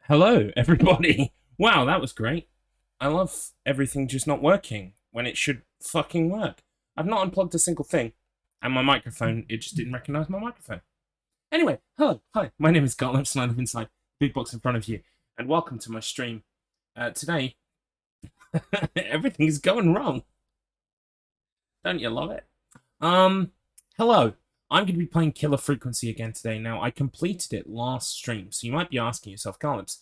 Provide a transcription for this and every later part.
Hello, everybody. Wow, that was great. I love everything just not working when it should fucking work. I've not unplugged a single thing, and my microphone, it just didn't recognize my microphone. Anyway, hello, hi, my name is Garlips, and I live inside the big box in front of you, and welcome to my stream. Today, everything is going wrong. Don't you love it? Hello. I'm going to be playing Killer Frequency again today. Now, I completed it last stream, so you might be asking yourself, Garlips,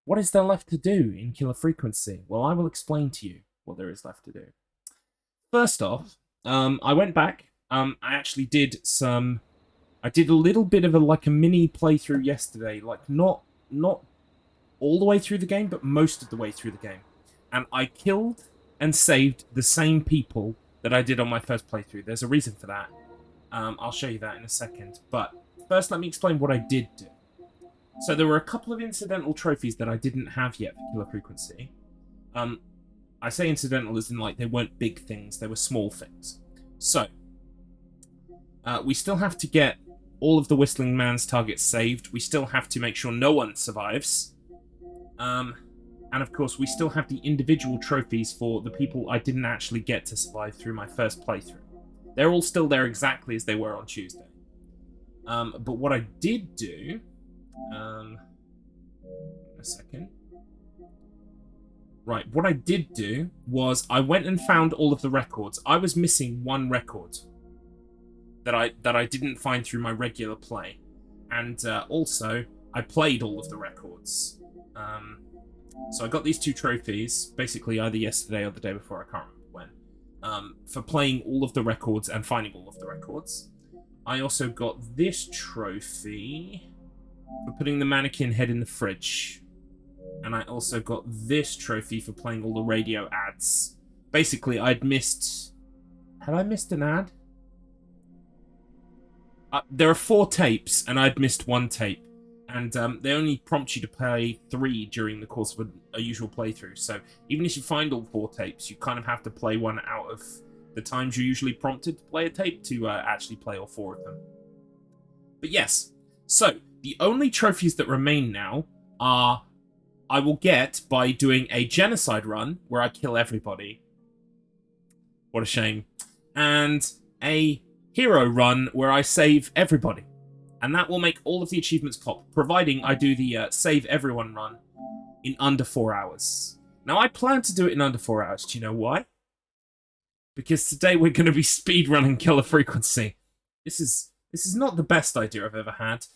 what is there left to do in Killer Frequency? Well, I will explain to you what there is left to do. First off, I went back. I actually did some... I did a little bit of a mini playthrough yesterday, not all the way through the game, but most of the way through the game. And I killed and saved the same people that I did on my first playthrough. There's a reason for that. I'll show you that in a second. But first, let me explain what I did do. So there were a couple of incidental trophies that I didn't have yet for Killer Frequency. I say incidental as in, they weren't big things. They were small things. So, we still have to get all of the Whistling Man's targets saved. We still have to make sure no one survives. And of course, we still have the individual trophies for the people I didn't actually get to survive through my first playthrough. They're all still there exactly as they were on Tuesday. But what I did do... a second. Right, what I did do was I went and found all of the records. I was missing one record that I didn't find through my regular play. And also, I played all of the records. So I got these two trophies, basically either yesterday or the day before, I can't remember when. For playing all of the records and finding all of the records. I also got this trophy for putting the mannequin head in the fridge. And I also got this trophy for playing all the radio ads. Basically, I'd missed... Had I missed an ad? There are 4 tapes, and I'd missed 1 tape. And they only prompt you to play 3 during the course of a usual playthrough. So even if you find all 4 tapes, you kind of have to play one out of the times you're usually prompted to play a tape to actually play all 4 of them. But yes, so the only trophies that remain now are I will get by doing a genocide run where I kill everybody. What a shame. And a hero run where I save everybody. And that will make all of the achievements pop, providing I do the save everyone run in under 4 hours. Now, I plan to do it in under 4 hours. Do you know why? Because today we're going to be speedrunning Killer Frequency. This is not the best idea I've ever had,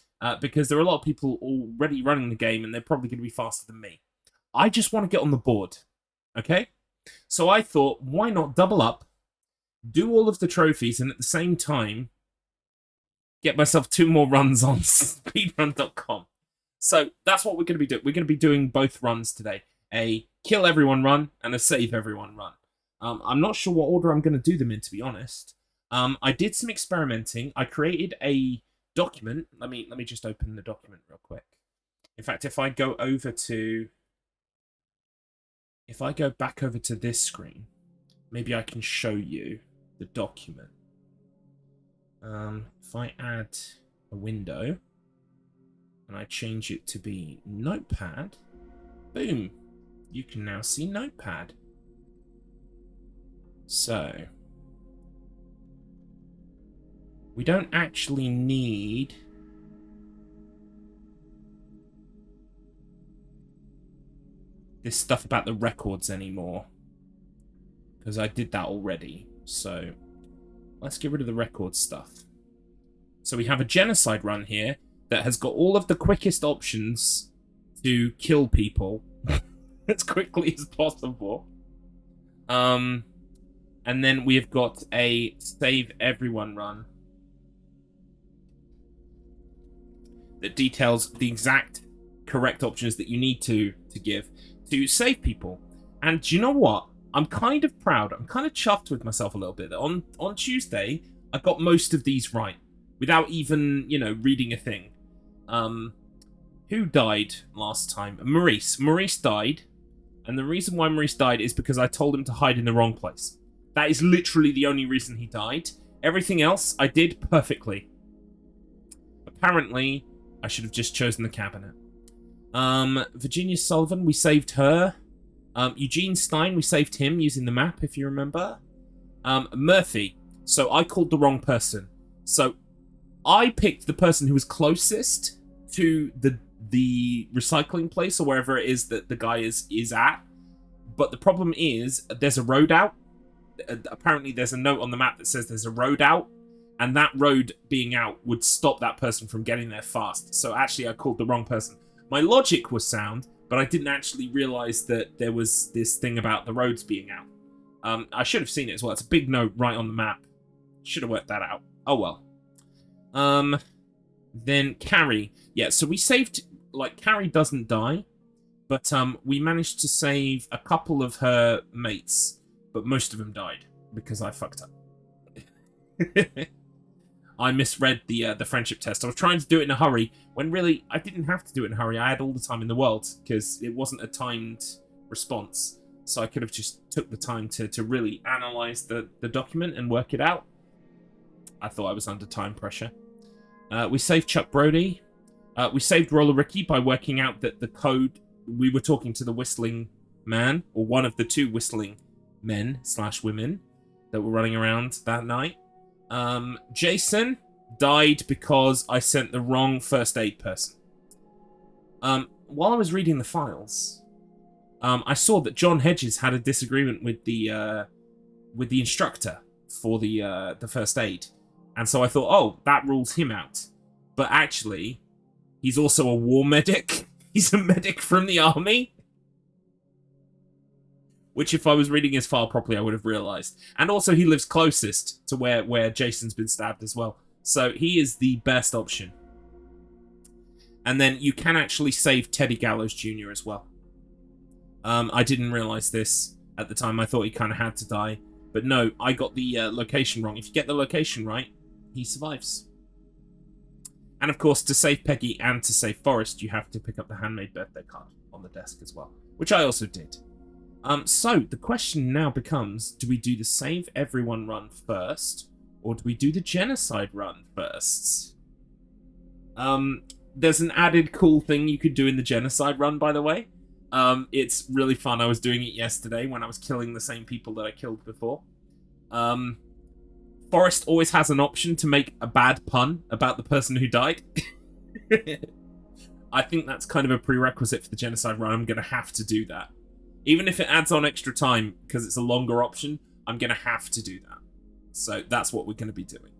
because there are a lot of people already running the game, and they're probably going to be faster than me. I just want to get on the board, okay? So I thought, why not double up, do all of the trophies, and at the same time, get myself 2 more runs on speedrun.com. So that's what we're going to be doing. We're going to be doing both runs today. A kill everyone run and a save everyone run. I'm not sure what order I'm going to do them in, to be honest. I did some experimenting. I created a document. Let me just open the document real quick. In fact, if I go back over to this screen, maybe I can show you the document. If I add a window and I change it to be Notepad, boom, you can now see Notepad. So, we don't actually need this stuff about the records anymore, because I did that already. So, let's get rid of the record stuff. So we have a genocide run here that has got all of the quickest options to kill people as quickly as possible. And then we've got a save everyone run that details the exact correct options that you need to give to save people. And do you know what? I'm kind of proud. I'm kind of chuffed with myself a little bit. On Tuesday, I got most of these right without even, reading a thing. Who died last time? Maurice. Maurice died. And the reason why Maurice died is because I told him to hide in the wrong place. That is literally the only reason he died. Everything else I did perfectly. Apparently, I should have just chosen the cabinet. Virginia Sullivan, we saved her. Eugene Stein, we saved him using the map, if you remember. Murphy. So I called the wrong person. So I picked the person who was closest to the recycling place or wherever it is that the guy is at. But the problem is there's a road out. Apparently there's a note on the map that says there's a road out, and that road being out would stop that person from getting there fast. So actually I called the wrong person. My logic was sound, but I didn't actually realize that there was this thing about the roads being out. I should have seen it as well. It's a big note right on the map. Should have worked that out. Oh well. Then Carrie. Yeah, so we saved, like, Carrie doesn't die, but we managed to save a couple of her mates, but most of them died because I fucked up. I misread the friendship test. I was trying to do it in a hurry when really I didn't have to do it in a hurry. I had all the time in the world because it wasn't a timed response. So I could have just took the time to really analyze the document and work it out. I thought I was under time pressure. We saved Chuck Brody. We saved Roller Ricky by working out that the code... We were talking to the whistling man, or one of the two whistling men/women that were running around that night. Jason died because I sent the wrong first aid person. While I was reading the files, I saw that John Hedges had a disagreement with the instructor for the first aid, and so I thought, oh, that rules him out. But actually, he's also a war medic. He's a medic from the army. Which, if I was reading his file properly, I would have realised. And also, he lives closest to where Jason's been stabbed as well. So, he is the best option. And then, you can actually save Teddy Gallows Jr. as well. I didn't realise this at the time. I thought he kind of had to die. But no, I got the location wrong. If you get the location right, he survives. And of course, to save Peggy and to save Forrest, you have to pick up the handmade birthday card on the desk as well. Which I also did. So, the question now becomes, do we do the Save Everyone run first, or do we do the Genocide run first? There's an added cool thing you could do in the Genocide run, by the way. It's really fun. I was doing it yesterday when I was killing the same people that I killed before. Forrest always has an option to make a bad pun about the person who died. I think that's kind of a prerequisite for the Genocide run. I'm going to have to do that. Even if it adds on extra time, because it's a longer option, I'm going to have to do that. So that's what we're going to be doing.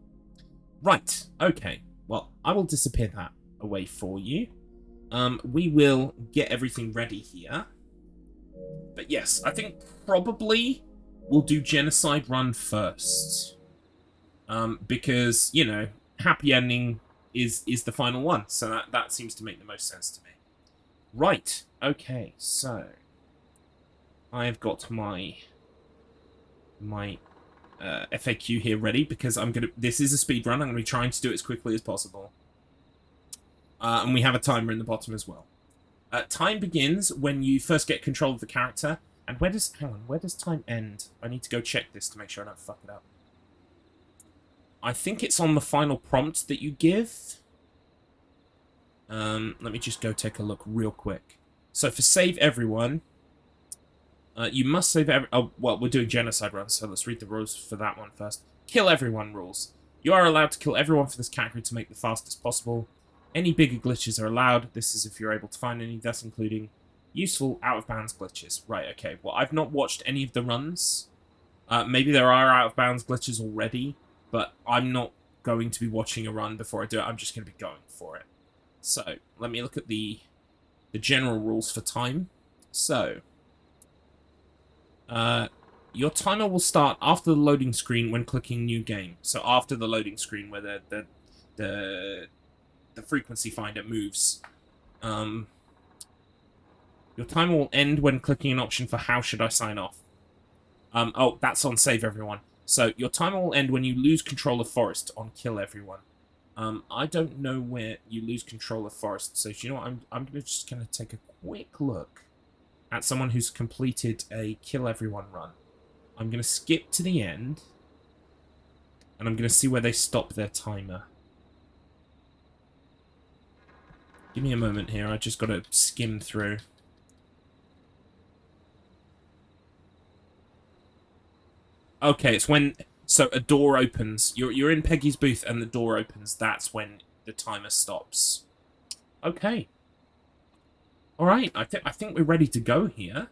Right, okay. Well, I will disappear that away for you. We will get everything ready here. But yes, I think probably we'll do Genocide run first. Because, you know, happy ending is the final one. So that seems to make the most sense to me. Right, okay, so... I've got my FAQ here ready because this is a speed run. I'm going to be trying to do it as quickly as possible. And we have a timer in the bottom as well. Time begins when you first get control of the character. And where does time end? I need to go check this to make sure I don't fuck it up. I think it's on the final prompt that you give. Let me just go take a look real quick. So for Save Everyone... you must save oh, well, we're doing Genocide run, so let's read the rules for that one first. Kill everyone rules. You are allowed to kill everyone for this category to make the fastest possible. Any bigger glitches are allowed. This is if you're able to find any, thus including useful out-of-bounds glitches. Right, okay. Well, I've not watched any of the runs. Maybe there are out-of-bounds glitches already, but I'm not going to be watching a run before I do it. I'm just going to be going for it. So, let me look at the general rules for time. So... your timer will start after the loading screen when clicking New Game. So after the loading screen where the frequency finder moves. Your timer will end when clicking an option for How Should I Sign Off. Oh, that's on Save Everyone. So your timer will end when you lose control of Forrest on Kill Everyone. I don't know where you lose control of Forrest. So you know what? I'm just going to take a quick look at someone who's completed a Kill Everyone run. I'm going to skip to the end, and I'm going to see where they stop their timer. Give me a moment here. I just got to skim through. Okay, it's when... So a door opens. You're in Peggy's booth and the door opens. That's when the timer stops. Okay. Alright, I think we're ready to go here.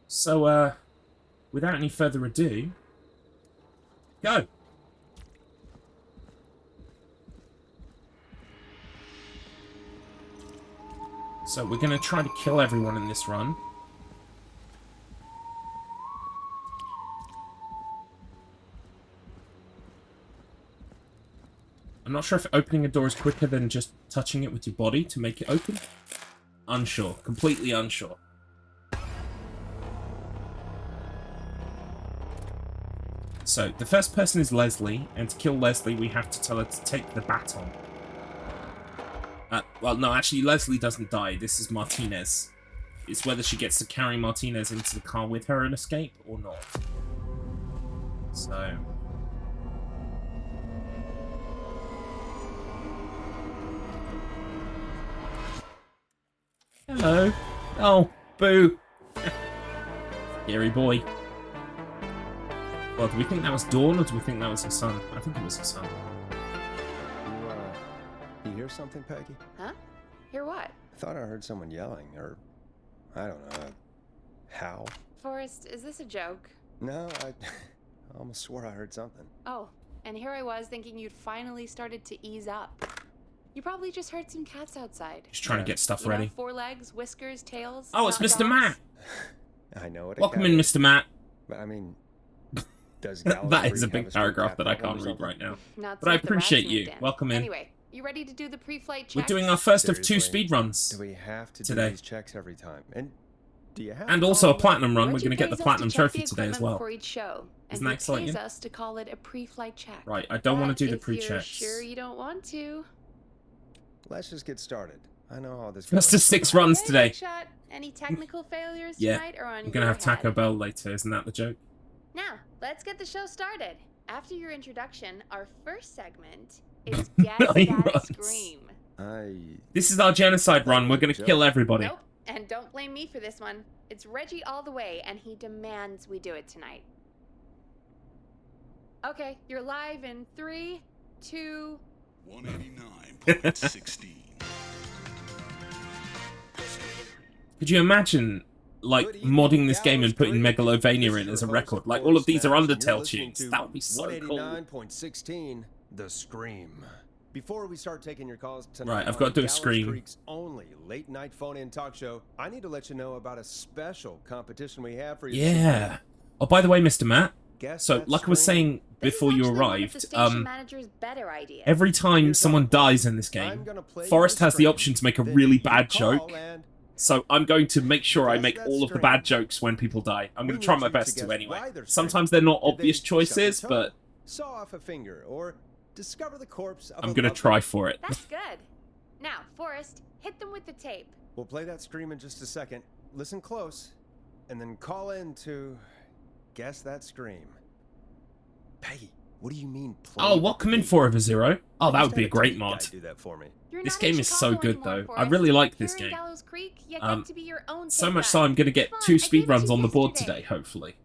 So, without any further ado... Go! So we're going to try to kill everyone in this run. I'm not sure if opening a door is quicker than just touching it with your body to make it open. Unsure. Completely unsure. So, the first person is Leslie, and to kill Leslie, we have to tell her to take the baton. Well, no, actually, Leslie doesn't die. This is Martinez. It's whether she gets to carry Martinez into the car with her and escape, or not. So... Hello. Oh, boo. Scary boy. Well, do we think that was Dawn, or do we think that was her son? I think it was her son. You hear something, Peggy? Huh? Hear what? I thought I heard someone yelling, or... I don't know. Howl? Forrest, is this a joke? No, I almost swore I heard something. Oh, and here I was thinking you'd finally started to ease up. You probably just heard some cats outside. Just trying to get stuff ready. Know, 4 legs, whiskers, tails. Oh, it's Mr. dogs. Matt! I know it. Welcome in, Mr. Matt. But I mean... Does Garlips that is a have big paragraph that I can't read right now. But I appreciate you. Welcome in. Anyway, you ready to do the pre-flight checks? We're doing our first of 2 Seriously, speed runs do we have to today. do these checks every time? And do you have and also a platinum run. We're going to get the platinum trophy today as well. For each show, Isn't that exciting? Pays us to call it a pre-flight check. Right, I don't want to do the if pre-checks. You're sure you don't want to? Let's just get started. I know how this First goes. of 6 runs Okay, today. Shot. Any technical failures Yeah, tonight or on I'm going to have Taco head? Bell later. Isn't that the joke? Now, let's get the show started. After your introduction, our first segment is Guess 9 That runs. Scream. This is our genocide run. We're going to kill everybody. Nope, and don't blame me for this one. It's Reggie all the way, and he demands we do it tonight. Okay, you're live in 3, 2... 189.16. Could you imagine, like, modding this game and putting Megalovania in as a record? Like, all of these are Undertale tunes. That would be so cool. 189.16, The Scream. Before we start taking your calls tonight, Right, I've got to do a Gallows Scream. Creek's only late-night phone-in talk show, I need to let you know about a special competition we have for you. Yeah. Oh, by the way, Mr. Matt, Guess so that like I was scream? saying before you arrived, better idea. every time Here's someone how it works. dies in this I'm game, gonna play you Forrest a has the scream, option to make a then really you bad call joke. and So I'm going to make sure I Guess make that all of the scream. bad jokes when people die. I'm going We to try need my you to best to guess anyway. why they're Sometimes screaming. they're not Did obvious they shut their choices, tongue, but saw off a finger, or discover the corpse of I'm a going to loved try one? for it. That's good. Now, Forrest, hit them with the tape. We'll play that scream in just a second. Listen close, and then call in to guess that scream. Peggy, what do you mean play? Oh, welcome in tape? Forever Zero. Oh, that Just would be a have great tape mod. guy do that for me. You're This not in game is so Chicago good, anymore, though. I Forrest. really like this Here in game. Gallows Creek, you Um, get to be your own So tape much guy. so I'm going to get Come on, 2 I speed gave it runs to on you the board yesterday. today, hopefully.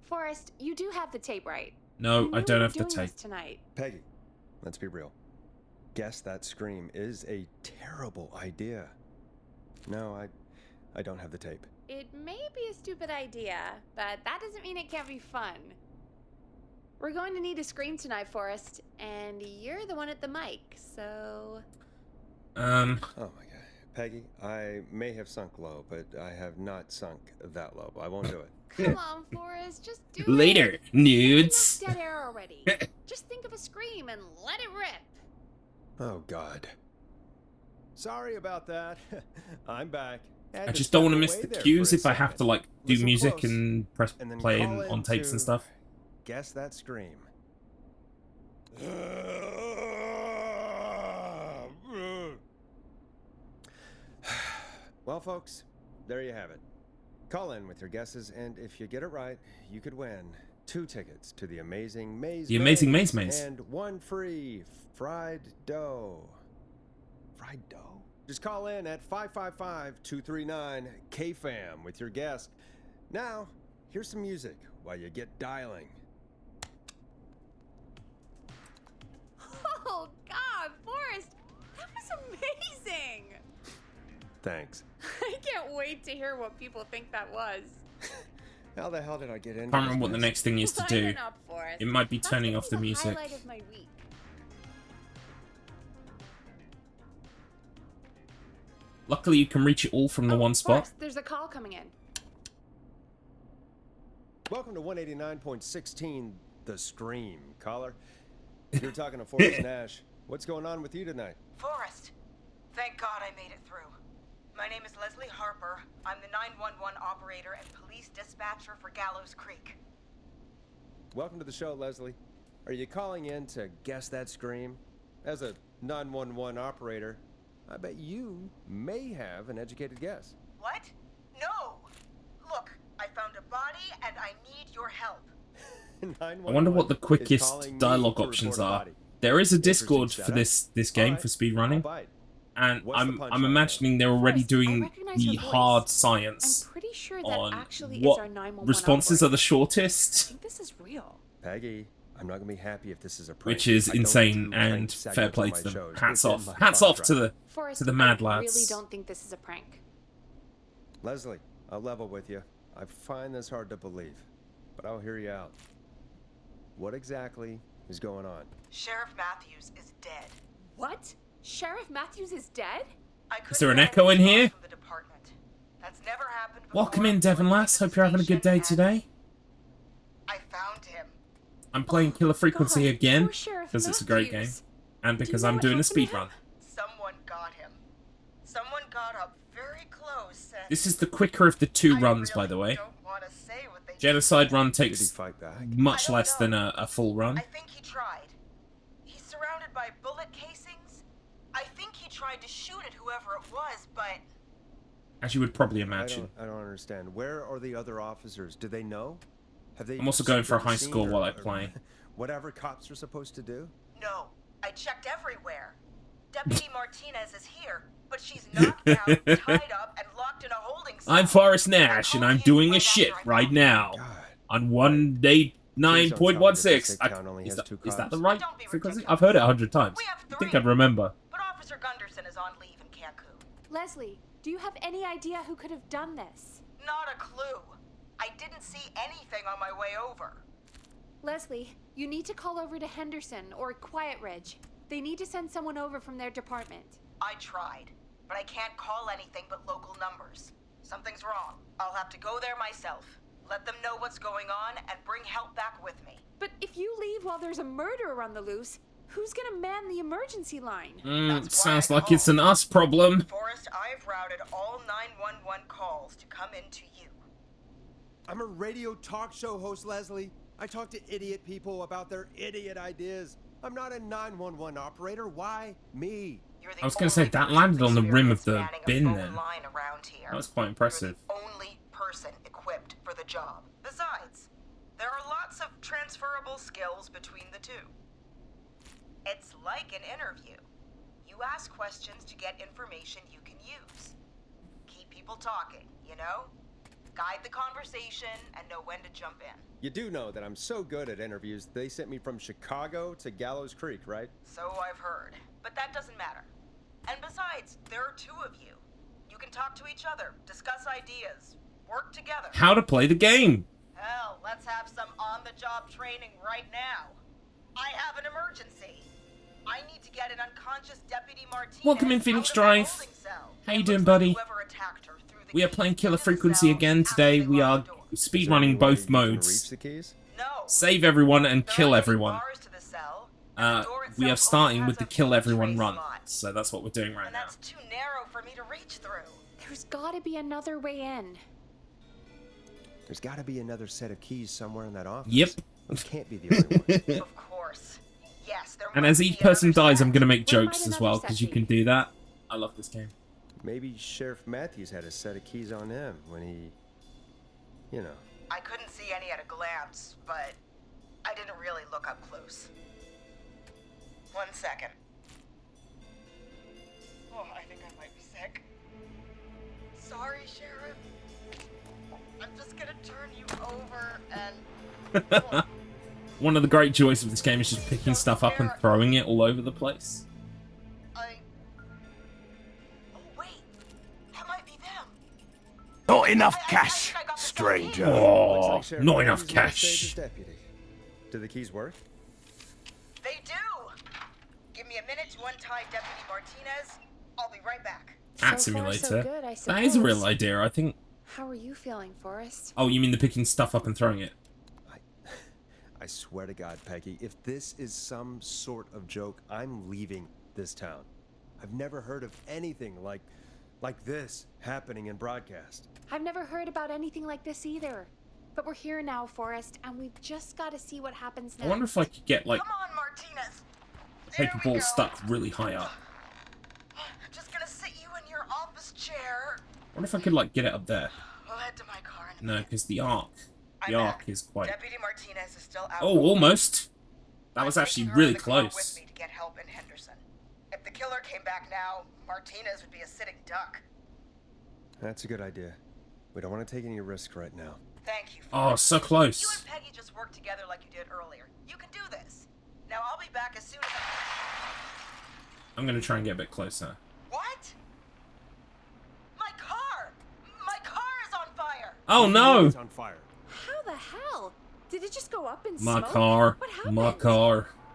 Forrest, you do have the tape, right? No, You I knew don't we have were the doing this tape. tonight. Peggy, let's be real. Guess that scream is a terrible idea. No, I don't have the tape. It may be a stupid idea, but that doesn't mean it can't be fun. We're going to need a scream tonight, Forrest, and you're the one at the mic, so... Oh my god. Peggy, I may have sunk low, but I have not sunk that low. I won't do it. Come on, Forrest, just do Later, it. nudes. Enough dead air already. Just think of a scream and let it rip. Oh god. Sorry about that. I'm back. I just don't want to miss the cues if I have to, like, do Listen music close, and press and then play call on in tapes to and stuff. Guess that scream. Well, folks, there you have it. Call in with your guesses, and if you get it right, you could win 2 tickets to the Amazing Maze The Amazing Maze Maze. and 1 free fried dough. fried dough? Just call in at 555-239-KFAM with your guest. Now, here's some music while you get dialing. Oh, God, Forrest, that was amazing. Thanks. I can't wait to hear what people think that was. How the hell did I get into I can't remember what the this? next thing is to Lighten do. up, Forrest. It might be That's turning gonna off be the music. Highlight of my week. Luckily, you can reach it all from the one spot. Forrest, there's a call coming in. Welcome to 189.16, The Scream. Caller, you're talking to Forrest Nash. What's going on with you tonight? Forrest, thank God I made it through. My name is Leslie Harper. I'm the 911 operator and police dispatcher for Gallows Creek. Welcome to the show, Leslie. Are you calling in to guess that scream? As a 911 operator, I bet you may have an educated guess. What? No! Look, I found a body and I need your help. I wonder what the quickest dialogue options are. There is a Discord for this game for speedrunning, and I'm imagining they're already doing the hard science I'm pretty sure that on actually what is our 911 responses are the operator. I shortest, think this is real. Peggy, I'm not gonna be happy if this is a prank. which is I don't insane do and prank fair segments play on to my them. shows. Hats It's in off, my hats off contract. Forrest, to the mad I lads. really don't think this is a prank. Leslie, I'll level with you. I find this hard to believe, but I'll hear you out. What exactly is going on? Sheriff Matthews is dead. What? Sheriff Matthews is dead? I Is there an couldn't get echo in any here? response from the department. That's never happened before. Welcome in, Devon Lass. Hope you're having a good day today. I found him. I'm playing Killer Frequency God, again poor Sheriff because it's a great game, Matthews. and Do you because know I'm what doing a happened to speed him? run. Someone got him. Someone got up very close and This is the quicker of the two I runs, by really the way. don't want to say what they Genocide run Did he takes fight back? much I don't less than know. a full run. I think he tried. He's surrounded by bullet casings. I think he tried to shoot at whoever it was, but As you would probably imagine. I don't understand. Where are the other officers? Do they know? Have they? I'm also going for a high seen score or- while I or play. Whatever cops are supposed to do. no. I checked everywhere. Deputy Martinez is here, but she's knocked out, tied up, and locked in a holding cell. I'm Forrest Nash, and I I'm called you doing a right shit after I right found now God. on Please don't tell me that 189.16. this town only has two Is that cops. the right Don't be frequency? ridiculous. I've heard it 100 times. We have I think 3. I'd remember. But Officer Gunderson is on leave in Cancun. Leslie, do you have any idea who could have done this? Not a clue. I didn't see anything on my way over. Leslie, you need to call over to Henderson or Quiet Ridge. They need to send someone over from their department. I tried, but I can't call anything but local numbers. Something's wrong. I'll have to go there myself. Let them know what's going on and bring help back with me. But if you leave while there's a murderer on the loose, who's gonna man the emergency line? That's why Sounds I like it's called. an us problem. Forrest, I've routed all 911 calls to come into you. I'm a radio talk show host, Leslie. I talk to idiot people about their idiot ideas. I'm not a 911 operator. Why me? You're the I was gonna say, only that person landed on the rim of experienced the manning a bin phone then. line around here. That was quite impressive. You're the only person equipped for the job. Besides, there are lots of transferable skills between the two. It's like an interview. You ask questions to get information you can use. Keep people talking, you know? Guide the conversation and know when to jump in. You do know that I'm so good at interviews, they sent me from Chicago to Gallows Creek, right? So I've heard. But that doesn't matter. And besides, there are 2 of you. You can talk to each other, discuss ideas, work together. How to play the game. Hell, let's have some on-the-job training right now. I have an emergency. I need to get an unconscious Deputy Martinez Welcome in, Phoenix out of the Drive. holding cell. How you It doing, looks buddy? like whoever attacked her threw the We are keys playing Killer into the Frequency cell again after today. they We locked are the door. Is there any speedrunning way both you can modes. reach the keys? No. Save everyone and There kill aren't any everyone. bars to the cell, and the door We are itself starting only with the has a kill few everyone tray run. slots. So that's what we're doing right And now. that's too narrow for me to reach through. There's gotta be another way in. There's got to be another set of keys somewhere in that office. Yep. It can't be the only one. Of course. Yes, there And must as be each person another dies, set. I'm going to make Where might jokes as another well, set because you be? can do that. I love this game. Maybe Sheriff Matthews had a set of keys on him when he, you know. I couldn't see any at a glance, but I didn't really look up close. 1 second. Oh, I think I might be sick. Sorry, Sheriff. I'm just gonna turn you over and... One of the great joys of this game is just picking stuff up and throwing it all over the place. Oh, wait. That might be them. Not enough I cash, think I got this stranger. on Looks Oh, like Sheriff not enough Matthews might save his cash. deputy. Do the keys work? They do! Give me a minute to untie Deputy Martinez. I'll be right back. Ant So far, so Simulator. good, I That is a real suppose. idea, I think. How are you feeling, Forrest? Oh, you mean the picking stuff up and throwing it? I swear to God, Peggy, if this is some sort of joke, I'm leaving this town. I've never heard of anything like this happening in broadcast. I've never heard about anything like this either. But we're here now, Forrest, and we've just got to see what happens next. I wonder if I could get, like, Come on, Martinez. paper There we balls go. stuck really high up. Just gonna sit you in your office chair. I wonder if I could, like, get it up there. We'll head to my car in a No, minute. because the arc. I'm The arc back. is quite... Deputy Martinez is still out. Oh, almost. That was I'm actually taking her in really the car close. With me to get help in Henderson. If the killer came back now, Martinez would be a sitting duck. That's a good idea. We don't want to take any risks right now. Thank you. Oh, so You close. and Peggy just work together like you did earlier. You can do this. Now I'll be back as soon as I'm going to try and get a bit closer. What? My car! My car is on fire! Oh, no! It's on fire. How the hell? Did it just go up in My smoke? car. What happened?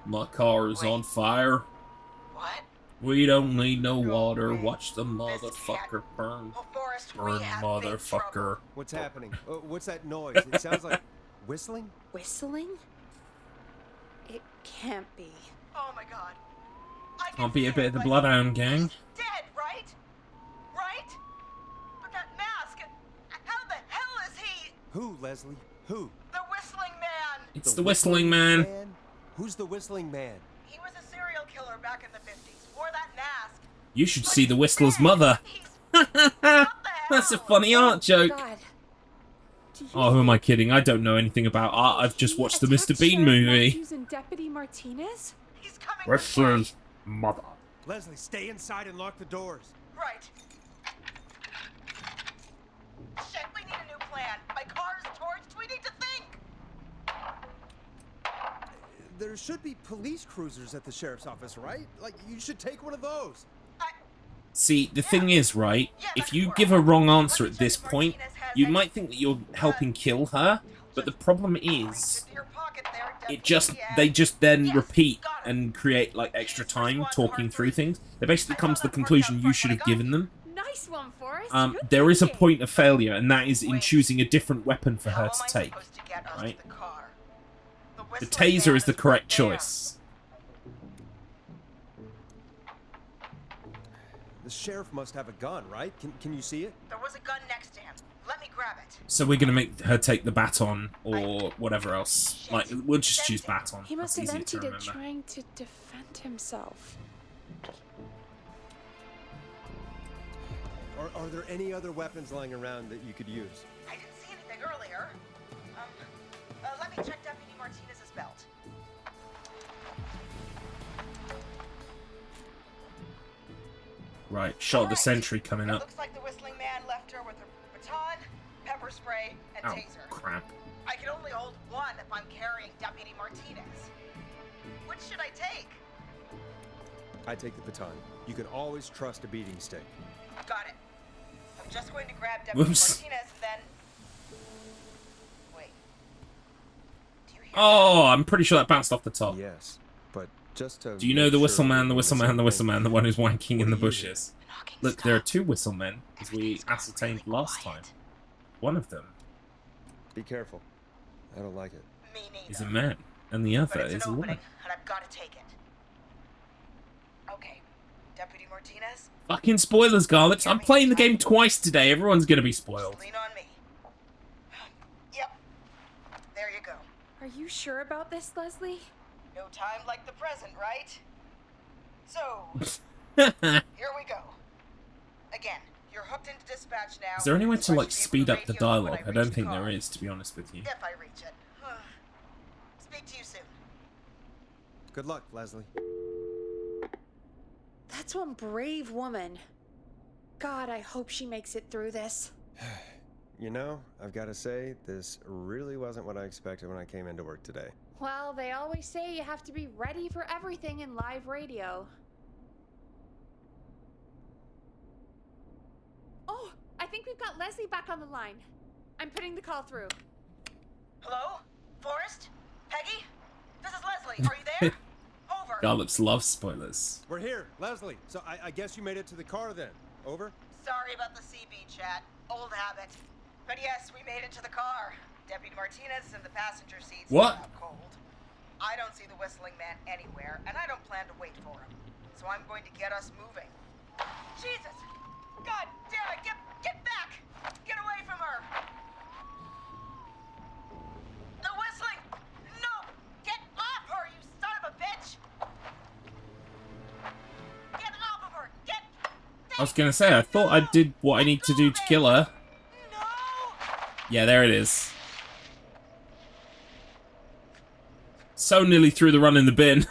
My car is on fire. What? We don't need no water. way. Watch the This motherfucker burn. Oh, Forrest, Burn, we have big motherfucker. trouble. What's happening? What's that noise? It sounds like whistling? Whistling? It can't be. Oh my god. I can Can't be a see bit it, of the but Bloodhound gang. he's dead, right? Right? But that mask, how the hell is he? Who, Leslie? Who? The whistling man! It's the whistling man. Who's the whistling man? He was a serial killer back in the 50s. Wore that mask. You should see the Whistler's mother. That's a funny art joke. God. Do you Oh, who am I kidding? I don't know anything about art. I've just watched the Mr. Bean movie. Matthews and Deputy Martinez? He's coming. Whistler's mother. Leslie, stay inside and lock the doors. Right. Shit, we need a new plan. My car is torched. We need to think. There should be police cruisers at the sheriff's office, right? Like, you should take one of those. See, the thing is, right, if you give a wrong answer at this point, you might think that you're helping kill her, but the problem is, they just then repeat and create, like, extra time talking through things. They basically come to the conclusion you should have given them. Nice one, Forrest. Good There is a thinking. point of failure, and that is in choosing a different weapon for her to take. Right? The taser is the correct choice. The sheriff must have a gun, right? Can you see it? There was a gun next to him. Let me grab it. So we're gonna make her take the baton, or whatever else. Like, we'll just choose baton. He must That's have easier to emptied it remember. trying to defend himself. Are there any other weapons lying around that you could use? I didn't see anything earlier. Let me check Deputy Martinez's belt. Right, shot of the sentry coming It up. looks like the whistling man left her with her baton, pepper spray, and Oh, taser. crap. I can only hold one if I'm carrying Deputy Martinez. Which should I take? I take the baton. You can always trust a beating stick. Got it. I'm just going to grab Deputy Whoops. Martinez and then... Wait. Do you hear Oh, I'm pretty sure that bounced off the top. Yes, but just to. Do you know make the sure whistle man, the we're whistle doing man, the the whistle same man, the one who's wanking in the What are you bushes? The knocking Look, there are stopped. two whistle men, as we Everything's gone ascertained really last time. quiet. One of them thing. Be careful. I don't like it. Me neither. is a man, and the But other it's is a an woman. opening, and I've got to take it. Okay. Deputy Martinez, Fucking spoilers, Garlips. I'm playing the game twice today. Everyone's gonna be spoiled. just lean on me. Yep. There you go. Are you sure about this, Leslie? No time like the present, right? So, Is here we go. Again, you're hooked into dispatch now. there any way to, so I like, should be able speed to up the radio when dialogue? I reach don't the think car. there is, to be honest with you. If I reach it. Speak to you soon. Good luck, Leslie. That's one brave woman. God, I hope she makes it through this. You know, I've got to say, this really wasn't what I expected when I came into work today. Well, they always say you have to be ready for everything in live radio. Oh, I think we've got Leslie back on the line. I'm putting the call through. Hello? Forrest? Peggy? This is Leslie. Are you there? Over. Garlips loves spoilers. We're here, Leslie. So I guess you made it to the car then. Over? Sorry about the CB chat. Old habit. But yes, we made it to the car. Deputy Martinez is in the passenger seat. What? Out cold. I don't see the whistling man anywhere, and I don't plan to wait for him. So I'm going to get us moving. Jesus! God damn it! Get back! Get away from her! The whistling! No! Get off her, you son of a bitch! Get off of her! Get! I was gonna say, I thought I did what I need to do to kill her. No! Yeah, there it is. So nearly threw the run in the bin.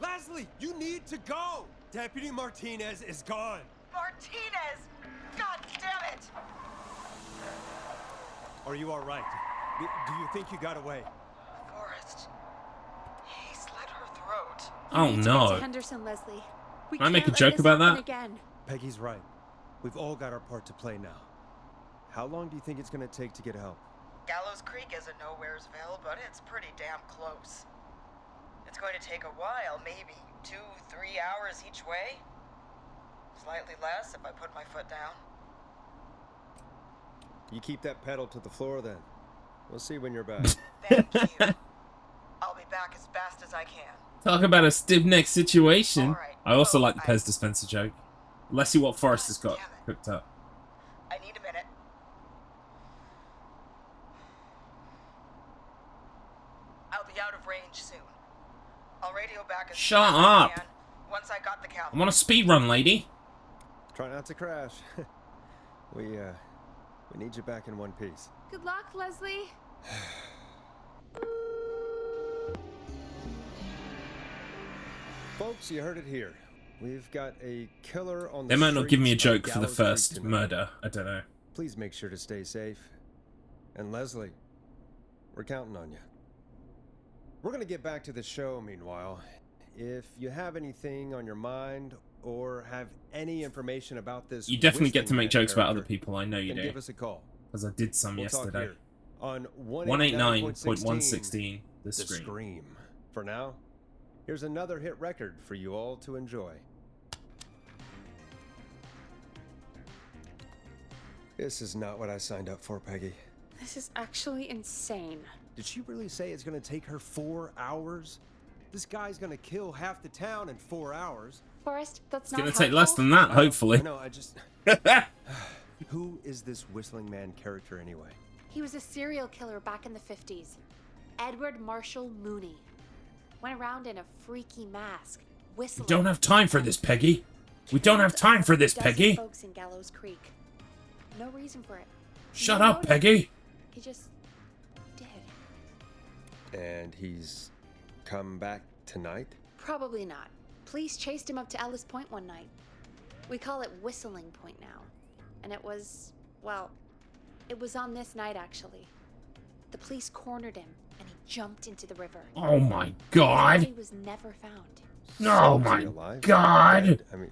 Leslie, you need to go! Deputy Martinez is gone. Martinez! God damn it! Are you all right? Do you think you got away? Forrest. He slit her throat. Oh We need to get no. to Henderson, Leslie. We Can I make can't a joke let this about happen that? Again. Peggy's right. We've all got our part to play now. How long do you think it's going to take to get help? Gallows Creek isn't Nowheresville, but it's pretty damn close. It's going to take a while, maybe 2-3 hours each way. Slightly less if I put my foot down. You keep that pedal to the floor then. We'll see when you're back. Thank you. I'll be back as fast as I can. Talk about a stiff neck situation. All right. I also Oh, like the Pez dispenser joke. Let's see what Forrest has got Damn it. cooked up. I need a minute. I'll be out of range soon. I'll radio back as Shut soon as I up. can, once I got the count. I'm on a speed run, lady. Try not to crash. We need you back in one piece. Good luck, Leslie. Folks, you heard it here. We've got a killer on the They might not give me a streets of joke for the Gallows Creek first tonight. murder. I don't know. Please make sure to stay safe. And Leslie, we're counting on you. We're going to get back to the show meanwhile. If you have anything on your mind or have any information about this, You definitely get to Whistling make Man jokes about other character, people. I know you then do. give us a call. Because I did some We'll talk yesterday. here on 189.116. The The Scream. Scream. For now, here's another hit record for you all to enjoy. This is not what I signed up for, Peggy. This is actually insane. Did she really say it's going to take her 4 hours? This guy's going to kill half the town in 4 hours. Forrest, that's It's not going to take less helpful. than that, hopefully. No, I just... Who is this Whistling Man character anyway? He was a serial killer back in the 50s. Edward Marshall Mooney. Went around in a freaky mask, We whistling. don't have time for this, Peggy. We don't have time for this, Dozen Peggy. folks in Gallows Creek. No reason for it. Shut No up, motive. Peggy. He just did. And he's come back tonight? Probably not. Police chased him up to Ellis Point one night. We call it Whistling Point now. And it was, well, it was on this night actually. The police cornered him and he jumped into the river. Oh my He god. was never found. Oh Is he my alive? god. Dead? I mean,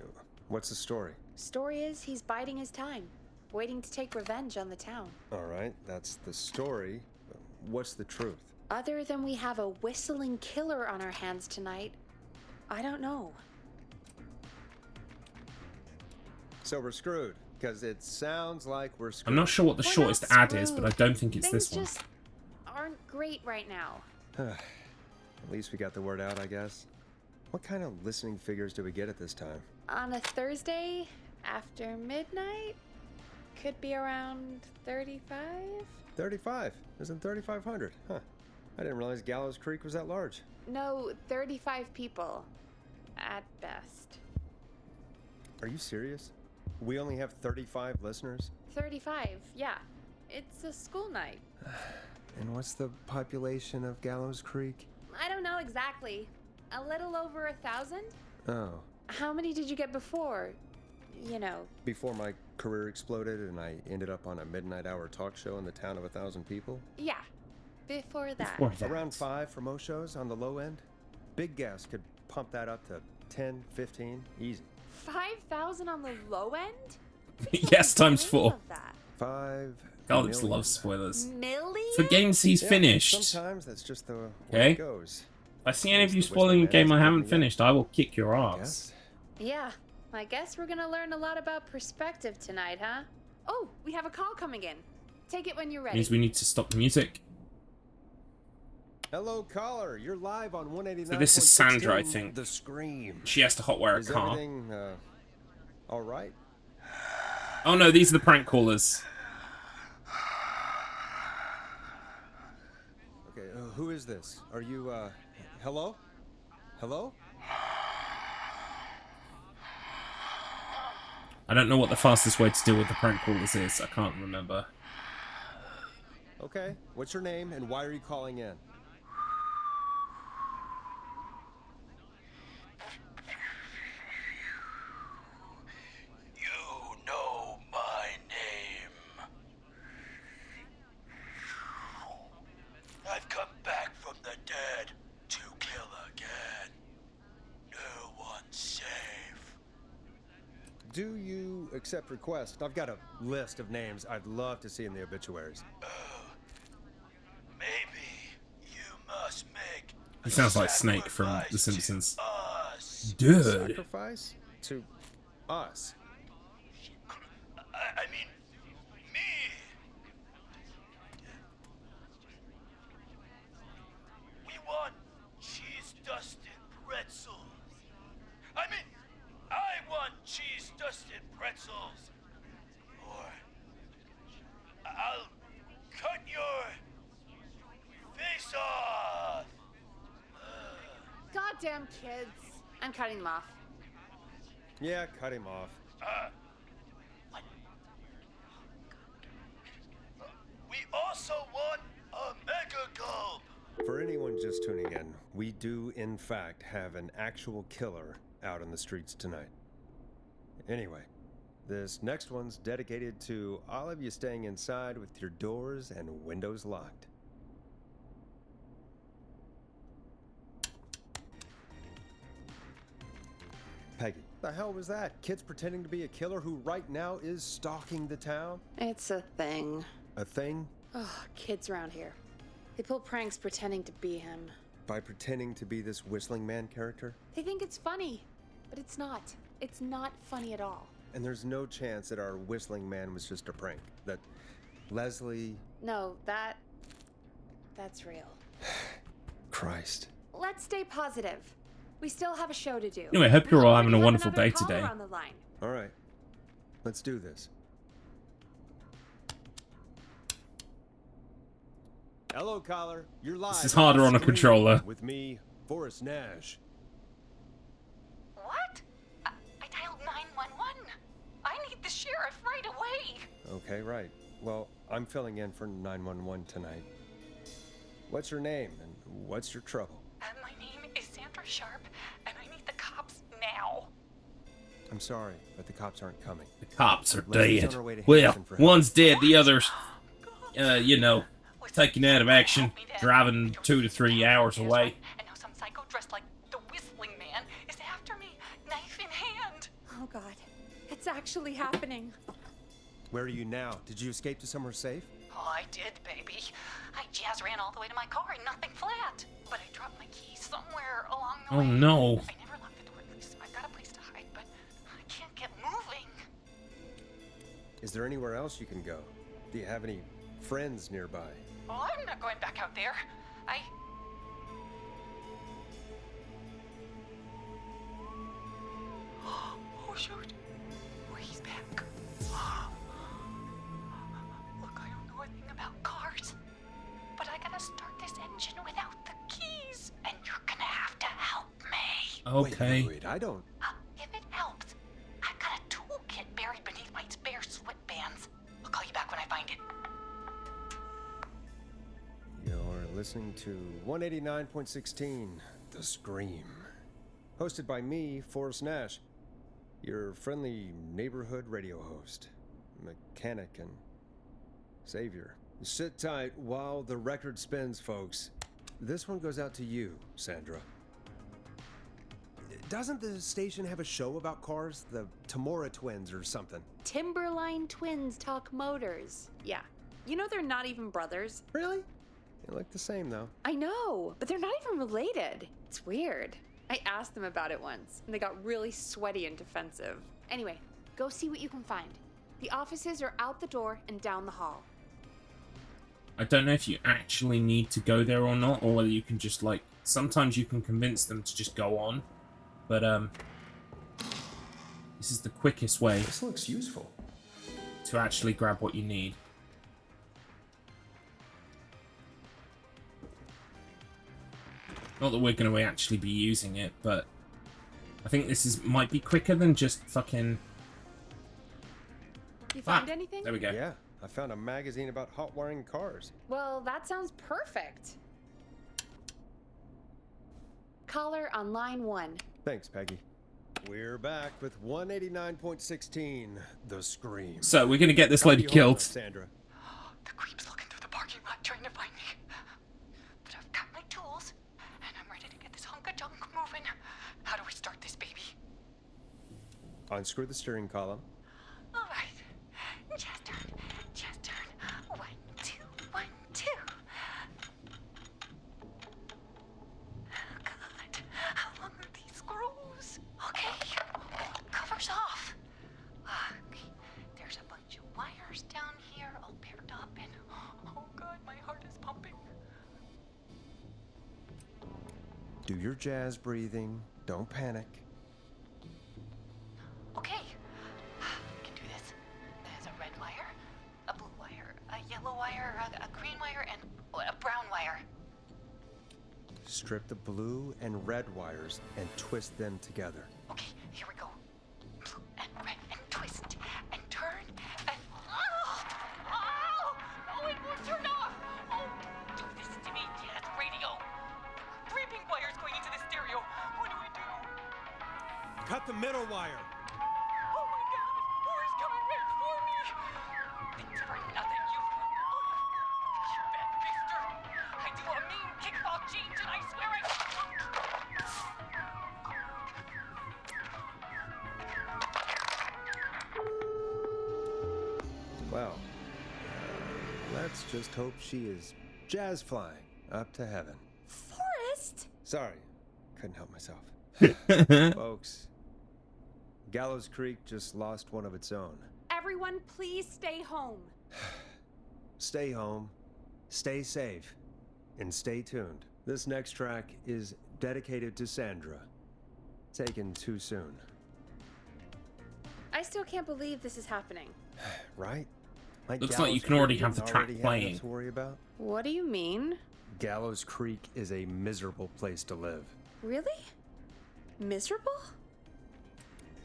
what's the story? Story is he's biding his time, waiting to take revenge on the town. All right, that's the story. What's the truth? Other than we have a whistling killer on our hands tonight, I don't know. So we're screwed, because it sounds like we're screwed. I'm not sure what the We're shortest not ad is, but I don't think it's Things this one. just aren't great right now. At least we got the word out, I guess. What kind of listening figures do we get at this time? On a Thursday after midnight, could be around 35. 35. Isn't 3,500? Huh. I didn't realize Gallows Creek was that large. No, 35 people at best. Are you serious? We only have 35 listeners? 35, yeah. It's a school night. And what's the population of Gallows Creek? I don't know exactly. A little over 1,000? Oh, How many did you get before? You know. Before my career exploded and I ended up on a midnight hour talk show in the town of 1,000 people? Yeah. Before that. Before that. Around 5 for most shows on the low end. Big gas could pump that up to 10, 15, easy. 5,000 on the low end? Yes, times 4. 5 Garlips million. loves spoilers. Million? For games he's Yeah, finished. Sometimes that's just the way Okay. it goes. If I see any of you The spoiling a Whistling game Man I hasn't haven't given me finished, I will kick your I ass. guess. Yeah. I guess we're gonna learn a lot about perspective tonight, huh? Oh, we have a call coming in. Take it when you're ready. Means we need to stop the music. Hello, caller. You're live on 189. So this is Sandra, I think. The Scream. She has to hotwire a Is car. everything all right? Oh no, these are the prank callers. Okay, who is this? Are you hello? Hello? I don't know what the fastest way to deal with the prank callers is. I can't remember. Okay. What's your name and why are you calling in? You know my name. I've come back from the dead to kill again. No one's safe. Do you accept requests? I've got a list of names I'd love to see in the obituaries. Maybe you must make He sounds like Snake from The Simpsons. us. Dude. Sacrifice to us. I mean, me. We want cheese-dusted pretzels. I mean, I want cheese-dusted pretzels. Or I'll cut your face off. Goddamn kids. I'm cutting them off. Yeah, cut him off. We also want a mega gulp. For anyone just tuning in, we do in fact have an actual killer out on the streets tonight. Anyway, this next one's dedicated to all of you staying inside with your doors and windows locked. Peggy, the hell was that? Kids pretending to be a killer who right now is stalking the town? It's a thing. A thing? Oh, kids around here. They pull pranks pretending to be him. By pretending to be this Whistling Man character? They think it's funny, but it's not. It's not funny at all. And there's no chance that our Whistling Man was just a prank. That Leslie... No, that's real. Christ. Let's stay positive. We still have a show to do. Anyway, I hope you're all We having a have wonderful another day caller today. on the line. All right. Let's do this. Hello, caller. You're live. This is harder on a Scream controller. With me, Forrest Nash. What? I dialed 911. I need the sheriff right away. Okay, right. Well, I'm filling in for 911 tonight. What's your name and what's your trouble? My name is Sandra Sharp, and I need the cops now. I'm sorry, but the cops aren't coming. The cops are Leslie's dead. on her way to Well, Hamilton for help. one's dead, the other's, you know, taken out of action, driving 2 to 3 hours away. And now some psycho dressed like the Whistling Man is after me, knife in hand. Oh God, it's actually happening. Where are you now? Did you escape to somewhere safe? Oh, I did, baby. I jazz ran all the way to my car and nothing flat. But I dropped my keys somewhere along the Oh way. no. I never locked the door, at least, so I've got a place to hide, but I can't get moving. Is there anywhere else you can go? Do you have any friends nearby? Oh, I'm not going back out there. Oh, shoot. Oh, he's back. Look, I don't know a thing about cars, but I gotta start this engine without the keys, and you're gonna have to help me. Okay. Wait, I don't... If it helps, I've got a toolkit buried beneath my spare sweatbands. I'll call you back when I find it. You're listening to 189.16, The Scream. hosted by me, Forrest Nash, your friendly neighborhood radio host, mechanic, and savior. Sit tight while the record spins, folks. This one goes out to you, Sandra. Doesn't the station have a show about cars? The Tamora twins or something? Timberline twins talk motors. Yeah. You know they're not even brothers. Really? They look the same, though. I know, but they're not even related. It's weird. I asked them about it once, and they got really sweaty and defensive. Anyway, go see what you can find. The offices are out the door and down the hall. I don't know if you actually need to go there or not, or whether you can just, like... Sometimes you can convince them to just go on. But, this is the quickest way This looks useful. to actually grab what you need. Not that we're going to actually be using it, but I think this might be quicker than just fucking... You find anything? There we go. Yeah, I found a magazine about hot wiring cars. Well, that sounds perfect. Caller on line 1. Thanks, Peggy. We're back with 189.16, The Scream. So, we're going to get this How lady do you hold killed. us, Sandra. The creep's looking through the parking lot trying to find me. But I've got my tools, and I'm ready to get this hunk of junk moving. How do we start this baby? Unscrew the steering column. All right. Chest turn. Chest turn. 1, 2, 1, 2. God, how long are these screws? Okay. Covers off. Okay. There's a bunch of wires down here all paired up, and oh God, my heart is pumping. Do your jazz breathing. Don't panic. Okay, we can do this. There's a red wire, a blue wire, a yellow wire, a green wire, and a brown wire. Strip the blue and red wires and twist them together. Okay, here we go. Blue and red, and twist, and turn, and oh, it won't turn off. Oh, do this to me, Dad. Radio. 3 pink wires going into the stereo. What do we do? Cut the middle wire. Oh my God, Boris coming right for me. Thanks for nothing, you bad mister. I do a mean kickball change, and I swear I. Well, let's just hope she is jazz flying up to heaven. Forrest! Sorry, couldn't help myself. Folks, Gallows Creek just lost one of its own. Everyone, please stay home. Stay home, stay safe, and stay tuned. This next track is dedicated to Sandra. Taken too soon. I still can't believe this is happening. Right? My Looks like you Gallows can already Creek have the didn't track already have playing. enough to worry about. What do you mean? Gallows Creek is a miserable place to live. Really? Miserable?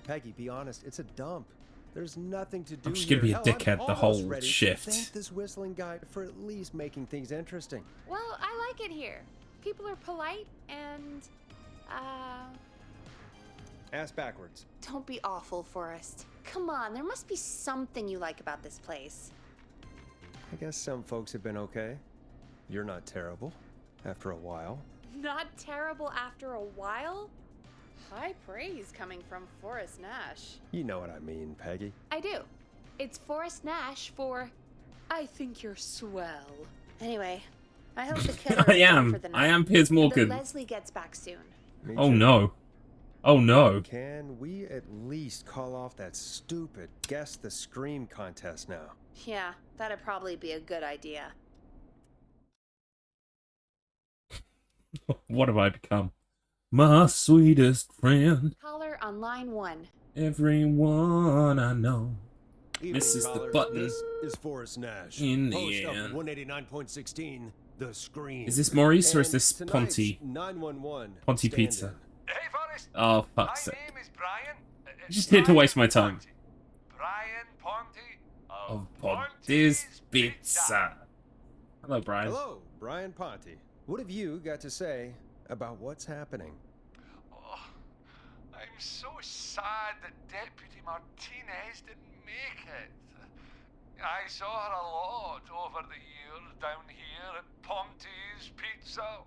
Peggy, be honest, it's a dump. There's nothing to do I'm just here. gonna be a Hell, I'm dickhead the almost whole ready to shift. thank this whistling guy for at least making things interesting. Well, I like it here. People are polite and, Ass backwards. don't be awful, Forrest. Come on, there must be something you like about this place. I guess some folks have been okay. You're not terrible. After a while. Not terrible after a while? High praise coming from Forrest Nash. You know what I mean, Peggy. I do. It's Forrest Nash for I think you're swell. Anyway, I hope the killer I is done am. for the night. I am Piers That Morgan. Leslie gets back soon. Me Oh too. no. Oh no. Can we at least call off that stupid Guess the Scream contest now? Yeah, that'd probably be a good idea. What have I become? My sweetest friend. Caller on line 1. Everyone I know. Evening, This is the caller. button This is Forrest Nash. in the host end. of 189.16, The Scream. Is this Maurice or is And this tonight's Ponty? 911 Ponty stand-in. Pizza. Hey, Forrest. Oh, My fuck's sake. name is Brian. Just here to waste my time. Ponty. Brian Ponty Of Ponty's Pizza. Hello, Brian. Hello, Brian Ponty. What have you got to say about what's happening? Oh, so sad that Deputy Martinez didn't make it. I saw her a lot over the years down here at Ponte's Pizza.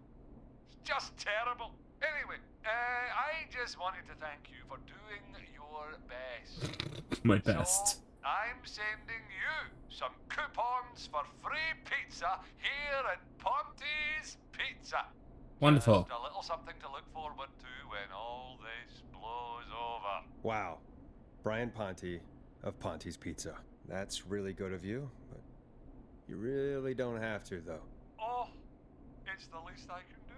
It's just terrible. Anyway, I just wanted to thank you for doing your best. My best. So, I'm sending you some coupons for free pizza here at Ponte's Pizza. Wonderful. Just a little something to look forward to when all this blows over. Wow. Brian Ponte of Ponte's Pizza. That's really good of you, but you really don't have to, though. Oh, it's the least I can do.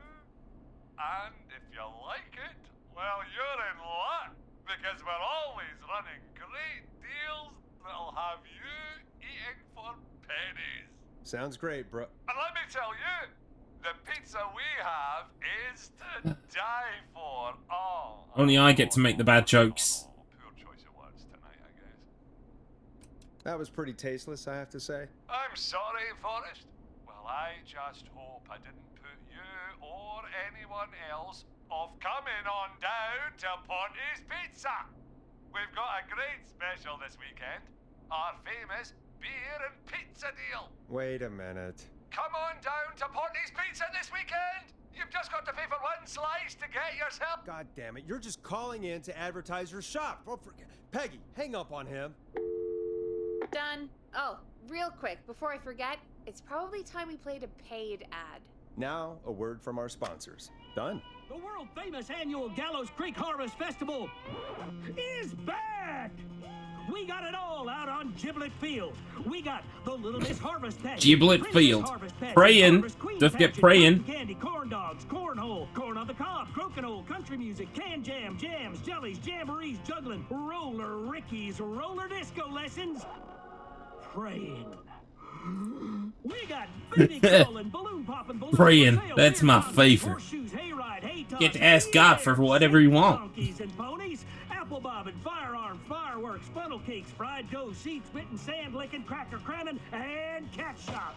And if you like it, well, you're in luck, because we're always running great deals that'll have you eating for pennies. Sounds great, bro. And let me tell you, the pizza we have is to die for. Oh, Only I get to make the bad jokes. Poor choice of words tonight, I guess. That was pretty tasteless, I have to say. I'm sorry, Forrest. Well, I just hope I didn't put you or anyone else off coming on down to Ponte's Pizza. We've got a great special this weekend. Our famous beer and pizza deal. Wait a minute. Come on down to Ponte's Pizza this weekend. You've just got to pay for one slice to get yourself. God damn it, you're just calling in to advertise your shop. Oh, Peggy, hang up on him. Done. Oh, real quick, before I forget, it's probably time we played a paid ad. Now, a word from our sponsors. Done. The world-famous annual Gallows Creek Harvest Festival is back! We got it all out on Giblet Field. We got the Little Miss Harvest Patch. Giblet Field. Praying. Don't forget praying. Candy, corn dogs, cornhole, corn on the cob, crokinole, country music, can jam, jams, jellies, jamborees, juggling, roller rickies, roller disco lessons. Praying. We got baby crawling, balloon popping, balloon Praying. for sale, That's beer my pong, favorite. horseshoes, hayride, hay toss, Get to ask God for whatever you want. donkeys and ponies, apple bobbing, firearms, fireworks, funnel cakes, fried dough, seed spitting, sand licking, cracker cramming, and cat shop.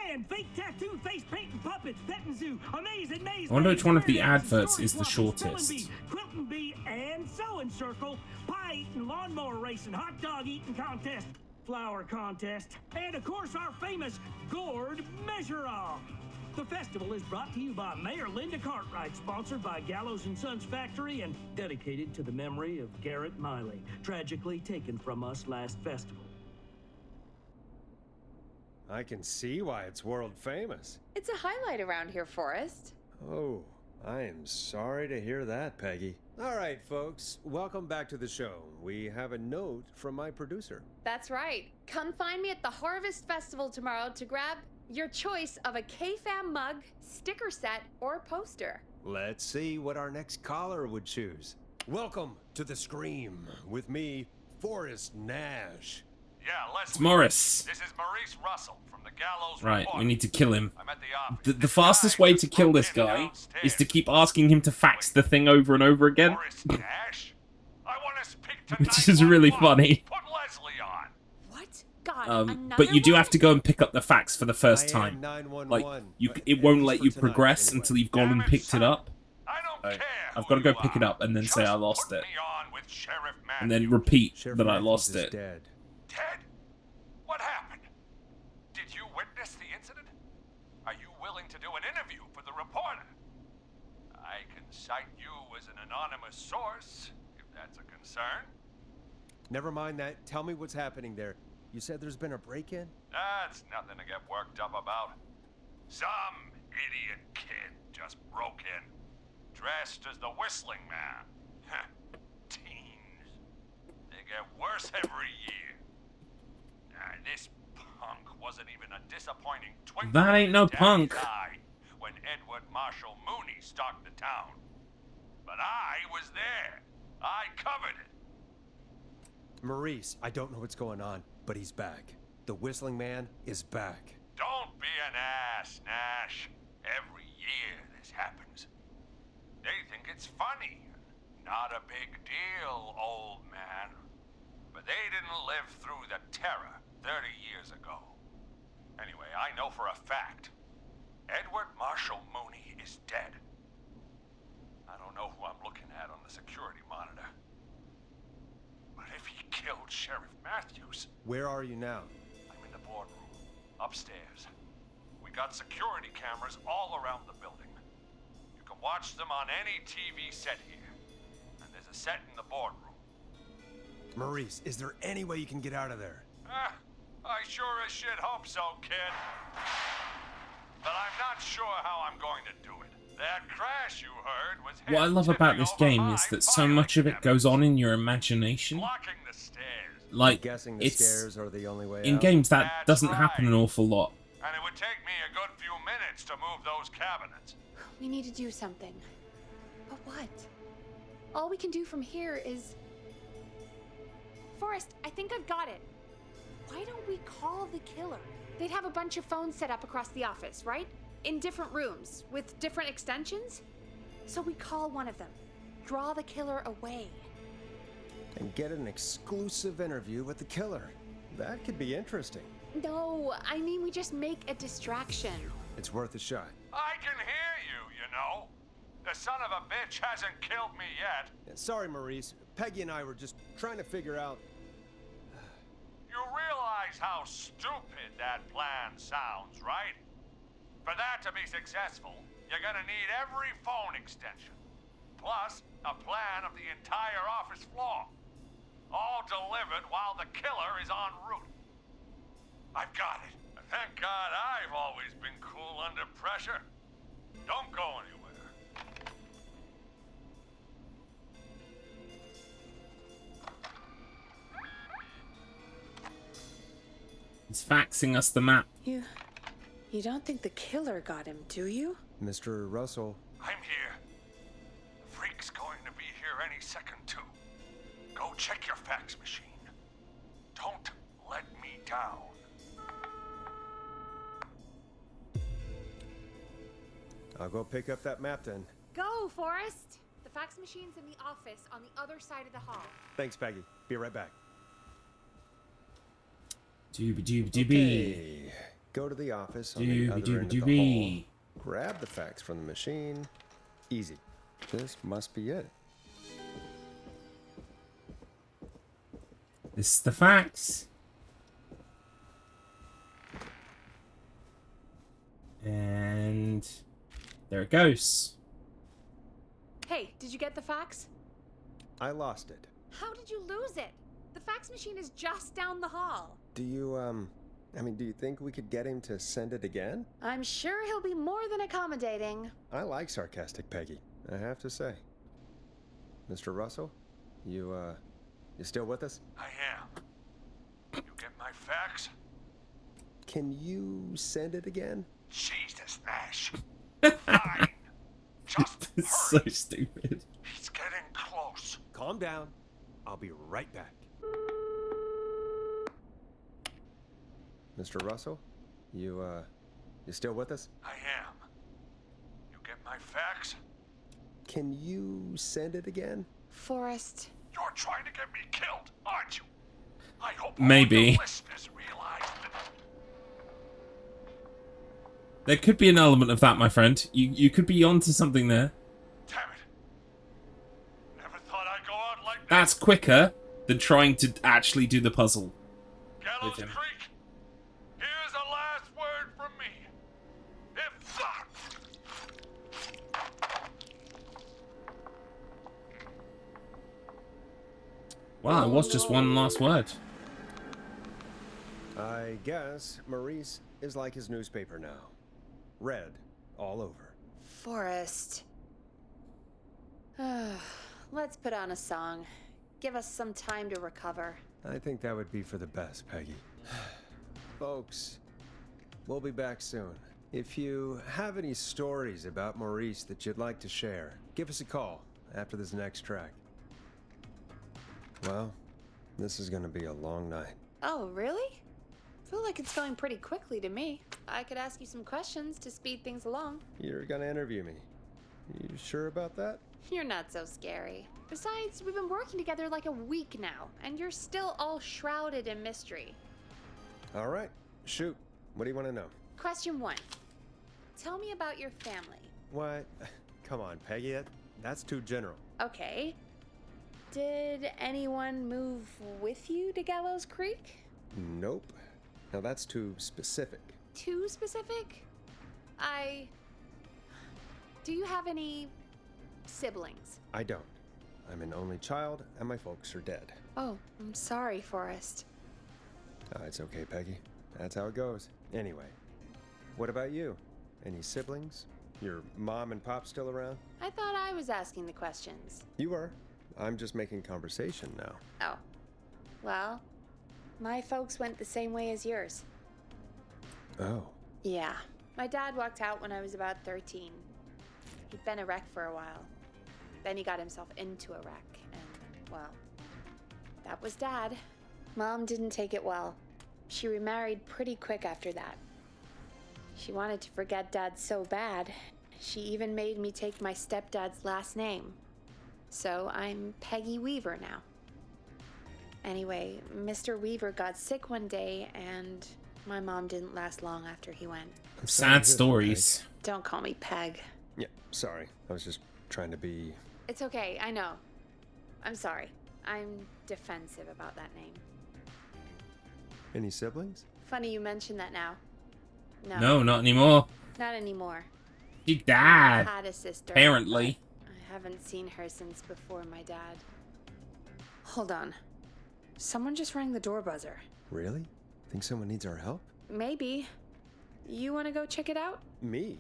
And fake tattoo, face painting, puppets, petting zoo, amazing maze. I wonder which one of the square dances, adverts story is the swapping, spelling shortest. bee, quilting bee, and sewing circle, pie eating, lawnmower racing, hot dog eating contest, flower contest, and of course our famous gourd measure-off. The festival is brought to you by Mayor Linda Cartwright, sponsored by Gallows & Sons Factory, and dedicated to the memory of Garrett Miley, tragically taken from us last festival. I can see why it's world famous. It's a highlight around here, Forrest. Oh, I am sorry to hear that, Peggy. All right, folks, welcome back to the show. We have a note from my producer. That's right. Come find me at the Harvest Festival tomorrow to grab your choice of a K-Fam mug, sticker set, or poster. Let's see what our next caller would choose. Welcome to the Scream with me, Forrest Nash. Yeah, let's. It's Morris. This is Maurice Russell from the Gallows Right, Report. we need to kill him. I'm at the office. The This fastest guy way to kill broke this in guy downstairs. is to keep asking him to fax the thing over and over again. Morris Nash, I want to speak to Which is really 911. funny. Put Leslie on. What? God, another But you do one? have to go and pick up the fax for the first I time. am 911. Like, you, but it won't at let least you for tonight, progress anyway. until you've gone Damn and it, picked son. it up. I don't So, care. I've who got to go you pick it are. up and then say Just I lost put it. me on with Sheriff And then Matthews. repeat Sheriff that I Matthews lost is it. dead. Ted, what happened? Did you witness the incident? Are you willing to do an interview for the reporter? I can cite you as an anonymous source, if that's a concern. Never mind that. Tell me what's happening there. You said there's been a break-in? That's nothing to get worked up about. Some idiot kid just broke in, dressed as the Whistling Man. Teens. They get worse every year. This punk wasn't even a disappointing twinkle That ain't in no his daddy's punk. eye when Edward Marshall Mooney stalked the town. But I was there. I covered it. Maurice, I don't know what's going on, but he's back. The Whistling Man is back. Don't be an ass, Nash. Every year this happens. They think it's funny. Not a big deal, old man. But they didn't live through the terror 30 years ago. Anyway, I know for a fact. Edward Marshall Mooney is dead. I don't know who I'm looking at on the security monitor. But if he killed Sheriff Matthews, Where are you now? I'm in the boardroom, upstairs. We got security cameras all around the building. You can watch them on any TV set here. And there's a set in the boardroom. Maurice, is there any way you can get out of there? I sure as shit hope so, kid. But I'm not sure how I'm going to do it. That crash you heard was What I him love about tipping this over game my is that so filing much of it cabinet, goes on in your imagination. blocking the stairs. Like, Guessing the it's stairs are the only way in out. games that That's doesn't happen right. an awful lot. And it would take me a good few minutes to move those cabinets. We need to do something. But what? All we can do from here is... Forrest, I think I've got it. Why don't we call the killer? They'd have a bunch of phones set up across the office, right? In different rooms, with different extensions? So we call one of them. Draw the killer away. And get an exclusive interview with the killer. That could be interesting. No, I mean we just make a distraction. It's worth a shot. I can hear you, you know. The son of a bitch hasn't killed me yet. Sorry, Maurice. Peggy and I were just trying to figure out... You realize how stupid that plan sounds, right? For that to be successful, you're gonna need every phone extension, plus a plan of the entire office floor, all delivered while the killer is en route. I've got it. Thank God I've always been cool under pressure. Don't go anywhere. He's faxing us the map. You don't think the killer got him, do you? Mr. Russell, I'm here. The freak's going to be here any second, too. Go check your fax machine. Don't let me down. I'll go pick up that map then. Go, Forrest! The fax machine's in the office on the other side of the hall. Thanks, Peggy. Be right back. Doobie doobie doobie. Okay. Go to the office on the Doobie other doobie end of the doobie. hall. Grab the fax from the machine. Easy. This must be it. This is the fax. And there it goes. Hey, did you get the fax? I lost it. How did you lose it? The fax machine is just down the hall. Do you, do you think we could get him to send it again? I'm sure he'll be more than accommodating. I like sarcastic Peggy, I have to say. Mr. Russell, you still with us? I am. You get my fax? Can you send it again? Jesus, Nash. Fine. Just It's hurry. so stupid. He's getting close. Calm down. I'll be right back. Mr. Russell, you still with us? I am. You get my fax? Can you send it again? Forrest. You're trying to get me killed, aren't you? I hope Maybe. all the listeners realize that. There could be an element of that, my friend. You could be onto something there. Damn it. Never thought I'd go out like this. That's quicker than trying to actually do the puzzle. Gallows with him. Creek, here's a last word from me. If Wow, it was just one last word. I guess Maurice is like his newspaper now. Red all over. Forrest. Let's put on a song. Give us some time to recover. I think that would be for the best, Peggy. Folks, we'll be back soon. If you have any stories about Maurice that you'd like to share, give us a call after this next track. Well, this is gonna be a long night. Oh, really? I feel like it's going pretty quickly to me. I could ask you some questions to speed things along. You're gonna interview me. You sure about that? You're not so scary. Besides, we've been working together like a week now, and you're still all shrouded in mystery. All right, shoot. What do you want to know? Question 1. Tell me about your family. What? Come on, Peggy. That's too general. Okay. Did anyone move with you to Gallows Creek? Nope. Now that's too specific. Too specific? Do you have any siblings? I don't. I'm an only child, and my folks are dead. Oh, I'm sorry, Forrest. It's okay, Peggy. That's how it goes. Anyway, what about you? Any siblings? Your mom and pop still around? I thought I was asking the questions. You were. I'm just making conversation now. Oh. Well, my folks went the same way as yours. Oh. Yeah. My dad walked out when I was about 13. He'd been a wreck for a while. Then he got himself into a wreck, and, well, that was Dad. Mom didn't take it well. She remarried pretty quick after that. She wanted to forget Dad so bad, she even made me take my stepdad's last name. So I'm Peggy Weaver now. Anyway, Mr. Weaver got sick one day, and my mom didn't last long after he went. Sad stories. Don't call me Peg. Yeah, sorry. I was just trying to be... It's okay, I know. I'm sorry. I'm defensive about that name. Any siblings? Funny you mention that now. No, not anymore. Not anymore. She died. I had a sister. Apparently. but I haven't seen her since before my dad. Hold on. Someone just rang the door buzzer. Really? Think someone needs our help? Maybe. You want to go check it out? Me?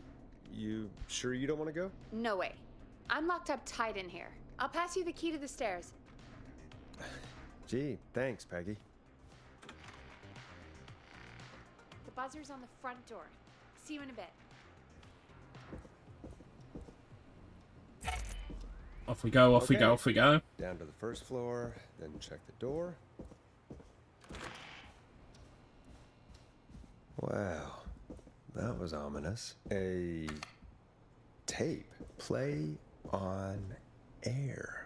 You sure you don't want to go? No way. I'm locked up tight in here. I'll pass you the key to the stairs. Gee, thanks, Peggy. The buzzer's on the front door. See you in a bit. Off we go, off we go, off we go. Down to the first floor, then check the door. Wow, that was ominous. A tape. Play on air.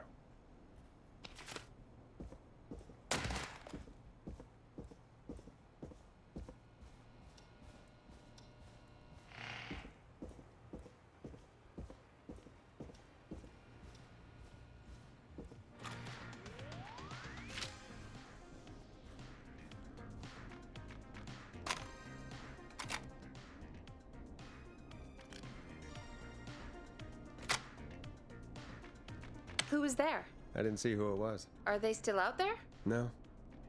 Who was there? I didn't see who it was. Are they still out there? No,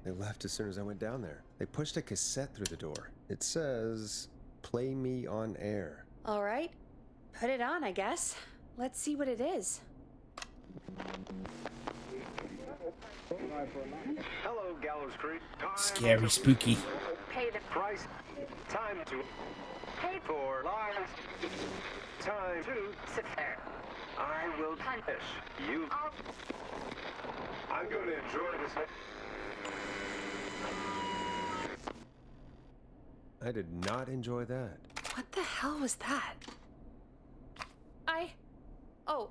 they left as soon as I went down there. They pushed a cassette through the door. It says, "Play me on air." All right. Put it on, I guess. Let's see what it is. Hello, Gallows Creek. Scary, spooky. Pay the Price. Time to pay for lives. Time to sit there. I will punish you. I'm going to enjoy this. I did not enjoy that. What the hell was that? Oh,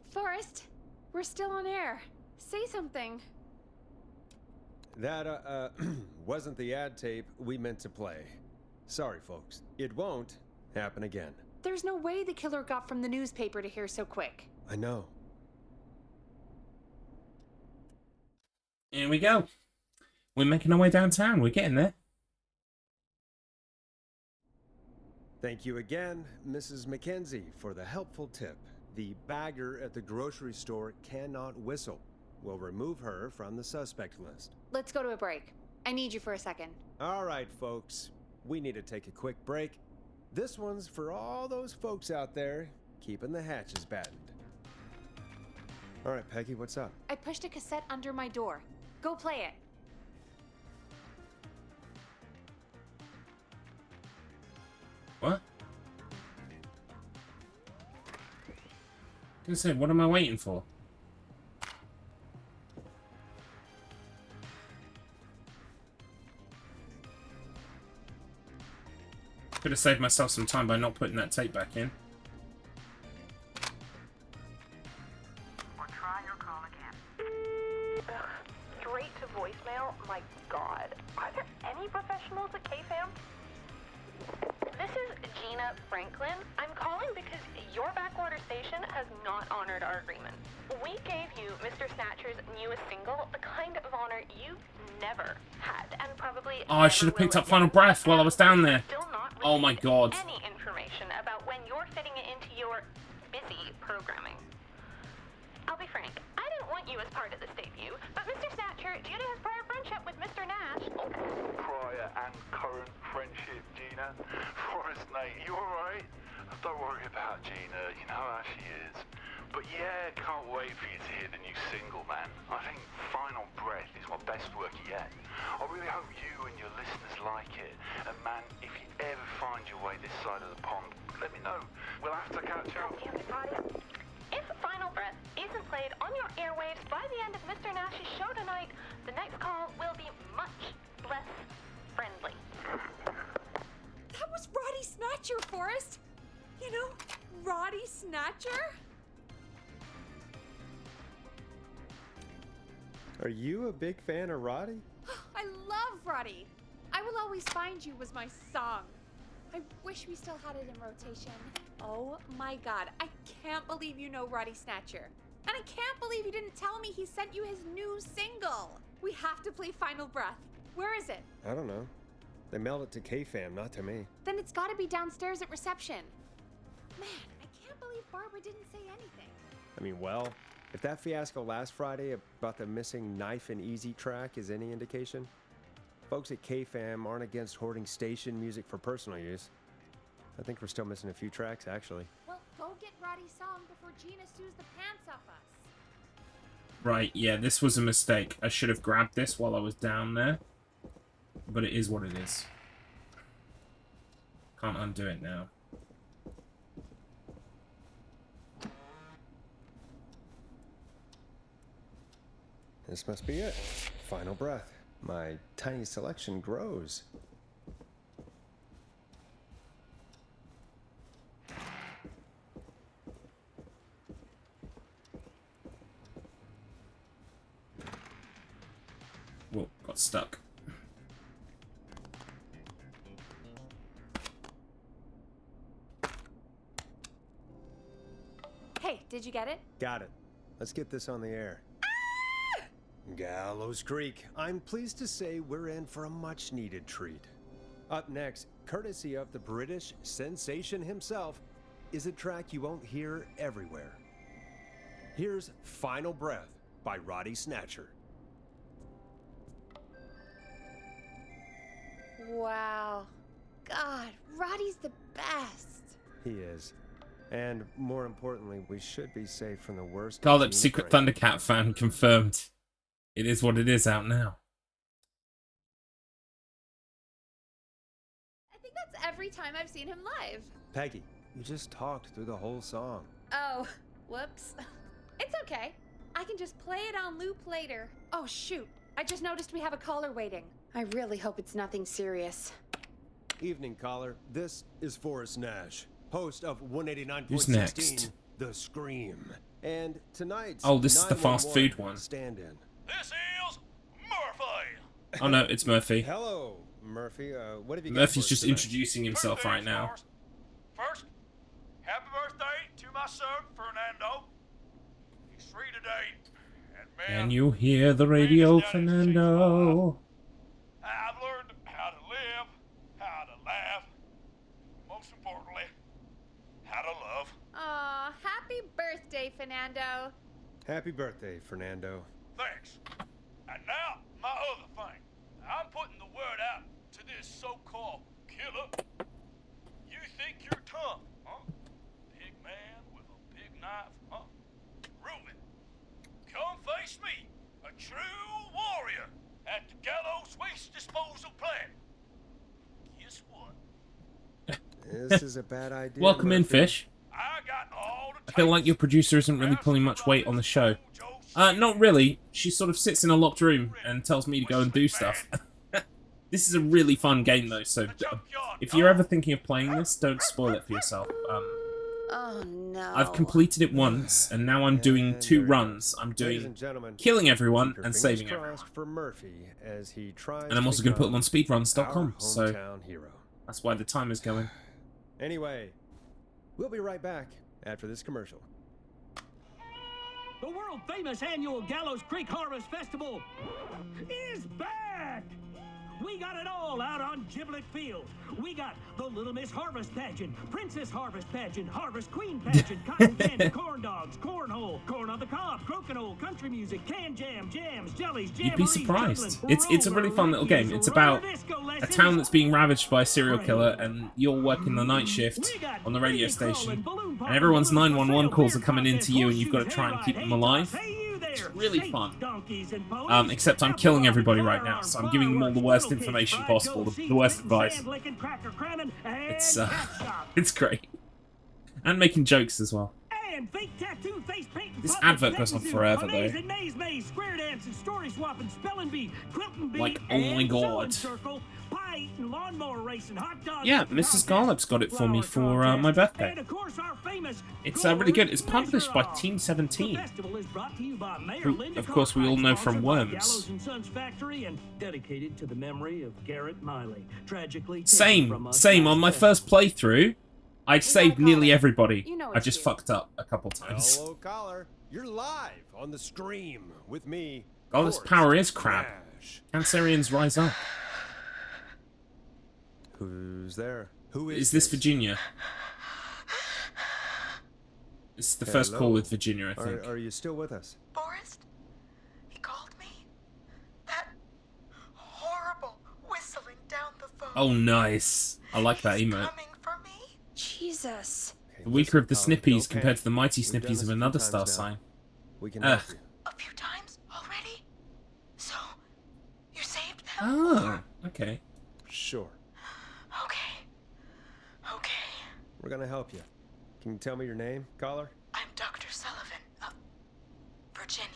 Forrest, we're still on air. Say something. That, wasn't the ad tape we meant to play. Sorry, folks. It won't happen again. There's no way the killer got from the newspaper to here so quick. I know. Here we go. We're making our way downtown. We're getting there. Thank you again, Mrs. Mackenzie, for the helpful tip. The bagger at the grocery store cannot whistle. We'll remove her from the suspect list. Let's go to a break. I need you for a second. All right, folks. We need to take a quick break. This one's for all those folks out there keeping the hatches battened. All right, Peggy, what's up? I pushed a cassette under my door. Go play it. What? I was gonna say, what am I waiting for? Could have saved myself some time by not putting that tape back in. Or try your call again. Straight to voicemail? My God. Are there any professionals at KFAM? This is Gina Franklin. I'm calling because Your backwater station has not honored our agreement. We gave you Mr. Snatcher's newest single, the kind of honor you've never had, and probably Oh, I should have picked up Final Breath while I was down there. Oh my god. Any information about when you're fitting it into your busy programming. I'll be frank, I didn't want you as part of this debut, but Mr. Snatcher, due to his prior friendship with Mr. Nash... Prior and current friendship, Gina. Forrest, mate, you alright? Don't worry about Gina, you know how she is. But yeah, can't wait for you to hear the new single, man. I think Final Breath is my best work yet. I really hope you and your listeners like it. And man, if you ever find your way this side of the pond, let me know. We'll have to catch up. If Final Breath isn't played on your airwaves by the end of Mr. Nash's show tonight, the next call will be much less friendly. That was Roddy Snatcher, Forrest. You know, Roddy Snatcher? Are you a big fan of Roddy? I love Roddy. I Will Always Find You was my song. I wish we still had it in rotation. Oh my god, I can't believe you know Roddy Snatcher. And I can't believe you didn't tell me he sent you his new single. We have to play Final Breath. Where is it? I don't know. They mailed it to K-Fam, not to me. Then it's gotta be downstairs at reception. Man, I can't believe Barbara didn't say anything. I mean, well, if that fiasco last Friday about the missing Knife and Easy track is any indication, folks at K-Fam aren't against hoarding station music for personal use. I think we're still missing a few tracks, actually. Well, go get Roddy's song before Gina sues the pants off us. Right, yeah, this was a mistake. I should have grabbed this while I was down there. But it is what it is. Can't undo it now. This must be it. Final Breath. My tiny selection grows. Whoa, got stuck. Hey, did you get it? Got it. Let's get this on the air. Gallows Creek. I'm pleased to say we're in for a much-needed treat. Up next, courtesy of the British sensation himself, is a track you won't hear everywhere. Here's Final Breath by Roddy Snatcher. Wow. God, Roddy's the best. He is. And more importantly, we should be safe from the worst. Garlips Secret Thundercat fan confirmed. It is what it is out now. I think that's every time I've seen him live. Peggy, you just talked through the whole song. Oh, whoops. It's okay. I can just play it on loop later. Oh, shoot. I just noticed we have a caller waiting. I really hope it's nothing serious. Evening, caller. This is Forrest Nash, host of Who's 189.16, next? The Scream. And tonight's Oh, this is the fast 911 food one. Stand-in. This is Murphy. Oh no, it's Murphy. Hello, Murphy. What have you got Murphy's for us just tonight? introducing himself right now. First, happy birthday to my son, Fernando. He's 3 today. And man, Can you hear the radio, Fernando? I've learned how to live, how to laugh, most importantly, how to love. Aw, happy birthday, Fernando. Happy birthday, Fernando. Thanks. And now, my other thing. I'm putting the word out to this so-called killer. You think you're tough, huh? Big man with a big knife, huh? Prove it. Come face me, a true warrior at the Gallows Waste Disposal Plant. Guess what? This is a bad idea. Welcome in, Murphy. Fish. I got all the I feel like your producer isn't really pulling much weight on the show. Not really. She sort of sits in a locked room and tells me to go and do stuff. This is a really fun game, though, so if you're ever thinking of playing this, don't spoil it for yourself. Oh, no. I've completed it once, and now I'm doing 2 runs. I'm Ladies doing and gentlemen, killing everyone keep your and fingers saving crossed everyone. for Murphy as he tries And I'm also going to put them on become speedruns.com, our so hometown hero. that's why the timer's going. Anyway, we'll be right back after this commercial. The world-famous annual Gallows Creek Harvest Festival is back! We got it all out on Giblet Field. We got the Little Miss Harvest Pageant, Princess Harvest Pageant, Harvest Queen Pageant, Cotton Candy, Corn Dogs, Cornhole, Corn on the Cob, Crokinole, Country Music, Can Jam, Jams, Jellies, You'd be Jamborees, surprised. juggling, It's a really fun little game. It's about a town that's being ravaged by a serial killer, and you're working the night shift on the radio station, and everyone's 911 calls are coming into you, and you've got to try and keep them alive. It's really fun. Except I'm killing everybody right now, so I'm giving them all the worst information possible, the worst advice. It's great. And making jokes as well. This advert goes on forever, though. Like, oh my god. Yeah, Mrs. Garlips got it for me for my birthday. It's really good. It's published by Team 17, who, of course, we all know from Worms. Same. On my first playthrough, I saved nearly everybody. I just fucked up a couple times. Hello, caller. You're live on the stream with me. Oh, this power is crap. Cancerians rise up. Who's there? Who Is this Virginia? This is the first call with Virginia, I think. Are you still with us? Forrest? He called me? That horrible whistling down the phone. Oh, nice. I like that emote. Coming for me? Jesus. Okay, The weaker of the listen, Snippies okay. compared to the mighty We've done Snippies this of a few another times star now. sign. We can Ugh. help you. A few times already? So, you saved them? Oh, okay. Sure. Okay. We're gonna help you. Can you tell me your name, caller? I'm Dr. Sullivan of Virginia.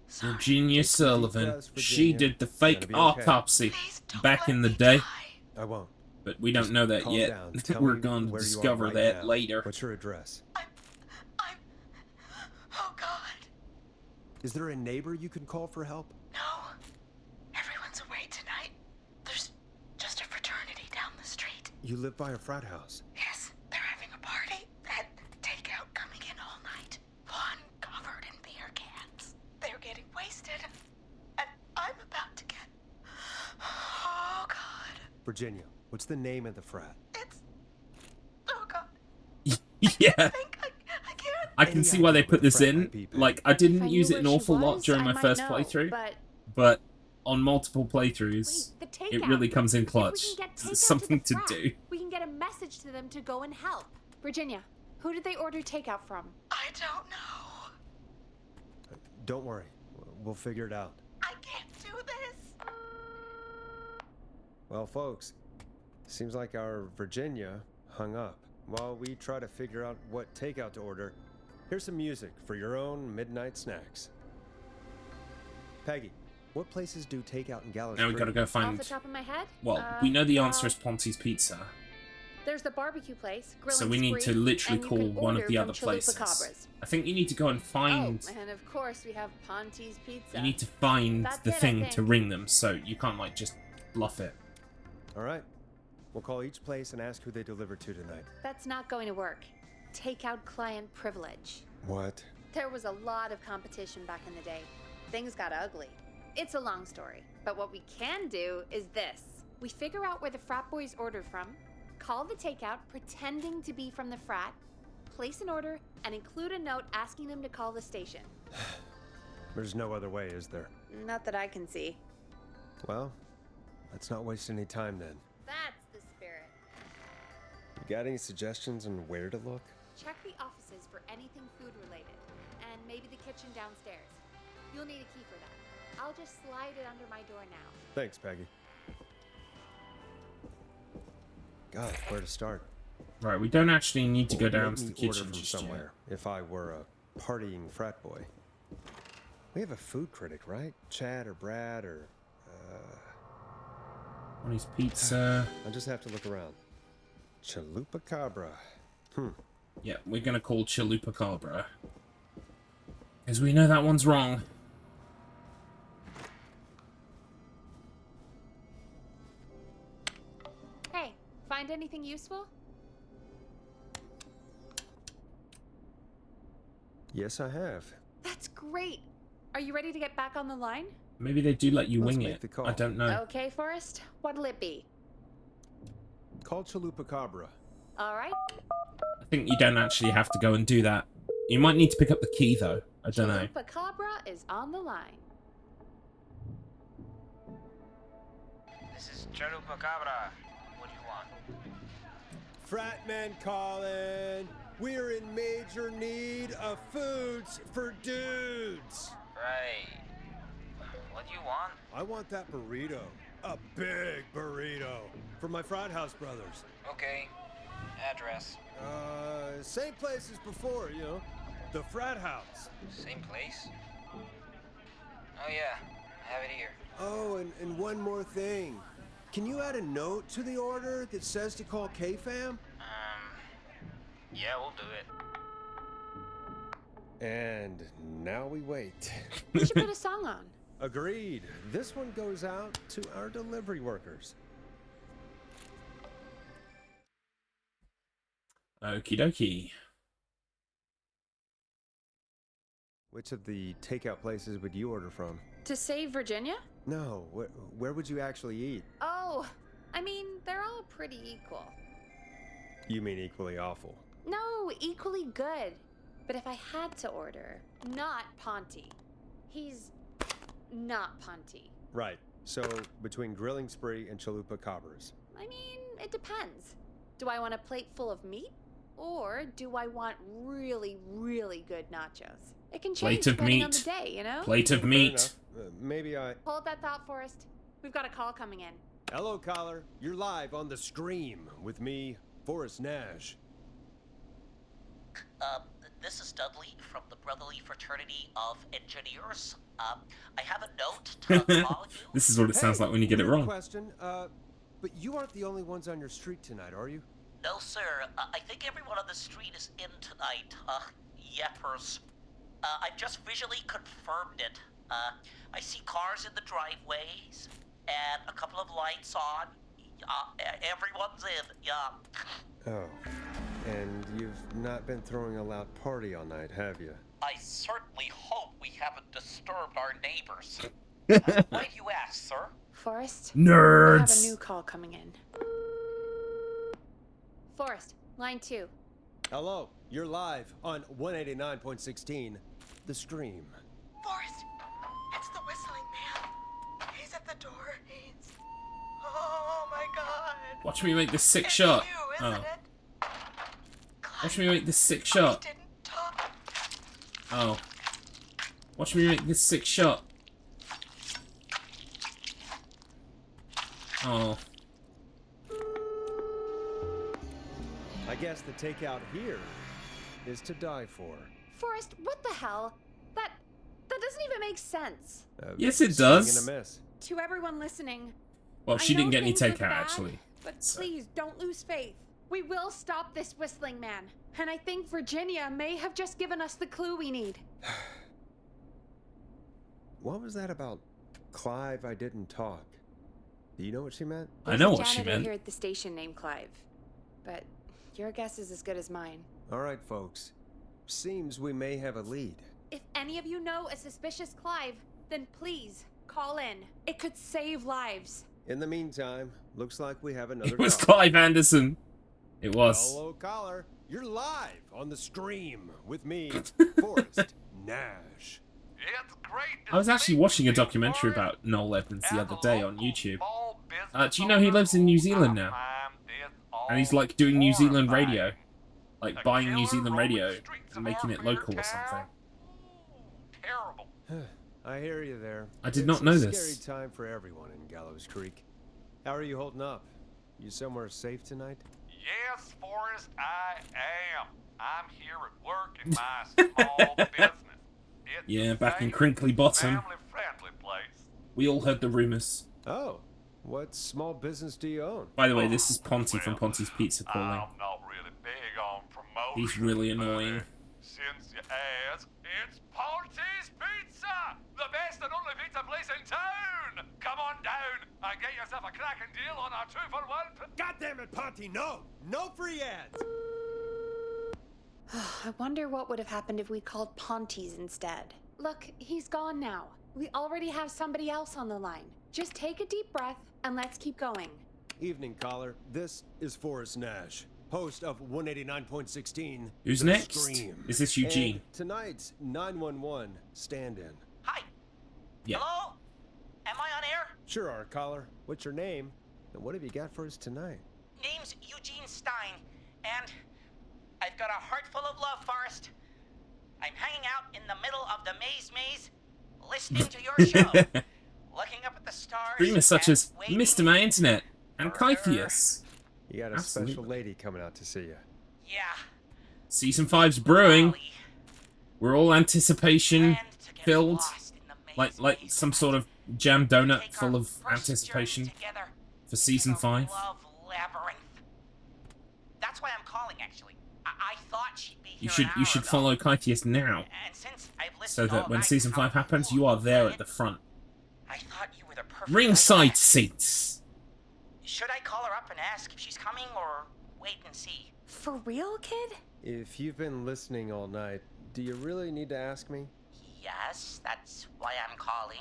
Virginia Sullivan. Virginia. She did the fake It's gonna be okay. autopsy Please don't back let in the me day, die. I won't. but we don't Just know that calm yet. down. Tell We're me going to where you are discover right that now. later. What's your address? I'm... Oh, God. Is there a neighbor you can call for help? No. Everyone's away tonight. There's just a fraternity down the street. You live by a frat house. Yes, they're having a party. That takeout coming in all night. Lawn covered in beer cans. They're getting wasted. And I'm about to get... Oh, God. Virginia, what's the name of the frat? It's... Oh, God. Yeah, I think I can't... I can see why they put this in. Like, I If didn't I use knew it an where she awful lot was, during I my might first know, playthrough, But but on multiple playthroughs, wait, the it takeout. really comes in If we clutch. can get takeout It's something to, to the frat, do. We can get a message to them to go and help. Virginia, who did they order takeout from? I don't know. Don't worry. We'll figure it out. I can't do this. Well, folks, seems like our Virginia hung up. While we try to figure out what takeout to order, here's some music for your own midnight snacks. Peggy, what places do takeout in Gallows Now we Creek? gotta go Off find... the top of my head? Well, we know the answer well, is Ponty's Pizza, There's the barbecue place, Grill so and we need to Spree, literally and you call can one of order the from other Chalupa places. Cabras. I think you need to go and find... Oh, and of course we have Ponty's Pizza. You need to find That's the it, I thing to think. ring them, so you can't, like, just bluff it. All right. We'll call each place and ask who they deliver to tonight. That's not going to work. Takeout client privilege. What? There was a lot of competition back in the day. Things got ugly. It's a long story, but what we can do is this. We figure out where the frat boys ordered from, call the takeout pretending to be from the frat, place an order, and include a note asking them to call the station. There's no other way, is there? Not that I can see. Well, let's not waste any time then. That's the spirit. You got any suggestions on where to look? Check the offices for anything food related, and maybe the kitchen downstairs. You'll need a key for that. I'll just slide it under my door now. Thanks, Peggy. God, where to start? Right, we don't actually need to go What down made to the me order kitchen from just yet. somewhere if I were a partying frat boy. We have a food critic, right? Chad or Brad or... Ponty's Pizza. I'll just have to look around. Chalupa Cabra. Yeah, we're gonna call Chalupa Cabra. Because we know that one's wrong. Hey, find anything useful? Yes, I have. That's great. Are you ready to get back on the line? Maybe they do let you Let's wing make it. the call. I don't know. Okay, Forrest. What'll it be? Call Chalupacabra. All right. I think you don't actually have to go and do that. You might need to pick up the key, though. I don't know. Chupacabra is on the line. This is Chupacabra. What do you want? Fratman calling. We're in major need of foods for dudes. Right. What do you want? I want that burrito. A big burrito. For my frat house brothers. Okay. Address. Same place as before, you know. The frat house. Same place? Oh yeah, I have it here. Oh, and one more thing. Can you add a note to the order that says to call K-Fam? Yeah, we'll do it. And now we wait. We should put a song on. Agreed. This one goes out to our delivery workers. Okie dokie. Which of the takeout places would you order from? To save Virginia? No, where would you actually eat? Oh, I mean, they're all pretty equal. You mean equally awful? No, equally good. But if I had to order, not Ponty. He's not Ponty. Right. So, between Grilling Spree and Chalupacabras. I mean, it depends. Do I want a plate full of meat? Or do I want really, really good nachos? It can change Plate of depending on meat. the day, you know? Plate of Fair meat. enough. Maybe I... Hold that thought, Forrest. We've got a call coming in. Hello, caller. You're live on the Scream with me, Forrest Nash. This is Dudley from the Brotherly Fraternity of Engineers. I have a note to call you. This is what it sounds like when you get it weird wrong. Question, but you aren't the only ones on your street tonight, are you? No, sir. I think everyone on the street is in tonight. Yeppers. I've just visually confirmed it. I see cars in the driveways and a couple of lights on. Everyone's in, yeah. Oh. And you've not been throwing a loud party all night, have you? I certainly hope we haven't disturbed our neighbors. Why do you ask, sir? Forrest? Nerds. I have a new call coming in. Forrest, line 2. Hello. You're live on 189.16, The Scream. Forrest, it's the whistling man. He's at the door. He's... Oh my god. Watch me make this sick It's shot. you, isn't Oh. it? Watch me make this sick I shot. didn't talk. Oh. Watch me make this sick shot. Oh. I guess the takeout here is to die for. Forrest, what the hell? That doesn't even make sense. Yes, it swing does. and a miss. To everyone listening, Well, she I didn't know get any things look takeout, bad, actually. But So- please don't lose faith. We will stop this whistling man. And I think Virginia may have just given us the clue we need. What was that about Clive I didn't talk? Do you know what she meant? I know what she Janitor meant. here at the station named Clive. But your guess is as good as mine. All right, folks. Seems we may have a lead. If any of you know a suspicious Clive, then please call in. It could save lives. In the meantime, looks like we have another It was call. Clive Anderson. It was. Hello, caller. You're live on the Scream with me, Forrest Nash. It's great to I was actually see watching a you, documentary Forrest. about Noel Evans the other day on YouTube. Small business Do you know he lives in New owners Zealand who now? find this And he's like doing New Zealand horrifying. radio. Like The buying New killer Zealand roaming radio streets and of making our it local fair or something. town? Terrible. I hear you there. I did It's not know a this. Scary time for everyone in Gallows Creek. How are you holding up? You somewhere safe tonight? Yes, Forrest, I am. I'm here at work in my small business. It's Yeah, a back in safe, Crinkly Bottom. family-friendly place. We all heard the rumours. Oh, what small business do you own? By the way, this is Ponty from Ponty's Pizza calling. I'm not really big on promotion. He's really but, annoying. Since you ask, it's Ponty's Pizza! The best and only pizza place in town! Come on down and get yourself a cracking deal on our 2-for-1. God damn it, Ponty, no! No free ads! I wonder what would have happened if we called Pontes instead. Look, he's gone now. We already have somebody else on the line. Just take a deep breath and let's keep going. Evening, caller. This is Forrest Nash, host of 189.16. Who's The next? Scream. Is this Eugene? And tonight's 911 stand-in. Hi. Yeah. Hello? Am I on air? Sure are, caller. What's your name? And what have you got for us tonight? Name's Eugene Stein, and I've got a heart full of love, Forrest. I'm hanging out in the middle of the maze, listening to your show, looking up at the stars. Streamers such and as waiting Mr. My Internet and for her. Kythius. You got a Absolutely. special lady coming out to see you. Yeah. Season 5's brewing. Molly, We're all anticipation planned to get filled. lost in the Like maze some sort of jam donut Take full our of first journey anticipation together for Season in a 5. love labyrinth. That's why I'm calling, actually. I thought she'd be here You should follow Kythius now, And since I've so listened that all when night Season to 5 how happens, cool you are you there played at the it, front. I thought you were the perfect Ringside guy. seats. Should I call her up and ask if she's coming, or wait and see? For real, kid? If you've been listening all night, do you really need to ask me? Yes, that's why I'm calling.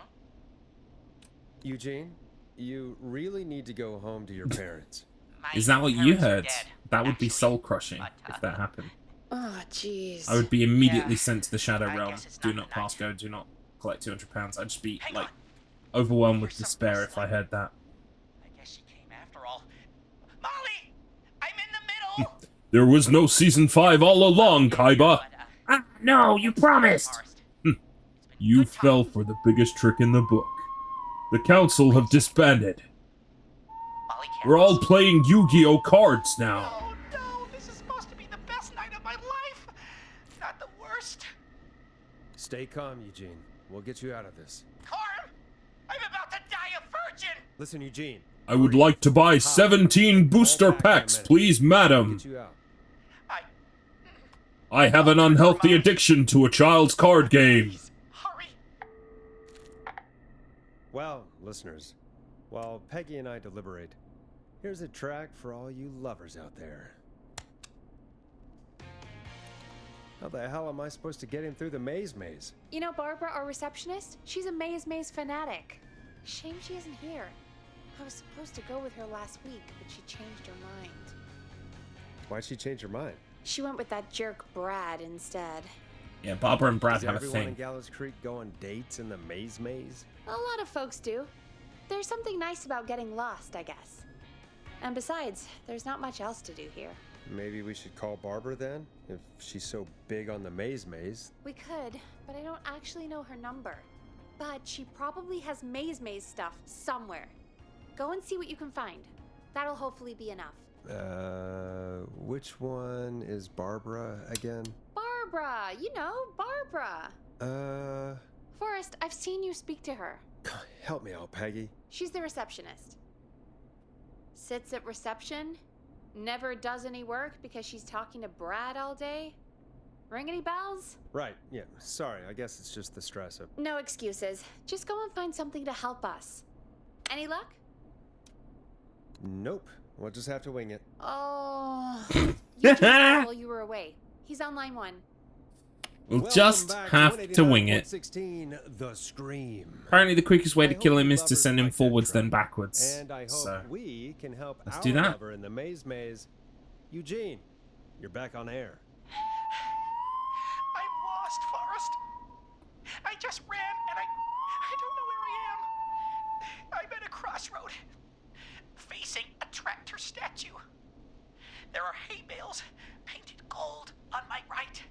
Eugene, you really need to go home to your parents. My Is that what you parents are heard? dead, That would be actually, soul crushing but, if that happened. Oh, jeez. I would be immediately Yeah, sent to the Shadow I Realm. guess it's Do not not the pass night. go. Do not collect £200. I'd just be Hang like on. overwhelmed with Here's despair something if I heard that. I guess she came after all. Molly! I'm in the middle! There was no Season 5 all along, Kaiba. But, No, you promised. Forrest, You good fell time. for the biggest trick in the book. The council have disbanded. Molly can't We're all listen. playing Yu-Gi-Oh cards now. Oh no, this is supposed to be the best night of my life! Not the worst. Stay calm, Eugene. We'll get you out of this. Carm! I'm about to die a virgin! Listen, Eugene. I would like to buy 17 booster Hold back a packs, minute. please, madam. Get you out. I have an unhealthy addiction to a child's card game. Please, hurry! Well, listeners, while Peggy and I deliberate, here's a track for all you lovers out there. How the hell am I supposed to get him through the maze? You know Barbara, our receptionist? She's a maze fanatic. Shame she isn't here. I was supposed to go with her last week, but she changed her mind. Why'd she change her mind? She went with that jerk Brad instead. Yeah, Barbara and Brad Does have a everyone in thing. Gallows Creek go on dates in the maze? A lot of folks do. There's something nice about getting lost, I guess. And besides, there's not much else to do here. Maybe we should call Barbara then, if she's so big on the maze. We could, but I don't actually know her number. But she probably has maze stuff somewhere. Go and see what you can find. That'll hopefully be enough. Which one is Barbara again? Barbara! You know, Barbara! Forrest, I've seen you speak to her. Help me out, Peggy. She's the receptionist. Sits at reception, never does any work because she's talking to Brad all day. Ring any bells? Right, yeah, sorry, I guess it's just the stress of... No excuses. Just go and find something to help us. Any luck? Nope, we'll just have to wing it. Oh. You just called while you were away. He's on line 1. We'll Welcome just back have to wing it. 189.16, The Scream. Apparently the quickest way I to hope kill him you is to lovers send him like that forwards track. then backwards. And I hope So, we can help let's our do that. lover in the maze. Eugene, you're back on air. I'm lost, Forrest. I just ran and I don't know where I am. I'm at a crossroad, facing a tractor statue. There are hay bales painted gold on my right.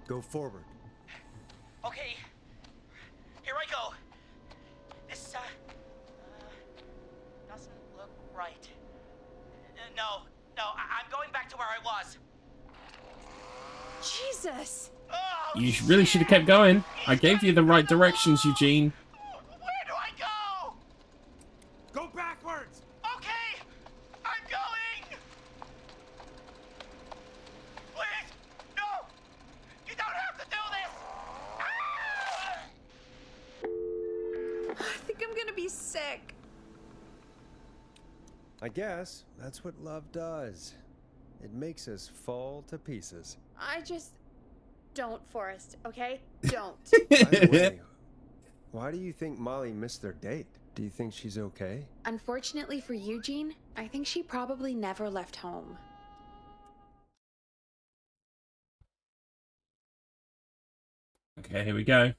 Go forward. Okay, here I go. This, doesn't look right. No, I'm going back to where I was. Jesus! Oh, you really should have kept going. I gave you the right directions, Eugene. Where do I go? Go backwards! Okay, I'm going. Please, no, you don't have to do this. Ah! I think I'm gonna be sick. I guess that's what love does. It makes us fall to pieces. I just... Don't, Forrest, okay? Don't. By the way, why do you think Molly missed their date? Do you think she's okay? Unfortunately for Eugene, I think she probably never left home. Okay, here we go.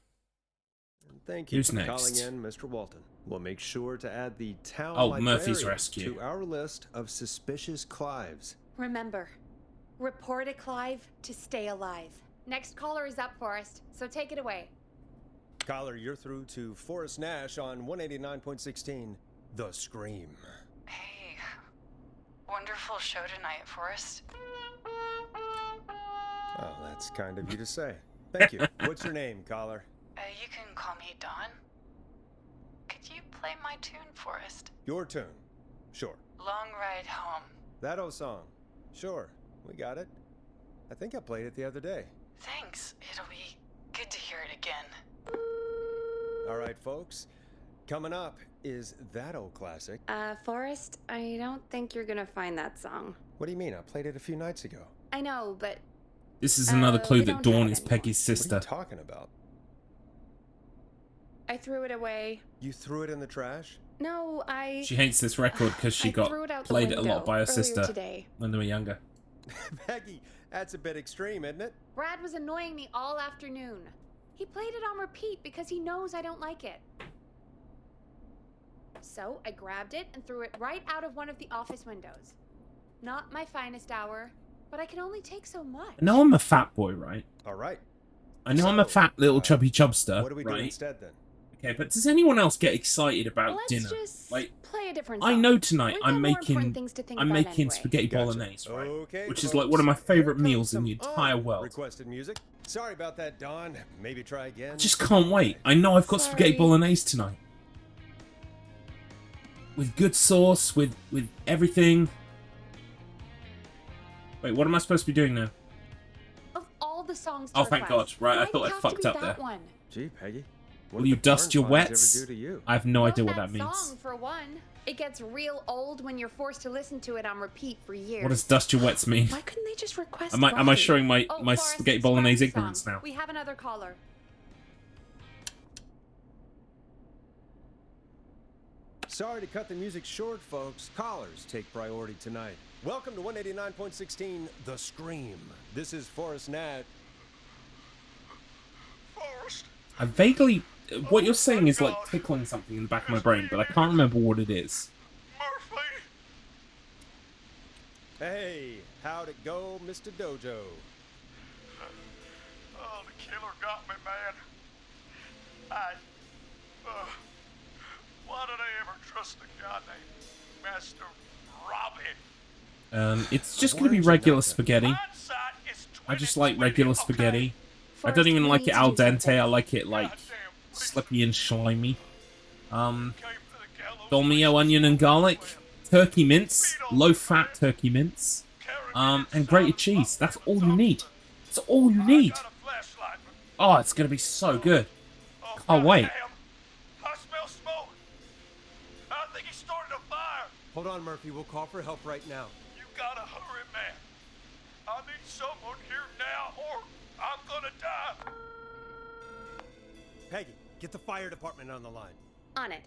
And thank you Who's for next? calling in, Mr. Walton. We'll make sure to add the town Murphy's librarian Rescue. to our list of suspicious Clives. Remember, report a Clive to stay alive. Next caller is up, Forrest, so take it away. Caller, you're through to Forrest Nash on 189.16, The Scream. Hey, wonderful show tonight, Forrest. Oh, that's kind of you to say. Thank you. What's your name, caller? You can call me Dawn. Could you play my tune, Forrest? Your tune. Sure. Long Ride Home. That old song. Sure. We got it. I think I played it the other day. Thanks. It'll be good to hear it again. All right, folks. Coming up is that old classic. Forrest, I don't think you're gonna find that song. What do you mean? I played it a few nights ago. I know, but... This is another clue we that don't Dawn have is it anymore. Peggy's sister. What are you talking about? I threw it away. You threw it in the trash? No, I... She hates this record because she I got threw it out the played it a lot window by her earlier sister today. when they were younger. Peggy, that's a bit extreme, isn't it? Brad was annoying me all afternoon. He played it on repeat because he knows I don't like it. So I grabbed it and threw it right out of one of the office windows. Not my finest hour, but I can only take so much. I know I'm a fat boy, right? All right. I know I'm a fat little chubby chubster, What do we do right? instead, then? Okay, but does anyone else get excited about Let's dinner? just Like, play a different I song. know tonight We've got I'm more important making things to think I'm about making anyway. spaghetti Gotcha. bolognese, right? Okay, Which is folks, like one of my here favorite comes meals in the some entire world. Requested music. Sorry about that, Don. Maybe try again. I just can't wait. I know I've got spaghetti Sorry. bolognese tonight. With good sauce, with everything. Wait, what am I supposed to be doing now? Of all the songs. Oh, to thank request, God. Right, I why thought I have to fucked be up that there. One? Gee, Peggy. What Will did you the dust your burn flies wets? ever do to you? I have no Love idea what that that means. song, for one. It gets real old when you're forced to listen to it on repeat for years. What does dust your wets mean? Why couldn't they just request? Am I Rocky? showing my Forrest, spaghetti it's bolognese Rocky's song. ignorance now? We have another caller. Sorry to cut the music short, folks. Callers take priority tonight. Welcome to 189.16, The Scream. This is Forrest Nat. Forrest, I vaguely... What you're saying is like tickling something in the back of my brain, but I can't remember what it is. Murphy. Hey, how'd it go, Mr. Dojo? Oh, the killer got me, man. Why did I ever trust a guy named Master Robbie? It's just gonna be regular spaghetti. Hindsight is I just like regular spaghetti. I Forrest, don't even we like need it to al do something. dente. I like it like slippy and slimy. Dolmio, onion and garlic, turkey mince, low-fat turkey mince, and grated cheese. That's all you need. That's all you need. Oh, it's gonna be so good. Can't wait. I smell smoke. I think he started a fire. Hold on, Murphy. We'll call for help right now. You gotta hurry, man. I need someone here now, or I'm gonna die. Peggy, get the fire department on the line. On it.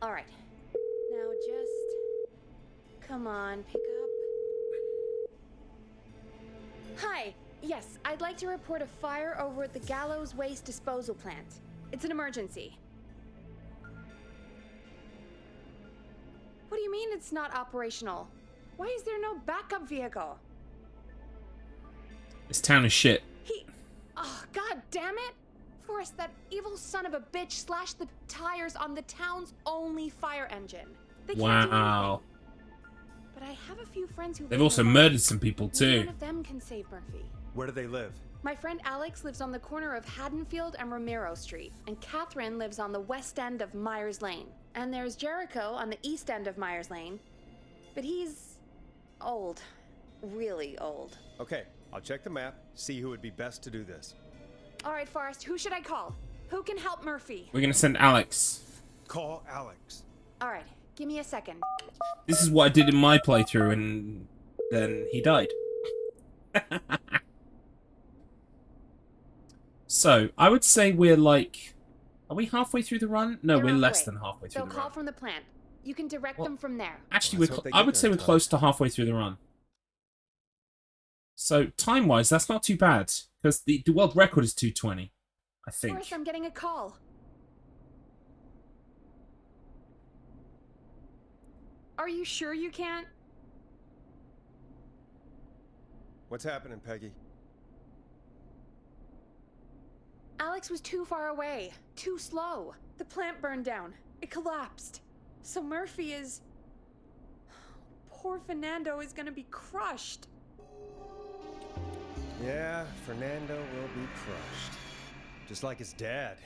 All right. Now just come on, pick up. Hi. Yes, I'd like to report a fire over at the Gallows Waste Disposal Plant. It's an emergency. What do you mean it's not operational? Why is there no backup vehicle? This town is shit. Oh, god damn it! Forrest, that evil son of a bitch slashed the tires on the town's only fire engine. They can't do Wow. anything. But I have a few friends who They've live also nearby. murdered some people Maybe too. one of them can save Murphy. Where do they live? My friend Alex lives on the corner of Haddonfield and Romero Street, and Catherine lives on the west end of Myers Lane. And there's Jericho on the east end of Myers Lane. But he's old. Really old. Okay, I'll check the map, see who would be best to do this. All right, Forrest, who should I call? Who can help Murphy? We're gonna send Alex. Call Alex. All right, give me a second. This is what I did in my playthrough, and then he died. So, I would say we're like... Are we halfway through the run? No, we're less than halfway through They'll the call run. from the plant. You can direct them from there. Actually, I would say we're close to halfway through the run. So, time-wise, that's not too bad. Because the world record is 2:20, I think. Forrest, I'm getting a call. Are you sure you can't? What's happening, Peggy? Alex was too far away. Too slow. The plant burned down. It collapsed. So Murphy is... Poor Fernando is gonna be crushed. Yeah, Fernando will be crushed. Just like his dad.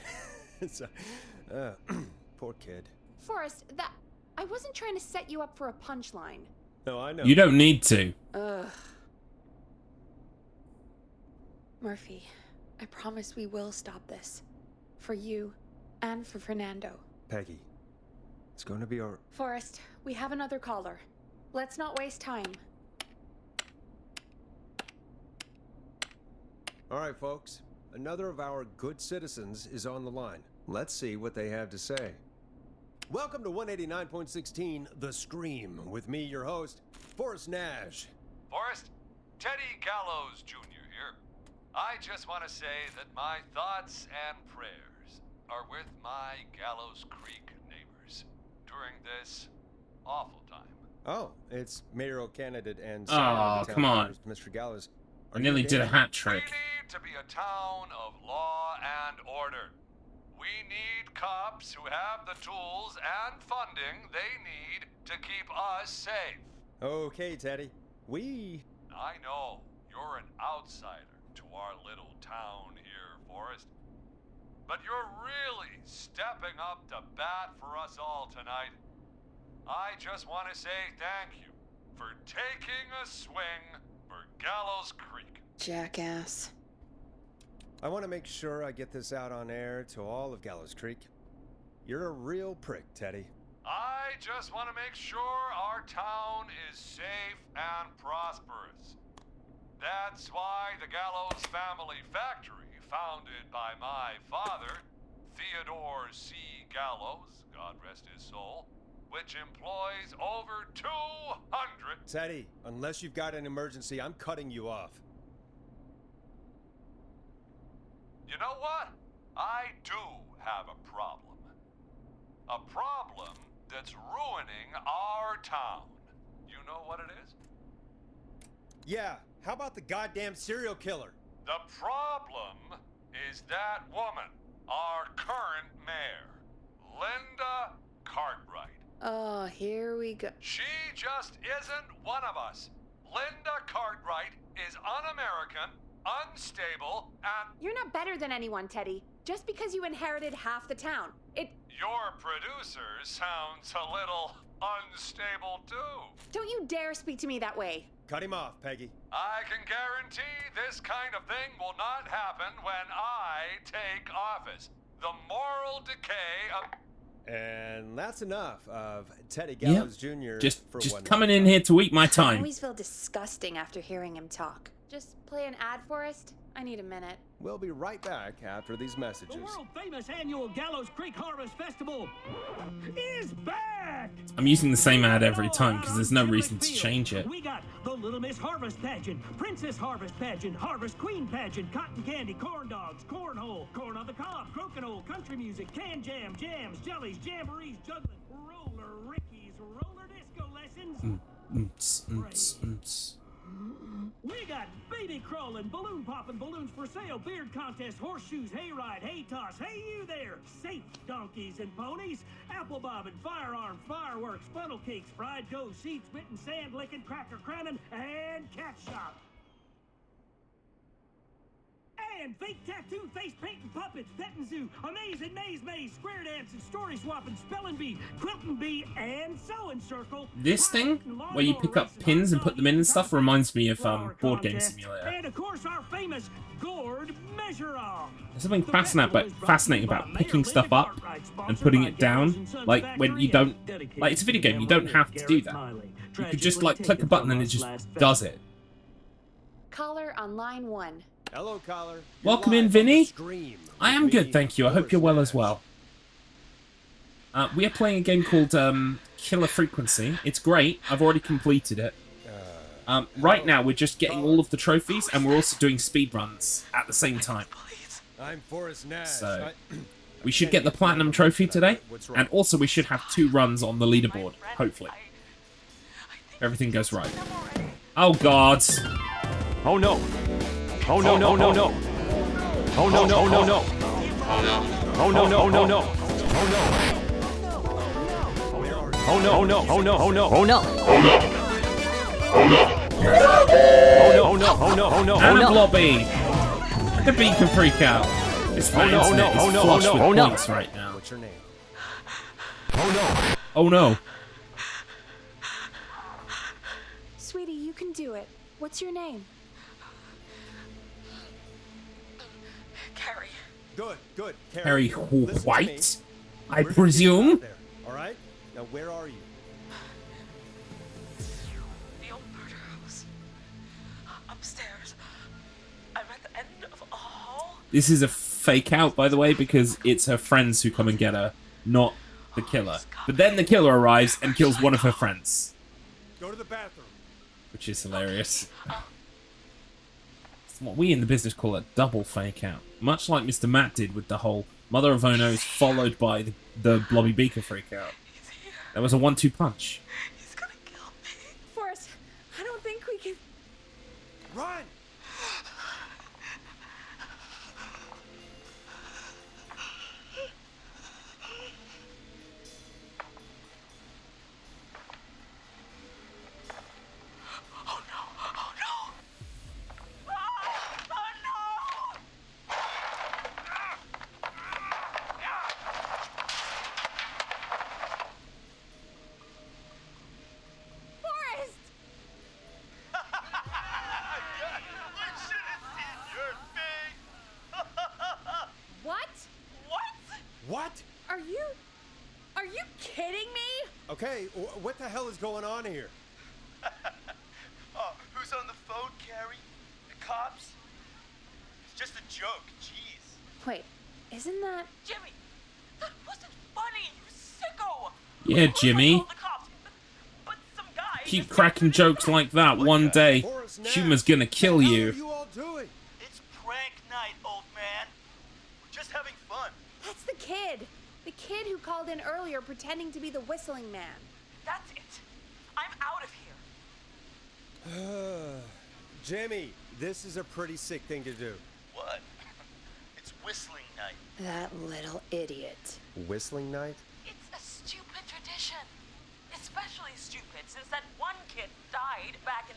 Poor kid. Forrest, I wasn't trying to set you up for a punchline. No, I know. You don't need to. Ugh. Murphy, I promise we will stop this. For you and for Fernando. Peggy, it's going to be our... Forrest, we have another caller. Let's not waste time. All right, folks. Another of our good citizens is on the line. Let's see what they have to say. Welcome to 189.16 The Scream, with me, your host, Forrest Nash. Forrest, Teddy Gallows Jr. here. I just want to say that my thoughts and prayers are with my Gallows Creek neighbors during this awful time. Oh, it's mayoral candidate and... Oh, come on. Mr. Gallows. I nearly did a hat trick. We need to be a town of law and order. We need cops who have the tools and funding they need to keep us safe. Okay, Teddy. I know you're an outsider to our little town here, Forrest. But you're really stepping up to bat for us all tonight. I just want to say thank you for taking a swing for Gallows Creek. Jackass. I want to make sure I get this out on air to all of Gallows Creek. You're a real prick, Teddy. I just want to make sure our town is safe and prosperous. That's why the Gallows Family Factory, founded by my father, Theodore C. Gallows, God rest his soul, which employs over 200... Teddy, unless you've got an emergency, I'm cutting you off. You know what? I do have a problem. A problem that's ruining our town. You know what it is? Yeah, how about the goddamn serial killer? The problem is that woman, our current mayor, Linda Cartwright. Oh, here we go. She just isn't one of us. Linda Cartwright is un-American, unstable, and... You're not better than anyone, Teddy. Just because you inherited half the town. Your producer sounds a little unstable, too. Don't you dare speak to me that way. Cut him off, Peggy. I can guarantee this kind of thing will not happen when I take office. The moral decay of... And that's enough of Teddy Gallows Jr. Just one coming night. in here to eat my I time. always feel disgusting after hearing him talk. Just play an ad, Forrest. I need a minute. We'll be right back after these messages. The world-famous annual Gallows Creek Harvest Festival is back! I'm using the same ad every time because there's no reason to change it. We got the Little Miss Harvest Pageant, Princess Harvest Pageant, Harvest Queen Pageant, Cotton Candy, Corn Dogs, Cornhole, Corn on the Cob, Crokinole, Country Music, Can Jam, Jams, Jellies, Jamborees, Juggling, Roller Rickies, Roller Disco Lessons. We got baby crawling, balloon popping, balloons for sale, beard contest, horseshoes, hayride, hay toss, hey you there, safe donkeys and ponies, apple bobbing, firearms, fireworks, funnel cakes, fried dough, seed spitting, sand licking, cracker cramming, and cat shop. band, fake tattoo, face painting, puppet, petting zoo, amazing maze, square dancing, story swapping, spelling bee, quilting bee, and sewing circle. This thing, where you pick up pins and put them in and stuff, reminds me of Board Game Simulator. And of course our famous gourd measure-off. There's something fascinating about picking stuff up and putting it down. Like, when you don't... Like, it's a video game, you don't have to do that. You could just, like, click a button and it just does it. Caller on line 1. Hello, caller. Welcome in, Vinny. I am good, thank you. I hope you're well as well. We are playing a game called Killer Frequency. It's great. I've already completed it. Right now, we're just getting all of the trophies, and we're also doing speedruns at the same time. I'm Forrest Nash. So, we should get the Platinum Trophy today, and also we should have 2 runs on the leaderboard, hopefully. If everything goes right. Oh, God. Oh, no. Oh, no, no, no, no. Oh, no, no, no, no. Oh, no, no, no, no. Oh, no. Oh, no, oh, no, oh, no, oh, no. Oh, no. Oh, no. Oh, no. Oh, no, oh, no, oh, no. And a blobby. The bee can freak out. This my internet is flush with points right now. What's your name? Oh, no. Oh, no. Sweetie, you can do it. What's your name? Carrie. Good. Harry Listen White, to me. I We're gonna presume. get you out there, all right? Now, where are you? The old murder house. Upstairs. I'm at the end of a hall. This is a fake out, by the way, because it's her friends who come and get her, not the killer. But then the killer arrives and kills one of her friends, Go to the bathroom. which is hilarious. It's what we in the business call a double fake out. Much like Mr. Matt did with the whole Mother of Onos followed by the Blobby Beaker freak out. That was a 1-2 punch. He's gonna kill me. Forrest, I don't think we can... Run! Oh no! Oh no! Oh no! Forrest! What? What? Are you kidding me? Okay, what the hell is going on here? Oh, who's on the phone, Carrie? The cops? It's just a joke, jeez. Wait, isn't that... Jimmy! That wasn't funny, you sicko! Yeah, Jimmy. Call the cops, but some guy Keep just- cracking jokes like that. One day, Schumer's gonna kill you. What are you all doing? It's prank night, old man. We're just having fun. That's the kid. The kid who called in earlier pretending to be the whistling man. That's it. I'm out of here. Jimmy, this is a pretty sick thing to do. What? It's whistling night. That little idiot. Whistling night? It's a stupid tradition. Especially stupid since that one kid died back in...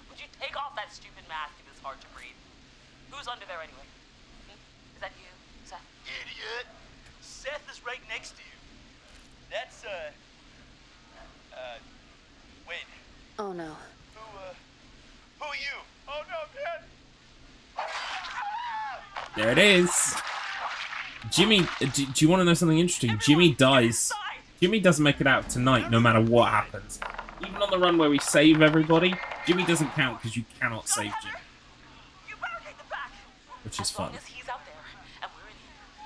Would you take off that stupid mask if it's hard to breathe? Who's under there anyway? Is that you, Seth? Idiot. Seth is right next to you. That's, wait. Oh no. Who are you? Oh no, man. There it is. Jimmy, do you want to know something interesting? Jimmy dies. Jimmy doesn't make it out tonight, no matter what happens. Even on the run where we save everybody, Jimmy doesn't count because you cannot save Jimmy. Which is fun.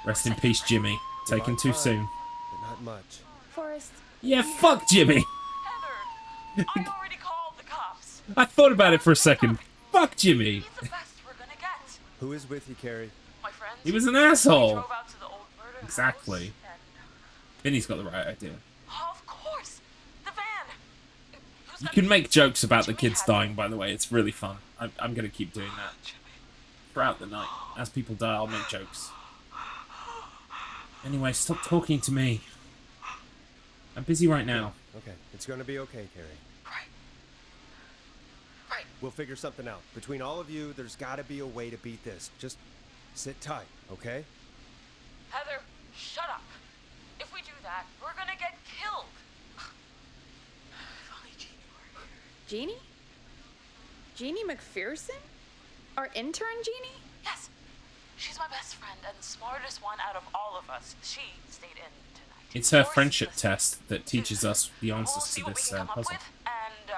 Rest in peace, Jimmy. Taken too soon. But not much. Forrest. Yeah, fuck Jimmy. Heather, I already called the cops. I thought about it for a second. Fuck Jimmy. He's the best we're gonna get. Who is with you, Carrie? My friends. He was an We asshole. drove out to the old murder Exactly. house Vinny's got the right idea. and- Of course, the van. Who's You gonna can be- make jokes about the Jimmy kids has dying, it. by the way. It's really fun. I'm going to keep doing that. Throughout the night. As people die, I'll make jokes. Anyway, stop talking to me. I'm busy right now. Okay, it's gonna be okay, Carrie. Right. We'll figure something out. Between all of you, there's got to be a way to beat this. Just sit tight, okay? Heather, shut up. If we do that, we're gonna get killed. If only Jeannie were here. Jeannie? Jeannie McPherson? Our intern Jeannie? Yes. She's my best friend and the smartest one out of all of us. She stayed in tonight. It's her friendship test that teaches us the answers see to what this we can come puzzle. up with, and,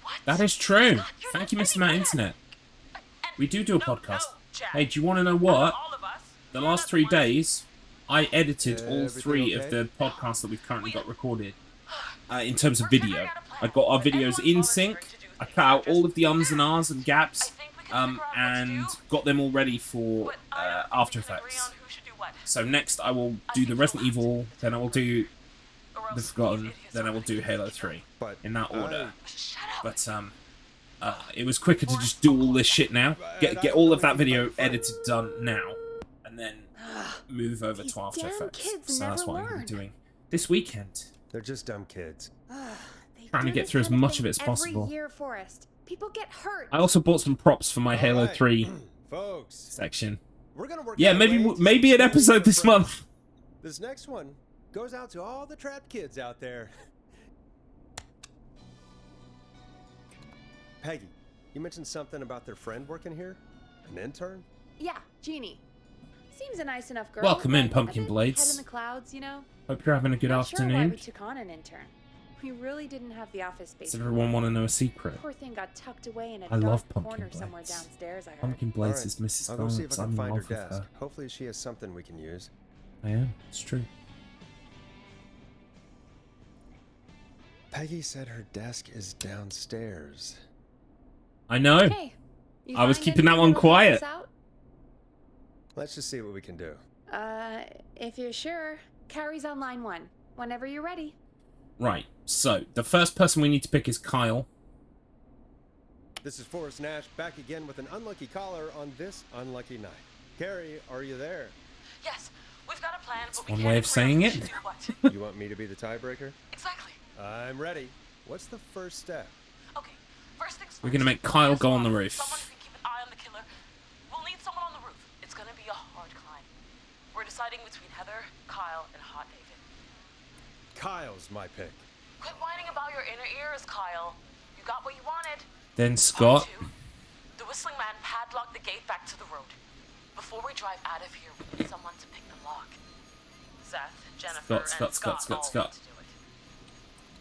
what? That is true. Scott, you're Thank not you, Mr. any Matt better. Internet. And We do a no, podcast. No, Jack. Hey, do you want to know Not what? all of us. The We're last not 3 ones- days, I edited all Everything 3 okay? of the podcasts that we've currently We- got recorded. In terms of We're figuring video, out a plan, I got our but videos everyone's in volunteering sync. to do I things. cut out Just- all of the ums and ahs and I gaps, think we can figure out what to and do, got them all ready for but I don't think After we can agree Effects. on who should do what. So next I will I do think the you'll Resident have to Evil, do the then I will do Or else the these Forgotten, idiots then I are will gonna do get Halo killed. 3 But in that order. Shut up. But it was quicker to just do all this shit now, get all of that video edited done now, and then move over These to After damn Effects. kids So that's never what I'm gonna learn. be doing this weekend. They're just dumb kids. They Trying to do get this through as kind much thing of it as possible. Every year, Forrest. People get hurt. I also bought some props for my Halo Alright, 3 folks, section. we're gonna work. Yeah, out a maybe way to maybe an secure episode your this friends. month. This next one goes out to all the trapped kids out there. Peggy, you mentioned something about their friend working here? An intern? Yeah, Jeannie. Seems a nice enough girl. Welcome in, but a Pumpkin bit Blades. Head in the clouds, you know. Hope you're having a good Not sure why afternoon. we took on an intern. We really didn't have the office space. Does for everyone her. want to know a secret? Poor thing got tucked away in a I dark love Pumpkin corner somewhere Blades. downstairs. I heard. Pumpkin Blades Alright, is Mrs. I'll go see if Garlips. I I'm can in find her love with desk. her. Hopefully she has something we can use. I am. It's true. Peggy said her desk is downstairs. I know. Hey, you I was find keeping that anything one that'll help quiet. us out? Let's just see what we can do. If you're sure, Carrie's on line 1. Whenever you're ready. Right. So the first person we need to pick is Kyle. This is Forrest Nash back again with an unlucky caller on this unlucky night. Carrie, are you there? Yes, we've got a plan, but we one can't way of agree on saying who it. should do what. You want me to be the tiebreaker? Exactly. I'm ready. What's the first step? Okay, first things first. We're gonna make Kyle Here's go on the one. roof. Someone who can keep an eye on the killer. We'll need someone on the roof. It's gonna be a hard climb. We're deciding between Heather, Kyle, and Hot David. Kyle's my pick. Quit whining about your inner ears, Kyle. You got what you wanted. Then Scott. Part 2. The whistling man padlocked the gate back to the road. Before we drive out of here, we need someone to pick the lock. Seth, Jennifer, Scott. and Scott all want to do it.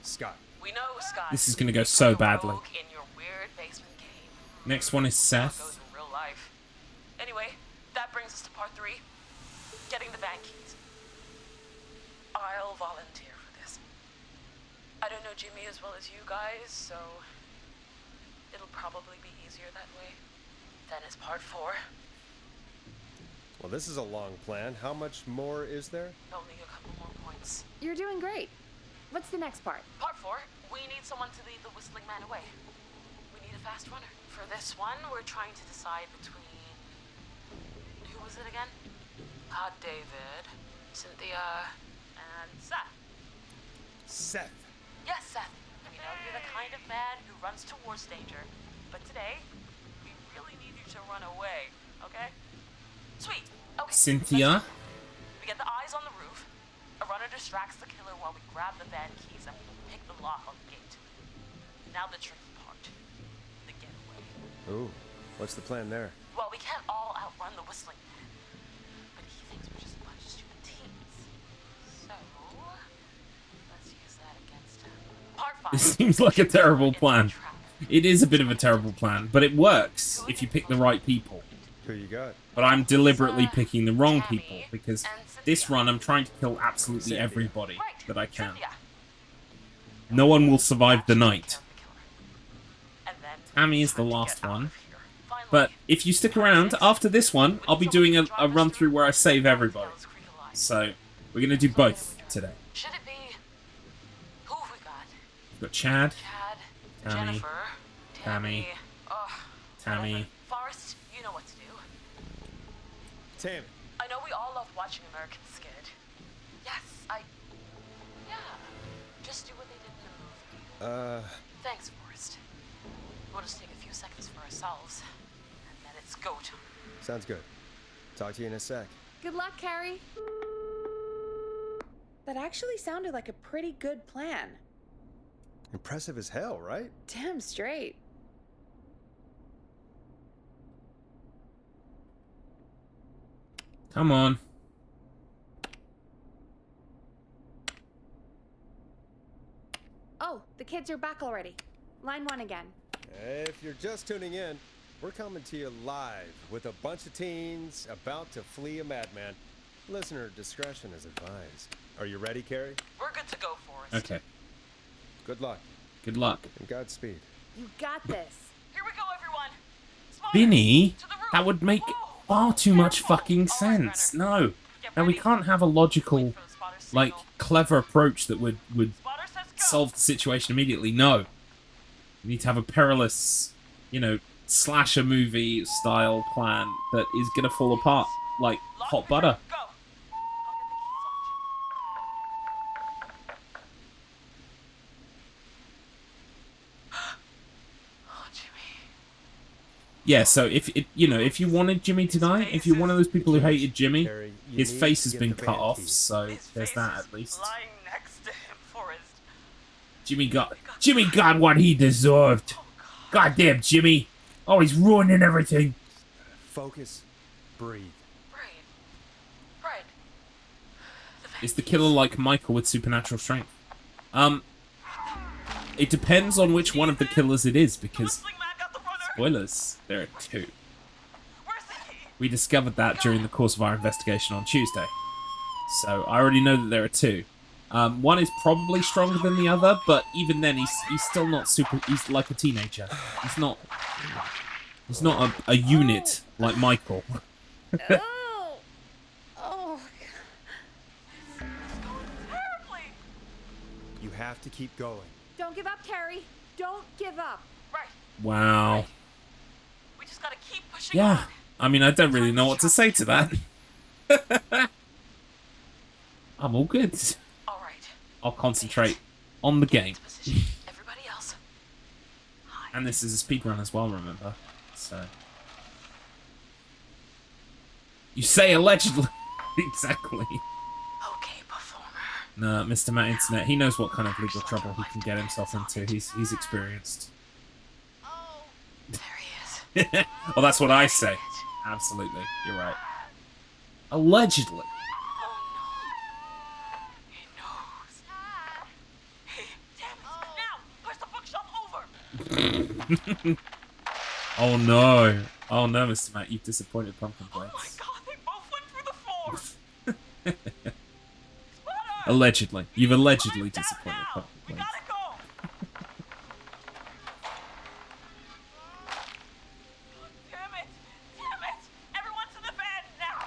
Scott. We know, Scott. This is gonna go so you're a badly. rogue in your weird basement game. Next one is How it Seth. goes in real life. Anyway, that brings us to part 3. Getting the van keys. I'll volunteer for this. I don't know Jimmy as well as you guys, so it'll probably be easier that way. Then is part 4. Well, this is a long plan. How much more is there? Only a couple more points. You're doing great. What's the next part? Part 4, we need someone to lead the whistling man away. We need a fast runner. For this one, we're trying to decide between... Who was it again? Hot David, Cynthia, and Seth. Seth. Yes, Seth. We know you're the kind of man who runs towards danger. But today, we really need you to run away, okay? Sweet. Okay. Cynthia. We get the eyes on the roof. A runner distracts the killer while we grab the van keys and pick the lock on the gate. Now the tricky part. The getaway. Ooh, what's the plan there? Well, we can't all outrun the whistling man. But he thinks we're just a bunch of stupid teens. So, let's use that against him. Part 5. This seems like a terrible plan. It is a bit of a terrible plan, but it works if you pick the right people. Who you got? But I'm deliberately picking the wrong people because this run I'm trying to kill absolutely everybody that I can. No one will survive the night. Tammy is the last one. But if you stick around, after this one, I'll be doing a run through where I save everybody. So, we're going to do both today. Should it be... Who have we got? We've got Chad, Chad, Tammy, Jennifer, Tammy, Tammy. Forrest, you know what to do. Tammy. I know we all love watching American Skid. Yes, yeah. Just do what they did in the movie. Thanks, Forrest. We'll just take a few seconds for ourselves, and then it's go time. Sounds good. Talk to you in a sec. Good luck, Carrie. That actually sounded like a pretty good plan. Impressive as hell, right? Damn straight. Come on. Oh, the kids are back already. Line 1 again. If you're just tuning in, we're coming to you live with a bunch of teens about to flee a madman. Listener discretion is advised. Are you ready, Carrie? We're good to go, Forrest. Okay. Good luck. Good luck. And Godspeed. You got this. Here we go, everyone. Spiders, Vinny, to the roof. that would make Whoa. far too much Careful. fucking All right, sense. Renner. No. Get No, we ready. can't have a logical, Wait for the spotter's like, signal. clever approach that would Spotter says go. solve the situation immediately. No. We need to have a perilous, slasher movie style plan that is gonna fall apart like Lock hot the butter. door. Go. I'll get the keys off Jimmy. Oh, Jimmy. Yeah, so if you wanted Jimmy to die, if you're one of those people who hated Jimmy, Carrie, you his need face to has get been the cut van off, key. so His there's face that is at least. lying next to him, Forrest. Jimmy got what he deserved. Goddamn Jimmy. Oh, he's ruining everything. Focus. Breathe. Right. Is the killer like Michael with supernatural strength? It depends on which one of the killers it is, because Whistling man got the runner. spoilers, there are 2. Where's the key? We discovered that during the course of our investigation on Tuesday. So I already know that there are 2. One is probably stronger than the other, but even then, he's still not super. He's like a teenager. He's not a unit like Michael. Oh! Oh, Terribly. You have to keep going. don't give up, Carrie. Don't give up. Right. Wow. We just gotta keep pushing Yeah. on. I mean, I don't really know what to say to that. I'm all good. All right. I'll concentrate on the game. Position. Everybody else. And this is a speedrun as well, remember? So. You say allegedly. Exactly. Okay, performer. No, Mr. Matt Internet, he knows what kind of legal trouble he can get himself into. He's experienced. Oh, there he is. Well, that's what I say. Absolutely. You're right. Allegedly. Oh no. He knows. Hey, damn it. Now, push the bookshelf over. Oh no. Oh no, Mr. Matt, you've disappointed Pumpkin Oh my Place. god, they both went through the floor. Spotter! Allegedly. You've allegedly Climb down disappointed now. Pumpkin We Place. gotta go. Damn it. Damn it. Everyone to the van now.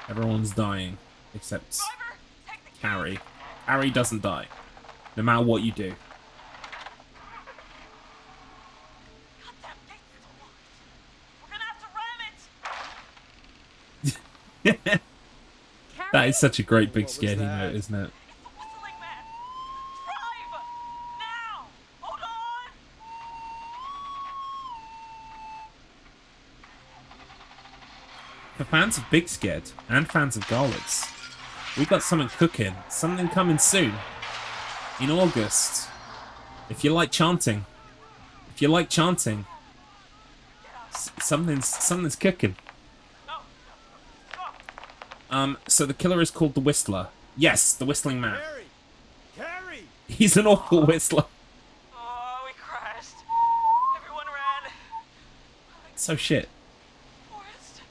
Everyone's dying. Except Driver, take the key. Harry. Harry doesn't die. No matter what you do. Goddamn gate's still locked. We're gonna have to ram it. That is such a great big What was scaredy that? note, isn't it? It's the whistling man. Drive! Now! Hold on! For fans of Big Scared and fans of Garlips, we got something cooking. Something coming soon. In August. If you like chanting. Something's cooking. No. Stop. So the killer is called the Whistler. Yes, the Whistling Man. Carrie! Carrie! He's an awful whistler. Oh, we crashed. Everyone ran. So shit. Forrest.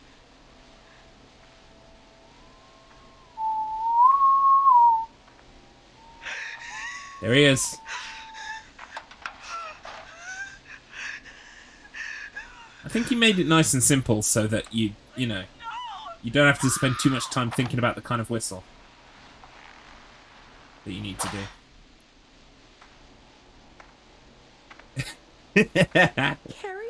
There he is. I think he made it nice and simple so that you don't have to spend too much time thinking about the kind of whistle that you need to do. Carrie?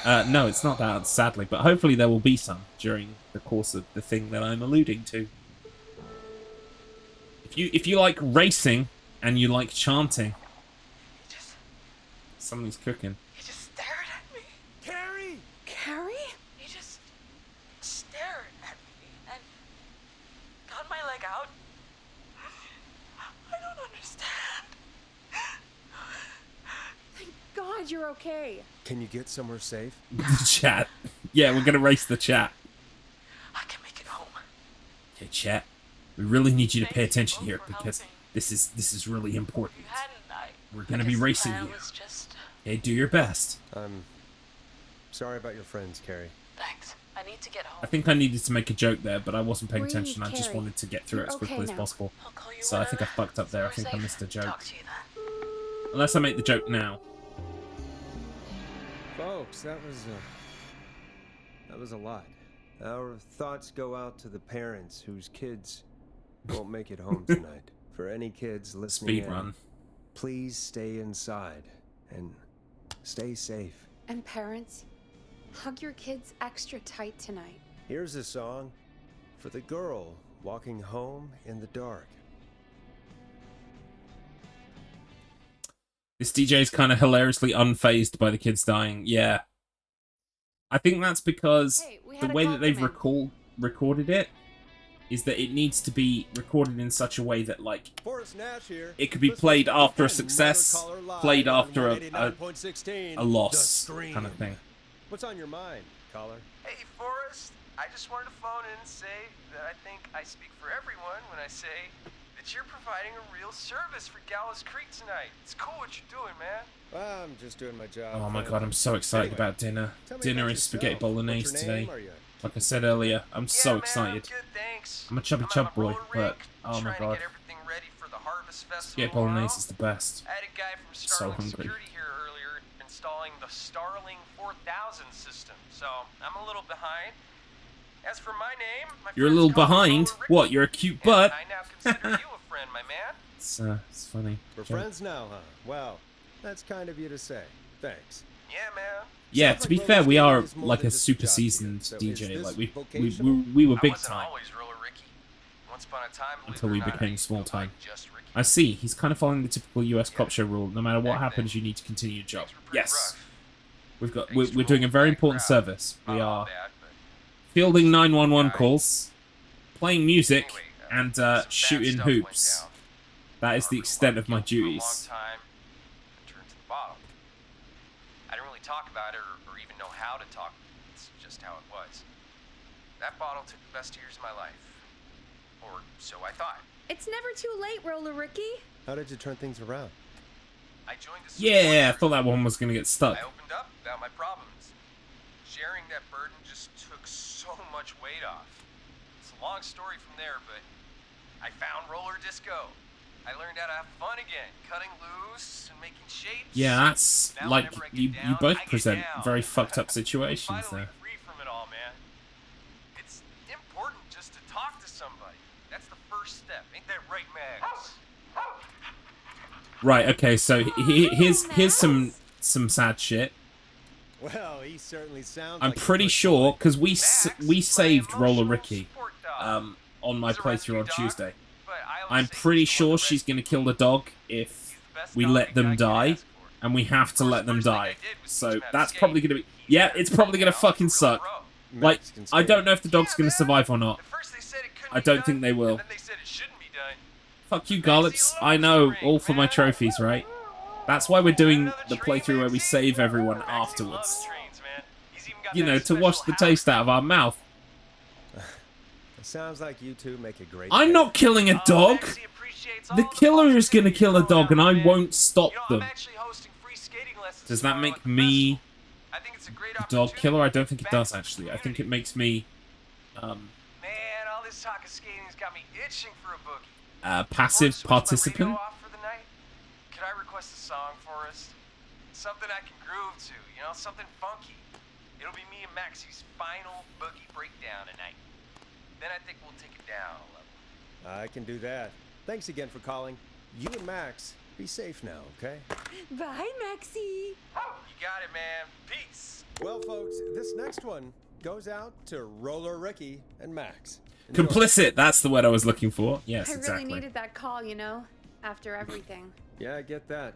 No, it's not that, sadly, but hopefully there will be some during the course of the thing that I'm alluding to. If you like racing and you like chanting, something's cooking. He just okay. Can you get somewhere safe? The chat. Yeah, we're gonna race the chat. I can make it home. Okay, chat. We really need you to pay attention here because this is really important. We're gonna be racing you. Okay, do your best. I'm sorry about your friends, Carrie. Thanks. I need to get home. I think I needed to make a joke there, but I wasn't paying Breathe, attention. I just Carrie. wanted to get through it as You're quickly okay as now. possible. I'll call you So I think I whenever. fucked up there. I We're think I safe. missed a joke. Talk to you then. Unless I make the joke now. Folks, that was a lot. Our thoughts go out to the parents whose kids won't make it home tonight. For any kids listening Speed in, run. please stay inside and stay safe. And parents, hug your kids extra tight tonight. Here's a song for the girl walking home in the dark. This DJ is kind of hilariously unfazed by the kids dying. Yeah. I think that's because Hey, we the had a way call that they've come in. recorded it is that it needs to be recorded in such a way that, like, Forrest Nash here. it could be played after a success, Another caller live played on after a 189.16, a loss, The Scream. kind of thing. What's on your mind, caller? Hey, Forrest. I just wanted to phone in and say that I think I speak for everyone when I say that you're providing a real service for Gallows Creek tonight. It's cool what you're doing, man. I'm just doing my job. Oh my friend. god, I'm so excited Anyway, about dinner. tell me Dinner about is spaghetti yourself. bolognese What's your name? today. Are you Like I said earlier, I'm so man, excited. I'm good, thanks. I'm a chubby I'm chub at boy, roller but rink, oh my trying to god. get everything ready for the Harvest Festival Spaghetti tomorrow. bolognese is the best. I had a guy from So Starling hungry. Security here earlier installing the Starling 4000 system, so I'm a little behind. As for my name, my You're a friends little call me behind? Roller Ricky, What, you're a cute and butt? I now consider you a friend, my man. It's funny. We're Joke. friends now, huh? Well, that's kind of you to say. Thanks. Yeah, man. Yeah, Sounds to be like fair, roller we are skating is more like than a just super job to you. seasoned So is DJ. this Like we vocational? were I big wasn't time always Roller Ricky. Once upon a time, believe until it or we not, I became used to small go by time. just Ricky. I see. He's kind of following the typical US cop show rule. No matter what Back happens, then, you need to continue your job. things were pretty Yes, rough. we've got. I used to We're doing a roll very with that important crowd. service. Not We all are bad, but fielding 911 guy. calls, playing music, Anyway, and some bad shooting stuff went hoops. down. That is the Harvey extent wanted of my to kill for a duties. long time, and turned to the bottle. I didn't really talk about it or even know how to talk. It's just how it was. That bottle took the best years of my life. Or so I thought. It's never too late, Roller Ricky. How did you turn things around? I joined the Yeah, I support thought that one was gonna get stuck. I opened up about my problems. Sharing that burden just took so much weight off. It's a long story from there, but I found roller disco. I learned how to have fun again, cutting loose and making shapes. Yeah, that's Now like whenever I get you down, both I get present down. very fucked up I'm situations finally there. free from it all, man. It's important just to talk to somebody. That's the first step. Ain't that right, Max? Right. Okay. So here's some sad shit. Well, he certainly sounds I'm like a pretty good sure boy. because we Max, saved my Roller emotional Ricky support dog. on my He's a rescue playthrough on dog, Tuesday. but I always I'm say he's pretty the one sure to she's rescue gonna kill the dog if He's the best we dog let a them guy could die, ask for. and we have to let them First thing I die. did was So teach him how to that's skate. probably gonna be. He's Yeah, got it's it probably gonna now, fucking a real suck. pro. Like Max can I skate. don't know if the dog's Yeah, gonna man. survive or not. At first they said it couldn't I be don't done, think they will. And then they said it shouldn't be done. Fuck you, Garlips. I know, all for my trophies, right? That's why we're doing the playthrough where we save everyone Maxie loves afterwards. trains, man. He's even got You that know, to wash special the taste out of our mouth. It sounds like you two make a great I'm pair. not killing a house. dog. Maxie appreciates The all killer the is gonna positivity kill a thrown dog, out, and I man. won't stop You know, them. I'm actually hosting free skating lessons Does that tomorrow make at the me festival. I think it's a great a dog opportunity killer? I to don't give think it back does to the actually. I think it community. makes me Man, all this talk of skating's got me itching for a boogie. passive Before I switch my participant. radio off for the night, could I request a song for us? Something I can groove to, you know, something funky. It'll be me and Maxie's final boogie breakdown tonight. Then I think we'll take it down a level. I can do that. Thanks again for calling. You and Max, be safe now, okay? Bye, Maxie. You got it, man. Peace. Well, folks, this next one goes out to Roller Ricky and Max. Enjoy. Complicit, that's the word I was looking for. Yes, I really exactly. needed that call, you know, after everything. Yeah, I get that.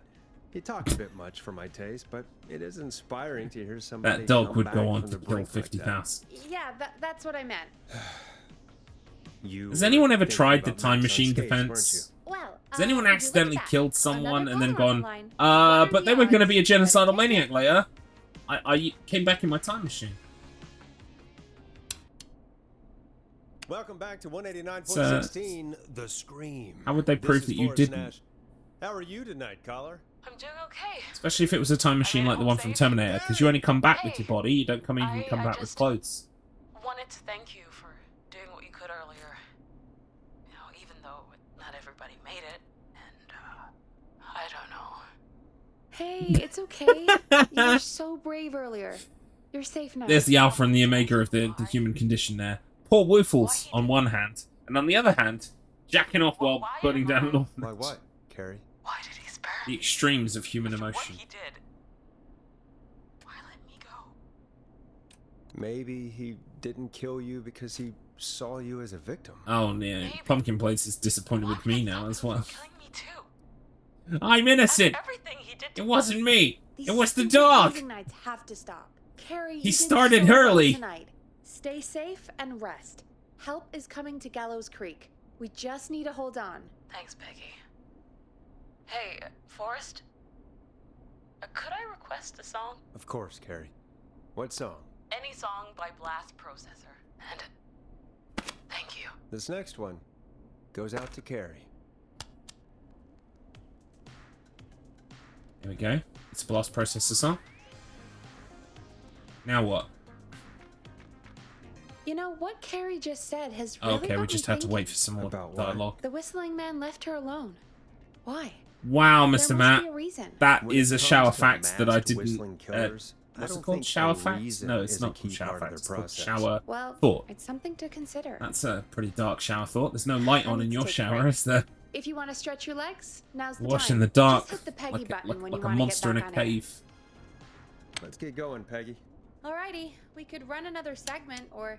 He talks a bit much for my taste, but it is inspiring to hear somebody That dog come would back go on from to the kill brink like that. 50,000. Yeah, that's what I meant. You Has were anyone ever thinking tried the about time Max on machine skates, weren't defense? Well, Has anyone would you look at accidentally that? killed someone Another and then caller on gone, the line. What are but the they were going to odds? be a Better genocidal take maniac it. later. I came back in my time machine. Welcome back to 189.16, The Scream. How would they This prove is that you Forrest didn't? Nash. How are you tonight, caller? I'm doing okay. Especially if it was a time machine like the one from Terminator, because you only come back with your body, you don't come back with clothes. Wanted to thank you for doing what you could earlier. You know, even though not everybody made it, and I don't know. Hey, it's okay. You were so brave earlier. You're safe now. There's the alpha and the omega of the human condition there. Poor Woofles on one hand, and on the other hand, jacking off while burning down an orphanage. Why what, Carrie? Why did he spare The extremes of human emotion. What he did. Why let me go? Maybe he didn't kill you because he saw you as a victim. Oh, yeah. Pumpkin Place is disappointed with me now as well. Killing me too. I'm innocent. Everything he did It wasn't me. These It was the stupid dog. losing nights have to stop. Carrie, He you did started so well early. tonight. Stay safe and rest. Help is coming to Gallows Creek. We just need to hold on. Thanks, Peggy. Hey, Forrest? Could I request a song? Of course, Carrie. What song? Any song by Blast Processor. And thank you. This next one goes out to Carrie. There we go. It's a Blast Processor song. Now what? You know, what Carrie just said has really Okay, we got me just had to thinking. wait for some more About what? dialogue. The whistling man left her alone. Why? Wow, There Mr. must Matt. be a reason. That When is it a comes shower to fact that I masked didn't. whistling killers, I What's it don't called? think Shower a fact? reason No, it's is a not key called shower part of fact. their It's called process. shower Well, thought. it's something to consider. That's a pretty dark shower thought. There's no light I on need in to your take a shower, break. is there? If you want to stretch your legs, now's the Wash time. in the dark, Just hit the Peggy like button when like you a want monster to in get a back on air. cave. Let's get going, Peggy. Alrighty, we could run another segment or...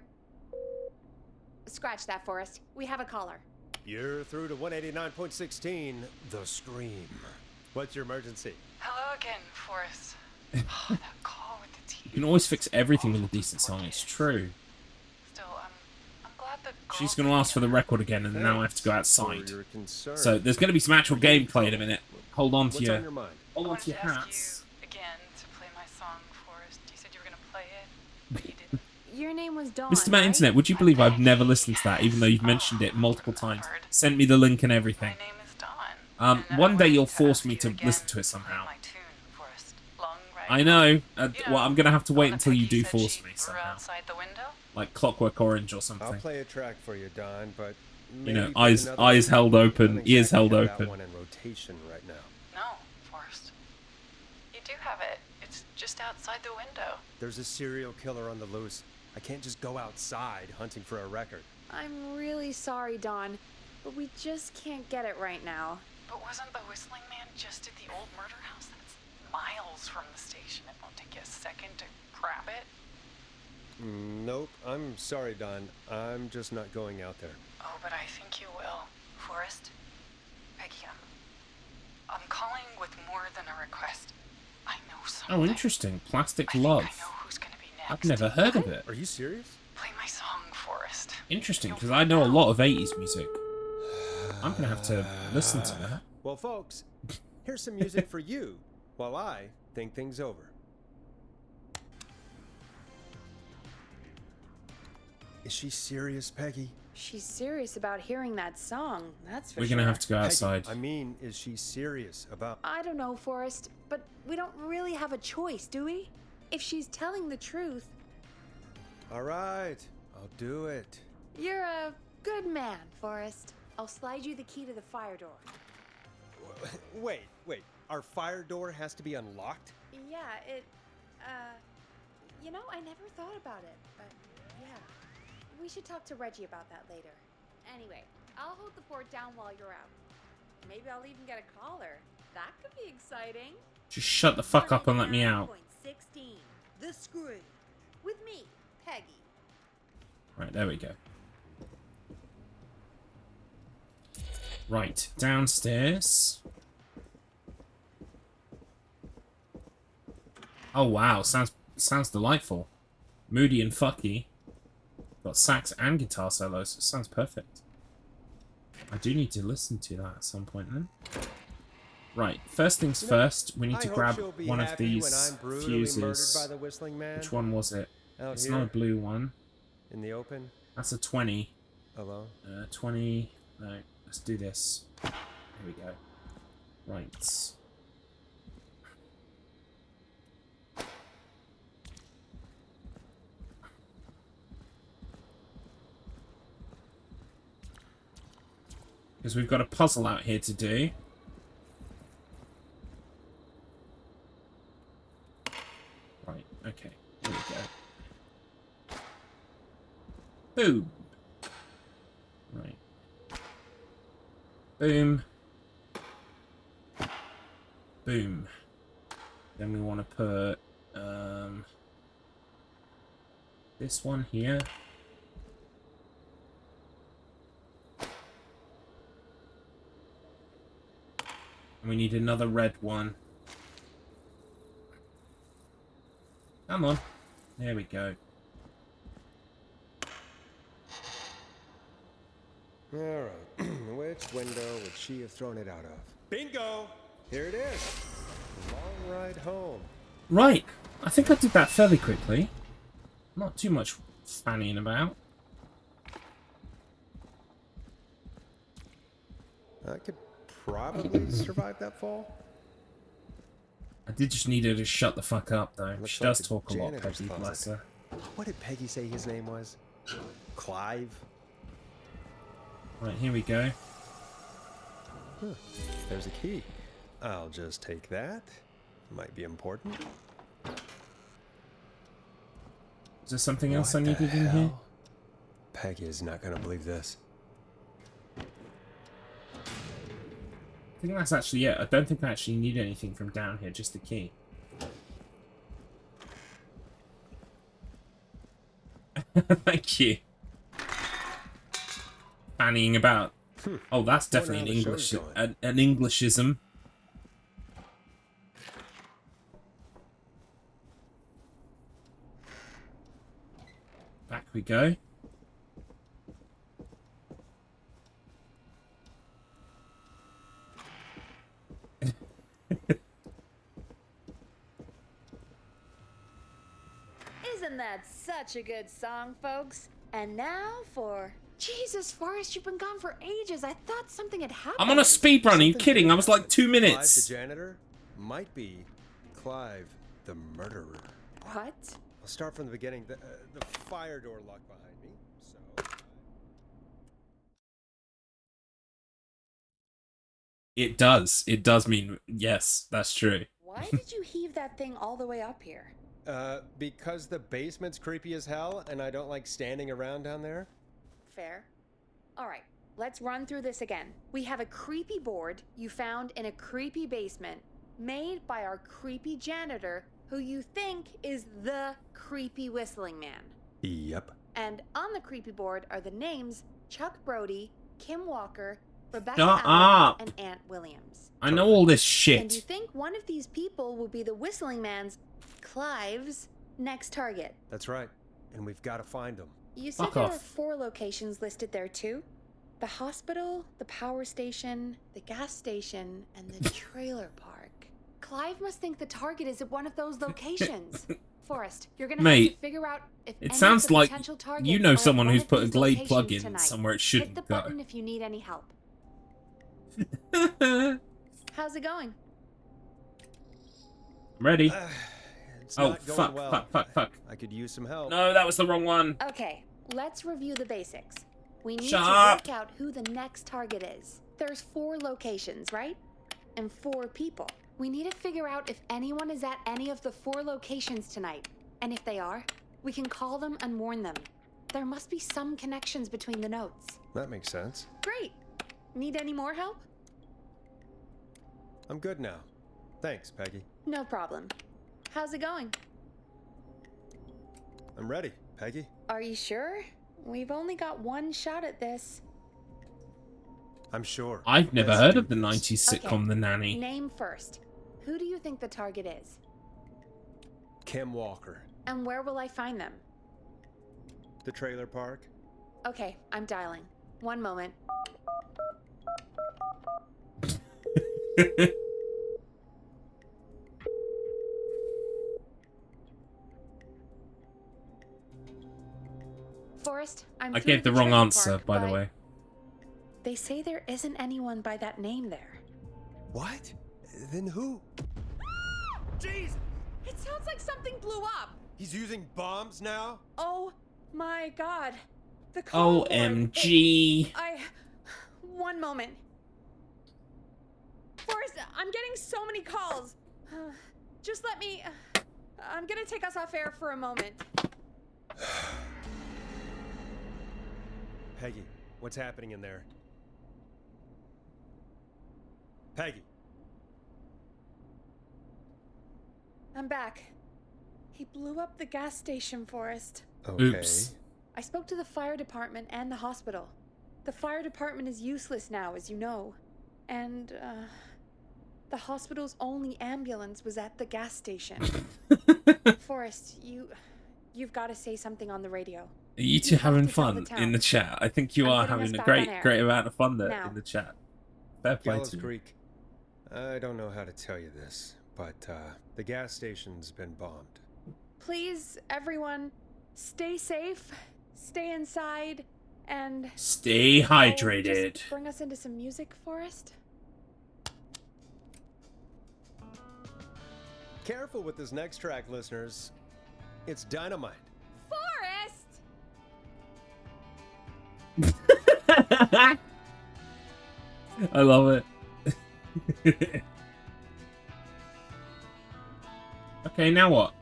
Scratch that, Forrest. We have a caller. You're through to 189.16, The Scream. What's your emergency? Hello again, Forrest. Oh, that call with the TV. You can always fix everything with a decent song. It's true. Still, I'm glad the girl She's going to ask for the record again, and now I have to go Thanks outside. for your concern. So there's going to be some actual gameplay in a minute. Hold on to What's your, on your mind? hold on wanted to your to ask hats. you again to play my song, Forrest. You said you were gonna play it, but you didn't. Your name was Dawn, Mr. Matt right? Internet, would you believe I've never listened to that, even though you've mentioned it multiple times? Sent me the link and everything. My name is Dawn. And One day I you'll wanted to force ask me you to again listen to it play somehow. my tune, Forrest. Long Ride I know. You Well, I'm going to have to wait Donna until you Peggy do said force she me grew somehow. outside the window? Like Clockwork Orange or I'll something. play a track for you, Don, but You know, maybe eyes another eyes one. held I open, don't ears held exactly have that open. one in rotation right now. No, Forrest. You do have it. It's just outside the window. There's a serial killer on the loose. I can't just go outside hunting for a record. I'm really sorry, Dawn, but we just can't get it right now. But wasn't the whistling man just at the old murder house? That's miles from the station. It won't take you a second to grab it. Nope. I'm sorry, Don. I'm just not going out there. Oh, but I think you will. Forrest? Peggy, I'm calling with more than a request. I know something. Oh, interesting. Plastic I Love. think I know who's gonna be next. I've never heard of it. Are you serious? Play my song, Forrest. Interesting, because I know a lot of 80s music. I'm going to have to listen to that. Well, folks, here's some music for you while I think things over. Is she serious, Peggy? She's serious about hearing that song, that's for We're sure. going to have to go Peggy, outside. I mean, is she serious about... I don't know, Forrest, but we don't really have a choice, do we? If she's telling the truth, All right, I'll do it. you're a good man, Forrest. I'll slide you the key to the fire door. Wait. Our fire door has to be unlocked? Yeah, you know, I never thought about it, but yeah. We should talk to Reggie about that later. Anyway, I'll hold the fort down while you're out. Maybe I'll even get a caller. That could be exciting. Just shut the fuck up and let me out. 16, The Screw. With me, Peggy. Right, there we go. Right, downstairs. Oh wow, sounds delightful. Moody and fucky. Got sax and guitar solos. Sounds perfect. I do need to listen to that at some point then. Right, first things first, we need to grab one of these fuses. By the whistling man Which one was it? out It's here, not a blue one. in the open. That's a 20. Alone. 20. No, let's do this. Here we go. Right. Because we've got a puzzle out here to do. Right, okay. Here we go. Boom. Right. Boom. Boom. Then we want to put this one here. And we need another red one. Come on. There we go. Alright. Which window would she have thrown it out of? Bingo! Here it is. Long ride home. Right. I think I did that fairly quickly. Not too much fannying about. I could probably survive that fall. I did just need her to shut the fuck up, though. Looks She like does the talk a lot, janitor's Peggy, bless closet. her. What did Peggy say his name was? Clive? Right, here we go. Huh. There's a key. I'll just take that. Might be important. Is there something else I What the needed in here? hell? Peggy is not gonna believe this. I think that's actually it. I don't think I actually need anything from down here, just the key. Thank you. Fannying about. Oh, that's definitely an English, an Englishism. Back we go. Isn't that such a good song, folks? And now for... Jesus, Forrest, you've been gone for ages. I thought something had happened. I'm on a speed run. Are you kidding? I was like 2 minutes. Clive the janitor might be Clive the murderer. What? I'll start from the beginning. The fire door locked behind me, so... It does. It does mean yes, that's true. Why did you heave that thing all the way up here? Because the basement's creepy as hell, and I don't like standing around down there. Fair. All right, let's run through this again. We have a creepy board you found in a creepy basement made by our creepy janitor who you think is the creepy whistling man. Yep. And on the creepy board are the names Chuck Brody, Kim Walker, Rebecca Shut Allen, up. and Aunt Williams. I know all this And you shit. think one of these people will be the whistling man's, Clive's, next target. That's right. And we've got to find them. You said Fuck there off. are 4 locations listed there too? The hospital, the power station, the gas station, and the trailer park. Clive must think the target is at one of those locations. Forrest, you're gonna have Mate, to figure out if it any sounds of the like potential targets you know are at someone one who's of put a these Glade locations plug in tonight. somewhere it Hit shouldn't the go. button if you need any help. How's it going? Ready? It's Oh, not going fuck, well. fuck. I could use some help. No, that was the wrong one. Okay, let's review the basics. We need Shut to up. work out who the next target is. There's 4 locations, right? And 4 people. We need to figure out if anyone is at any of the 4 locations tonight. And if they are, we can call them and warn them. There must be some connections between the notes. That makes sense. Great. Need any more help? I'm good now. Thanks, Peggy. No problem. How's it going? I'm ready, Peggy. Are you sure? We've only got one shot at this. I'm sure. I've never Let's heard do of the this. 90s sitcom The Nanny. Name first. Who do you think the target is? Kim Walker. And where will I find them? The trailer park. Okay, I'm dialing. One moment. Forrest, I'm I through gave the the wrong trailer answer, park, by the but way. They say there isn't anyone by that name there. What? Then who? Jeez! It sounds like something blew up. He's using bombs now? Oh my god. The call OMG. One moment. Forrest, I'm getting so many calls. Just let me... I'm gonna take us off air for a moment. Peggy, what's happening in there? Peggy. I'm back. He blew up the gas station, Forrest. Okay. Oops. I spoke to the fire department and the hospital. The fire department is useless now, as you know. And, the hospital's only ambulance was at the gas station. Forrest, you've got to say something on the radio. Are you two having to tell fun the town. in the chat? I think you I'm are putting us having a back on great air. amount of fun there Now. in the chat. Fair play Gallows to you. Creek. I don't know how to tell you this, but the gas station's been bombed. Please, everyone, stay safe, stay inside, and... Stay hydrated. Just bring us into some music, Forrest. Careful with this next track, listeners. It's dynamite. Forrest! I love it. Okay, now what?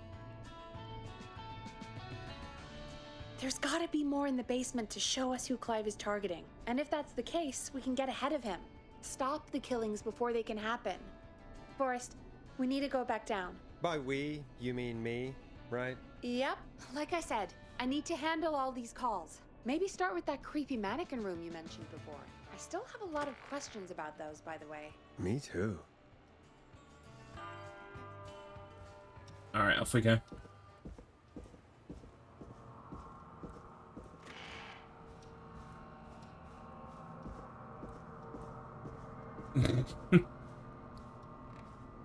There's gotta be more in the basement to show us who Clive is targeting. And if that's the case, we can get ahead of him. Stop the killings before they can happen. Forrest, we need to go back down. By we, you mean me, right? Yep. Like I said, I need to handle all these calls. Maybe start with that creepy mannequin room you mentioned before. I still have a lot of questions about those, by the way. Me too. Alright, off we go.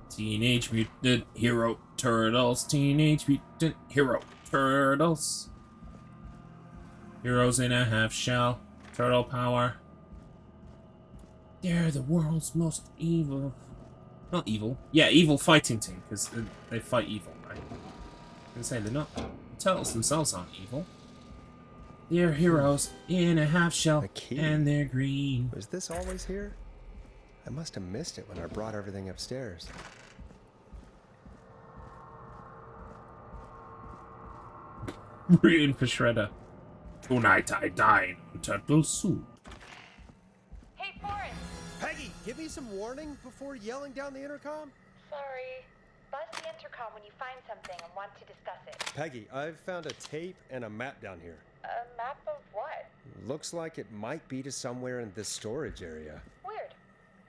Teenage Mutant Hero Turtles, Teenage Mutant Hero Turtles. Heroes in a half shell, turtle power. They're the world's most evil. Not evil. Yeah, evil fighting team, because they fight evil, right? I can say they're not. The turtles themselves aren't evil. They're heroes in a half shell, and they're green. Was this always here? I must have missed it when I brought everything upstairs. Rooting for Shredder. Tonight I dine on turtle soup. Hey, Forrest. Peggy, give me some warning before yelling down the intercom. Sorry. Buzz the intercom when you find something and want to discuss it. Peggy, I've found a tape and a map down here. A map of what? Looks like it might be to somewhere in this storage area. Weird.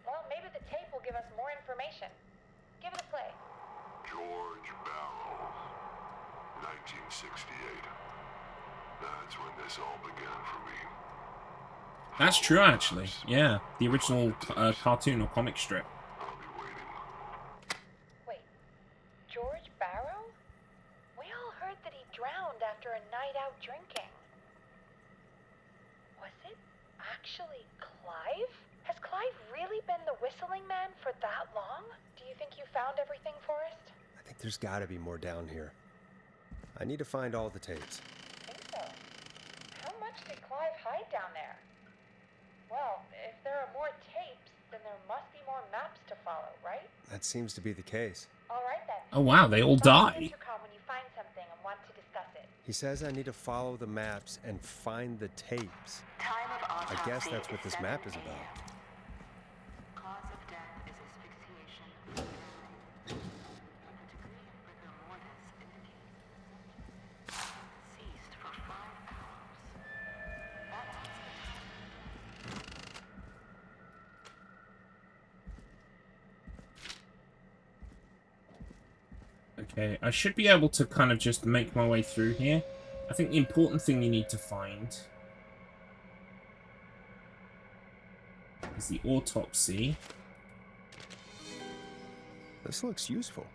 Well, maybe the tape will give us more information. Give it a play. George Barrow, 1968. That's when this all began for me. That's true, actually. Yeah, the original cartoon or comic strip. Wait, George Barrow? We all heard that he drowned after a night out drinking. Was it actually Clive? Has Clive really been the whistling man for that long? Do you think you found everything, Forrest? I think there's gotta be more down here. I need to find all the tapes. Think so. How much did Clive hide down there? Well, if there are more tapes, then there must be more maps to follow, right? That seems to be the case. All right then. Oh wow, they all Buzz the die. intercom when you find something and want to discuss it. He says I need to follow the maps and find the tapes. Time of I autopsy guess that's what this map is 7 about. Cause of death is asphyxiation. The degree of rigor mortis indicates deceased for 5 hours. That adds Okay, I should be able to kind of just make my way through here. I think the important thing you need to find is the autopsy. This looks useful.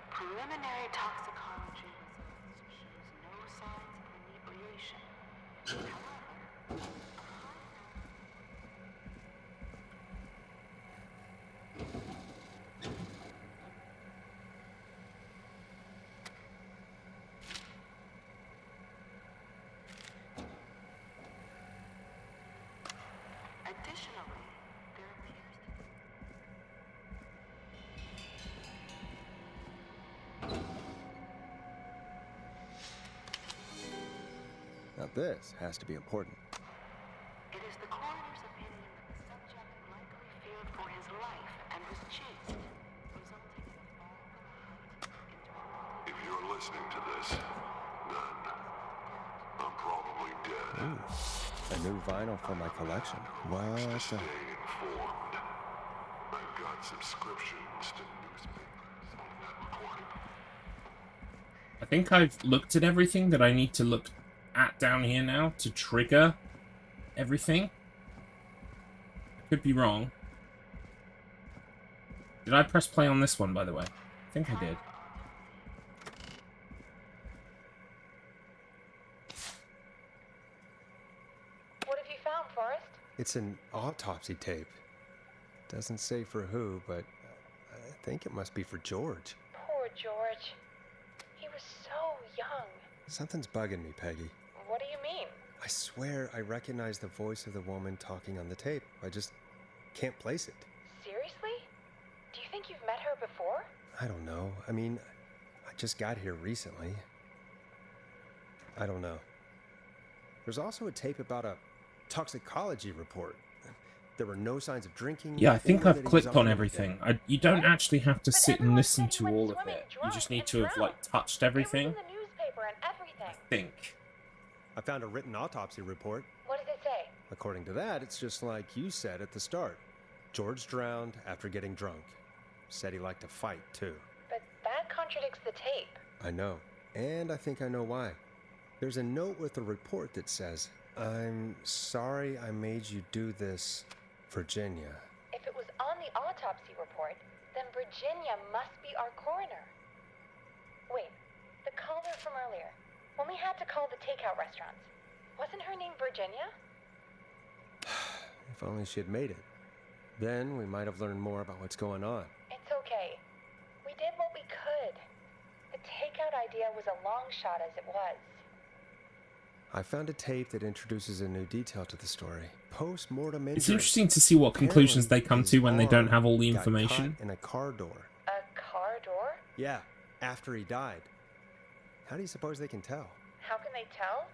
Preliminary toxicology results shows no signs of inebriation. However, additionally, there appears Now this has to be important. It is the coroner's opinion that the subject likely feared for his life and was chased, resulting in a fall from a height into a If you're listening to this, then I'm probably dead. Ooh, a new vinyl for my collection. What the? Stay informed. I've got subscriptions to newspapers on that recording. I think I've looked at everything that I need to look at down here now to trigger everything. I could be wrong. Did I press play on this one, by the way? I think I did. What have you found, Forrest? It's an autopsy tape. Doesn't say for who, but I think it must be for George. Poor George. He was so young. Something's bugging me, Peggy. What do you mean? I swear I recognize the voice of the woman talking on the tape. I just can't place it. Seriously? Do you think you've met her before? I don't know. I mean, I just got here recently. I don't know. There's also a tape about a toxicology report. There were no signs of drinking. Yeah, I think or I've that he was clicked on anything. everything. You don't actually have to sit and listen to all of it. You just need to have, like, touched everything. It was in the newspaper and everything. I think. I found a written autopsy report. What does it say? According to that, it's just like you said at the start. George drowned after getting drunk. Said he liked to fight, too. But that contradicts the tape. I know. And I think I know why. There's a note with the report that says, "I'm sorry I made you do this, Virginia." If it was on the autopsy report, then Virginia must be our coroner. Wait, the caller from earlier, when we had to call the takeout restaurants, wasn't her name Virginia? If only she had made it. Then we might have learned more about what's going on. It's okay. We did what we could. The takeout idea was a long shot as it was. I found a tape that introduces a new detail to the story. Post-mortem injury. It's interesting to see what conclusions they come to when they don't have all the Got information. caught in a car door. A car door? Yeah, after he died. How do you suppose they can tell? How can they tell?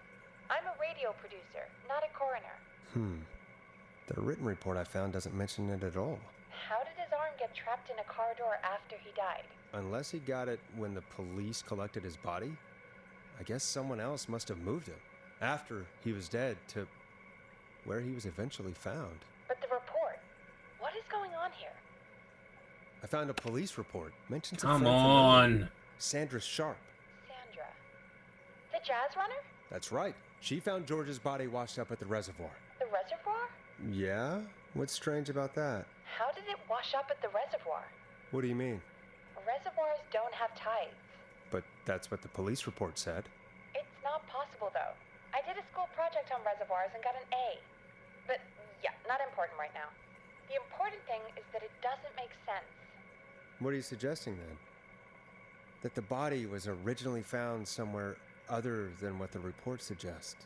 I'm a radio producer, not a coroner. The written report I found doesn't mention it at all. How did his arm get trapped in a car door after he died? Unless he got it when the police collected his body, I guess someone else must have moved him after he was dead to where he was eventually found. But the report, what is going on here? I found a police report. Mentions a Come friend from on. earlier, Sandra Sharp. Sandra. The jazz runner? That's right. She found George's body washed up at the reservoir. The reservoir? Yeah? What's strange about that? How did it wash up at the reservoir? What do you mean? Reservoirs don't have tides. But that's what the police report said. It's not possible, though. I did a school project on reservoirs and got an A. But, yeah, not important right now. The important thing is that it doesn't make sense. What are you suggesting then? That the body was originally found somewhere other than what the report suggests?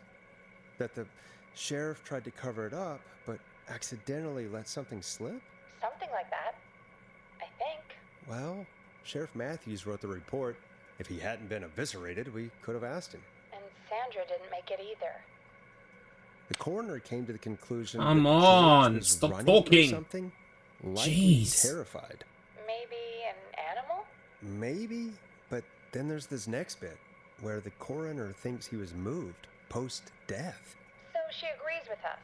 That the sheriff tried to cover it up, but accidentally let something slip? Something like that. I think. Well, Sheriff Matthews wrote the report. If he hadn't been eviscerated, we could have asked him. And Sandra didn't make it either. The coroner came to the conclusion Come that on, George was stop running talking. from something, likely Jeez. terrified. Maybe an animal? Maybe, but then there's this next bit where the coroner thinks he was moved post-death. So she agrees with us.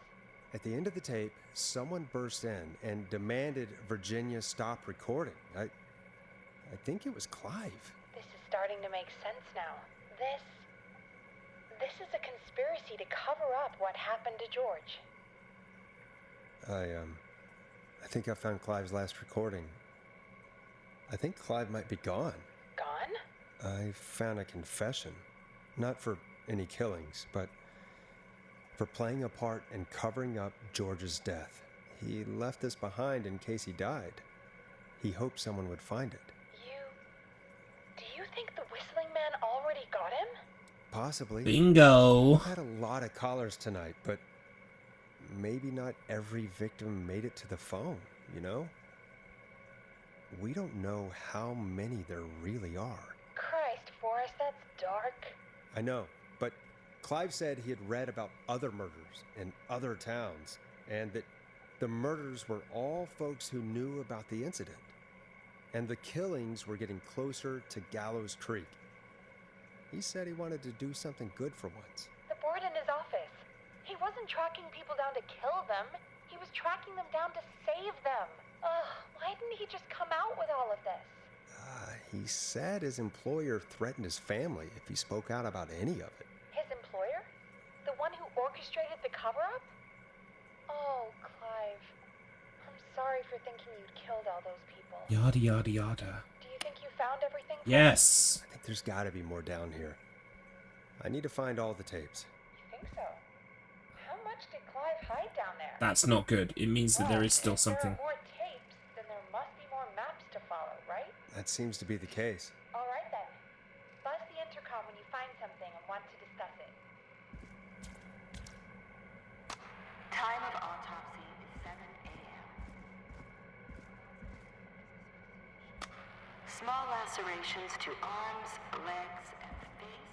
At the end of the tape, someone burst in and demanded Virginia stop recording. I think it was Clive. This is starting to make sense now. This is a conspiracy to cover up what happened to George. I think I found Clive's last recording. I think Clive might be gone. Gone? I found a confession. Not for any killings, but for playing a part in covering up George's death. He left this behind in case he died. He hoped someone would find it. Do you think the Whistling Man already got him? Possibly. Bingo. I've had a lot of callers tonight, but maybe not every victim made it to the phone, you know? We don't know how many there really are. Christ, Forrest, that's dark. I know, but Clive said he had read about other murders in other towns, and that the murders were all folks who knew about the incident. And the killings were getting closer to Gallows Creek. He said he wanted to do something good for once. The board in his office. He wasn't tracking people down to kill them. He was tracking them down to save them. Why didn't he just come out with all of this? He said his employer threatened his family if he spoke out about any of it. His employer? The one who orchestrated the cover-up? Oh, Clive. I'm sorry for thinking you'd killed all those people. Yada, yada, yada. Do you think you found everything? Yes. I think there's gotta be more down here. I need to find all the tapes. You think so? How much did Clive hide down there? That's not good. It means that there is still something. If there are more tapes, then there must be more maps to follow, right? That seems to be the case. All right then. Buzz the intercom when you find something and want to discuss it. Time of autopsy is 7 a.m. Small lacerations to arms, legs, and face,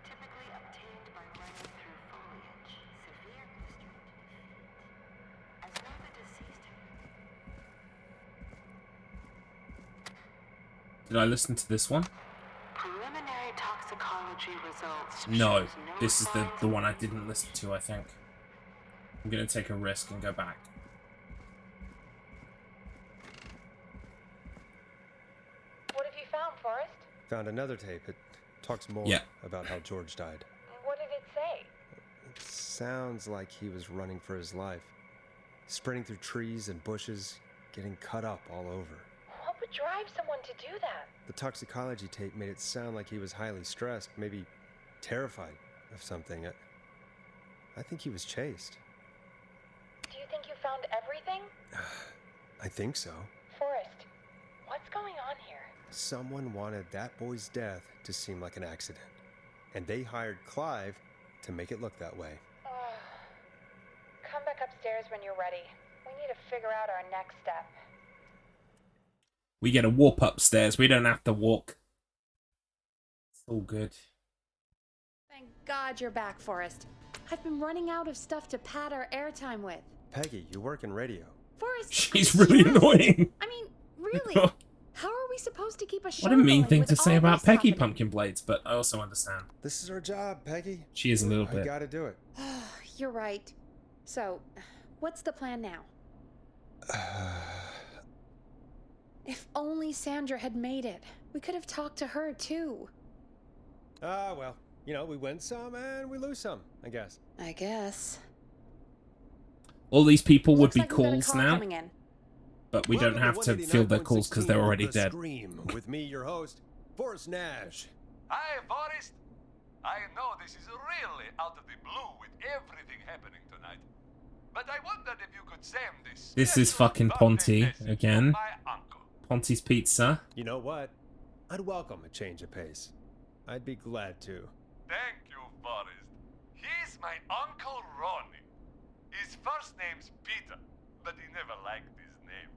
typically obtained by running through foliage. Severe injury to the feet. As though the deceased Did I listen to this one? preliminary toxicology results. No. shows This is signs the one I didn't listen to, I think. I'm gonna take a risk and go back. What have you found, Forrest? Found another tape. It talks more about how George died. What did it say? It sounds like he was running for his life. Sprinting through trees and bushes, getting cut up all over. What would drive someone to do that? The toxicology tape made it sound like he was highly stressed, maybe terrified of something. I think he was chased. Do you think you found everything? I think so. Forrest, what's going on here? Someone wanted that boy's death to seem like an accident, and they hired Clive to make it look that way. Come back upstairs when you're ready. We need to figure out our next step. We get a warp upstairs. We don't have to walk. It's all good. Thank God you're back, Forrest. I've been running out of stuff to pad our airtime with. Peggy, you work in radio. Forrest, She's really annoying. I mean, really? How are we supposed to keep a show What a mean going thing with to say all about this Peggy happening? Pumpkin Blades, but I also understand. This is our job, Peggy. She is a little I bit. gotta do it. You're right. So, what's the plan now? If only Sandra had made it. We could have talked to her, too. Well, you know, we win some and we lose some, I guess. I guess. All these people would Looks be like we've got a calls call now, coming in. but we don't have to field their calls because they're already dead. Scream with me, your host, Forrest Nash. Hi, Forrest. I know this is really out of the blue with everything happening tonight, but I wondered if you could send this. This is special fucking birthday Ponty message again. to my uncle. Ponty's Pizza. You know what? I'd welcome a change of pace. I'd be glad to. Thank you, Forrest. He's my Uncle Ronnie. His first name's Peter, but he never liked his name.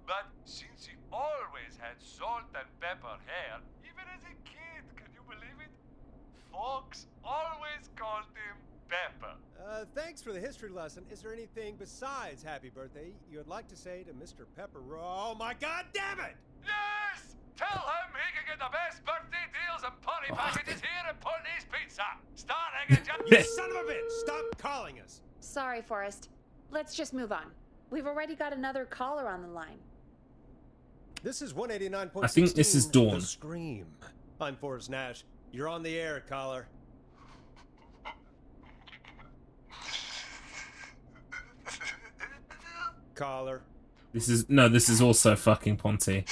But since he always had salt and pepper hair, even as a kid, can you believe it? Folks always called him Pepper. Thanks for the history lesson. Is there anything besides happy birthday you would like to say to Mr. Pepper? Oh my God damn it! Yes! Tell him he can get the best birthday deals and party packages here at Ponty's Pizza. Starting in You son of a bitch! Stop calling us. Sorry, Forrest. Let's just move on. We've already got another caller on the line. This is 189.16. I think this is Dawn. The Scream. I'm Forrest Nash. You're on the air, caller. Caller. This is also fucking Ponty.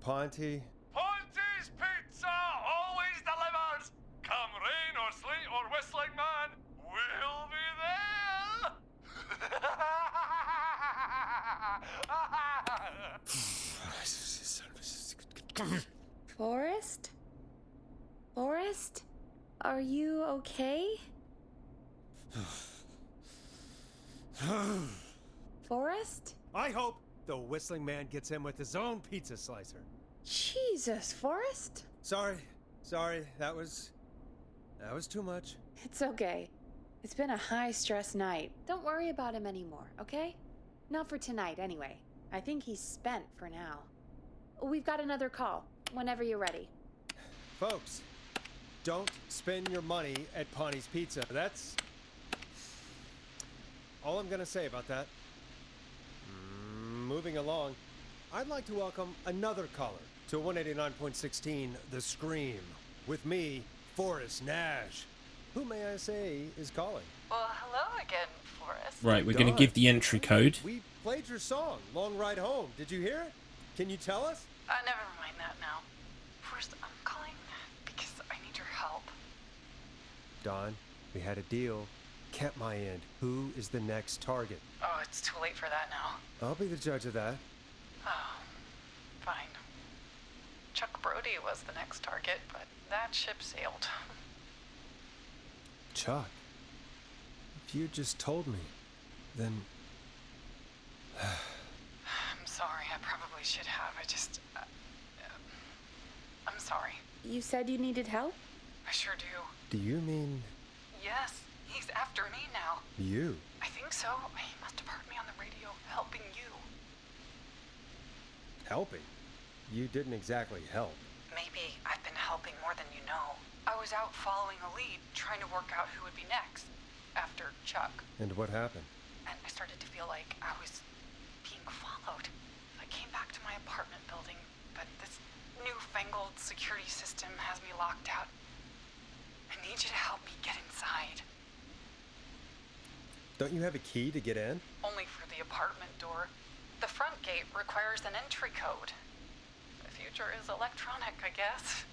Ponty. Ponty's Pizza always delivers. Come rain or sleet or whistling man, we'll be there. Forrest? Forrest? Are you okay? Forrest? I hope the whistling man gets him with his own pizza slicer. Jesus, Forrest? Sorry. That was too much. It's okay. It's been a high-stress night. Don't worry about him anymore, okay? Not for tonight, anyway. I think he's spent for now. We've got another call, whenever you're ready. Folks, don't spend your money at Ponty's Pizza. That's all I'm gonna say about that. Moving along, I'd like to welcome another caller to 189.16 The Scream. With me, Forrest Nash. Who may I say is calling? Well, hello again, Forrest. Right, we're gonna give the entry code. We played your song, Long Ride Home. Did you hear it? Can you tell us? Never mind that now. Forrest, I'm calling because I need your help. Don, we had a deal. Kept my end. Who is the next target? Oh, it's too late for that now. I'll be the judge of that. Oh, fine. Chuck Brody was the next target, but that ship sailed. Chuck, if you just told me, then... I'm sorry, I probably should have. I'm sorry. You said you needed help? I sure do. Do you mean... Yes, he's after me now. you? I think so. He must have heard me on the radio helping you. Helping? You didn't exactly help. Maybe I've been helping more than you know. I was out following a lead, trying to work out who would be next, after Chuck. And what happened? And I started to feel like I was being followed. I came back to my apartment building, but this newfangled security system has me locked out. I need you to help me get inside. Don't you have a key to get in? Only for the apartment door. The front gate requires an entry code. The future is electronic, I guess.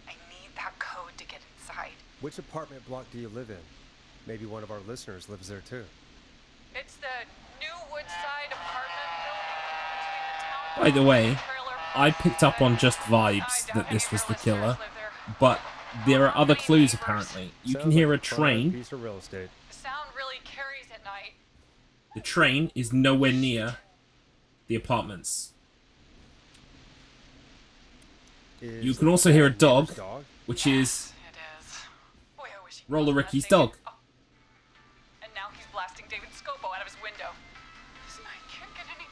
I need that code to get inside. Which apartment block do you live in? Maybe one of our listeners lives there too. It's the new Woodside apartment building. By the way, I picked up on just vibes that this was the killer, but there are other clues apparently. You can hear a train. Piece of real estate. The sound really carries at night. The train is nowhere near the apartments. You can also hear a dog, which is Roller Ricky's dog. And now he's blasting David Scopo out of his window. This night can't get any...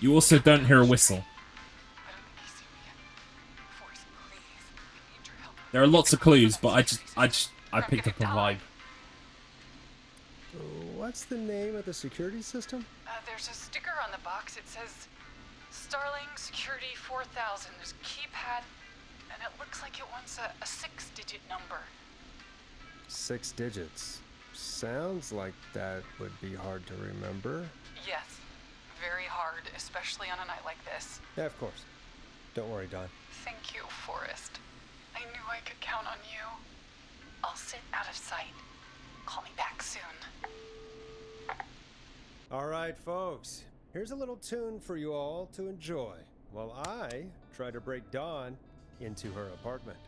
You also don't hear a whistle. There are lots of clues, but I picked up a vibe. What's the name of the security system? There's a sticker on the box. It says Starling Security 4000. There's a keypad, and it looks like it wants a 6-digit number. 6 digits. Sounds like that would be hard to remember. Yes, very hard, especially on a night like this. Yeah, of course. Don't worry, Don. Thank you, Forrest. I knew I could count on you. I'll sit out of sight. Call me back soon. All right, folks. Here's a little tune for you all to enjoy while I try to break Dawn into her apartment.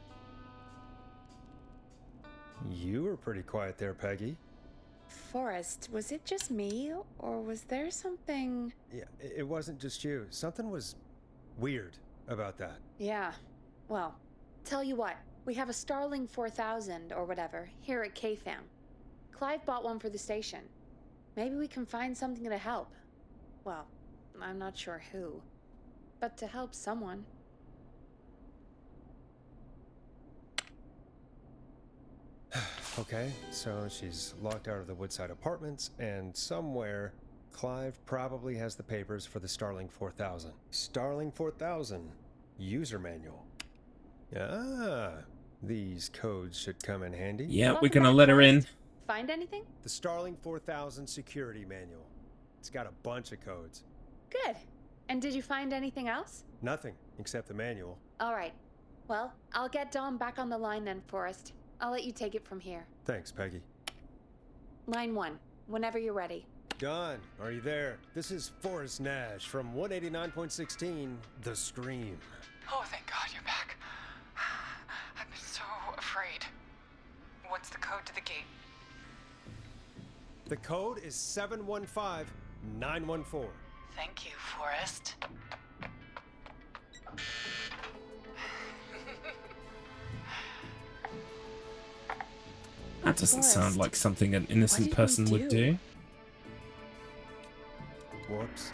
You were pretty quiet there, Peggy. Forrest, was it just me, or was there something... Yeah, it wasn't just you. Something was weird about that. Yeah. Well, tell you what. We have a Starling 4000 or whatever here at KFAM. Clive bought one for the station. Maybe we can find something to help. Well, I'm not sure who. But to help someone. Okay, so she's locked out of the Woodside Apartments, and somewhere Clive probably has the papers for the Starling 4000. Starling 4000 user manual. Ah, these codes should come in handy. Yeah, we're gonna let her in. Find anything? The Starling 4000 security manual. It's got a bunch of codes. Good. And did you find anything else? Nothing except the manual. All right. Well, I'll get Dom back on the line then, Forrest. I'll let you take it from here. Thanks, Peggy. Line 1, whenever you're ready. Don, are you there? This is Forrest Nash from 189.16, The Scream. Oh, thank God you're back. I've been so afraid. What's the code to the gate? The code is 715914. Thank you, Forrest. That doesn't sound like something an innocent person would do. Whoops.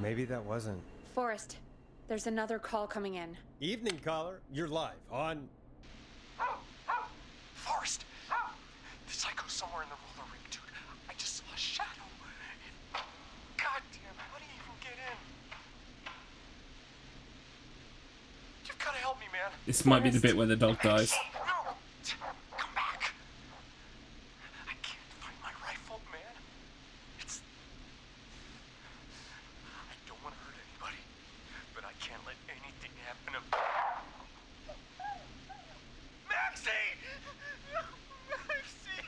Maybe that wasn't. Forrest, there's another call coming in. Evening, caller. You're live on... Forrest! The psycho's somewhere in the roller ring, dude. I just saw a shadow. Goddamn, how do you even get in? You've gotta help me, man. This might be the bit where the dog dies. No! Come back! I can't find my rifle, man. It's... I don't want to hurt anybody, but I can't let anything happen to... Maxie! Maxie!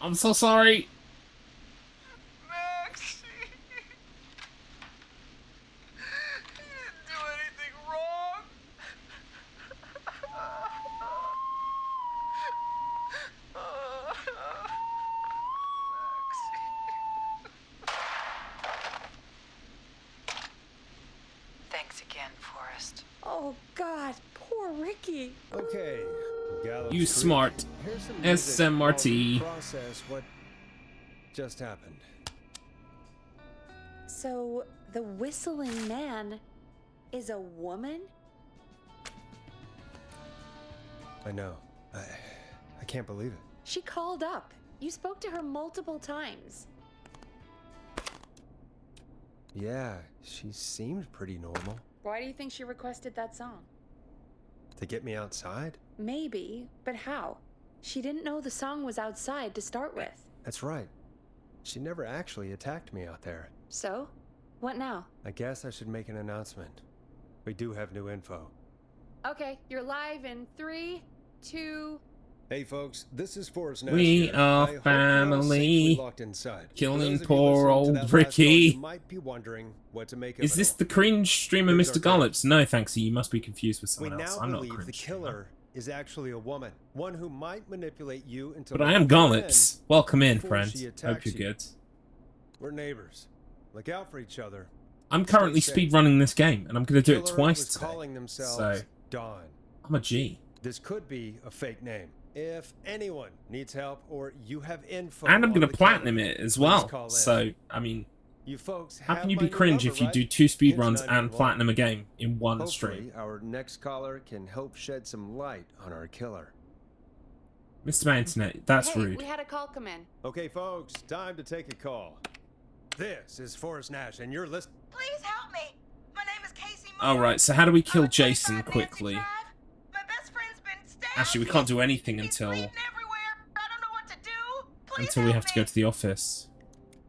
I'm so sorry. Maxie! You didn't do anything wrong! Thanks again, Forrest. Oh, God, poor Ricky. Okay. Gallops You Creek. smart. Here's some music SMRT. while we process what just happened. So, the whistling man is a woman? I know. I can't believe it. She called up. You spoke to her multiple times. Yeah, she seemed pretty normal. Why do you think she requested that song? To get me outside? Maybe, but how? She didn't know the song was outside to start with. That's right. She never actually attacked me out there. So? What now? I guess I should make an announcement. We do have new info. Okay, you're live in 3, 2... Hey folks, this is Forrest Nash. We here. are I hope you're all family. safely locked inside. For Killing those of you poor listening to old that last Ricky. call, you might be wondering what to make of Is it this all. the cringe streamer, Here's Mr. our Garlips? No, thanks. You must be confused with We someone else. now I'm not a believe cringe the streamer. killer is actually a woman, one who might manipulate you into. But I am letting her Garlips. Welcome in, before friend. she Hope attacks you're you. good. We're neighbors. Look out for each other. I'm Stay currently safe. speedrunning this game, and I'm going to do it Killer twice was today. calling themselves So, Dawn. I'm a G. This could be a fake name. If anyone needs help or you have info, And I'm on going to the platinum killer, it as please well. call in. So, I mean, You folks how have can you my be new cringe number, if you right? do 2 speedruns Here's and 911. platinum a game in one Hopefully, stream? our next caller can help shed some light on our killer. Mr. My Internet, that's Hey, rude. we had a call come in. Okay, folks, time to take a call. This is Forrest Nash, and you're listening. Please help me. My name is Casey Alright, so how do we kill Jason quickly? My best friend's been stabbed. Actually, we can't do anything until I don't know what to do. Please until we help have to go to the office.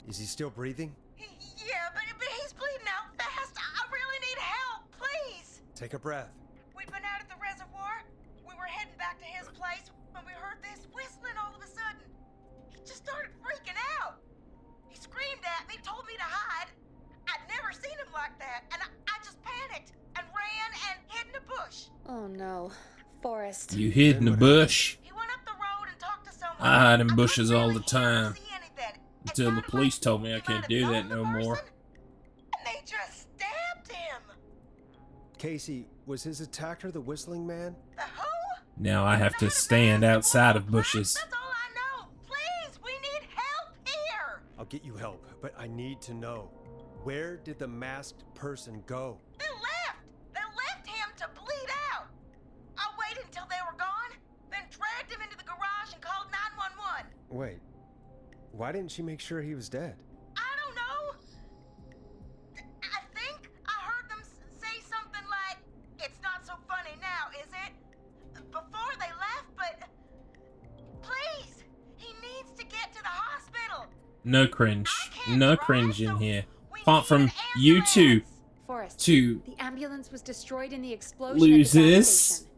Is he still breathing? Yeah, but he's bleeding out fast. I really need help. Please. Take a breath. We'd been out at the reservoir. We were heading back to his place when we heard this whistling all of a sudden. He just started freaking out. He screamed at me, told me to hide. I'd never seen him like that, and I just panicked and ran and hid in a bush. Oh no. Forrest. You hid in a bush. He went up the road and talked to someone. I hide in bushes all the time. Until the police told me I can't do that no more. And they just stabbed him. Casey, was his attacker the whistling man? Now I have to stand outside of bushes. That's all I know. Please, we need help here. I'll get you help, but I need to know. Where did the masked person go? They left. They left him to bleed out. I waited until they were gone, then dragged him into Why didn't she make sure he was dead? I don't know. I think I heard them say something like, "It's not so funny now, is it?" Before they left, but please, he needs to get to the hospital. No cringe. No cringe in here. Apart from you two. Forrest, Two the ambulance was destroyed in the explosion losers. at the gas station.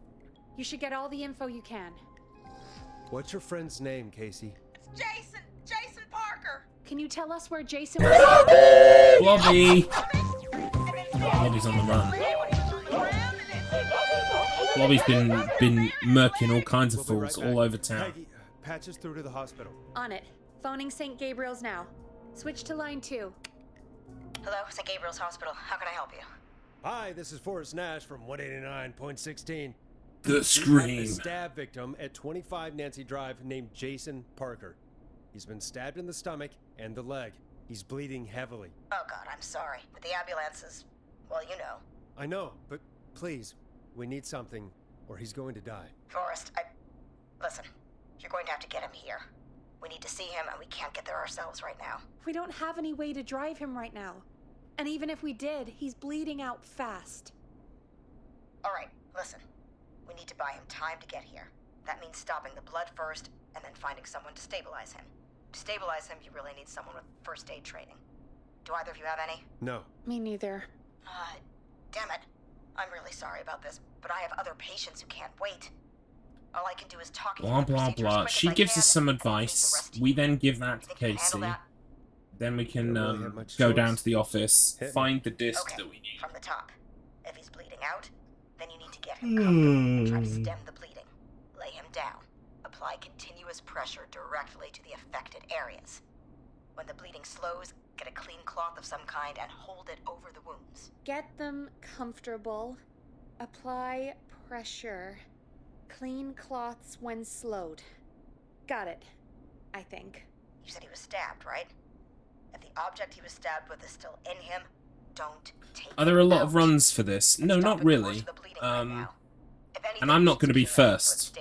You should get all the info you can. What's your friend's name, Casey? It's Jason Parker. Can you tell us where Jason was? Blobby! Blobby's on the run. Blobby's been murking all kinds of We'll be fools right all back. over town. Peggy, patch us through to the hospital. On it. Phoning St. Gabriel's now. Switch to line 2. Hello, St. Gabriel's Hospital. How can I help you? Hi, this is Forrest Nash from 189.16. The Scream. A stab victim at 25 Nancy Drive named Jason Parker. He's been stabbed in the stomach and the leg. He's bleeding heavily. Oh God, I'm sorry. But the ambulance is, well, you know. I know, but please, we need something or he's going to die. Forrest, listen, you're going to have to get him here. We need to see him and we can't get there ourselves right now. We don't have any way to drive him right now. And even if we did, he's bleeding out fast. All right, listen. We need to buy him time to get here. That means stopping the blood first and then finding someone to stabilize him. To stabilize him, you really need someone with first aid training. Do either of you have any? No. Me neither. Damn it. I'm really sorry about this, but I have other patients who can't wait. All I can do is talk Blah blah blah. She gives us some advice. We then give that to Casey. Then we can go down to the office, find the disc that we need. From the top. If he's bleeding out, then you need to get him comfortable. Try to stem the bleeding. Lay him down. Apply continuous pressure directly to the affected areas. When the bleeding slows, get a clean cloth of some kind and hold it over the wounds. Get them comfortable. Apply pressure. Clean cloths when slowed. Got it. I think. You said he was stabbed, right? If the object he was stabbed with is still in him, don't take it. Are there a lot of runs for this? No, not really. And I'm not going to be first.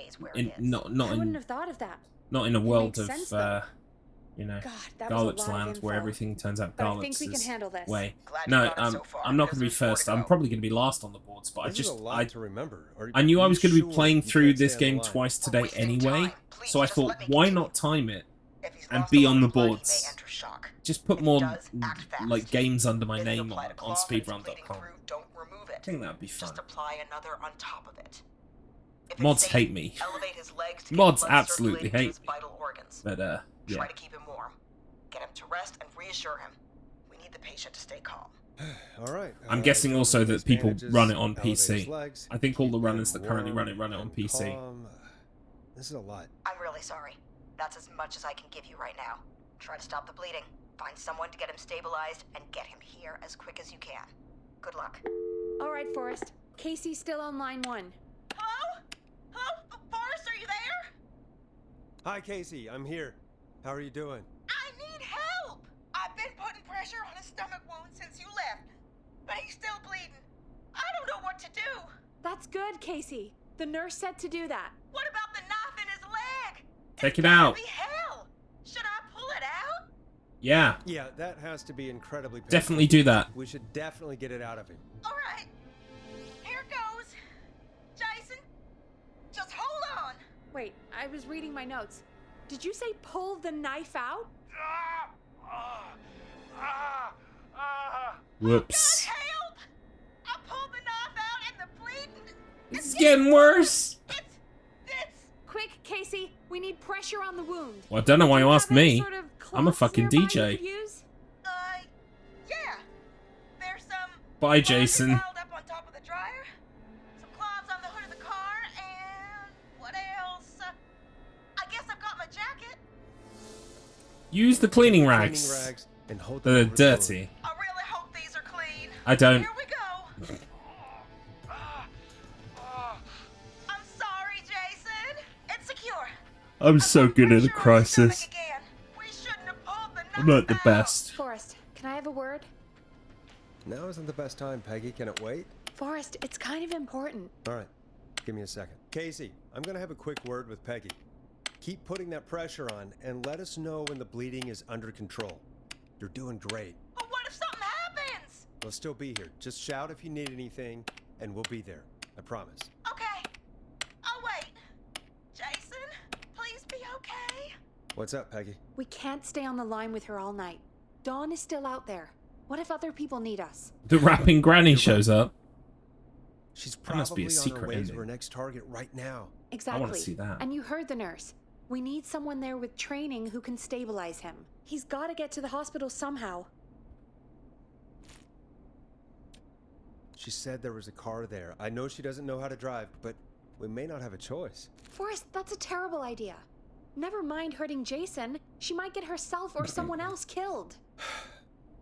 Not I wouldn't in have thought of that. not in a world makes of sense, though. you know, that was a Garlips lot of land where info. everything turns out But I Garlips think we can handle this. way. Glad you No, got it so far. I'm not going to be There's more first. to I'm go. probably going to be last on the boards, but This is a lot to remember. I knew I was going to be sure playing you through can't this stay on game the line? twice today wasting anyway, time. Please, so I just thought, let me why continue. not time it If he's and lost be a lot on the of blood, he may boards? enter shock. Just put If he more does, act fast. like games under my If you name apply on the cloth and it's bleeding speedrun.com. through, don't remove it. I think that'd be fun. Just apply another on top of it. If it's Mods safe, hate me. elevate his legs to get Mods blood absolutely circulating to hate his vital organs. But Try yeah. to keep him warm. Get him to rest and reassure him. We need the patient to stay calm. All right. I'm guessing also that people run it on elevate his PC. legs, I think all the keep runners him that currently run warm it on and PC. calm. This is a lot. I'm really sorry. That's as much as I can give you right now. Try to stop the bleeding. Find someone to get him stabilized and get him here as quick as you can. Good luck. All right, Forrest. Casey's still on line 1. Hello? Hello? Forrest, are you there? Hi, Casey. I'm here. How are you doing? I need help! I've been putting pressure on his stomach wound since you left, but he's still bleeding. I don't know what to do. That's good, Casey. The nurse said to do that. What about the knife in his leg? Take it out. Be hell. Should I pull it out? Yeah. Yeah, that has to be incredibly painful. Definitely do that. We should definitely get it out of him. All right. Here goes. Jason, just hold on. Wait, I was reading my notes. Did you say pull the knife out? Whoops. Help! I pulled the knife out and the bleeding. It's getting worse. Quick, Casey. We need pressure on the wound. Well, I don't know why you asked Have any me. sort of I'm a cloths fucking nearby you DJ. could use? Yeah. There's some Bye, Jason. piled up on top of the dryer. Some cloths on the hood of the car, and what else? I guess I've got my jacket. Use the cleaning Cleaning rags. rags and hold They're them over the wound. dirty. I really hope these are clean. I don't. Here we go. I'm sorry, Jason. It's secure. I'm so good at a crisis. Again. We shouldn't have pulled the knife I'm not the out. best. Forrest, can I have a word? Now isn't the best time, Peggy. Can it wait? Forrest, it's kind of important. All right. Give me a second. Casey, I'm going to have a quick word with Peggy. Keep putting that pressure on and let us know when the bleeding is under control. You're doing great. But what if something happens? We'll still be here. Just shout if you need anything, and we'll be there. I promise. Okay. Oh, wait. Jason, please be okay. What's up, Peggy? We can't stay on the line with her all night. Dawn is still out there. What if other people need us? The rapping granny shows up. She's That must be probably a on her secret way to ending. her next target right now. Exactly. I want to see that. And you heard the nurse. We need someone there with training who can stabilize him. He's got to get to the hospital somehow. She said there was a car there. I know she doesn't know how to drive, but we may not have a choice. Forrest, that's a terrible idea. Never mind hurting Jason. She might get herself or someone else killed.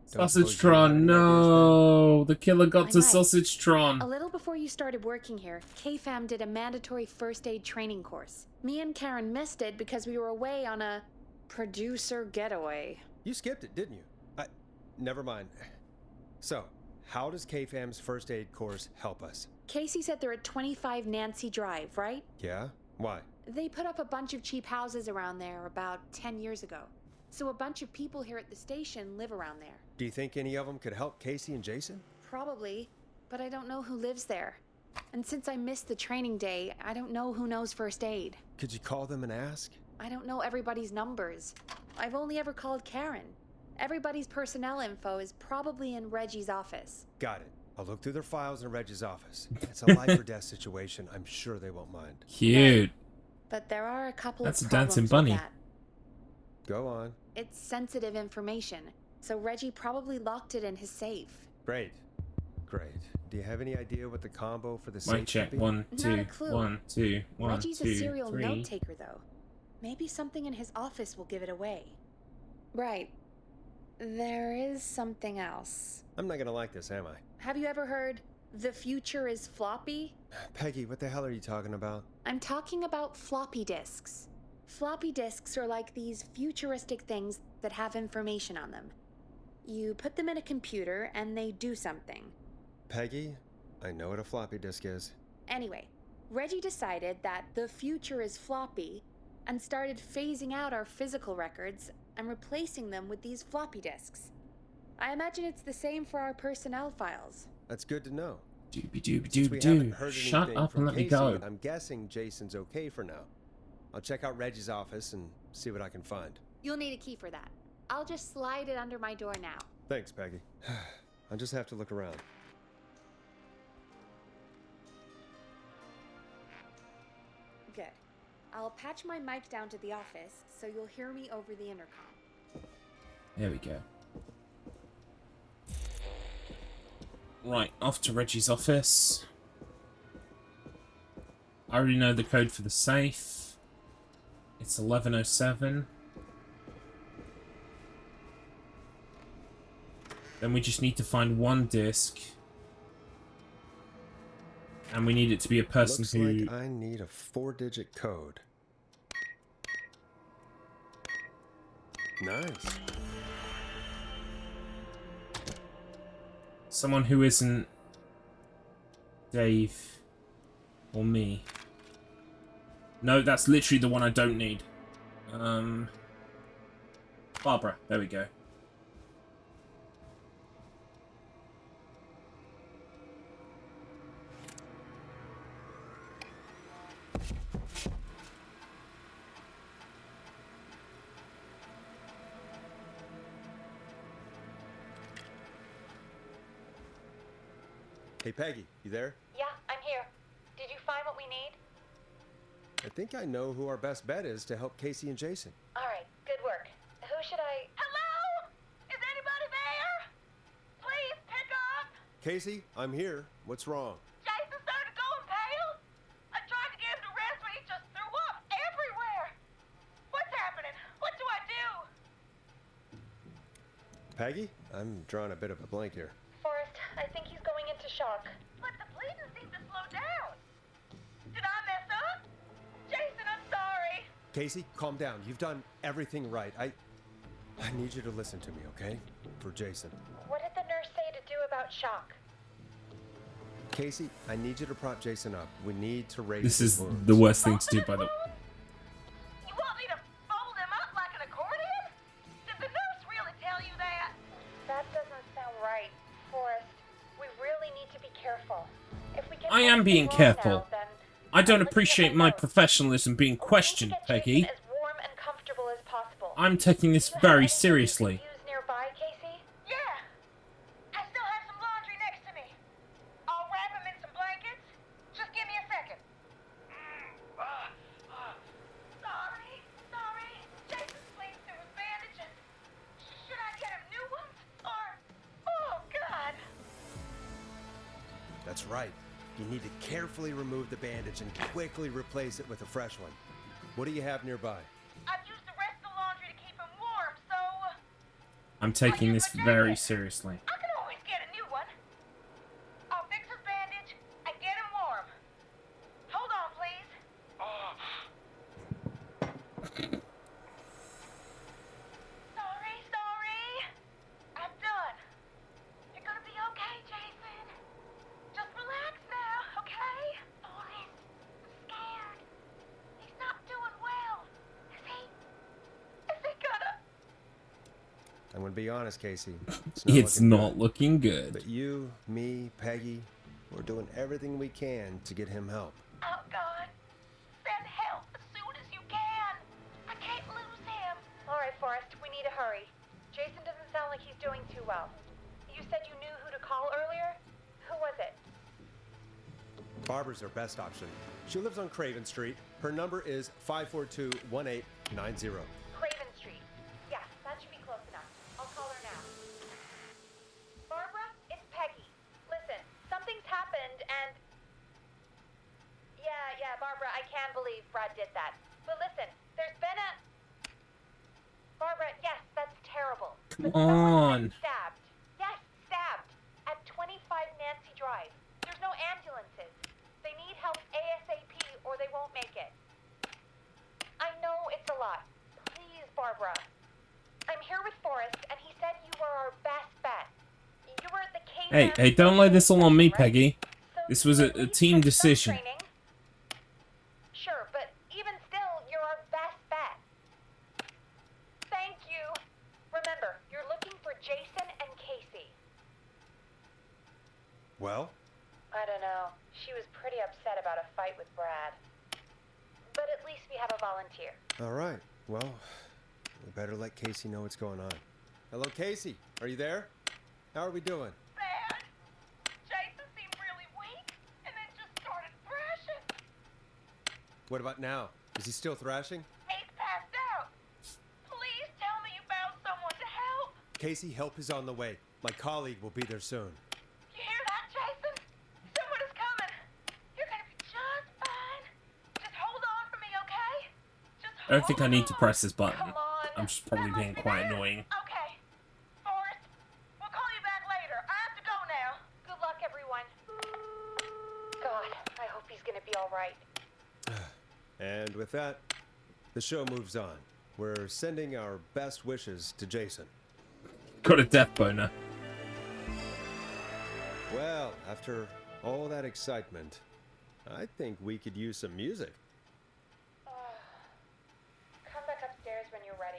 Sausage Tron, no! The killer got to I might. Sausage Tron. A little before you started working here, KFAM did a mandatory first aid training course. Me and Karen missed it because we were away on a producer getaway. You skipped it, didn't you? Never mind. So, how does KFAM's first aid course help us? Casey said they're at 25 Nancy Drive, right? Yeah? Why? They put up a bunch of cheap houses around there about 10 years ago. So a bunch of people here at the station live around there. Do you think any of them could help Casey and Jason? Probably, but I don't know who lives there. And since I missed the training day, I don't know who knows first aid. Could you call them and ask? I don't know everybody's numbers. I've only ever called Karen. Everybody's personnel info is probably in Reggie's office. Got it. I'll look through their files in Reggie's office. It's a life or death situation. I'm sure they won't mind. Cute. But there are a couple That's of a dancing problems with bunny. that. Go on. It's sensitive information, so Reggie probably locked it in his safe. Great. Great. Do you have any idea what the combo for the safe Mic check. could be? 1, 2, Not a clue. 1, 2, 1, Reggie's 2, a serial 3. note taker, though. Maybe something in his office will give it away. Right. There is something else. I'm not gonna like this, am I? Have you ever heard, the future is floppy? Peggy, what the hell are you talking about? I'm talking about floppy disks. Floppy disks are like these futuristic things that have information on them. You put them in a computer and they do something. Peggy, I know what a floppy disk is. Anyway, Reggie decided that the future is floppy and started phasing out our physical records and replacing them with these floppy disks. I imagine it's the same for our personnel files. That's good to know. Doobie doobie Since we doobie haven't doo. heard Shut anything up from and let me Casey, go. I'm guessing Jason's okay for now. I'll check out Reggie's office and see what I can find. You'll need a key for that. I'll just slide it under my door now. Thanks, Peggy. I'll just have to look around. Good. I'll patch my mic down to the office so you'll hear me over the intercom. There we go. Right, off to Reggie's office. I already know the code for the safe. It's 1107. Then we just need to find one disc. And we need it to be a person Looks who... like I need a 4-digit code. Nice. Someone who isn't Dave or me. No, that's literally the one I don't need. Barbara. There we go. Hey, Peggy, you there? Yeah, I'm here. Did you find what we need? I think I know who our best bet is to help Casey and Jason. All right, good work. Who should I... Hello? Is anybody there? Please pick up. Casey, I'm here. What's wrong? Jason started going pale. I tried to get him to rest, but he just threw up everywhere. What's happening? What do I do? Peggy? I'm drawing a bit of a blank here. Forrest, I think he's going into shock. But the bleeding seemed to slow down. Did I mess up? Jason, I'm sorry. Casey, calm down. You've done everything right. I need you to listen to me, okay? For Jason. What did the nurse say to do about shock? Casey, I need you to prop Jason up. We need to raise This his is wounds. the worst thing to do, by the way. You want me am being careful. I don't appreciate my professionalism being questioned, Peggy. As warm and comfortable as possible. I'm taking this very seriously. Nearby, Casey? Yeah. I still have some laundry next to me. I'll wrap him in some blankets. Just give me a second. Sorry. Jason's bleeding through his bandages. Should I get him new ones? Or... Oh, God. That's right. You need to carefully remove the bandage and quickly replace it with a fresh one. What do you have nearby? I've used the rest of the laundry to keep him warm, so... I'm taking this very seriously. I can always get a new one. I'll fix his bandage and get him warm. Hold on, please. Sorry. I'm done. You're gonna be okay, Jason. Just relax now, okay? Boris, I'm scared. He's not doing well. Is he gonna... I'm gonna be honest, Casey. It's not looking good. But you, me, Peggy, we're doing everything we can to get him help. Oh, God. Send help as soon as you can. I can't lose him. All right, Forrest, we need to hurry. Jason doesn't sound like he's doing too well. You said you knew who to call earlier? Who was it? Barbara's our best option. She lives on Craven Street. Her number is 542-1890. Craven Street. Yeah, that should be close enough. I'll call her now. Barbara, it's Peggy. Listen, something's happened and... Yeah, Barbara, I can't believe Brad did that. But listen, there's been a... Barbara, yes, that's terrible. Come But someone on. got stabbed. Yes, stabbed. At 25 Nancy Drive. There's no ambulances. They need help ASAP or they won't make it. I know it's a lot. Please, Barbara. I'm here with Forrest, and he said you were our best bet. You were at the cave. Hey, don't lay this all on me, Peggy. This was a team decision. Sure, but even still, you're our best bet. Thank you. Remember, you're looking for Jason and Casey. Well? I don't know. She was pretty upset about a fight with Brad. But at least we have a volunteer. All right. Well, we better let Casey know what's going on. Hello, Casey. Are you there? How are we doing? Bad. Jason seemed really weak and then just started thrashing. What about now? Is he still thrashing? He's passed out. Please tell me you found someone to help. Casey, help is on the way. My colleague will be there soon. You hear that, Jason? Someone is coming. You're gonna be just fine. Just hold on for me, okay? I don't think I need to press this button. I'm just probably being quite annoying. Okay. Forrest, we'll call you back later. I have to go now. Good luck, everyone. God, I hope he's gonna be all right. And with that, the show moves on. We're sending our best wishes to Jason. Got a death boner. Well, after all that excitement, I think we could use some music. Come back upstairs when you're ready.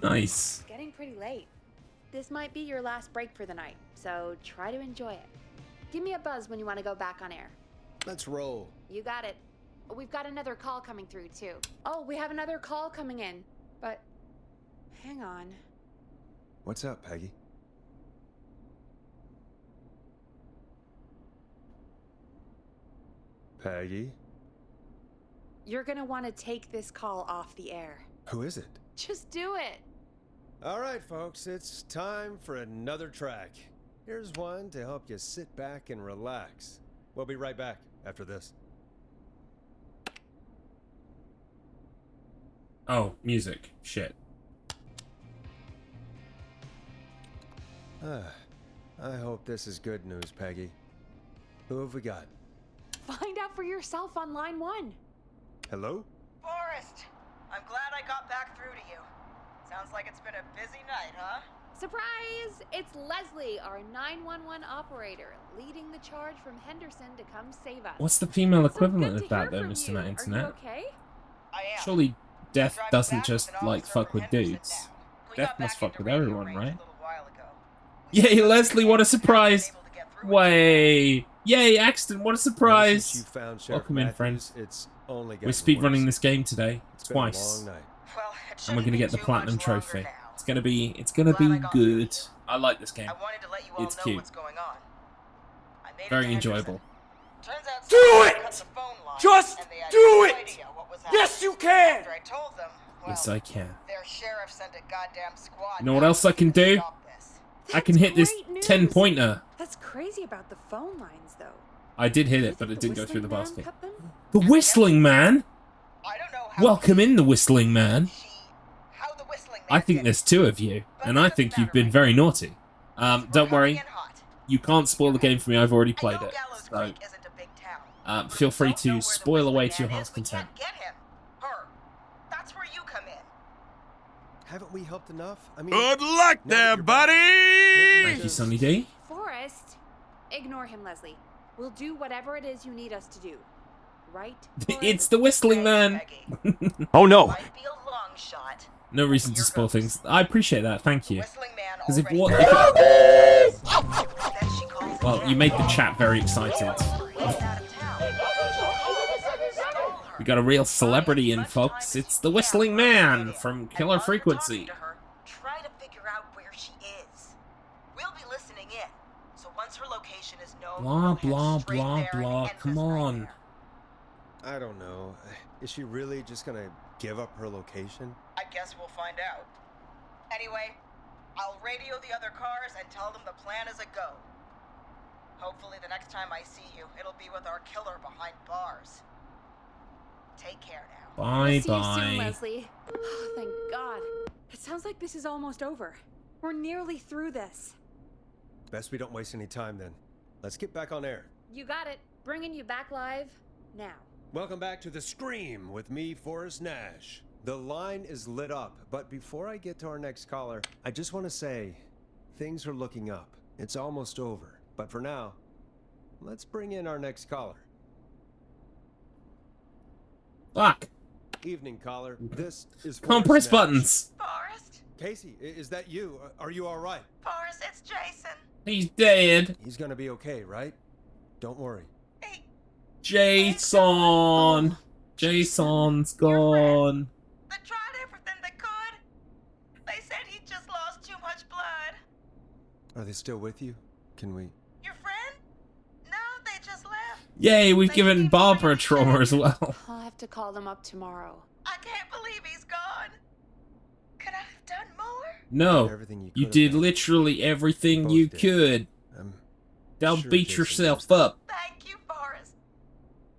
Nice. It's getting pretty late. This might be your last break for the night, so try to enjoy it. Give me a buzz when you want to go back on air. Let's roll. You got it. We've got another call coming through, too. Oh, we have another call coming in. But, hang on. What's up, Peggy? Peggy? You're gonna want to take this call off the air. Who is it? Just do it. All right, folks, it's time for another track. Here's one to help you sit back and relax. We'll be right back after this. Oh, music. Shit. I hope this is good news, Peggy. Who have we got? Find out for yourself on line 1. Hello? Forrest, I'm glad I got back through to you. Sounds like it's been a busy night, huh? Surprise! It's Leslie, our 911 operator, leading the charge from Henderson to come save us. What's the female equivalent good of to that, hear though, from Mr. you. Matt Are Internet? you okay? I am. Surely Death Driving doesn't back just, with an like, officer fuck for with Henderson dudes. now. We Death got must back fuck with into radio everyone, range right? a little while ago. Yay, Leslie, what a surprise! Way! Yay, Axton, what a Ever since you surprise! found Sheriff Welcome in, Matthews, friends. it's only We're gotten speedrunning worse. this game today, It's been a twice. long night. Well, it And we're shouldn't gonna be get the too platinum much longer trophy. now. It's gonna be Glad I got through good. to you. I like this game. I wanted to let you all It's know cute. what's going on. I made it Very to Henderson. enjoyable. Turns out Do someone it! cut the phone line, Just and they had do no it! idea what was Yes, happening. you can! After I told them, well, Yes, I can. their sheriff sent a goddamn squad. You know what else I can do? I can hit this 10-pointer. That's crazy about the phone lines, though. I did hit it, but it didn't go through the Whistling Man basket. cut them? The Whistling Man? I don't know how Welcome in, the Whistling Man. how the whistling I think there's two of you, and I think you've been very naughty. Don't worry, you can't spoil the game for me, I've already played it. So, feel free to spoil away to your heart's content. get him. Her. That's where you come in. Haven't we helped enough? I mean, Good luck now that there, you're back, buddy! Thank you, Sunny D. Forrest, ignore him, Leslie. We'll do whatever it is you need us to do. Right? It's the Whistling Man! Oh no! Might be a long shot. No reason to spoil things. I appreciate that, thank you. Whistling Man Because if already what... Then she calls Well, you made the chat very excited. We got a real celebrity in, folks. It's the Whistling Man from Killer Frequency. Try to figure out where she is. We'll be listening in. So once her location is known, Blah, we'll head blah, straight blah, there and blah. end Come this right on. there. I don't know. Is she really just gonna give up her location? I guess we'll find out. Anyway, I'll radio the other cars and tell them the plan is a go. Hopefully the next time I see you, it'll be with our killer behind bars. Take care now. Bye, See you soon, bye. Leslie. Oh, thank God. It sounds like this is almost over. We're nearly through this. Best we don't waste any time then. Let's get back on air. You got it. Bringing you back live now. Welcome back to The Scream with me, Forrest Nash. The line is lit up, but before I get to our next caller, I just want to say things are looking up. It's almost over. But for now, let's bring in our next caller. Fuck. Evening, caller. This is Can't Forrest press Nash. buttons. Forrest? Casey, is that you? Are you all right? Forrest, it's Jason. He's dead. He's gonna be okay, right? Don't worry. Jason. Jason's gone. They tried everything they could. They said he just lost too much blood. Are they still with you? Can we? Your friend? No, they just left. Yay, we've given Barbara trauma as well. I'll have to call them up tomorrow. I can't believe he's gone. Could I have done more? No, Everything you you could did have done. literally everything Both you did. could. Don't sure beat Jason yourself up. Thank you, Forrest.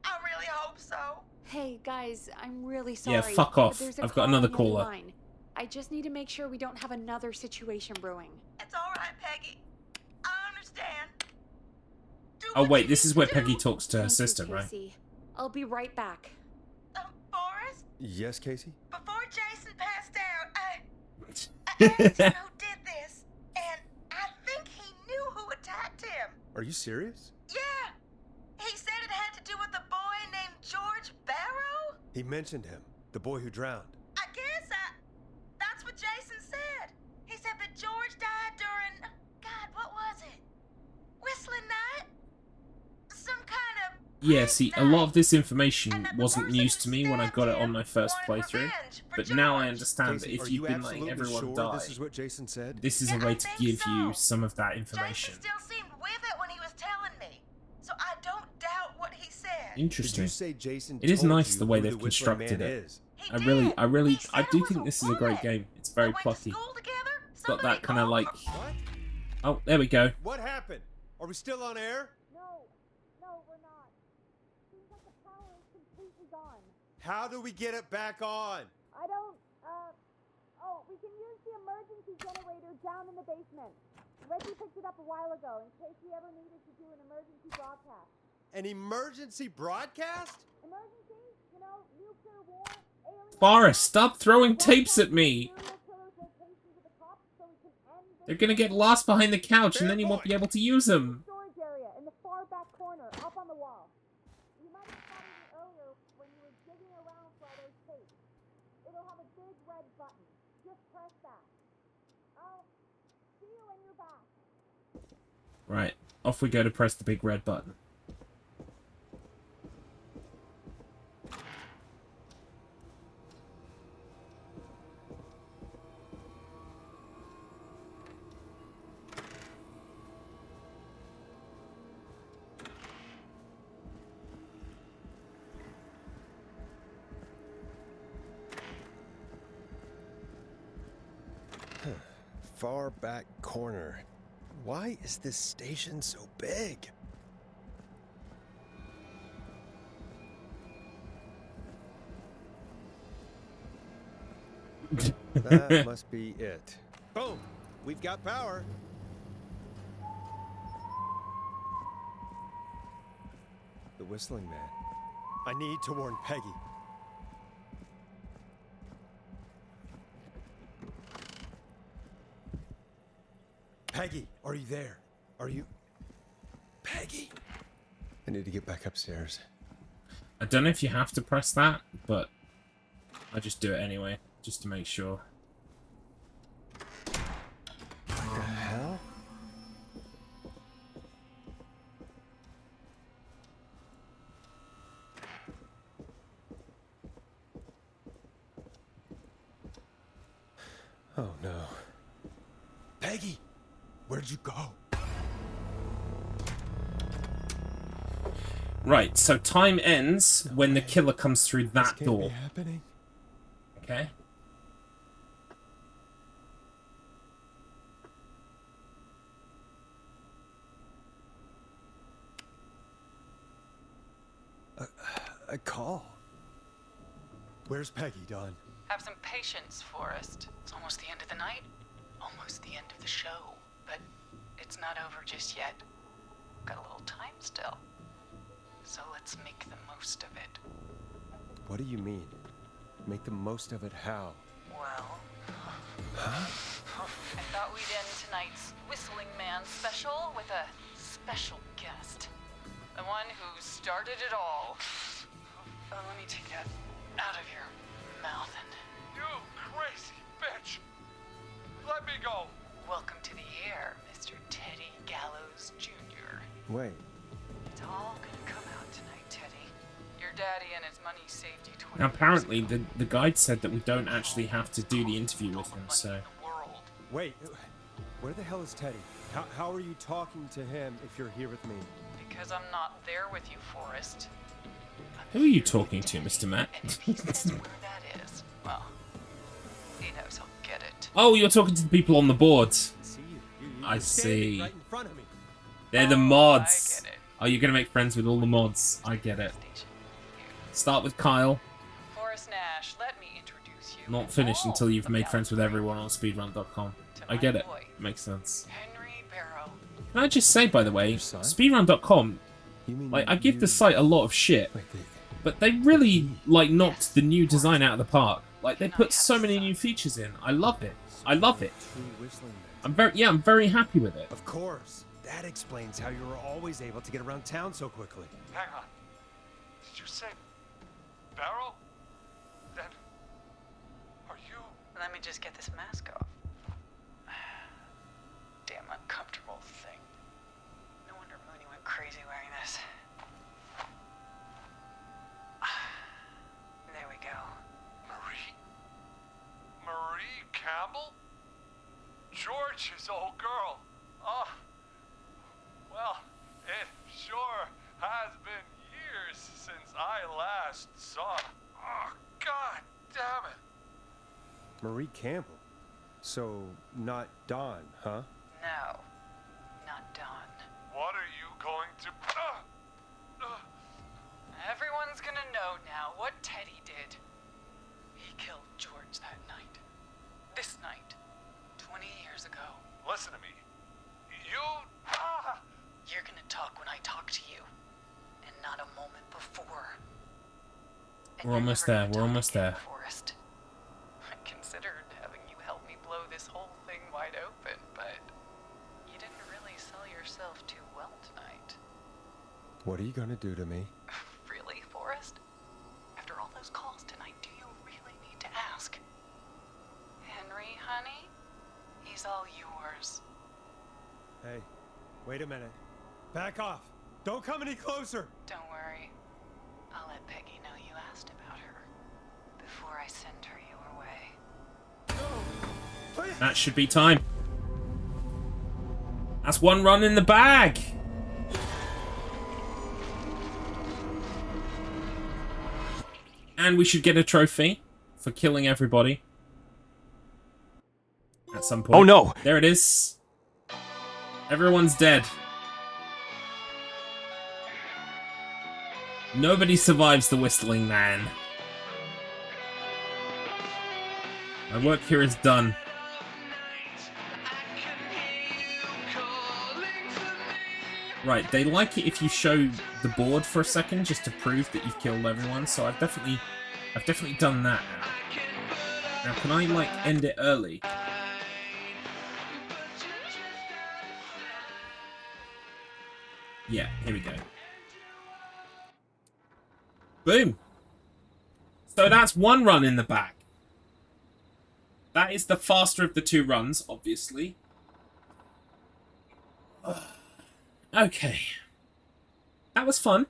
I really hope so. Hey, guys, I'm really sorry. Yeah, fuck but off. there's a I've got call another on the other caller. line. I just need to make sure we don't have another situation brewing. It's all right, Peggy. I understand. Oh wait, this is where Peggy talks to her Thank you, sister, right? Casey. I'll be right back. Forrest, Yes, Casey? before Jason passed out, I asked him who did this, and I think he knew who attacked him. Are you serious? Yeah. He said it had to do with a boy named George Barrow. He mentioned him, the boy who drowned. I guess that's what Jason said. He said that George died during, God, what was it? Whistling night? Some kind of... Yeah, see, a lot of this information wasn't news to me when I got it on my first playthrough, but now I understand that Casey, if are you've you been letting absolutely everyone sure die, this is what Jason said? this is a way to give you some of that information. Still seemed with it when he was telling me. So I don't doubt what he said. Interesting. Did you say Jason It is told nice you the way who they've the Whistling constructed Man it. is? I do think this is a great game. It's very plucky. It's got that kind of like... Oh, there we go. What happened? Are we still on air? No, we're not. Seems like the power is completely gone. How do we get it back on? I don't, oh, we can use the emergency generator down in the basement. Reggie picked it up a while ago in case we ever needed to do an emergency broadcast. An emergency broadcast? Emergency? You know, nuclear war, aliens... Forrest, stop throwing tapes at me! Serial killers' locations of the cops so we can end They're gonna get lost behind the couch, and then you won't be able to use them. Storage area in the far back corner, up on the wall. You might have spotted it earlier when you were digging around for all those tapes. It'll have a big red button. Just press that. I'll see you when you're back. Right, off we go to press the big red button. Far back corner. Why is this station so big? That must be it. Boom! We've got power. The whistling man. I need to warn Peggy. Peggy, are you there? Are you... Peggy? I need to get back upstairs. I don't know if you have to press that, but I just do it anyway, just to make sure. What the hell? Oh no. Peggy! Where'd you go? Right, so time ends when the killer comes through that This can't door. be happening. Okay? A call. Where's Peggy, Don? Have some patience, Forrest. It's almost the end of the night. Almost the end of the show. But it's not over just yet. Got a little time still. So let's make the most of it. What do you mean? Make the most of it how? Well... I thought we'd end tonight's Whistling Man special with a special guest. The one who started it all. Let me take that out of your mouth and... You crazy bitch! Let me go! Welcome to the air, Mr. Teddy Gallows Jr. Wait. It's all gonna come out tonight, Teddy. Your daddy and his money saved you 20 Now, apparently, the guide said that we don't actually have to do the interview with him, so... Wait, where the hell is Teddy? How are you talking to him if you're here with me? Because I'm not there with you, Forrest. Who are you talking to, Mr. Matt? Where that is, well, he knows he'll get it. Oh, you're talking to the people on the board. I You're standing see. right in front of me. They're the mods. Oh, you're gonna make friends with all the mods. I get it. Start with Kyle. Forrest Nash, let me introduce you. Not finish until you've made friends with everyone on speedrun.com. I get it. Makes sense. Henry Barrow. Can I just say, by the way, speedrun.com, like, I give the site a lot of shit, but they really, like, knocked the new design out of the park. Like, they put so many new features in. I love it. I love it. I'm very happy with it. Of course. That explains how you were always able to get around town so quickly. Hang on. Did you say Barrow? Then are you? Let me just get this mask off. Damn uncomfortable thing. No wonder Mooney went crazy wearing this. There we go. Marie Campbell? George's old girl. Oh, well, it sure has been years since I last saw. Oh, God damn it. Marie Campbell. So, not Dawn, huh? No, not Dawn. What are you going to... Everyone's gonna know now what Teddy did. He killed George that night. This night. 20 years ago. Listen to me. You... You're gonna talk when I talk to you. And not a moment before. We're almost there. We're almost there. Forrest. I considered having you help me blow this whole thing wide open, but well tonight. What are you gonna do to me? Really, Forrest? After all those calls tonight, do you really need to ask? Henry, honey? He's all yours. Hey, wait a minute. Back off. Don't come any closer. Don't worry. I'll let Peggy know you asked about her before I send her your way. That should be time. That's one run in the bag. And we should get a trophy for killing everybody. At some point. Oh no! There it is. Everyone's dead. Nobody survives the Whistling Man. My work here is done. Right, they like it if you show the board for a second just to prove that you've killed everyone, so I've definitely done that now. Now, can I, like, end it early? Yeah, here we go. Boom! So that's one run in the bag. That is the faster of the two runs, obviously. Okay. That was fun.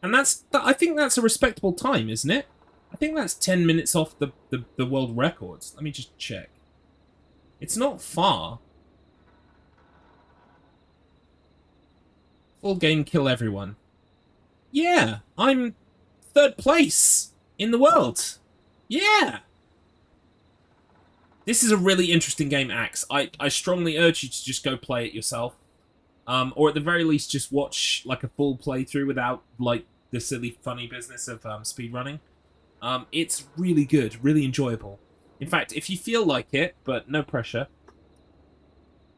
And I think that's a respectable time, isn't it? I think that's 10 minutes off the world records. Let me just check. It's not far. Full game, kill everyone. Yeah, I'm 3rd place in the world. Yeah! This is a really interesting game, Axe. I strongly urge you to just go play it yourself. Or at the very least, just watch like a full playthrough without like the silly, funny business of speedrunning. It's really good, really enjoyable. In fact, if you feel like it, but no pressure,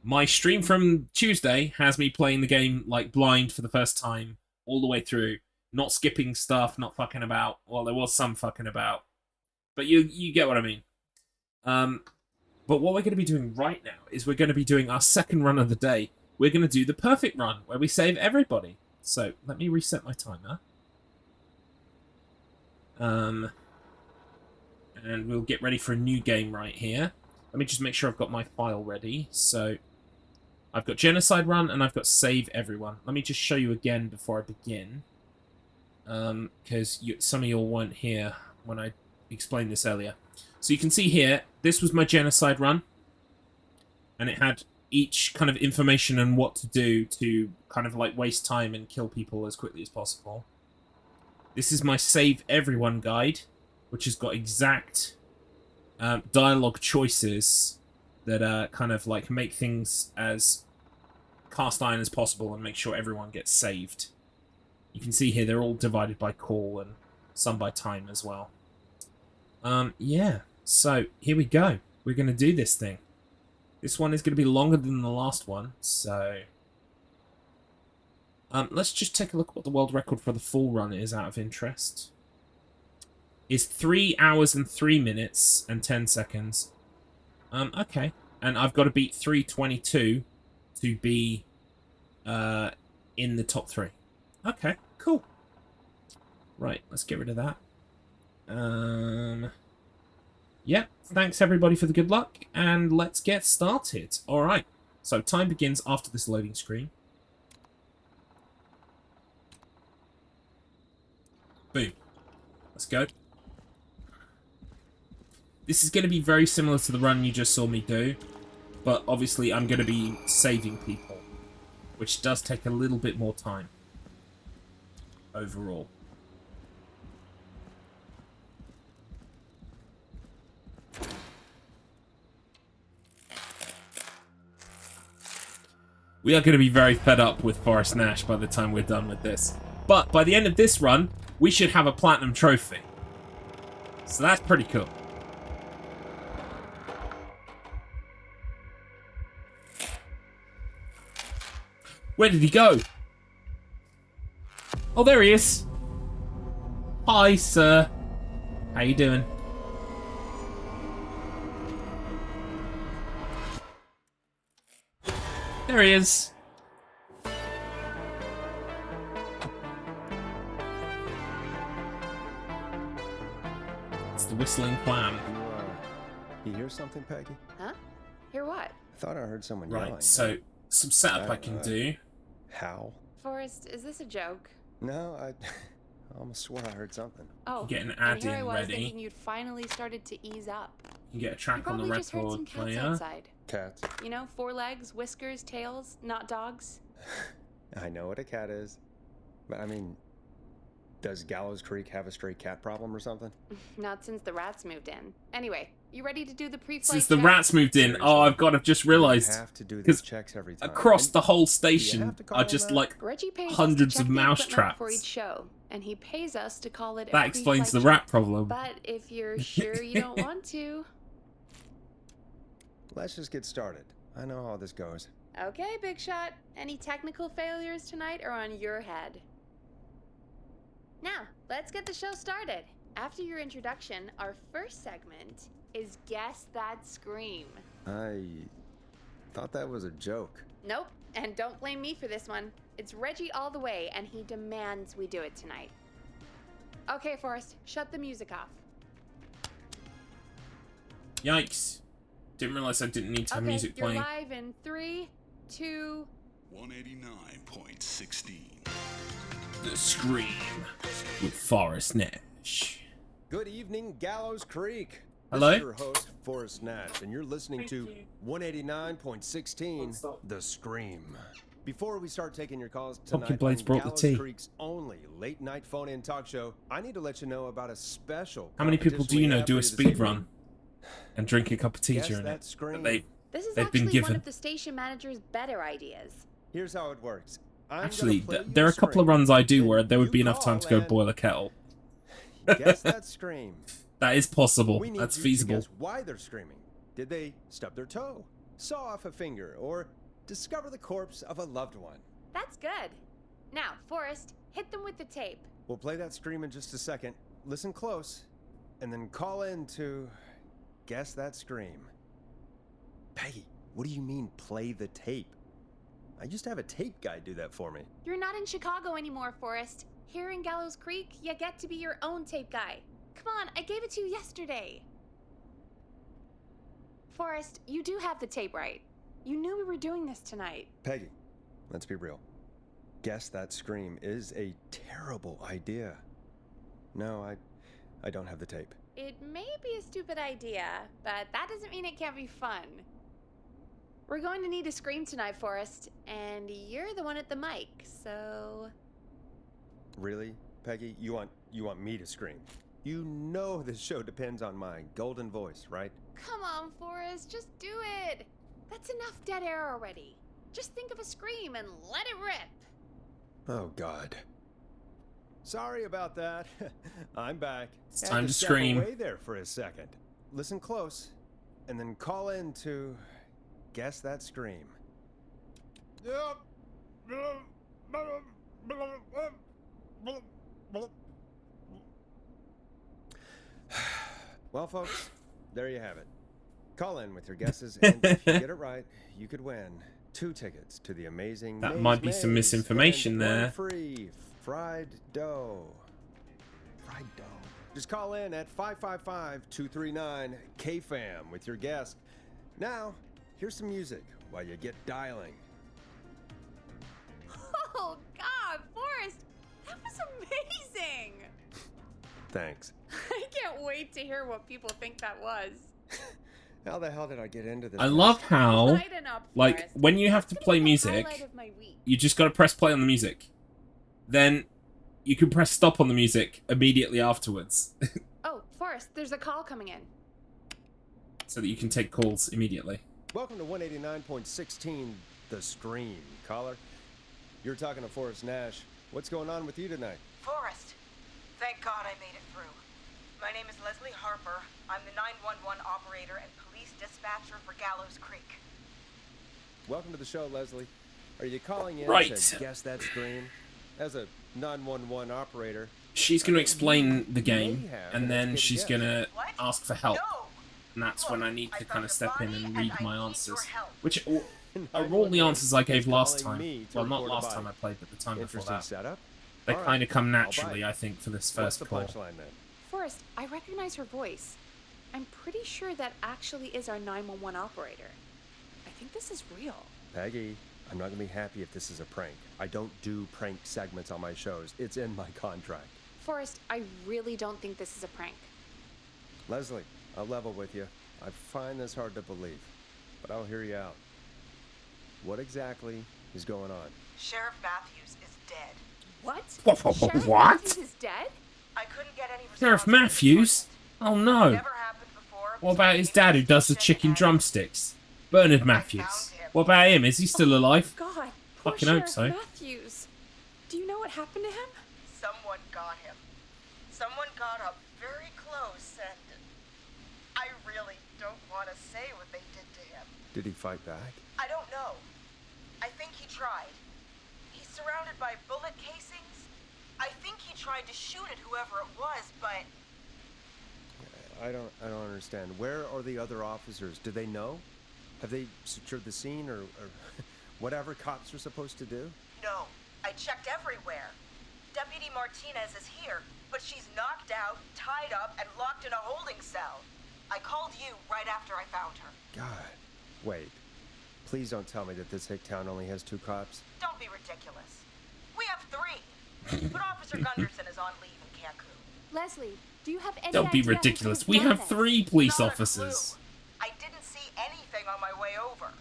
my stream from Tuesday has me playing the game like blind for the first time, all the way through. Not skipping stuff, not fucking about. Well, there was some fucking about. But you get what I mean. But what we're going to be doing right now is we're going to be doing our second run of the day. We're going to do the perfect run, where we save everybody. So, let me reset my timer. And we'll get ready for a new game right here. Let me just make sure I've got my file ready. So, I've got Genocide Run, and I've got Save Everyone. Let me just show you again before I begin. Because some of you all weren't here when I explained this earlier. So you can see here, this was my Genocide Run. And it had each kind of information on what to do to kind of like waste time and kill people as quickly as possible. This is my Save Everyone guide, which has got exact dialogue choices that kind of like make things as cast iron as possible and make sure everyone gets saved. You can see here they're all divided by call and some by time as well. Yeah, so here we go. We're going to do this thing. This one is going to be longer than the last one, so... let's just take a look at what the world record for the full run is out of interest. It's 3 hours and 3 minutes and 10 seconds. Okay. And I've got to beat 3:22 to be in the top 3. Okay, cool. Right, let's get rid of that. Yep, thanks everybody for the good luck, and let's get started. Alright, so time begins after this loading screen. Boom. Let's go. This is going to be very similar to the run you just saw me do, but obviously I'm going to be saving people, which does take a little bit more time overall. We are going to be very fed up with Forrest Nash by the time we're done with this. But by the end of this run, we should have a platinum trophy. So that's pretty cool. Where did he go? Oh, there he is. Hi, sir. How you doing? There he is. It's the whistling plan. You hear something, Peggy? Huh? Hear what? I thought I heard someone yelling. Right, so some setup I can do. How? Forrest, is this a joke? No, I almost swore I heard something. Oh, Get an and ad here I in was ready. thinking you'd finally started to ease up. You get a track You on the probably just heard some record cats player. outside. Cats? You know, 4 legs, whiskers, tails, not dogs. I know what a cat is. But I mean, does Gallows Creek have a stray cat problem or something? Not since the rats moved in. Anyway, you ready to do the pre-flight Since the check? rats moved in, oh, I've just realised. You have to do these Because checks every time. across And the whole do you station have to call are them just that? like Reggie pays us hundreds to of check the mouse equipment for each traps. show, and he pays us to call it a That explains the pre-flight rat problem. check. But if you're sure you don't want to... Let's just get started. I know how this goes. Okay, Big Shot. Any technical failures tonight are on your head. Now, let's get the show started. After your introduction, our first segment is Guess That Scream. I thought that was a joke. Nope, and don't blame me for this one. It's Reggie all the way, and he demands we do it tonight. Okay, Forrest, shut the music off. Yikes. Didn't realise I didn't need to have music you're playing. live in 3, 2... 189.16. The Scream with Forrest Nash. Good evening, Gallows Creek. Hello? This is your host, Forrest Nash, and you're listening to 189.16, The Scream. Before we start taking your calls tonight Pumpkin Blades on brought the Gallows tea. Creek's only late-night phone-in talk show, I need to let you know about a special How many people do competition you we know have do for a you this speed evening. run and drink a cup of tea Guess during that it? Scream. That This is they've been actually one given. of the station manager's better ideas. Here's how it works. I'm Actually, gonna play you there are a couple of Scream. runs I do Then where there would you be enough time call to go and boil a kettle. Guess that Scream. That is possible. We need That's you feasible. To guess why they're screaming. Did they stub their toe, saw off a finger, or discover the corpse of a loved one? That's good. Now, Forrest, hit them with the tape. We'll play that Scream in just a second. Listen close, and then call in to guess that Scream. Peggy, what do you mean play the tape? I used to have a tape guy do that for me. You're not in Chicago anymore, Forrest. Here in Gallows Creek, you get to be your own tape guy. Come on, I gave it to you yesterday. Forrest, you do have the tape right. You knew we were doing this tonight. Peggy, let's be real. Guess that Scream is a terrible idea. No, I don't have the tape. It may be a stupid idea, but that doesn't mean it can't be fun. We're going to need a scream tonight, Forrest, and you're the one at the mic, so... Really, Peggy? You want me to scream? You know this show depends on my golden voice, right? Come on, Forrest, just do it. That's enough dead air already. Just think of a scream and let it rip. Oh, God. Sorry about that. I'm back. It's Had time to step scream. away there for a second. Listen close, and then call in to guess that Scream. Well, folks, there you have it. Call in with your guesses, and if you get it right, you could win 2 tickets to the amazing That Maze might be some Maze misinformation and there. one free fried dough. Fried dough. Just call in at 555-239-KFAM with your guess. Now, here's some music while you get dialing. Oh, God, Forrest, that was amazing. Thanks. I can't wait to hear what people think that was. How the hell did I get into this? I love how, Lighten up, like, Forrest. when you have to play Highlight music, of my week. you just gotta press play on the music. Then you can press stop on the music immediately afterwards. Oh, Forrest, there's a call coming in. So that you can take calls immediately. Welcome to 189.16, The Scream. Caller, you're talking to Forrest Nash. What's going on with you tonight? Forrest, thank God I made it through. My name is Leslie Harper. I'm the 911 operator and police dispatcher for Gallows Creek. Welcome to the show, Leslie. Are you calling in Right. to guess that Scream? As a 911 operator, She's gonna explain the game, have and an then educated she's guess. gonna What? ask for help. No! And that's when I need to kind of step in and read my answers. your help. Which are all the answers I gave last calling time. me to Well, not report a last body. time I played, but the time before Interesting that. setup. They All right, kind of come I'll naturally, bite. I think, for this What's first the call. punchline then? Forrest, I recognize her voice. I'm pretty sure that actually is our 911 operator. I think this is real. Peggy, I'm not gonna be happy if this is a prank. I don't do prank segments on my shows. It's in my contract. Forrest, I really don't think this is a prank. Leslie, I'll level with you. I find this hard to believe, but I'll hear you out. What exactly is going on? Sheriff Matthews is dead. What? What? Matthews is dead? I couldn't get any Sheriff Matthews? Oh no. What about his dad who does the chicken drumsticks? Bernard Matthews. What about him? Is he still alive? God, Fucking hope so. Matthews. Do you know what happened to him? Someone got him. Someone got up very close, and I really don't want to say what they did to him. Did he fight back? I don't know. I think he tried. He's surrounded by bullet casings. I think he tried to shoot at whoever it was, but I don't understand. Where are the other officers? Do they know? Have they secured the scene or whatever cops are supposed to do? no. I checked everywhere. Deputy Martinez is here, but she's knocked out, tied up, and locked in a holding cell. I called you right after I found her. God. Wait. Please don't tell me that this hick town only has 2 cops. Don't be ridiculous. We have 3. But Officer Gunderson is on leave in Cancun. Leslie, do you have any Don't be idea who ridiculous. could've We done have this? 3 police Not a officers. I didn't see anything on my way over.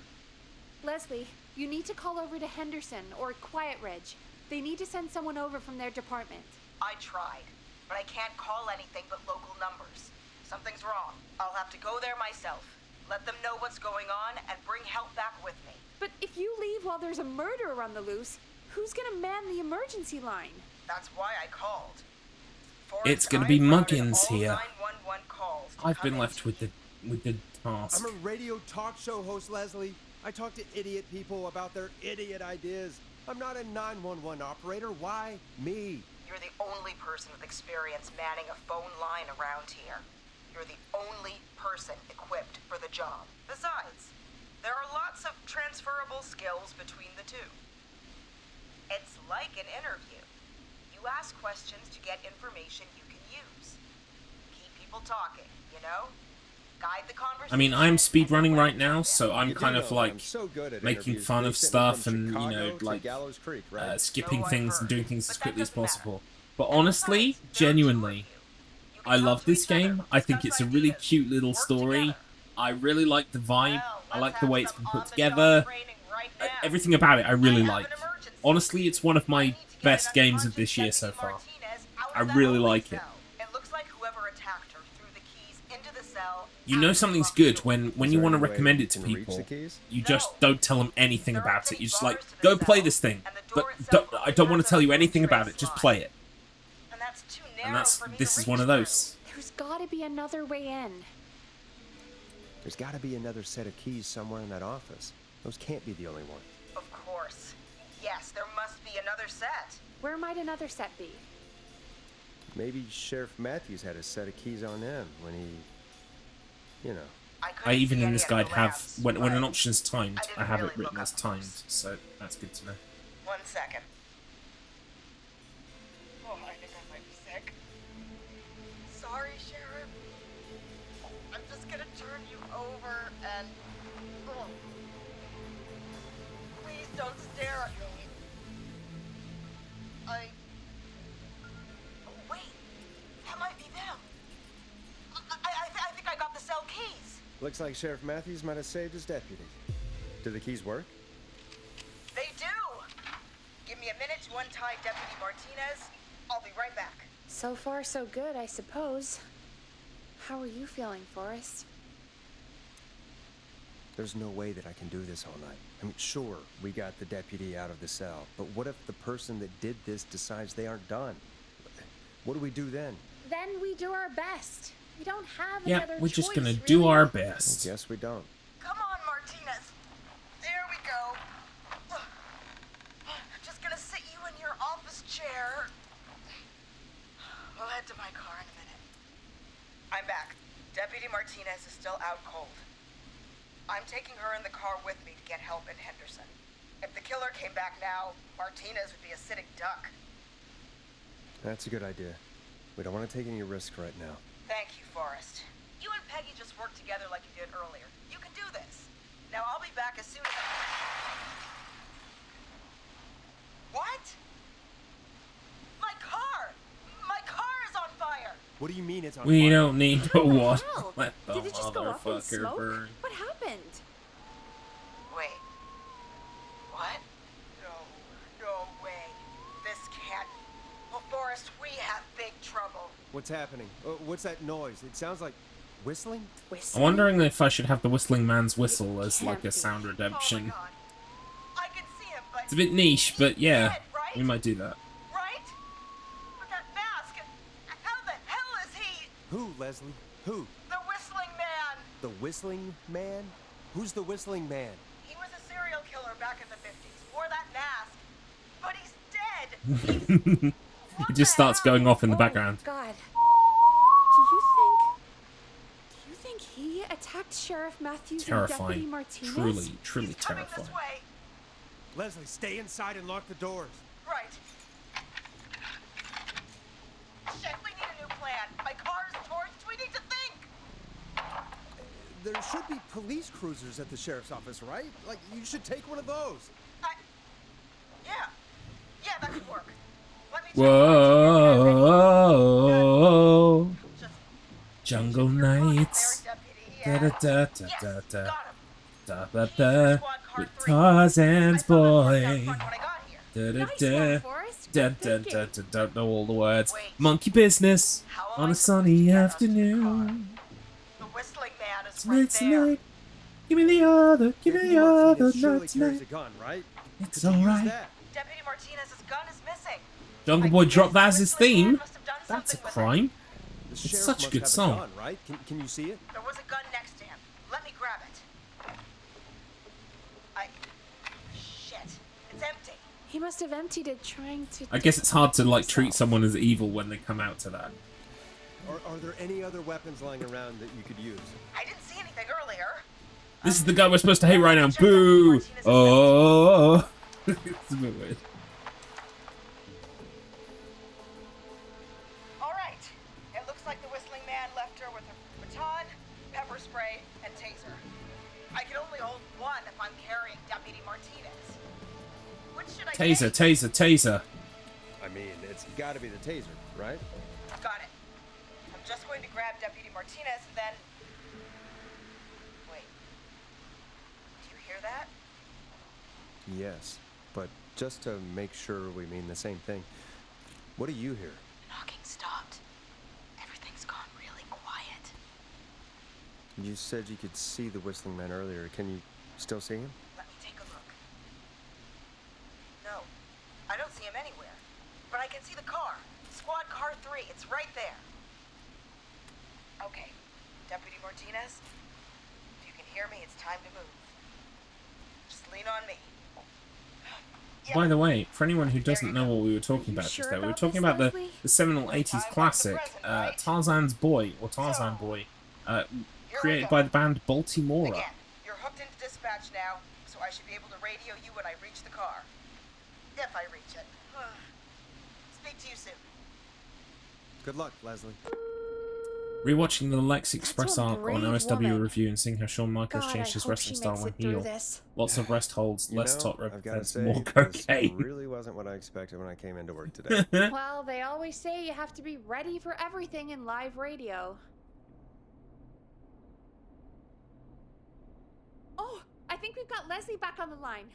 Leslie, you need to call over to Henderson or Quiet Ridge. They need to send someone over from their department. I tried, but I can't call anything but local numbers. Something's wrong. I'll have to go there myself. Let them know what's going on and bring help back with me. But if you leave while there's a murderer on the loose, who's gonna man the emergency line? That's why I called. It's gonna be Muggins here. 911 calls to I've come been in. left with the task. I'm a radio talk show host, Leslie. I talk to idiot people about their idiot ideas. I'm not a 911 operator. Why me? You're the only person with experience manning a phone line around here. You're the only person equipped for the job. Besides, there are lots of transferable skills between the two. It's like an interview. You ask questions to get information you can use. Keep people talking, you know? Guide the conversation. I mean, I'm speedrunning right now, so I'm You do kind know of that like I'm so good at making interviews. fun They of sent me stuff from and, you know, Chicago to like Gallows Creek, right? skipping So I've things and heard. doing things as But that quickly as doesn't matter. possible. But honestly, genuinely, I love this game. I think it's a really cute little story. I really like the vibe. I like the way it's been put together. Everything about it I really like. Honestly, it's one of my best games of this year so far. I really like it. It looks like whoever attacked her threw the keys into the cell. You know something's good when Is you there want to any way recommend we it to can reach people. the keys? You just don't tell them anything about it. You just like, go play this thing. But I don't want to tell you anything about it. Just play it. And that's too narrow And that's for me this to is one reach of those. There's gotta be another way in. There's got to be another set of keys somewhere in that office. Those can't be the only one. through. Of course. Yes, there must be another set. Where might another set be? Maybe Sheriff Matthews had a set of keys on him when he, you know. I even see in any this of the guide have labs, when but an option's timed, I didn't I have really it written look as up timed, close. so that's good to know. 1 second. Oh, I think I might be sick. Sorry, Sheriff. I'm just gonna turn you over and. Oh. Please don't stare at me. Oh, wait. That might be them. I think I got the cell keys. Looks like Sheriff Matthews might have saved his deputy. Do the keys work? They do. Give me a minute to untie Deputy Martinez. I'll be right back. So far, so good, I suppose. How are you feeling, Forrest? There's no way that I can do this all night. I mean, sure, we got the deputy out of the cell, but what if the person that did this decides they aren't done? What do we do then? Then we do our best. We don't have Yeah, any other we're just choice, gonna do really. our I best. guess we don't. Come on, Martinez. There we go. Just gonna sit you in your office chair. We'll head to my car in a minute. I'm back. Deputy Martinez is still out cold. I'm taking her in the car with me to get help in Henderson. If the killer came back now, Martinez would be a sitting duck. That's a good idea. We don't want to take any risk right now. Thank you, Forrest. You and Peggy just worked together like you did earlier. You can do this. Now I'll be back as soon as What? My car! My car is on fire! What do you mean it's on We fire? don't need to watch. Let the Did it just go off in motherfucker smoke? burn. What happened? Wait. What? No way. This can't... Well, Forrest, we have big trouble. What's happening? What's that noise? It sounds like whistling? I'm wondering if I should have the Whistling Man's whistle as like a sound redemption. I can see him, but... It's a bit niche, but yeah, dead, right? we might do that. Right? But that mask... How the hell is he... Who, Leslie? Who? The Whistling Man! The Whistling Man? Who's the Whistling Man? He was a serial killer back in the 50s. Wore that mask. But he's dead. It just starts going off in the background. God. Do you think he attacked Sheriff Matthews and Deputy Terrifying. Martinez? Truly terrifying. Leslie, stay inside and lock the doors. Right. Shit, we need a new plan. My car is torched. We need to think. There should be police cruisers at the sheriff's office, right? Like, you should take one of those. Yeah, that could work. Let me Whoa, Jungle Nights, da da da da da da, da da da, with Tarzan's boy, da da da, da da da da, don't know all the words. Monkey business on a sunny afternoon. The Whistling Man is Tonight, tonight, give me the other, Surely night carries tonight. a gun, right? It's Could you use alright. that? Deputy Martinez's gun is missing. Jungle Boy dropped that as his theme. That's a crime. The It's sheriff such a must good have song. gun, right? Can you see it? There was a gun next to him. Let me grab it. Shit. It's empty. He must have emptied it trying to... I guess it's hard to like treat someone as evil when they come out to that. Are there any other weapons lying around that you could use? I didn't see anything earlier. This is the guy we're supposed to hate right now. Boo! Oh, it's a bit weird. All right. It looks like the Whistling Man left her with a baton, pepper spray, and taser. I can only hold one if I'm carrying Deputy Martinez. Which should I Taser, take? taser. I mean, it's got to be the taser, right? Got it. I'm just going to grab Deputy Martinez and then... Wait. Do you hear that? Yes, but just to make sure we mean the same thing, what do you hear? Knocking stopped. Everything's gone really quiet. You said you could see the Whistling Man earlier. Can you still see him? Let me take a look. No, I don't see him anywhere. But I can see the car. Squad car 3. It's right there. Okay, Deputy Martinez, if you can hear me, it's time to move. Just lean on me. By the way, for anyone who doesn't know what we were talking about just there, we were talking about the seminal 80s classic, Tarzan's Boy, or Tarzan Boy, created by the band Baltimora. Again, you're hooked into dispatch now, so I should be able to radio you when I reach the car. If I reach it. Speak to you soon. Good luck, Leslie. Rewatching the Lex Express That's a arc on brave OSW woman. review and seeing how Shawn Michaels God, changed I his hope wrestling she style makes when it through heel. this. Lots of rest holds, You less know, top I've got to represents say, more this cocaine. really wasn't what I expected when I came into work today. Well, they always say you have to be ready for everything in live radio. Oh, I think we've got Leslie back on the line.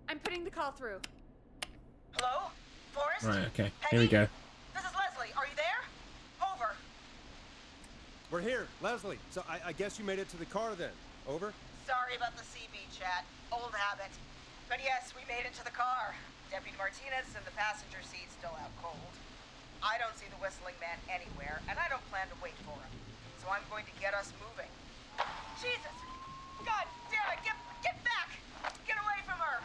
I'm putting the call through. Hello? Forrest? Right, okay, here we go. This is Leslie. Are you there? Over. We're here, Leslie. So I guess you made it to the car then. Over? Sorry about the CB chat. Old habit. But yes, we made it to the car. Deputy Martinez in the passenger seat still out cold. I don't see the Whistling Man anywhere, and I don't plan to wait for him. So I'm going to get us moving. Jesus! God damn it! Get back! Get away from her!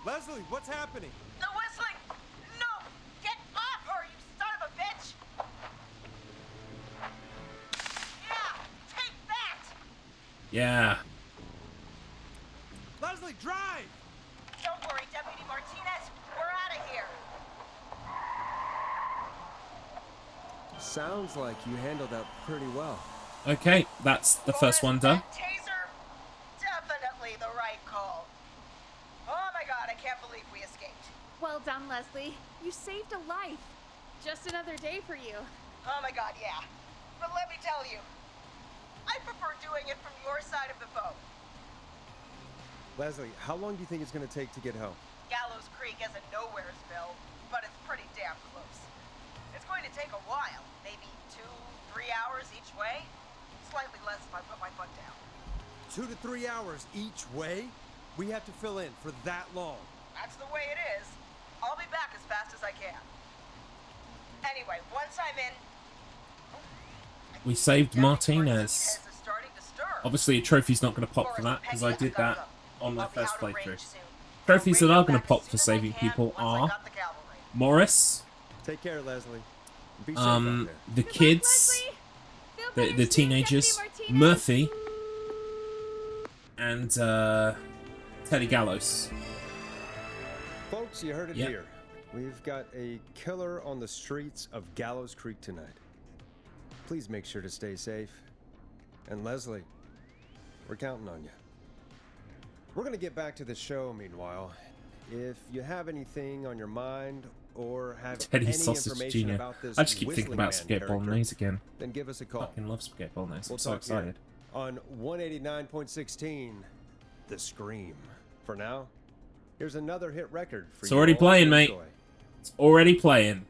Leslie, what's happening? The Whistling! No! Get off her, you son of a bitch! Yeah! Take that! Yeah. Leslie, drive! Don't worry, Deputy Martinez. We're out of here. Sounds like you handled that pretty well. Okay, that's the first one done. Taser, definitely the right call. Oh my god, I can't believe we escaped. Well done, Leslie. You saved a life. Just another day for you. Oh my god, yeah. But let me tell you, I prefer doing it from your side of the boat. Leslie, how long do you think it's going to take to get home? Gallows Creek isn't Nowheresville, but it's pretty damn close. It's going to take a while, maybe 2-3 hours each way. Slightly less if I put my foot down. 2 to 3 hours each way? We have to fill in for that long. That's the way it is. I'll be back as fast as I can. Anyway, once I'm in... We saved Martinez. Is starting to stir. Obviously, a trophy's not going to pop for that, because I did that on my I'll be first out of range playthrough. soon. Trophies that I'll are going radio to pop back for as soon as I saving can people once I are got the cavalry. Morris, Take care, Leslie. Be safe out there. the kids, the teenagers, Murphy, and Teddy Gallows. Folks, you heard it Yep. here. We've got a killer on the streets of Gallows Creek tonight. Please make sure to stay safe. And Leslie, we're counting on you. We're going to get back to the show meanwhile. If you have anything on your mind or have Teddy any Sausage information Jr. about this I just keep thinking Whistling about Man spaghetti character, bolognese again. then give us a call. Fucking love spaghetti bolognese. We'll I'm so talk here excited. on 189.16, The Scream. For now, here's another hit record for It's you already all playing, to mate. enjoy. It's already playing.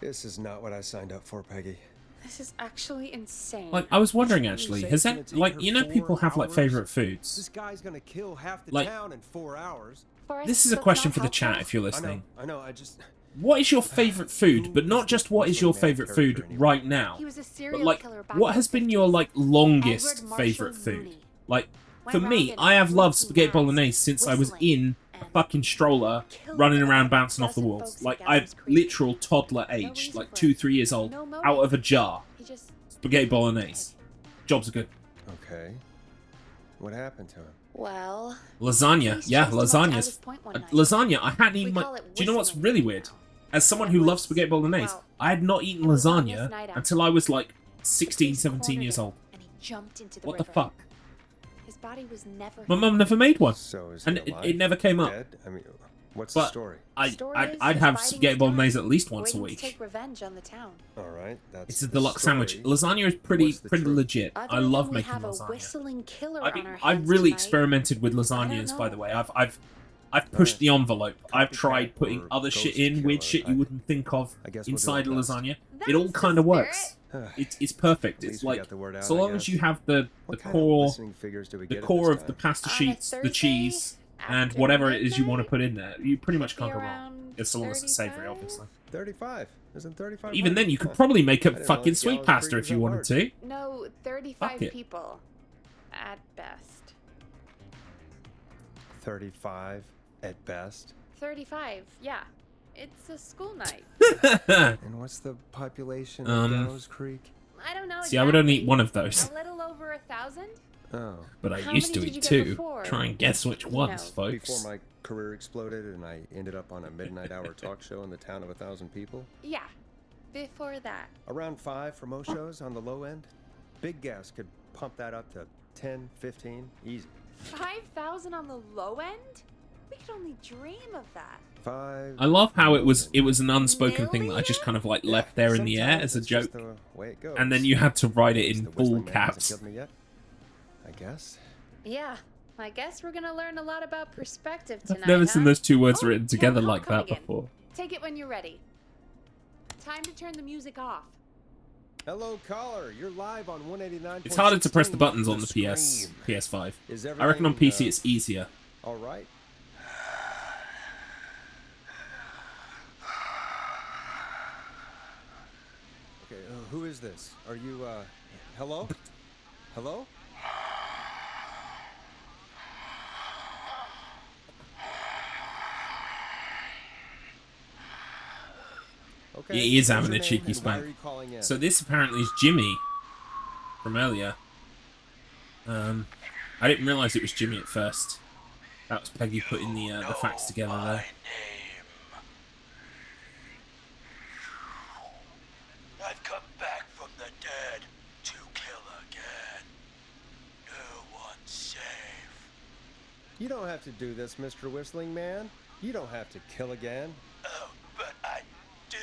This is not what I signed up for, Peggy. This is actually insane. Like, I was wondering actually, Say has it's gonna that, take like, her you know, 4 people have like hours? favorite This foods. guy's gonna kill half the Like- town in 4 hours. This is a question for the chat if you're listening. I know, I just... What is your favorite food? But not just what is your favorite food right now. He was a But serial like, killer back what in has the been your like longest Edward favorite Marshall food? Mooney. Like, Went for around me, in I have loved woodsy spaghetti masks, bolognese since I was whistling, in a and fucking stroller, killed running a around bouncing off the dozen walls. folks Like, in I'm Gallows Creek. literal toddler age, reason like for 2-3 it. years old, No motive. out of a jar. He just Spaghetti bolognese. Jobs are good. Okay. What happened to him? well. Lasagna, police yeah, chased him up to lasagna's Alice Point one night. lasagna. I hadn't eaten We my. call it Do you know what's whistling really now. weird? As someone It who was- loves spaghetti bolognese, well, I had not eaten it was on this lasagna night until I was like 16, Police 17 cornered years him, old. And he jumped into the What river. the fuck? His body was never. My mum never made one, So is and he alive? it never came up. Dead? I mean, what's the But story? Story is I'd he's have biding spaghetti his bolognese time, at least once a waiting to week. take revenge on the town. All right, that's It's a the deluxe sandwich. story. Lasagna is pretty What's the truth? legit. Other I love than we making have a lasagna. whistling killer I've, on our I've hands really tonight. experimented with lasagnas, by the way. I've pushed the envelope. I've tried putting or other shit ghost in, weird killer. shit you wouldn't think of I guess we'll do inside a our best. lasagna. That's It all the kind of works. It's perfect. At It's least we like, got the word out, so I long as guess. you have the What kind of core, listening figures do we the get at core this of the time? pasta On a sheets, the Thursday cheese, and after whatever it is you want to midnight, put in there, you pretty much could be can't go wrong. around As long as it's savory, 35? obviously. 35. Isn't 35? Even right? then, you could Huh. probably make I a didn't fucking realize sweet Gallows pasta Creek if was you that wanted large. to. No, 35 Fuck it. people. At best. 35 at best. 35, yeah. It's a school night. And what's the population of Gallows Creek? I don't know. See, I would only eat exactly. one of those. A little over 1,000? Oh. But I How used to many did eat you get two. before? Try and guess which ones, know, folks. Before my career exploded and I ended up on a midnight hour talk show in the town of 1,000 people. Yeah. Before that. Around 5 for most shows on the low end. Big gas could pump that up to 10, 15, easy. 5,000 on the low end? We could only dream of that. 5. I love how it was an unspoken thing that I just kind of like left there in the air as a Sometimes it's just joke, the way it goes. and then you had to write it in The full Whistling Man hasn't caps. killed me yet, I guess. Yeah. I guess we're gonna learn a lot about perspective tonight. I've never seen huh? those two words Oh, written together town hall like that coming in. before. Take it when you're ready. Time to turn the music off. Hello, caller. You're live on 189. It's harder to press the buttons on the Scream. PS5. Is I reckon on everything, PC it's easier. All right. Okay, who is this? Are you, hello? Hello? Okay. He is what's having your a name cheeky and why spank. are you calling in? So this apparently is Jimmy from earlier. I didn't realise it was Jimmy at first. That was Peggy putting the facts together there. don't have to do this, Mr. Whistling Man. You don't have to kill again. Oh, but I do.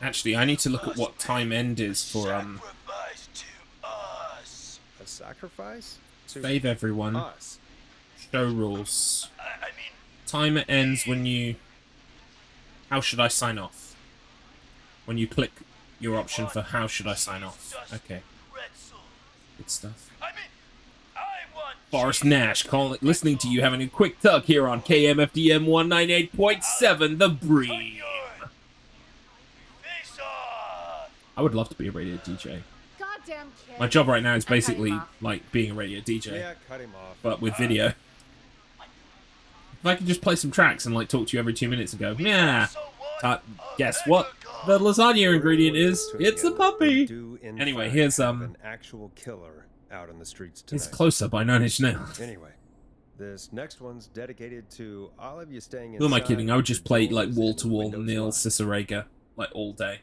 Actually, I need to look at what time end is for Sacrifice to us. A sacrifice? To save everyone. us. Show rules. I mean, Timer ends when you... How should I sign off? When you click your option for how should I sign off. Okay. Good stuff. I mean, I want Forrest Nash listening to you having a quick tug here on KMFDM 198.7 The Bream. face off. I would love to be a radio DJ. Goddamn kid. My job right now is I cut him basically off. like being a radio DJ, Yeah, cut him off. but with video. If I could just play some tracks and like talk to you every 2 minutes and go, yeah, guess what? The lasagna ingredient is it's a puppy. Anyway, here's an actual killer out in the streets tonight. it's Closer by Nine Inch Nails. Anyway, this next one's dedicated to all of you staying inside. Who am I kidding? I would just with play your like doors wall and to wall windows Neil locked. Cicerega like all day.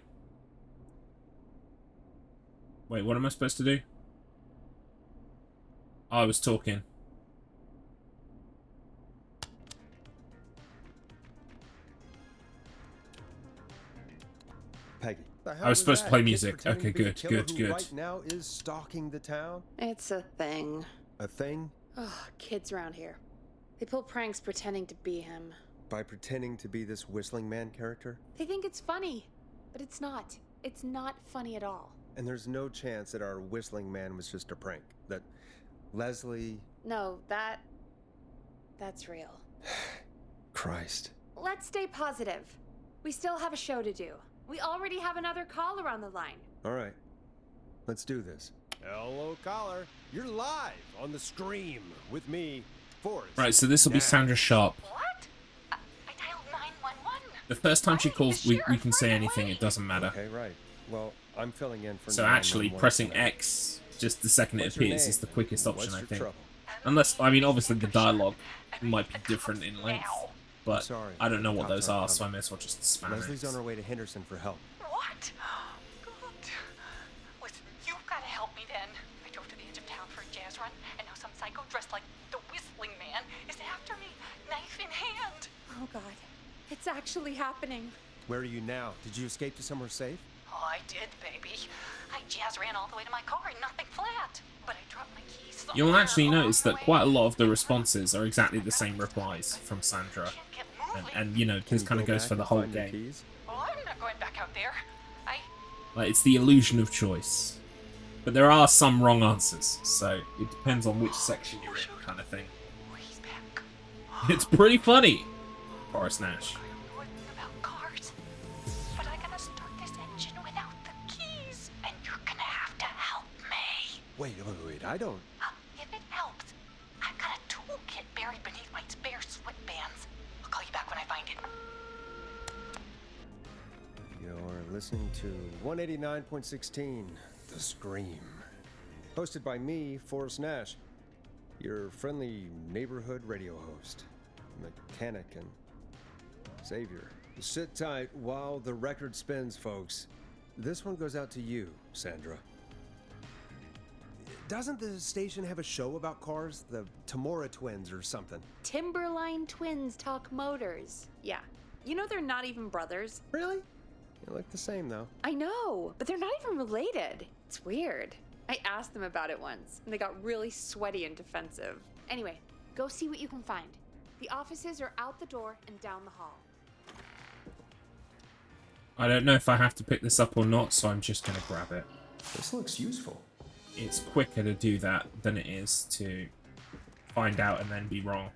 Wait, what am I supposed to do? I was talking. Peggy. the hell I was was supposed to that? play Kid music. pretending Okay, to be a good, killer good, who good. Right now is stalking the town. It's a thing. A thing? Oh, kids around here. They pull pranks pretending to be him. By pretending to be this Whistling Man character? They think it's funny, but it's not. It's not funny at all. And there's no chance that our Whistling Man was just a prank. That Leslie... No, that's real. Christ. Let's stay positive. We still have a show to do. We already have another caller on the line. All right. Let's do this. Hello, caller. You're live on the Scream with me, Forrest. Right, so this will be Nash. Sandra Sharp. What? I dialed 911. The first time she calls, we can say anything, it doesn't matter. Okay, right. Well, I'm filling in for So 911 actually, pressing tonight. X just the second it What's your appears name? is the quickest option, What's I your think. trouble? Unless, I mean, obviously the dialogue might be different in length, but Sorry, I don't know what cops those aren't are, so I coming. may as well just spam Leslie's it. on her way to Henderson for help. What? Good. Listen, you've got to help me then. I drove to the edge of town for a jazz run, and now some psycho dressed like the Whistling Man is after me, knife in hand. Oh, God. It's actually happening. Where are you now? Did you escape to somewhere safe? Oh, I did, baby. I jazz ran all the way to my car and nothing flat. But I dropped my keys somewhere You'll actually along notice the that way. quite a lot of the responses are exactly the same replies from Sandra. And you know, this you kind of go goes back for the and whole find your game. keys? Well, I'm not going back out there. Like, it's the illusion of choice. But there are some wrong answers, so it depends on which section you're in, kind of thing. It's pretty funny, Forrest Nash. About cars. But I gotta start this engine without the keys. And you're gonna have to help me. Wait, I don't... If it helps, I've got a toolkit buried beneath my spare sweatbands. I'll call you back when I find it. You're listening to 189.16, The Scream. Hosted by me, Forrest Nash, your friendly neighborhood radio host, mechanic and savior. Sit tight while the record spins, folks. This one goes out to you, Sandra. Doesn't the station have a show about cars? The Tamora twins or something? Timberline twins talk motors. Yeah. You know they're not even brothers. Really? They look the same, though. I know, but they're not even related. It's weird. I asked them about it once, and they got really sweaty and defensive. Anyway, go see what you can find. The offices are out the door and down the hall. I don't know if I have to pick this up or not, so I'm just going to grab it. This looks useful. It's quicker to do that than it is to find out and then be wrong.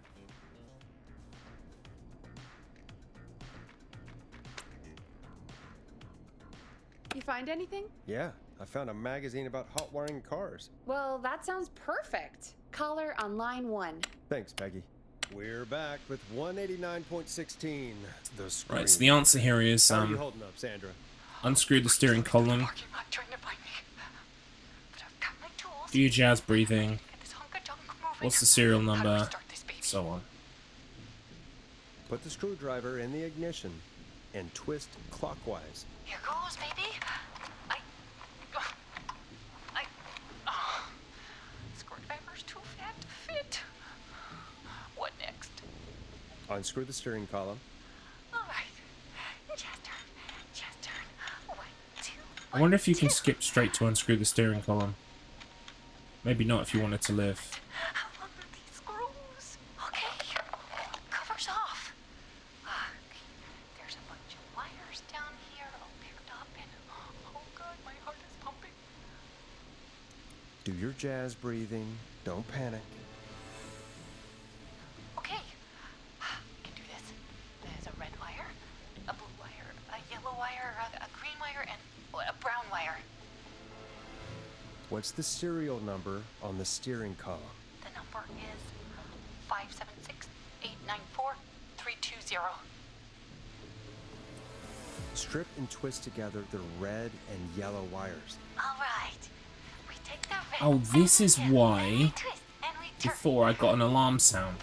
You find anything? Yeah, I found a magazine about hot wiring cars. Well, that sounds perfect. Caller on line 1. Thanks, Peggy. We're back with 189.16, The Scream. Right, so the answer here is How are you holding up, Sandra? unscrew the steering column, do your jazz breathing, what's the serial number, so on. Put the screwdriver in the ignition and twist clockwise. Here goes, baby. Screwdriver's too fat to fit. What next? Unscrew the steering column. All right. Just turn. Just turn. 1, 2. I wonder if you can skip straight to unscrew the steering column. Maybe not if you want it to live. How long are these screws? Okay. Cover's off. Okay. There's a bunch of wires down here all paired up and oh god, my heart is pumping. Do your jazz breathing. Don't panic. Okay. We can do this. There's a red wire, a blue wire, a yellow wire, a green wire, and a brown wire. What's the serial number on the steering column? The number is 576-894-320. Strip and twist together the red and yellow wires. All right. We take the red Oh, this is why and we twist and we turn. before I got an alarm sound.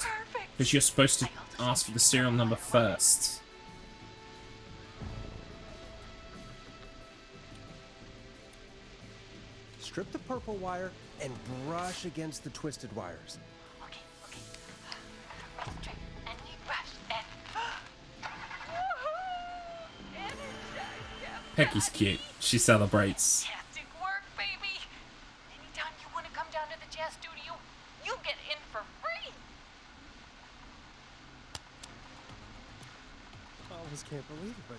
Because you're supposed to ask for the serial number first. Strip the purple wire and brush against the twisted wires. Okay. We strip and we brush and Peggy's cute. She celebrates. fantastic work, baby. Anytime you want to come down to the jazz studio, you get in for free. I almost can't believe it, but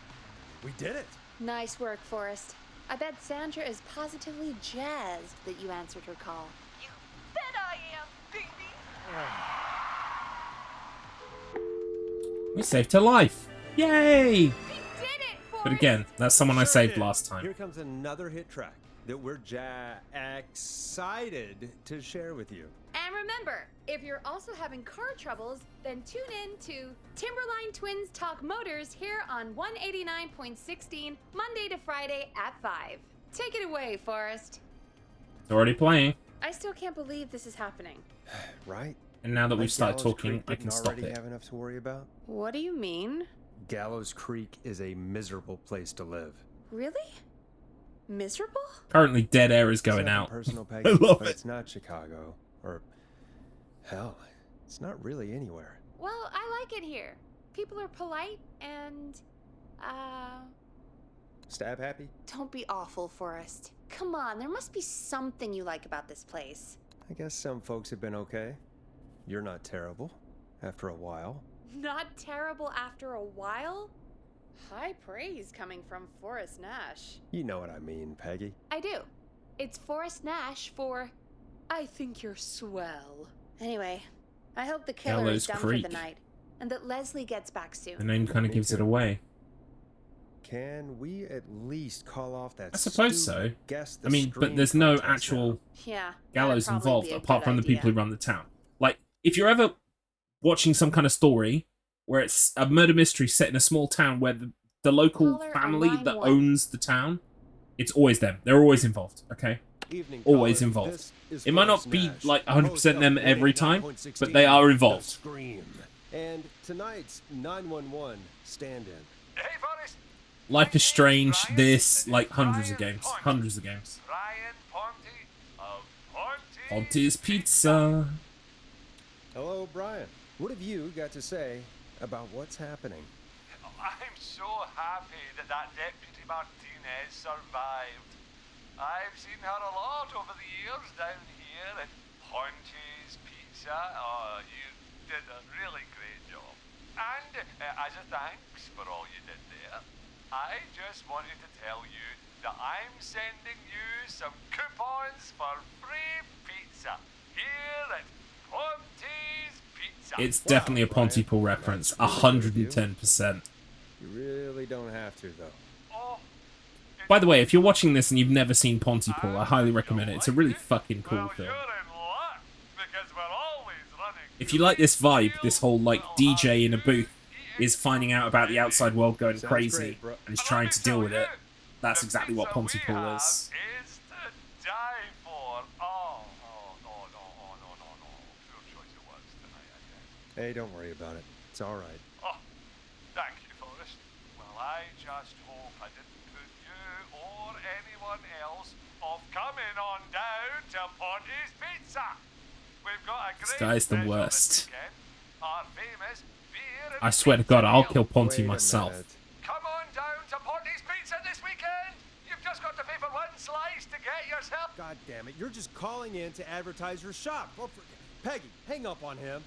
we did it. Nice work, Forrest. I bet Sandra is positively jazzed that you answered her call. You bet I am, baby. We saved her life. Yay! We did it, Forrest. But again, that's someone I saved did. last time. Here comes another hit track that we're excited to share with you. And remember, if you're also having car troubles, then tune in to Timberline Twins Talk Motors here on 189.16, Monday to Friday at 5. Take it away, Forrest. It's already playing. I still can't believe this is happening. Right? And now that we've Like started Gallows talking, Creek I can didn't stop already it. have enough to worry about? What do you mean? Gallows Creek is a miserable place to live. Really? Miserable? Currently, dead air is going It's nothing out. Personal, I Peggy, love but it. It's not Chicago, or hell, it's not really anywhere. Well, I like it here. People are polite and, Stab happy? don't be awful, Forrest. Come on, there must be something you like about this place. I guess some folks have been okay. You're not terrible. After a while. Not terrible after a while? High praise coming from Forrest Nash. You know what I mean, Peggy. I do. It's Forrest Nash for I think you're swell. Anyway, I hope the killer Gallows is done Creek. for the night and that Leslie gets back soon. The name kind of Me gives it too. away. Can we at least call off that I suppose stupid so. Guess the I mean, but Scream there's no contest actual now? Yeah. gallows that'd probably involved be a apart good from the people idea. who run the town. Like, if you're ever watching some kind of story where it's a murder mystery set in a small town where the local Caller on family line that one. owns the town, it's always them. They're always involved, okay? Evening, Always caller. involved. This is It might not Forrest be Nash, like host 100% of them every time, 189.16, but they are The involved. Scream. And tonight's 911 stand-in. Hey, Forrest. Life is Strange, this, like hundreds of games. Hundreds of games. Brian Ponte of Ponte. Ponte's Pizza. Hello, Brian. What have you got to say about what's happening? I'm so happy that Deputy Martinez survived. I've seen her a lot over the years down here at Ponte's Pizza. Oh, you did a really great job. And as a thanks for all you did there, I just wanted to tell you that I'm sending you some coupons for free pizza here at Ponte's Pizza. It's definitely a Pontypool reference. 110%. You really don't have to, though. By the way, if you're watching this and you've never seen Pontypool, I highly recommend it. It's a really fucking cool Well, film. you're in luck, because we're always running. If you like this vibe, this whole like DJ in a booth is finding out about the outside world going Sounds crazy great, bro. and is trying to deal with it. That's The exactly what pizza we Pontypool have is. is to die for. Oh, no. Poor choice it was tonight, I guess. Hey, don't worry about it. It's all right. Oh, thank you, Forrest. Well, I just hope I didn't put you or anyone else off coming on down to Ponte's Pizza. We've got a This great guy's the special worst. this weekend. Our famous beer and I swear to God, I'll kill Ponty Wait a myself. minute. Come on down to Ponty's Pizza this weekend. You've just got to pay for one slice to get yourself. God damn it, you're just calling in to advertise your shop. Peggy, hang up on him.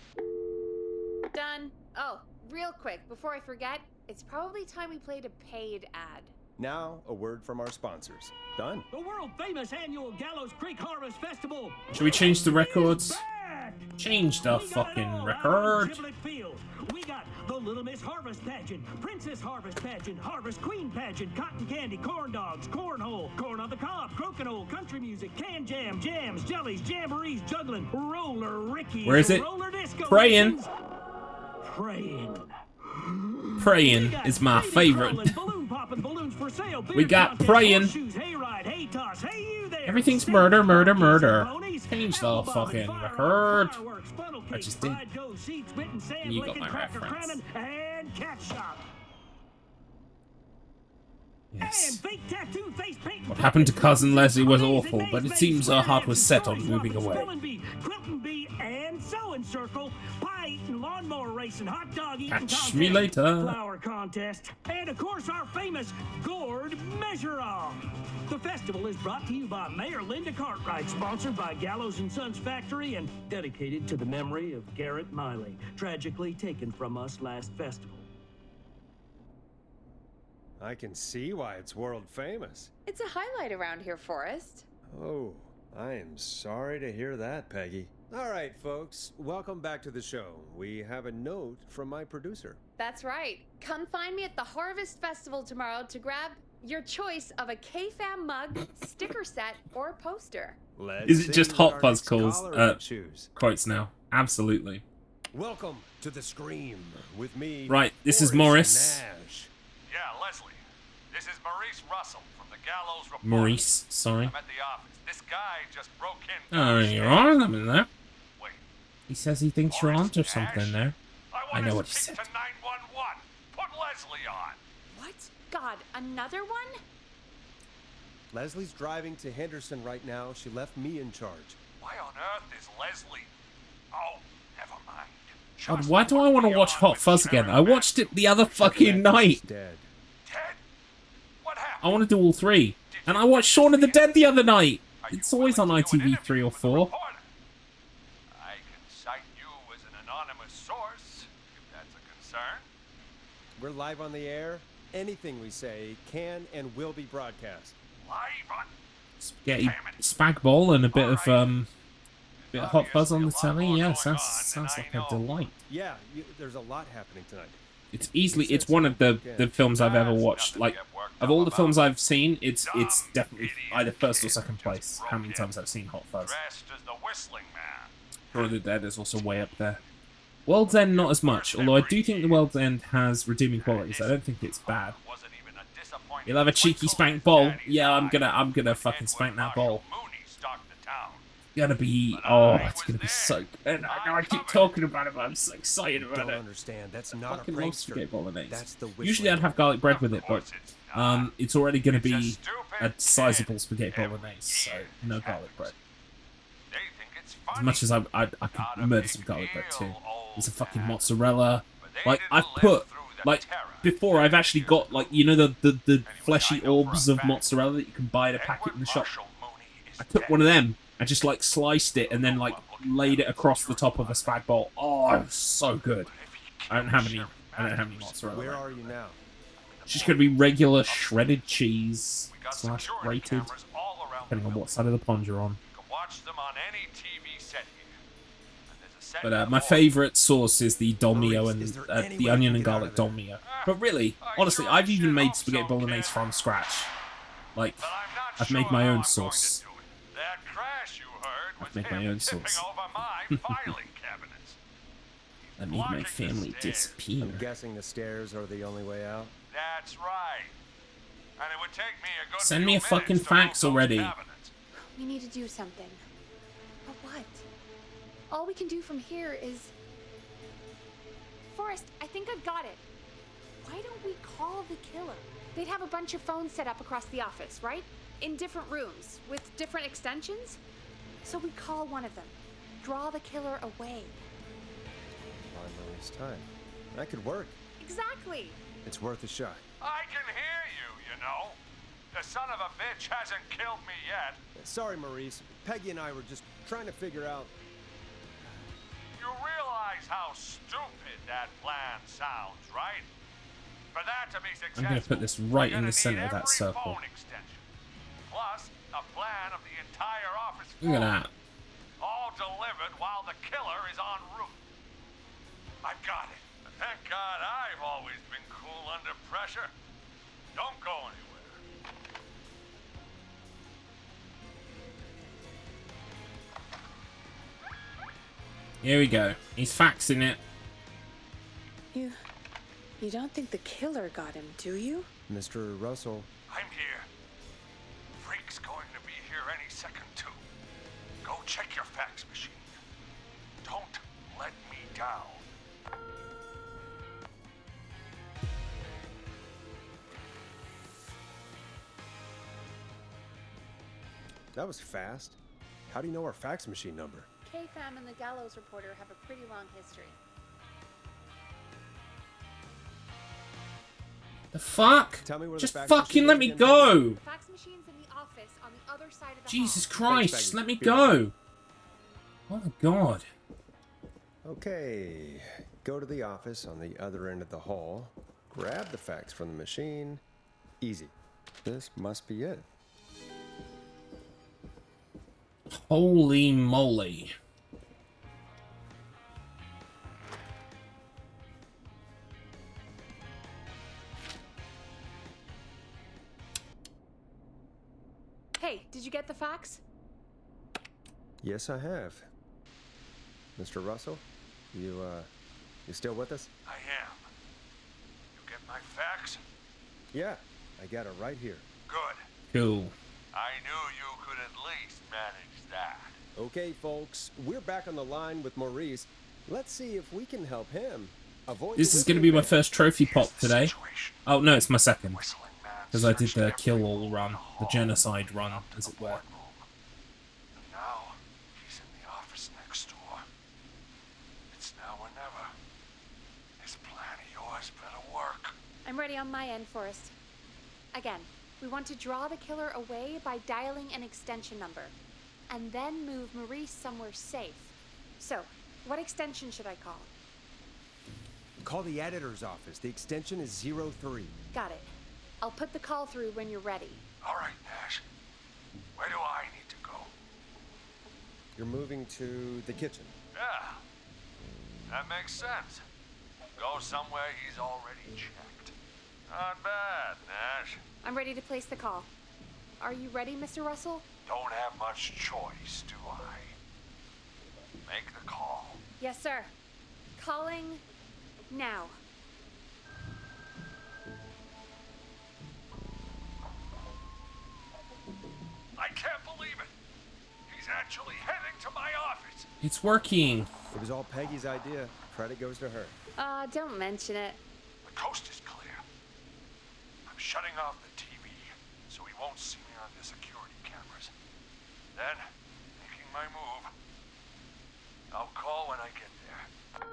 Done. Oh, real quick, before I forget, it's probably time we played a paid ad. Now, a word from our sponsors. Done. The world-famous annual Gallows Creek Harvest Festival. Should we change the records? Back! Change the We got it fucking all out on record. Giblet Field. We got the Little Miss Harvest Pageant, Princess Harvest Pageant, Harvest Queen Pageant, Cotton Candy, Corn Dogs, Cornhole, Corn on the Cob, Crokinole, Country Music, Can Jam, Jams, Jellies, Jamborees, Juggling, Roller Ricky, Where is it? Roller Disco. Praying. Praying. Praying is my favorite. Balloon popping, balloons for sale, beer We got contest, praying. horseshoes, hayride, hay toss, hey you there. Everything's Steak, murder, murder, monkeys, murder. ponies, Change the apple bobbing, fucking fireworks, record. fireworks, funnel I cakes, just did. fried dough, seeds, spitting, sand, You got licking, my cracker reference. cramming, and cat shop. Yes. And fake tattoo, face paint, What happened to Cousin Leslie was amazing awful, but it maze, seems her heart sweaters, was set on toys, moving waffles, away. spelling bee, quilting bee, and sewing circle, pie eating, lawnmower racing, hot dog eating Catch contest, me later. flower contest, and of course our famous gourd measure-off. The festival is brought to you by Mayor Linda Cartwright, sponsored by Gallows and Sons Factory, and dedicated to the memory of Garrett Miley, tragically taken from us last festival. I can see why it's world famous. It's a highlight around here, Forrest. Oh, I am sorry to hear that, Peggy. All right, folks, welcome back to the show. We have a note from my producer. That's right. Come find me at the Harvest Festival tomorrow to grab your choice of a K-Fam mug, sticker set, or poster. Is it just see Hot what our Fuzz next calls caller would choose. quotes now? Absolutely. Welcome to the Scream with me. Right, this is Forrest Morris. Nash. Yeah, Leslie. This is Maurice Russell from the Gallows Report. Maurice, sorry. I'm at the office. This guy just broke in. Oh, you're on them in there. Wait. He says he thinks you're onto something there. I know what he Speak said. to 911. Put Leslie on. What? God, another one? Leslie's driving to Henderson right now. She left me in charge. Why on earth is Leslie? Oh, never mind. God, why do I want to watch Hot Fuzz again? I watched it the other fucking night. Dead. I want to do all three. And I watched Shaun of the Dead the other night. It's always on ITV3 or 4. I can cite you as an anonymous source, if that's a concern. We're live on the air. Anything we say can and will be broadcast. Live on. Spaghetti spag bowl and a bit of Hot Fuzz on the telly. Yeah, sounds like a delight. Yeah, there's a lot happening tonight. It's one of the films I've ever watched. Like, of all the films I've seen, it's definitely either first or second place. How many times I've seen Hot Fuzz? Dressed as the whistling man. Shaun of the Dead is also way up there. World's End not as much, although I do think the World's End has redeeming qualities. I don't think it's bad. You'll have a cheeky spank bowl. Yeah, I'm gonna fucking spank that bowl. Gonna be, it's gonna be so good. I know I keep talking about it, but I'm so excited about Don't it. understand. That's not a Fucking love prankster. spaghetti bolognese. That's the Usually I'd have garlic bread with it, but it's already gonna be a sizable spaghetti bolognese, so no garlic bread. As much as I could murder some garlic bread too. There's a fucking mozzarella. Like, I've put, like, before I've actually got, like, you know the fleshy orbs of mozzarella that you can buy at a packet in the shop? I took one of them and just, like, sliced it and then, like, laid it across the top of a spag bowl. Oh, it was so good. I don't have any mozzarella. Where are you now? It's just gonna be regular shredded cheese / grated, depending on what side of the pond you're on. Watch them on any TV set here. But my favourite sauce is the dolmio and the onion and garlic dolmio. But really, honestly, I've even made spaghetti bolognese from scratch. Like, I've made my own sauce. That crash you heard was I've made my own sauce. over my filing cabinets. That made my family disappear. I'm guessing the stairs are the only way out. That's right. And it would take me a good Send few me a fucking minutes to move fax those already. cabinets. We need to do something. But what? All we can do from here is... Forrest, I think I've got it. Why don't we call the killer? They'd have a bunch of phones set up across the office, right? In different rooms, with different extensions. So we call one of them. Draw the killer away. On Marie's time. That could work. Exactly. It's worth a shot. I can hear you, you know. The son of a bitch hasn't killed me yet. Sorry, Maurice. Peggy and I were just trying to figure out... You realize how stupid that plan sounds, right? For that to be successful, I'm going to put this right you're in gonna the center need of that every circle. phone extension, plus a plan of the entire office Look at floor, that. all delivered while the killer is en route. I've got it. Thank God I've always been cool under pressure. Don't go anywhere. Here we go. He's faxing it. You don't think the killer got him, do you? Mr. Russell. I'm here. Freak's going to be here any second, too. Go check your fax machine. Don't let me down. That was fast. How do you know our fax machine number? K-Fam and the Gallows Reporter have a pretty long history. The fuck? Tell me where Just the fax fucking machine let is me again, go. The fax machine's in the office on the other side of the Jesus hall. Christ, Thanks, just Peggy. let me Be go. Oh my god. Okay. Go to the office on the other end of the hall. Grab the fax from the machine. Easy. This must be it. Holy moly. Hey, did you get the fax? Yes, I have. Mr. Russell, you still with us? I am. You get my fax? Yeah, I got it right here. Good. Cool. I knew you could at least manage that. Okay, folks, we're back on the line with Maurice. Let's see if we can help him avoid. This is going to be my first trophy pop today. Oh no, it's my second. Because I did the kill all run, the genocide run, as it were. Now, he's in the office next door. It's now or never. This plan of yours better work. I'm ready on my end, Forrest. Again, we want to draw the killer away by dialing an extension number, and then move Maurice somewhere safe. So, what extension should I call? Call the editor's office. The extension is 03. Got it. I'll put the call through when you're ready. All right, Nash. Where do I need to go? You're moving to the kitchen. Yeah, that makes sense. Go somewhere he's already checked. Not bad, Nash. I'm ready to place the call. Are you ready, Mr. Russell? Don't have much choice, do I? Make the call. Yes, sir. Calling now. I can't believe it. He's actually heading to my office. It's working. It was all Peggy's idea. Credit goes to her. Don't mention it. The coast is clear. I'm shutting off the TV so he won't see me on the security cameras. Then, making my move. I'll call when I get there.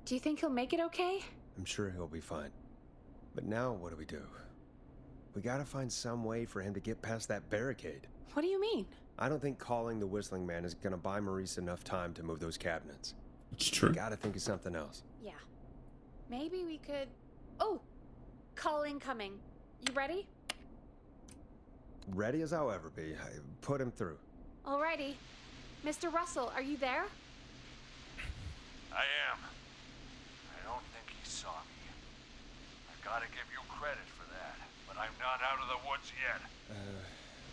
Do you think he'll make it okay? I'm sure he'll be fine. But now what do we do? We gotta find some way for him to get past that barricade. What do you mean? I don't think calling the Whistling Man is gonna buy Maurice enough time to move those cabinets. It's true. We gotta think of something else. Yeah. Maybe we could... Oh! Call incoming. You ready? Ready as I'll ever be. I put him through. Alrighty. Mr. Russell, are you there? I am. I don't think he saw me. I gotta give you credit for that, but I'm not out of the woods yet.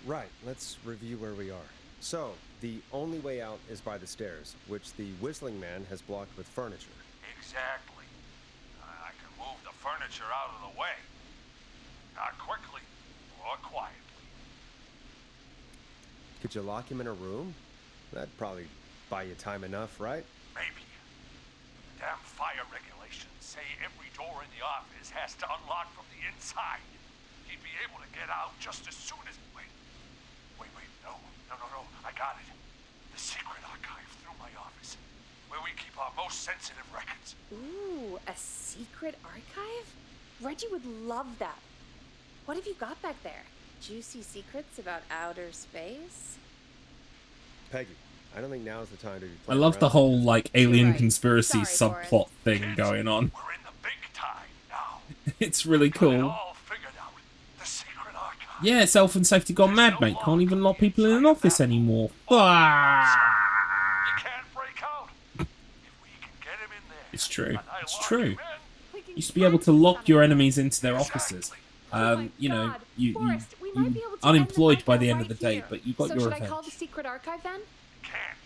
Right, let's review where we are. So, the only way out is by the stairs, which the Whistling Man has blocked with furniture. Exactly. I can move the furniture out of the way. Not quickly or quietly. Could you lock him in a room? That'd probably buy you time enough, right? Maybe. Damn fire regulations say every door in the office has to unlock from the inside. He'd be able to get out just as soon as... Wait, no. I got it. The secret archive through my office. where we keep our most sensitive records. Ooh, a secret archive? Reggie would love that. What have you got back there? Juicy secrets about outer space? Peggy, I don't think now's the time to be I playing love the around. whole, like, alien right. conspiracy Sorry, subplot Forrest. thing going on. We're in the big time now. It's really Got it cool. all figured out. The secret archive. Yeah, it's health and safety gone mad, mate. Can't even lock people in an office anymore. Ah! You can't break out. If we can get him in there. It's true. and I It's lock true. him in, You used to be able to lock your enemies into their offices. Oh You know, God. you Forrest, we might be able to unemployed end the by the nightmare end of the right day, here. but you got so your should revenge. I call the secret archive then? can't.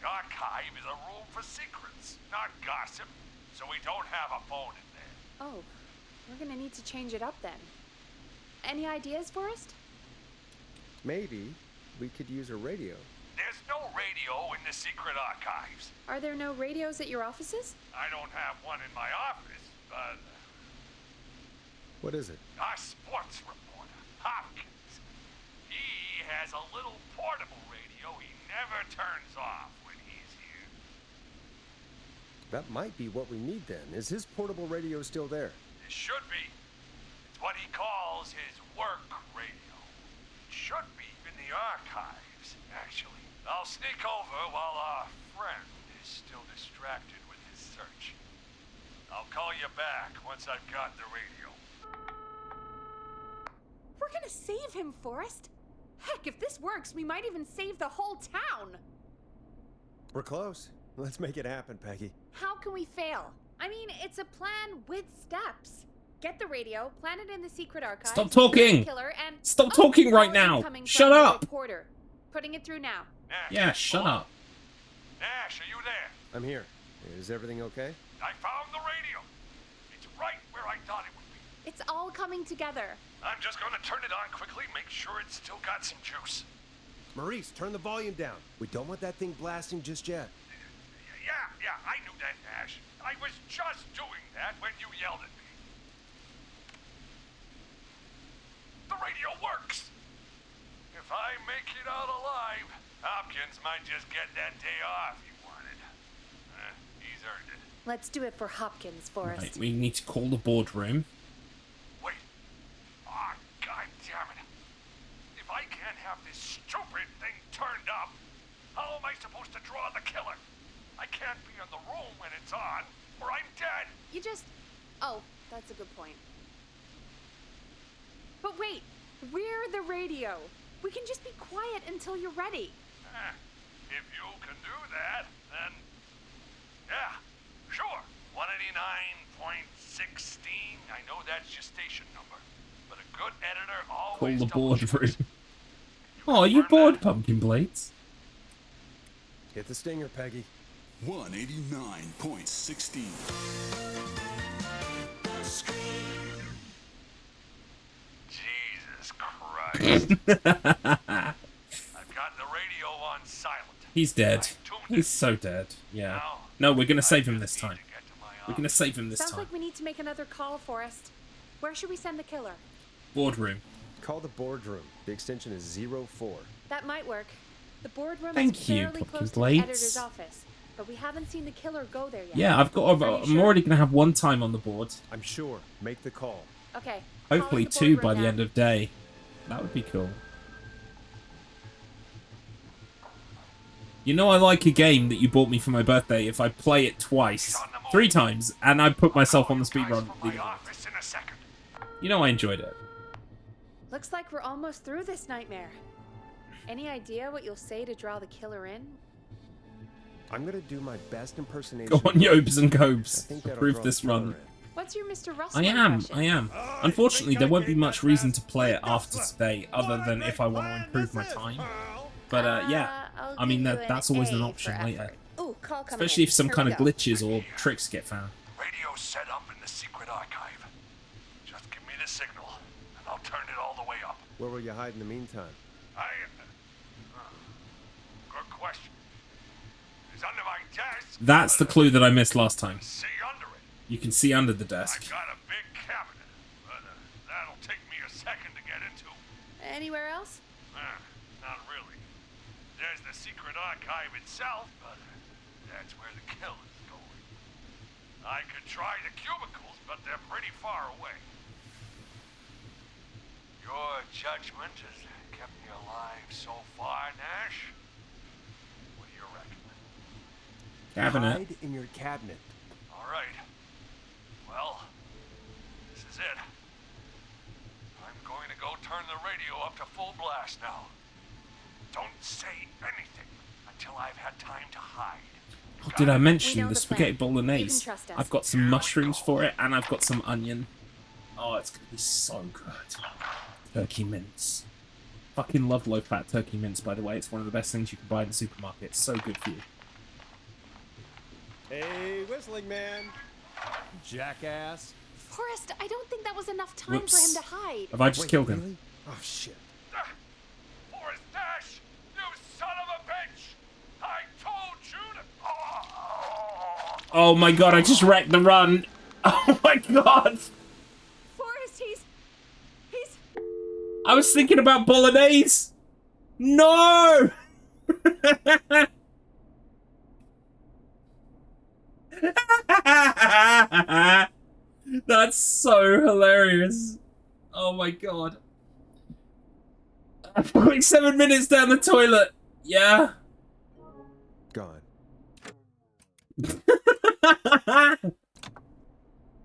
The archive is a room for secrets, not gossip. So we don't have a phone in there. Oh, we're gonna need to change it up then. Any ideas, Forrest? Maybe we could use a radio. There's no radio in the secret archives. Are there no radios at your offices? I don't have one in my office, but What is it? our sports reporter, Hopkins, he has a little portable radio he never turns off when he's here. That might be what we need then. Is his portable radio still there? It should be. It's what he calls his work radio. It should be in the archives, actually. I'll sneak over while our friend is still distracted with his search. I'll call you back once I've got the radio. We're gonna save him, Forrest. Heck, if this works, we might even save the whole town. We're close. Let's make it happen, Peggy. How can we fail? I mean, it's a plan with steps. Get the radio, plant it in the secret archive. Stop talking! Killer, and Stop talking right now! incoming Shut from the up! Reporter. Putting it through now. Nash, Yeah, shut up. Nash, are you there? I'm here. Is everything okay? I found the radio. It's right where I thought it would be. It's all coming together. I'm just gonna turn it on quickly, make sure it's still got some juice. Maurice, turn the volume down. We don't want that thing blasting just yet. Yeah, I knew that, Nash. I was just doing that when you yelled at me. The radio works. If I make it out alive, Hopkins might just get that day off he wanted. He's earned it. Let's do it for Hopkins, Forrest. Right, we need to call the boardroom. Wait. Ah, God damn it. If I can't have this stupid thing turned up, how am I supposed to draw the killer? I can't be in the room when it's on, or I'm dead. You just... Oh, that's a good point. But wait, we're the radio. We can just be quiet until you're ready. If you can do that, then... Yeah, sure. 189.16. I know that's your station number. But a good editor Call always the double-checks. boardroom. Oh, are you bored, Pumpkin Blades? Hit the stinger, Peggy. 189.16. Jesus Christ. I've got the radio on silent. He's dead. He's so dead. Yeah. No, we're gonna save him this time. We're gonna save him this Sounds time. like we need to make another call, Forrest. Where should we send the killer? Boardroom. Call the boardroom. The extension is 04. That might work. The boardroom Thank is you, fairly Pumpkin close to the Blades. editor's office, but we haven't seen the killer go there yet. Yeah, I'm already gonna have one time on the board. I'm sure. Make the call. Okay. Hopefully two by the end of day. That would be cool. You know, I like a game that you bought me for my birthday if I play it twice, 3 times, and I put myself on the speedrun. You know I enjoyed it. Looks like we're almost through this nightmare. Any idea what you'll say to draw the killer in? I'm gonna do my best impersonation. Go on, Yobes and Cobes. that'll Approve draw this the killer run. in. What's your Mr. Russell I am. impression? Unfortunately, there won't be much reason to play it after today, other than if I want to improve my time. But yeah, I mean that's always an option later. Ooh, call coming Especially in. if some Here kind we of go. glitches or tricks get found. Radio set up in the secret archive. Just give me the signal, and I'll turn it all the way up. Where will you hide in the meantime? Good question. It's under my desk. That's the clue that I missed last time. See under it. You can see under the desk. I've got a big cabinet, but that'll take me a second to get into. Anywhere else? Not really. There's the secret archive itself, but that's where the kill is going. I could try the cubicles, but they're pretty far away. Your judgment has kept me alive so far, Nash. What do you reckon? Cabinet. Hide in your cabinet. All right. Well, this is it. I'm going to go turn the radio up to full blast now. Don't say anything until I've had time to hide. Oh, did I We mention know the the spaghetti plan. bolognese? You can trust us. I've got some mushrooms for it, and I've got some onion. Oh, it's gonna be so good. Turkey mince. Fucking love low-fat turkey mince, by the way. It's one of the best things you can buy in the supermarket. It's so good for you. Hey, whistling man. Jackass. Forrest, I don't think that was enough time Whoops. for him to hide. Have I just killed him? Really? Oh, shit. Forrest Nash, you son of a bitch! I told you to... Oh my god, I just wrecked the run. Oh my god. Forrest, he's... I was thinking about bolognese. No! That's so hilarious. Oh my god. I'm going 7 minutes down the toilet. Yeah. Gone.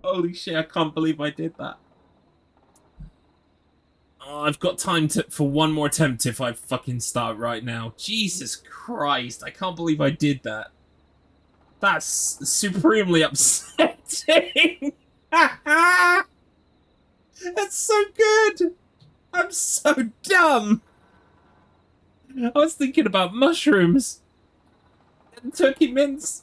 Holy shit, I can't believe I did that. Oh, I've got time for one more attempt if I fucking start right now. Jesus Christ, I can't believe I did that. That's supremely upsetting. That's so good. I'm so dumb. I was thinking about mushrooms and turkey mince.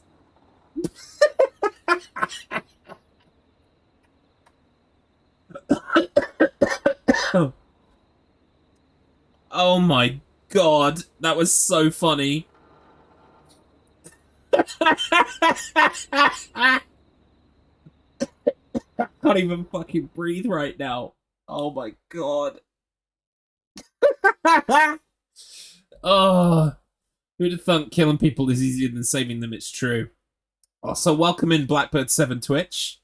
Oh my god, that was so funny. I can't even fucking breathe right now. Oh my god. Oh, who'd have thunk killing people is easier than saving them? It's true. Also, welcome in Blackbird7 Twitch.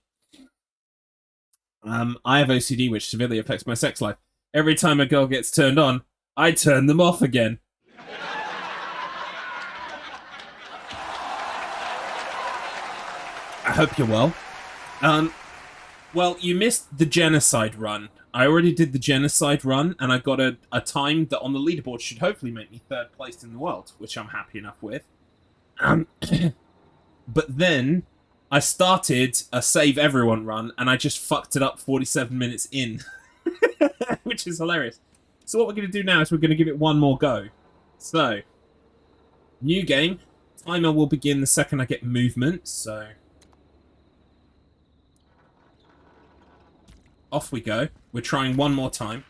I have OCD, which severely affects my sex life. Every time a girl gets turned on, I turn them off again. I hope you're well. Well, you missed the genocide run. I already did the genocide run, and I got a time that on the leaderboard should hopefully make me 3rd place in the world, which I'm happy enough with. But then I started a save everyone run, and I just fucked it up 47 minutes in, which is hilarious. So what we're going to do now is we're going to give it one more go. So, new game. Timer will begin the second I get movement, so... Off we go. We're trying one more time.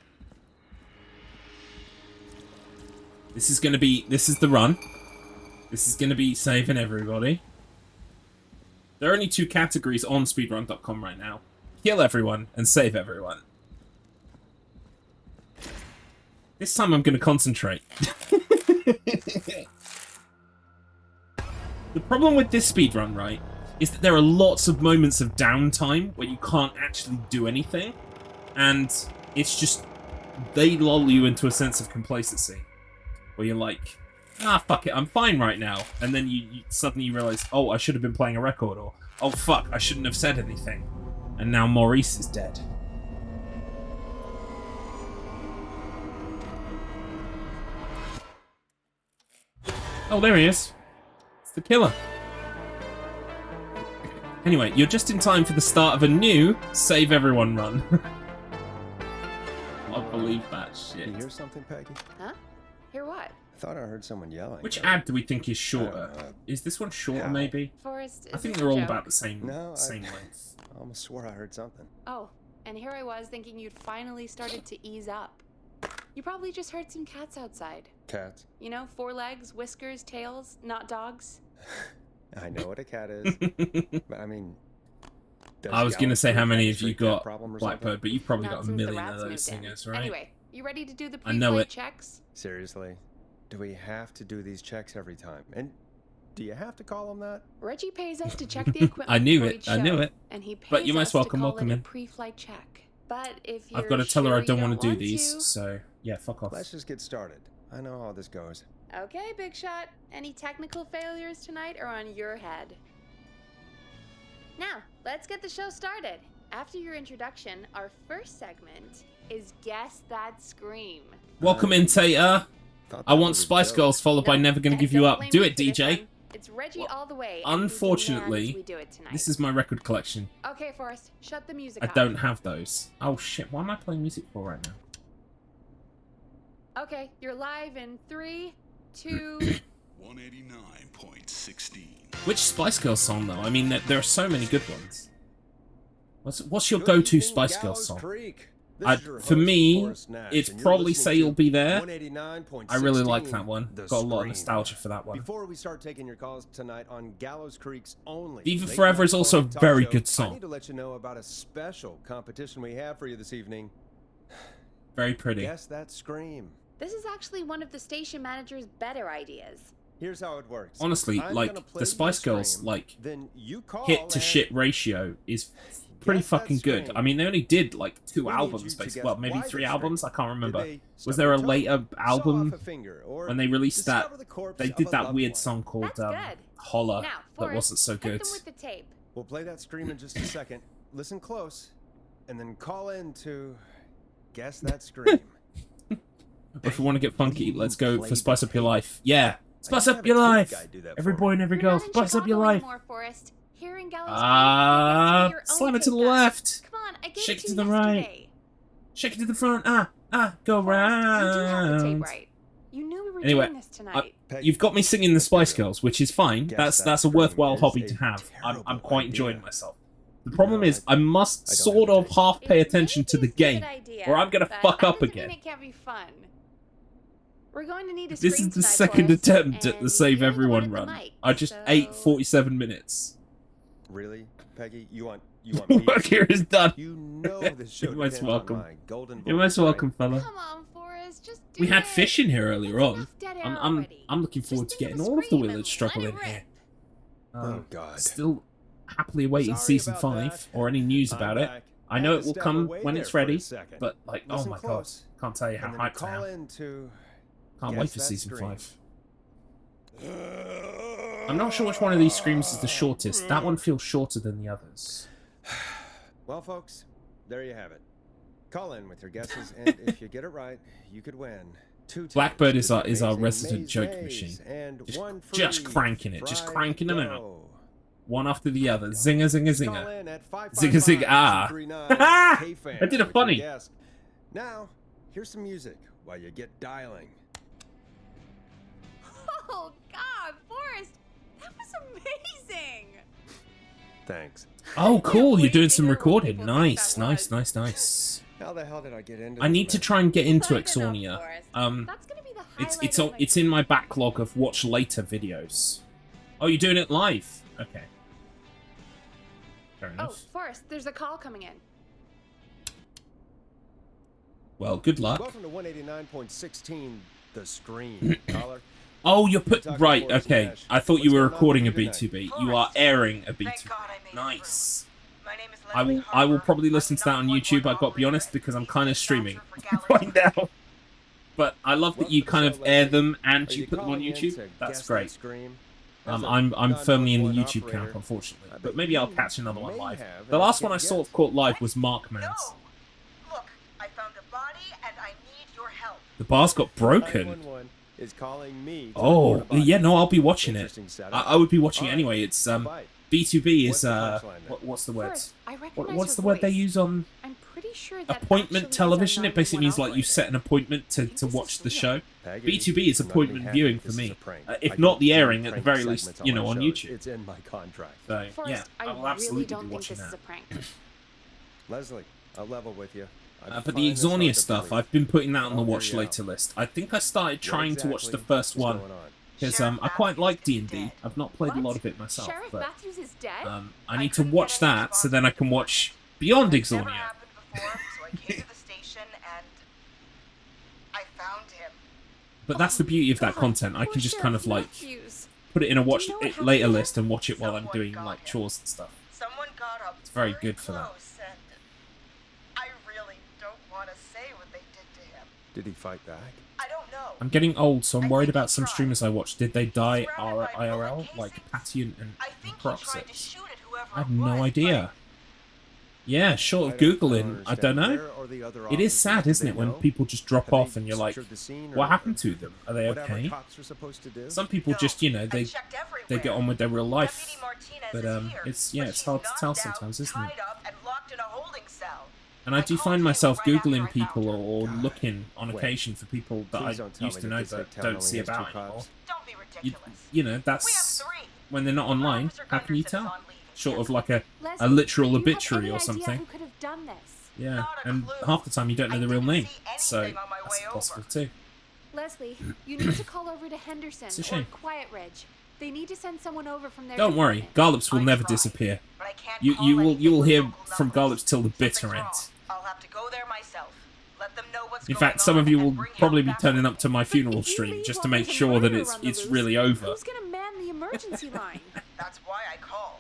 This is the run. This is going to be saving everybody. There are only 2 categories on speedrun.com right now. Kill everyone and save everyone. This time I'm going to concentrate. The problem with this speedrun, right, is that there are lots of moments of downtime where you can't actually do anything. And it's just, they lull you into a sense of complacency. Where you're like, ah, fuck it, I'm fine right now. And then you suddenly realize, oh, I should have been playing a record. Or, oh, fuck, I shouldn't have said anything. And now Maurice is dead. Oh, there he is. It's the killer. Anyway, you're just in time for the start of a new Save Everyone run. I can't believe that shit. You hear something, Peggy? Huh? Hear what? I thought I heard someone yelling. Which ad do we think is shorter? Is this one shorter, maybe? Forrest, I is think this they're a all joke? about the same No, same length. I almost swore I heard something. Oh, and here I was thinking you'd finally started to ease up. You probably just heard some cats outside. Cats? You know, 4 legs, whiskers, tails, not dogs. I know what a cat is. But I mean... I was going to say how many of you got Blackbird, Blackbird, but you've probably Not got a since the million rats of those moved in. singers, right? Anyway, you ready to do the I know pre-flight it. checks? Seriously? Do we have to do these checks every time? And Do you have to call him that? Reggie pays us to check the equipment. I knew before it. each I knew show, it. And he pays But you're most us welcome. to call Welcome it a in. pre-flight check. But if you're I've got to tell her I sure don't you want to do want these, to- so yeah, fuck off. Let's just get started. I know how this goes. Okay, Big Shot. Any technical failures tonight are on your head. Now, let's get the show started. After your introduction, our first segment is Guess That Scream. Welcome in, Tater. I want was a Spice joke. Girls followed by Never Gonna Give You Don't Up. blame Do me it, for this DJ. one. It's Reggie all the way. and he Unfortunately, demands we do it tonight. this is my record collection. Okay, Forrest, shut the music I off. don't have those. Oh shit, why am I playing music for right now? Okay, you're live in 3, 2. 189.16. Which Spice Girls song though? I mean, there are so many good ones. What's your Good go-to evening, Spice Gallows Girls song? Creek. This is your For host, me, Forrest Nash, it's and you're probably listening Say to You'll Be There. 189.16, I really like that one. The Got a lot of Scream. nostalgia for that one. Before we start taking your calls tonight on Gallows Creek's only Viva late Forever night is also a talk very show, good I song. need to let you know about a special competition we have for you this evening. Very pretty. Guess That Scream. This is actually one of the station manager's better ideas. Here's how it works. Honestly, I'm like gonna play the Spice the Girls, Scream, like then you call hit to and shit ratio is pretty Guess That fucking good. Scream. I mean, they only did like 2 We need albums, you to basically. guess Well, maybe why 3 they albums. I screamed. can't Did remember. they Was stub there a their toe, later saw album off a finger, or when they released that? discover the corpse They of did a that loved weird one? song called That's good. Holler Now, that Forrest, wasn't so hit good. them with the tape. We'll play that Scream in just a second. Listen close, and then call in to Guess That Scream. If we want to get funky, let's go Play for the Spice Up Your tape. Life. Yeah, Spice I Up Your have a tape Life. guy do that Every for boy me. and every You're girl, not in Spice Up Your Chicago Life. anymore, Forrest. Here in Gallows Ah, Creek, you get to be your slam own it to the tape guy. left. Come on, I gave Shake it it to to you the right. yesterday. Shake it to the front. Go Forrest, you do have the tape round. right. You knew we were Anyway, doing this tonight. You've got me singing the Spice Girls, which is fine. Guess That's That a worthwhile Scream hobby is to a have. I'm terrible quite idea. enjoying myself. The problem No, is I must I don't sort have a of tape. half pay It attention may to be the a game, good idea, or I'm gonna but fuck that up doesn't again. mean it can't be fun. We're going to need a This scream is the tonight, second Forrest, attempt at and the Save you're the one Everyone at the run. mic, I just so- ate 47 minutes. Really, Peggy? You want me Work to here is done. You know this show You're most depends on welcome. my golden You're most voice, right? welcome, fella. Come on, Forrest, just do We had it. fish in here earlier That's on. enough dead air I'm already. looking forward to Just think getting of a all of the scream and Willard struggle let in it here. Oh, God. Still happily awaiting Sorry season about 5 that. or any news I'm about it. back. I Had know to it will step come away when there it's for a ready, second. but like, oh Listen my close, god, can't tell you how and then hyped I call am. in to Can't Guess wait for That season Scream. 5. I'm not sure which one of these screams is the shortest. That one feels shorter than the others. Well, folks, there you have it. Call in with your guesses, and if you get it right, you could win 2 tickets Blackbird to is the our amazing resident Maze joke Maze machine. and Just- one just free cranking it, just fried cranking them out. dough. One after the other. Zinger, zinger, Call zinger. in at Zigga, zigga, ah. 555-239 K-Fan I did a with your funny. guess. Now, here's some music while you get dialing. Oh, God, Forrest, that was amazing. Thanks. Oh, cool. You're wait doing to some hear what recording. people think Nice, that nice, was. nice, nice. How the hell did I get into I this need to mess? try and get into Good enough, Exornia. Forrest. That's gonna be the It's in my backlog of watch later videos. Oh, you're doing it live? Okay. Fair Oh, enough. Forrest, there's a call coming in. Well, good luck. Welcome to 189.16, The Scream. Caller. Oh, you're put Talking right. Forrest Okay, Nash. I thought you What's were going on recording a with you B2B. You are airing a B2B. Nice. I will probably listen to that on YouTube. I got to be honest because I'm kind of streaming right now. But I love that you kind of air them and you put them on YouTube. That's great. I'm firmly in the YouTube camp, unfortunately. But maybe I'll catch another one live. The last one I sort of caught live was Markman's. Look, I found a body and I need your help. The bar's got broken. 911 is calling me to Oh, report a body. yeah, no, I'll be watching it. Interesting setup. I would be watching it All anyway. right. It's Bye. B2B What's is the punchline then? what's the word? Forrest, I recognize What's your the word they voice. use on I'm pretty sure that appointment actually is television? our It basically means 911 like you set an appointment to this watch is the real. show. Peggy, B2B is I'm not appointment gonna be viewing happy. for This is me. a prank. If I not don't the do airing, at the prank very least, segments you my know, on shows. YouTube. It's in my contract. So Forrest, yeah, I will really absolutely don't be think watching this is that. a prank. Leslie, I'll level with you. I But the find this hard Exornia to stuff, believe. I've been putting that on the I'll hear watch you out. later list. I think I started trying to watch the exactly first is one going on? because I quite like D&D. I've not played a What? lot of it myself, Sheriff but Matthews is dead? I need to watch that so then I can watch Beyond Never Exornia. happened before, so I came to the station and I found him. But that's the beauty of that God, content. I poor can just kind of Sheriff like Matthews. put it in a watch Do you know what it later happened? list and watch it while I'm doing like chores and stuff. Someone got up It's very good for that. close and I really don't want to say what they did to him. Did he fight back? I don't know. I'm getting old, so I'm worried about some streamers I watch. Did they die IRL, like Patty and Proxys? I have no idea. Yeah, short of Googling, I don't know. It is sad, isn't it, when people just drop off and you're like, what happened to them? Are they okay? Some people just, you know, they get on with their real life. But it's hard to tell sometimes, isn't it? And I do find myself Googling people or looking on occasion for people that I used to know but don't see about anymore. You know, that's when they're not online. How can you tell? Short of like a literal obituary or something. Who could have done this? Yeah, and half the time you don't know the real name, so that's possible too. Leslie, you need to call over to Henderson It's a or shame. Quiet Ridge. They need to send someone over from their Don't worry, department. Garlips will never disappear. You will hear from Garlips till the bitter end. I'll have to go there myself. Let them know what's In going fact, some on of you and will bring probably help be back. turning up to my funeral stream just to make sure that it's really over. Who's gonna man the emergency line? That's why I called.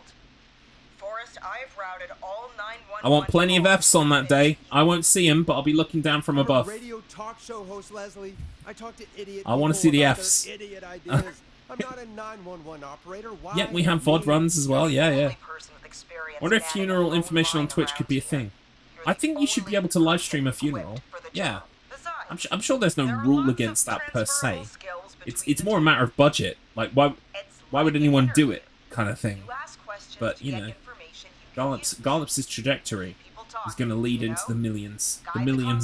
Forrest, I've routed all 911. I want plenty of Fs on that day. I won't see him, but I'll be looking down from I'm above. a radio talk show host, Leslie. I talk to idiot I wanna people see the about Fs. their idiot ideas. I'm not a 911 operator. Why? Yep, we have VOD runs as well. Yeah. I wonder if funeral information on Twitch could be a thing. I think you should be able to live stream a funeral. Yeah. I'm sure there's no rule against that per se. It's more a matter of budget. Like, why would anyone do it, kind of thing. But, you know, Garlips' trajectory is going to lead into the millions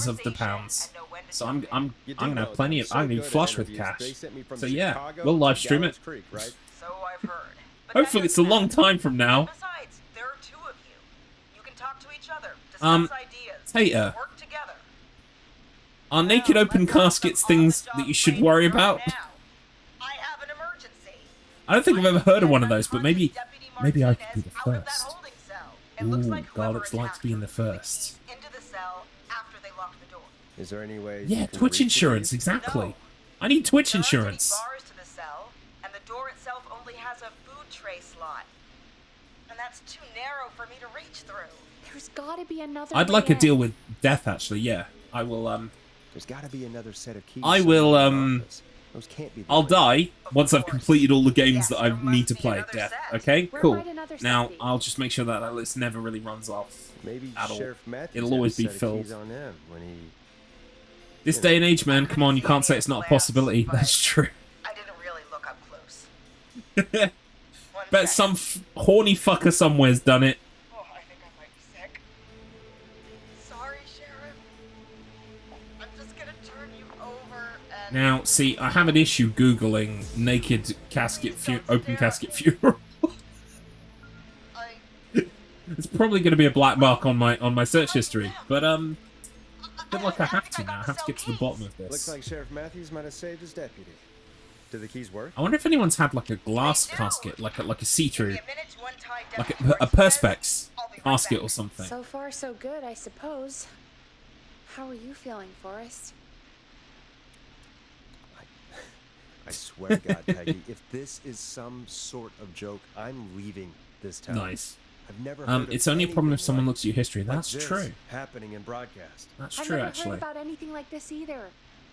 of the pounds. So I'm going to have plenty of... I'm going to be flush with cash. So yeah, we'll live stream it. So I've heard. Hopefully it's a long time from now. Besides, there are two of you. You can talk to each other, discuss ideas, Tater, work together. are naked open caskets things that you should worry about? I have an emergency. I don't think I've ever heard of one of those, but maybe I could be the first. Ooh, Garlips likes being the first. Into the cell after they lock the door. Is there any way? Yeah, you can Twitch reach insurance, these? exactly. I need Twitch insurance. Bars to the cell, and the door itself only has a food tray slot. And that's too narrow for me to reach through. There's gotta be another I'd way like a in. deal with death, actually. Yeah, I will. There's got to be another set of keys. I will. Those can't be the I'll way. die once I've completed all the games that I need to play. Death. Okay, Where cool. might another Now set be? I'll just make sure that list never really runs off. Maybe at all. Sheriff Matthews It'll had a always be set of filled. keys on him when he. This day and age, man. Come on, you can't say it's not a possibility. That's true. I didn't really look up close. Bet some horny fucker somewhere's done it. Oh, I think I might be sick. Sorry, Sheriff. I'm just gonna turn you over and... Now, see, I have an issue googling naked casket open casket funeral. It's probably going to be a black mark on my search history, but I feel like I have to now. I have to get to the bottom of Looks this. like Sheriff Matthews might have saved his deputy. Do the keys work? I wonder if anyone's had like a glass casket, like a see-through, like a perspex casket or something. So far, so good, I suppose. How are you feeling, Forrest? I swear to God, Peggy, if this is some sort of joke, I'm leaving this town. Nice. I've never heard of It's only a problem if anything someone like- looks at your history. like That's this true. happening in broadcast. That's I've true, never actually. heard about anything like this either.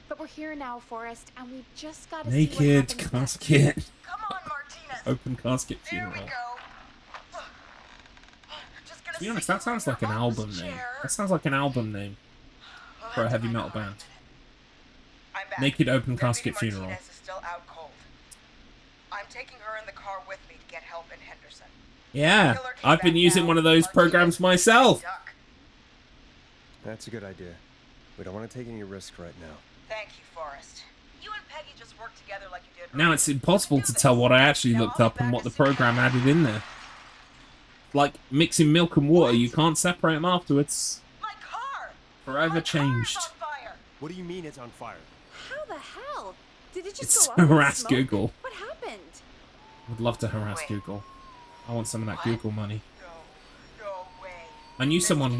But we're here now, Forrest, and we've just got to see what Naked happens next. casket. Come on, Martinez. Open casket funeral. To be honest, that sounds like an album name. That sounds like an album name for a heavy metal band. I'm back. Naked open Deputy casket funeral. Martinez is still out cold. I'm taking her in the car with me to get help in Henderson. Yeah, I've been using one of those programs myself. That's a good idea. We don't want to take any risks right now. Thank you, Forrest. You and Peggy just work together like you did. Now it's impossible to tell what I actually looked up and what the program added in there. Like mixing milk and water, you can't separate them afterwards. My car! Forever changed. What do you mean it's on fire? How the hell? Did it just It's go to up in harass smoke? Google. What happened? Would love to harass Google. I want some of that Google money. I knew someone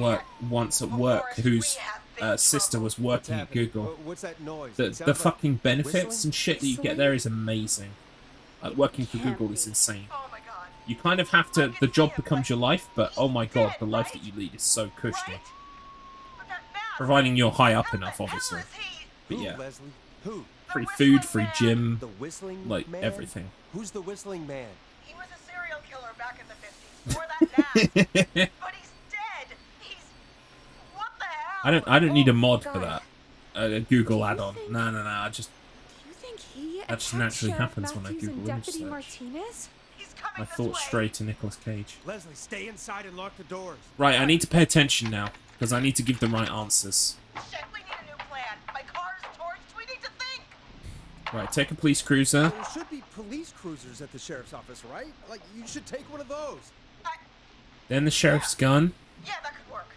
once at work whose sister was working at Google. What's that noise? The It sounds like fucking benefits whistling? and shit that you get there is amazing. Like, working for Google is insane. You kind of have to, the job becomes your life, but oh my god, the life that you lead is so cushy. Providing you're high up enough, obviously. But yeah. Leslie? Who? Free food, free gym, The whistling like man? everything. Who's the whistling man? He was a serial killer back in the 50s. Wore that mask. But he's dead. He's... What the hell? I don't need a mod for that. A Google add-on. No, I just... Do you think he That just attacked naturally Sheriff happens when I Matthews and Google image Deputy search. Martinez? My thoughts stray to Nicolas Cage. Leslie, stay inside and lock the doors. Right, I need to pay attention now, because I need to give the right answers. Shit, we need a new plan. My car is torched. We need to think. Right, take a police cruiser. There should be police cruisers at the sheriff's office, right? Like, you should take one of those. Then the sheriff's gun. Yeah, that could work.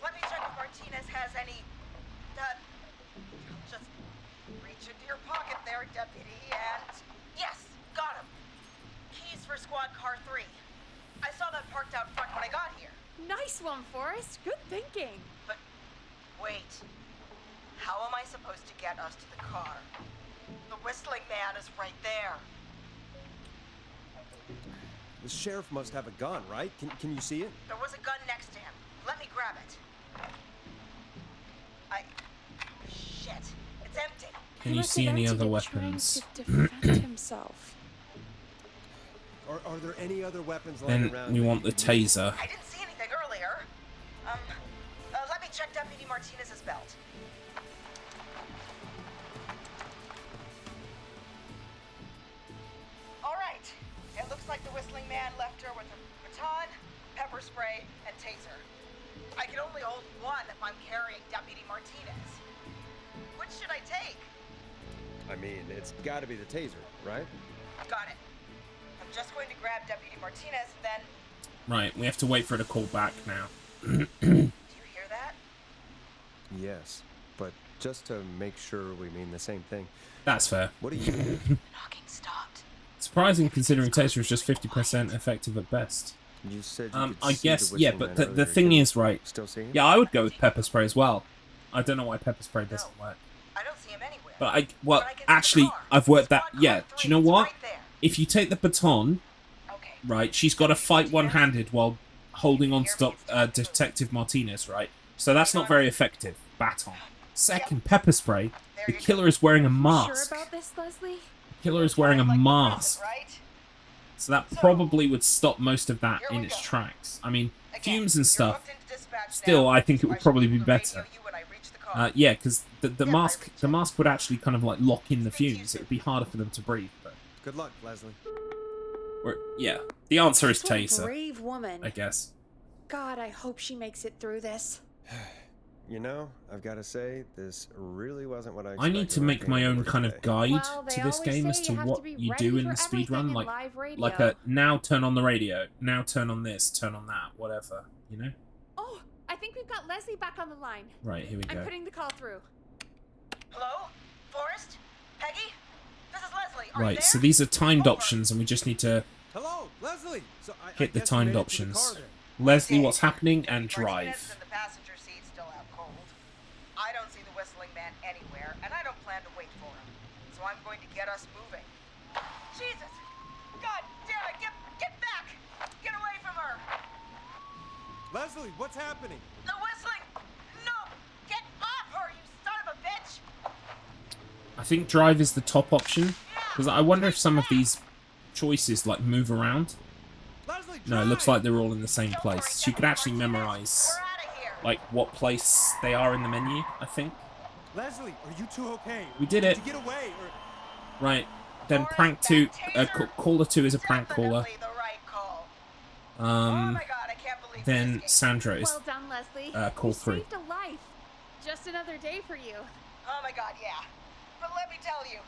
Let me check if Martinez has any... just reach into your pocket there, Deputy, and... Yes, got him. Keys for squad car 3. I saw that parked out front when I got here. Nice one, Forrest. Good thinking. But wait. How am I supposed to get us to the car? The whistling man is right there. The sheriff must have a gun, right? Can you see it? There was a gun next to him. Let me grab it. Shit. It's empty. Can you see any other weapons? To defend himself. Are there any other weapons lying Then around? we want the taser. I didn't see anything earlier. Let me check Deputy Martinez's belt. All right. It looks like the whistling man left her with a baton, pepper spray, and taser. I can only hold one if I'm carrying Deputy Martinez. Which should I take? I mean, it's gotta be the taser, right? Got it. I'm just going to grab Deputy Martinez, then... Right, we have to wait for her to call back now. Do you hear that? Yes, but just to make sure we mean the same thing. That's fair. What are you doing? Knocking stopped. Surprising considering taser is just 50% effective at best. You said you could I see guess, the yeah, whistling but man the earlier. thing Can you is, right, Still see him? yeah, I would go with pepper spray as well. I don't know why pepper spray doesn't work. I don't see him anywhere. But actually, I've worked that, yeah, do you know what? If you take the baton, right, she's got to fight one-handed while holding on to Detective Martinez, right? So that's not very effective. Baton. Second, pepper spray. The killer is wearing a mask. Sure about this, Leslie? The killer is wearing a mask. So that probably would stop most of that in its tracks. I mean, fumes and stuff. Still, I think it would probably be better. Yeah, because the mask would actually kind of like lock in the fumes. It would be harder for them to breathe. But Good luck, Leslie. yeah, the answer is What a taser. brave woman. I guess. God, I hope she makes it through this. You know, I've got to say, this really wasn't what I I expected. need to when I make came my over own kind of today. guide Well, they to this always game say as to you have what to be you ready do in for the speed everything run, in like live radio. a now turn on the radio, now turn on this, turn on that, whatever, you know? Oh, I think we've got Leslie back on the line. Right, here we I'm go. putting the call through. Hello? Forrest? Peggy? This is Leslie. Are you Right, there? so these are timed options, and we just need to Hello, Leslie. So I hit the guess you timed made it to the options. car then. Leslie, what's happening, and Martinez drive. is in the passenger seat, still out cold. I don't see the whistling man anywhere, and I don't plan to wait for him. So I'm going to get us moving. Jesus! God damn it! Get back! Get away from her! Leslie, what's happening? The whistling! No! Get off her, you son of a bitch! I think drive is the top option, because I wonder if some of these choices like move around. No, it looks like they're all in the same place. So you could actually memorize like what place they are in the menu, I think. Leslie, are you two okay? We did it. Did you get away? Or... Right. Then prank 2, caller 2 is a prank caller. Then Sandra is Well done, Leslie. call You 3. saved a life. Just another day for you. Oh my god, yeah. But let me tell you,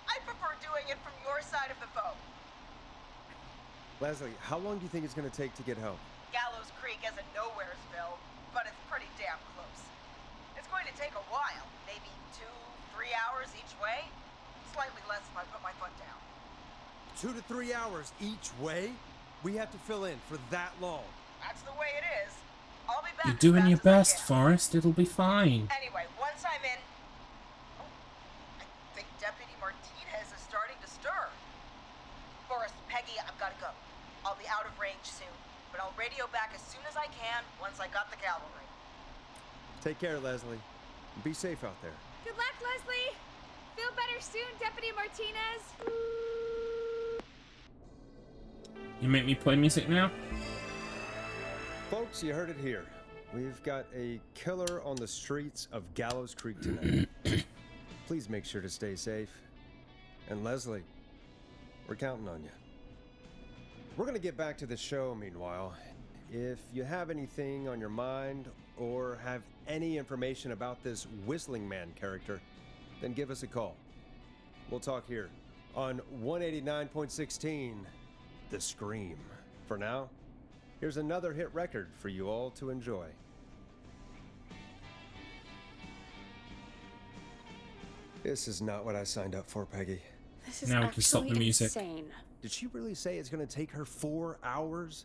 I prefer doing it from your side of the phone. Leslie, how long do you think it's going to take to get help? Gallows Creek isn't Nowheresville, but it's pretty damn close. It's going to take a while, maybe 2-3 hours each way. Slightly less if I put my foot down. 2 to 3 hours each way? We have to fill in for that long. That's the way it is. I'll be back. You're doing your best, Forrest. It'll be fine. Anyway, once I'm in... Oh, I think Deputy Martinez is starting to stir. I'll radio back as soon as I can once I got the cavalry. Take care, Leslie. Be safe out there. Good luck, Leslie. Feel better soon, Deputy Martinez. You make me play music now? Folks, you heard it here. We've got a killer on the streets of Gallows Creek tonight. Please make sure to stay safe. And Leslie, we're counting on you. We're gonna get back to the show meanwhile. If you have anything on your mind or have any information about this Whistling Man character, then give us a call. We'll talk here on 189.16, The Scream. For now, here's another hit record for you all to enjoy. This is not what I signed up for, Peggy. This is Now we can stop the music. Insane. Did she really say it's gonna take her 4 hours?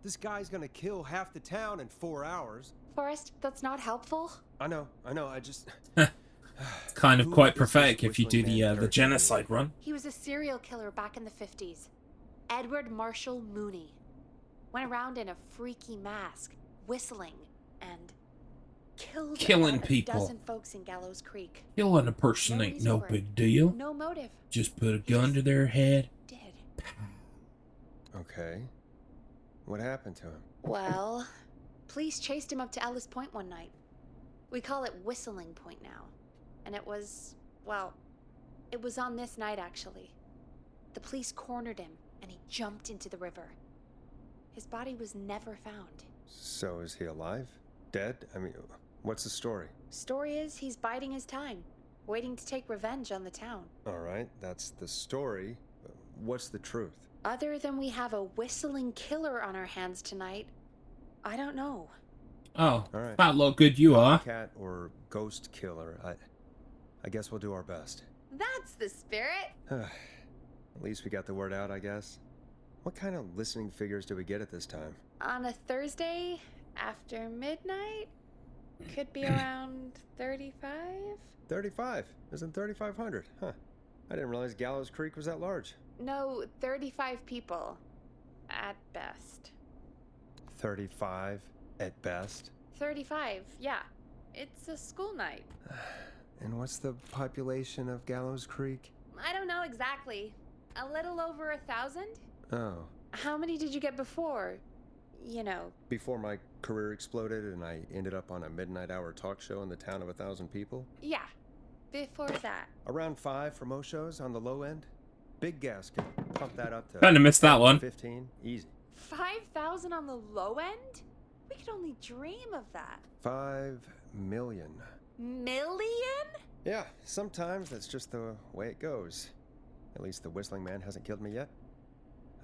This guy's gonna kill half the town in 4 hours. Forrest, that's not helpful. I know, I just... It's kind of Who quite is prophetic this if you do Whistling Man the character genocide run. He was a serial killer back in the 50s. Edward Marshall Mooney. Went around in a freaky mask, whistling, and killed Killing about people. a dozen folks in Gallows Creek. Killing a person ain't no big deal. No motive. Just put a gun to their head. Did. Okay. What happened to him? Well, police chased him up to Ellis Point one night. We call it Whistling Point now. And it was, well, it was on this night actually. The police cornered him and he jumped into the river. His body was never found. So is he alive? Dead? I mean, what's the story? Story is he's biding his time, waiting to take revenge on the town. All right, that's the story. What's the truth? Other than we have a whistling killer on our hands tonight, I don't know. Oh, All right. about what good you are. Cat or ghost killer. I guess we'll do our best. That's the spirit. At least we got the word out, I guess. What kind of listening figures do we get at this time? On a Thursday after midnight, could be around 35? 35. Isn't 3,500? Huh. I didn't realize Gallows Creek was that large. No, 35 people. At best. 35 at best? 35, yeah. It's a school night. And what's the population of Gallows Creek? I don't know exactly. A little over 1,000? Oh. How many did you get before? You know. Before my career exploded and I ended up on a midnight hour talk show in the town of 1,000 people? Yeah. Before that. Around 5 for most shows on the low end. Big gas can pump that up to... Kinda missed that one. 15, easy. 5,000 on the low end? We could only dream of that. 5 million. Million? Yeah, sometimes that's just the way it goes. At least the Whistling Man hasn't killed me yet.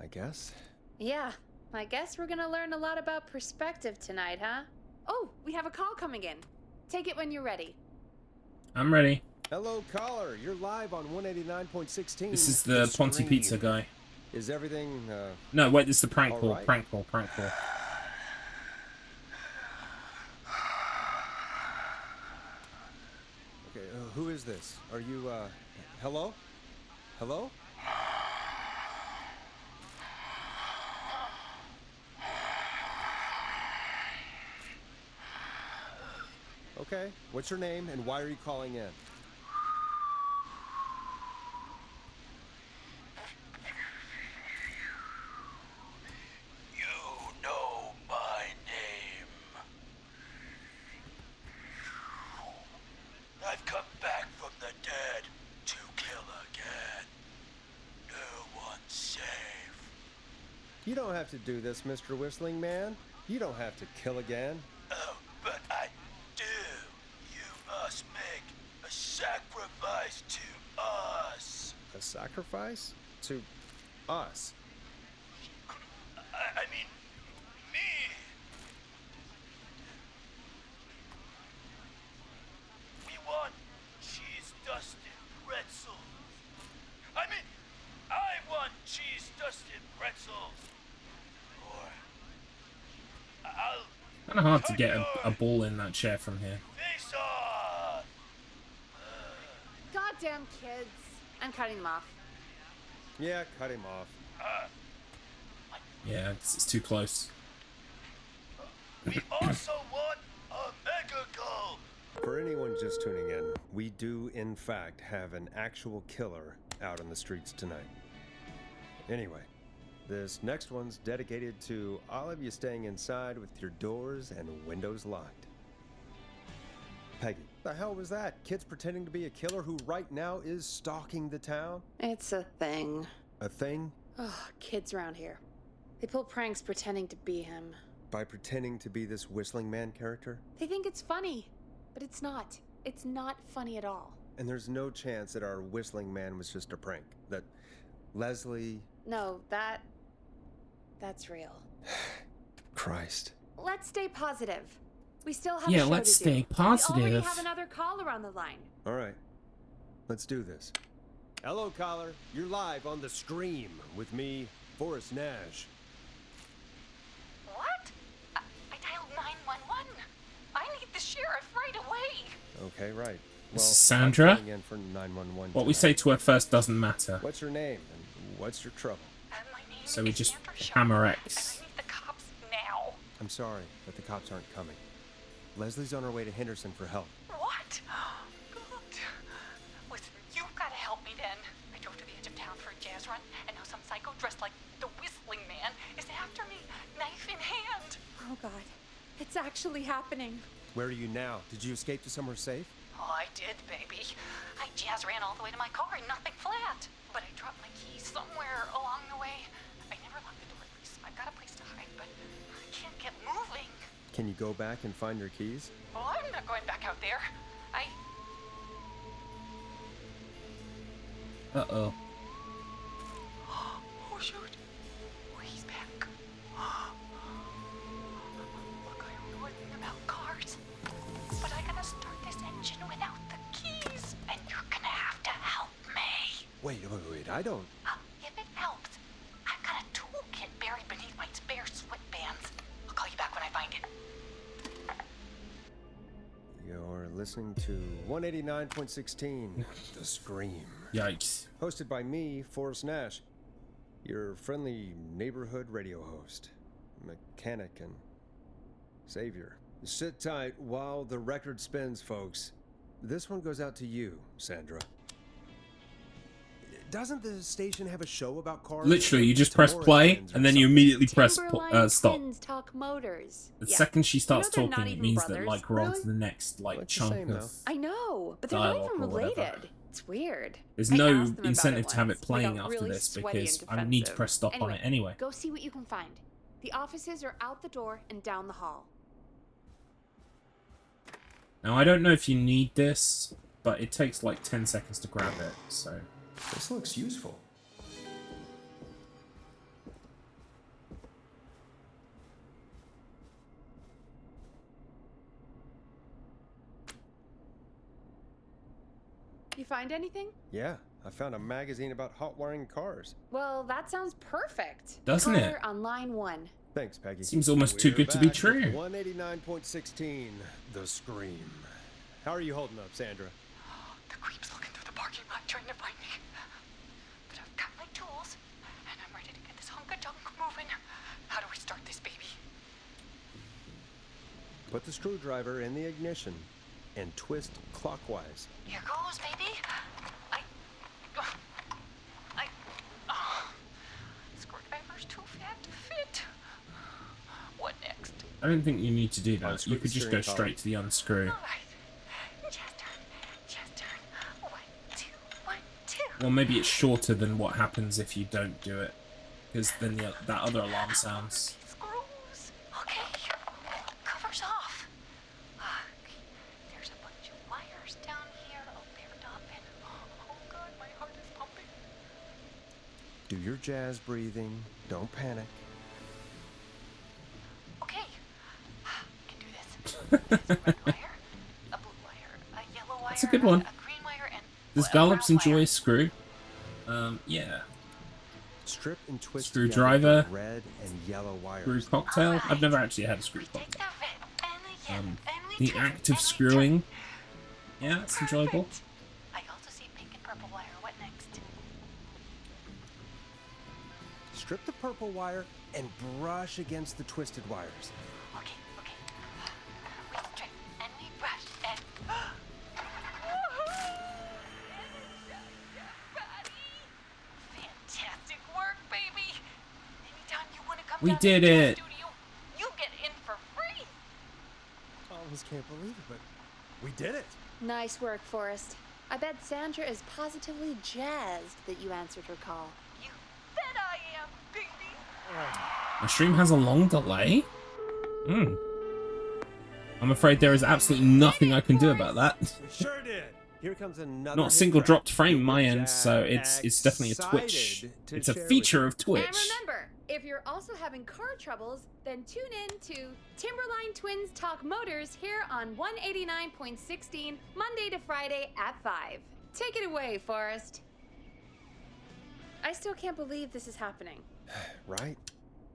I guess. Yeah, I guess we're gonna learn a lot about perspective tonight, huh? Oh, we have a call coming in. Take it when you're ready. I'm ready. Hello, caller. You're live on 189.16. This is the Ponzi Pizza guy. Is everything, No, wait, this is the prank call. right. Prank call. Prank call. Okay, who is this? Are you, hello? Hello? Okay, what's your name and why are you calling in? You know my name. I've come back from the dead to kill again. No one's safe. You don't have to do this, Mr. Whistling Man. You don't have to kill again. Oh, but I do. You must make a sacrifice to us. A sacrifice? To us? I mean, me. We want cheese-dusted pretzels. I mean, I want cheese-dusted pretzels. Or I'll Kind of hard to get a ball in that chair from here. face off. Goddamn kids. I'm cutting them off. Yeah, cut him off. Yeah, it's too close. We also want a mega goal. For anyone just tuning in, we do in fact have an actual killer out on the streets tonight. Anyway, this next one's dedicated to all of you staying inside with your doors and windows locked. Peggy, the hell was that? Kids pretending to be a killer who right now is stalking the town? It's a thing. A thing? Oh, kids around here. They pull pranks pretending to be him. By pretending to be this whistling man character? They think it's funny, but it's not. It's not funny at all. And there's no chance that our whistling man was just a prank. That Leslie... No, that's real. Christ. Let's stay positive. We still have a Yeah, show let's to do. stay positive. We already have another caller on the line. All right, let's do this. Hello, caller. You're live on The Scream with me, Forrest Nash. What? I dialed 911. I need the sheriff right away. Okay, right. This is Sandra. I'm calling in for 911 What we say to her first doesn't matter. What's your name and what's your trouble? So we just hammer X. I need the cops now. I'm sorry, but the cops aren't coming. Leslie's on her way to Henderson for help. What? God. Listen, you've got to help me then. I drove to the edge of town for a jazz run, and now some psycho dressed like the Whistling Man is after me, knife in hand. Oh, God. It's actually happening. Where are you now? Did you escape to somewhere safe? Oh, I did, baby. I jazz ran all the way to my car and nothing flat. But I dropped my keys somewhere along the way. I never locked the door, please. I've got a place to hide, but I can't get moving. Can you go back and find your keys? Well, I'm not going back out there. Uh-oh. Oh, shoot. Oh, he's back. Look, I don't know anything about cars. But I gotta start this engine without the keys. And you're gonna have to help me. Wait, I don't... If it helps, I've got a toolkit buried beneath my spare sweatbands. I'll call you back when I find it. You're listening to 189.16, The Scream. Yikes. Hosted by me, Forrest Nash, your friendly neighborhood radio host, mechanic and savior. Sit tight while the record spins, folks. This one goes out to you, Sandra. Doesn't the station have a show about cars? Literally, you just press play, and then you immediately press stop. Twins talk motors. The Yeah. second she starts You know they're not talking, it even means brothers, that like we're on to really? the next like Well, it's the chunk same, of. though. I know, but they're not Dialogue even or whatever. related. It's weird. There's I no asked them about incentive to have it once. They playing got after really this sweaty because and I need to defensive. press stop on it anyway. Go see what you can find. The offices are out the door and down the hall. Now I don't know if you need this, but it takes like 10 seconds to grab it, so. This looks useful. You find anything? Yeah, I found a magazine about hot wiring cars. Well, that sounds perfect. Doesn't Caller it? on line 1. Thanks, Peggy. Seems almost too good to be true. 189.16, The Scream. How are you holding up, Sandra? The creep's looking through the parking lot trying to find me. But I've got my tools, and I'm ready to get this hunk of junk moving. How do we start this baby? Put the screwdriver in the ignition and twist clockwise. Here goes, baby. Screwdriver's too fat to fit. What next? I don't think you need to do that. Unscrew You the could just go steering column. straight to the unscrew. All right. Chest turn. 1, 2, 1, 2. Well, maybe it's shorter than what happens if you don't do it, because then that other alarm sounds. Screws. Okay. Covers off. Okay. There's a bunch of wires down here all paired up, and oh god, my heart is pumping. Do your jazz breathing. Don't panic. Okay. Can do this. There's a red wire, a blue wire, a yellow wire, That's a good one. a green wire, and Does a Garlips brown enjoy wire. a screw? Yeah. Strip and twist Screwdriver. together the red and yellow wires. Screw cocktail? I've never actually had a screw cocktail. The act of screwing. Yeah, it's enjoyable. I also see pink and purple wire. What next? Strip the purple wire and brush against the twisted wires. Okay. We did it. You get in for free. I almost can't believe it, but we did it. Nice work, Forrest. I bet Sandra is positively jazzed that you answered her call. You bet I am, baby. My stream has a long delay? I'm afraid there is absolutely nothing I can do about that. We sure did. Here comes another. Not a single dropped frame on my end, so it's definitely a Twitch. It's a feature of Twitch. And remember, if you're also having car troubles, then tune in to Timberline Twins Talk Motors here on 189.16 Monday to Friday at 5. Take it away, Forrest. I still can't believe this is happening. Right?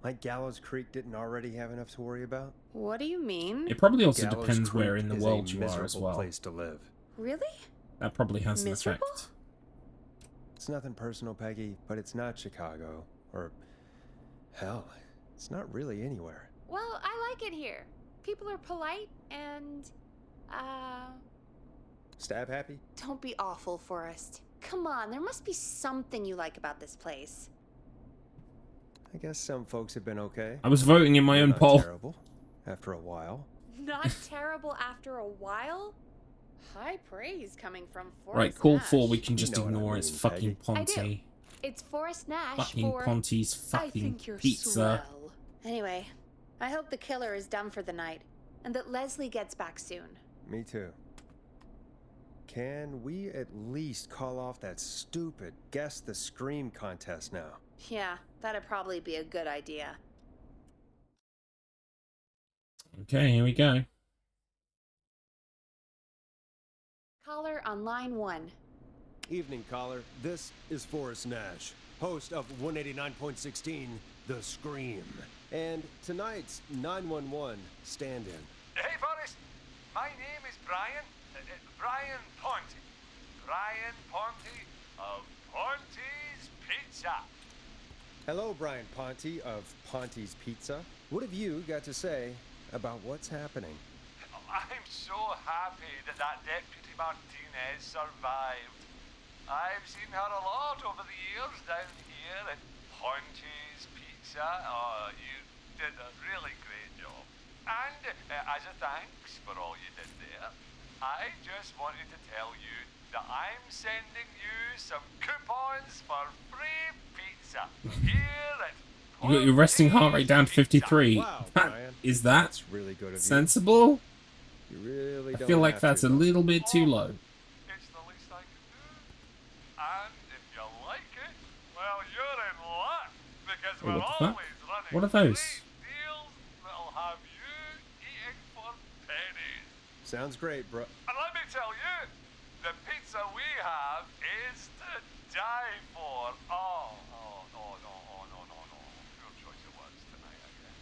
Like Gallows Creek didn't already have enough to worry about? What do you mean? It probably also Gallows depends Creek where in the is world a you are as miserable well. Place to live. Really? That probably has an Miserable? effect. It's nothing personal, Peggy, but it's not Chicago. Or, hell, it's not really anywhere. Well, I like it here. People are polite and, Stab happy? don't be awful, Forrest. Come on, there must be something you like about this place. I guess some folks have been okay. I was voting in my own Not poll. terrible, after a while. Not terrible after a while? High praise coming from Forrest Right, call Nash. 4 we can just You know what I ignore. It's mean, fucking Peggy. I do. Ponty. It's Forrest Nash Fucking for... Ponty's I fucking think you're pizza. swell. Anyway, I hope the killer is done for the night, and that Leslie gets back soon. Me too. Can we at least call off that stupid Guess the Scream contest now? Yeah, that'd probably be a good idea. Okay, here we go. Caller on line 1. Evening, caller. This is Forrest Nash, host of 189.16 The Scream. And tonight's 911 stand-in. Hey, Forrest. My name is Brian. Brian Ponty. Brian Ponty of Ponty's Pizza. Hello, Brian Ponty of Ponty's Pizza. What have you got to say about what's happening? I'm so happy that Deputy Martinez survived. I've seen her a lot over the years down here at Ponty's Pizza. Oh, you did a really great job. And as a thanks for all you did there, I just wanted to tell you that I'm sending you some coupons for free pizza here at You got your resting heart rate down to 53. Wow, Brian. Is that That's really good of you. sensible? You really I don't feel like have that's to, a though. little bit too low. It's the least I can do. And if you like it, well, you're in luck. Because Oh, we're what the fuck? always running What are those? great deals that'll have you eating for pennies. Sounds great, bro. And let me tell you, the pizza we have is to die for. No. Your choice of words tonight, I guess.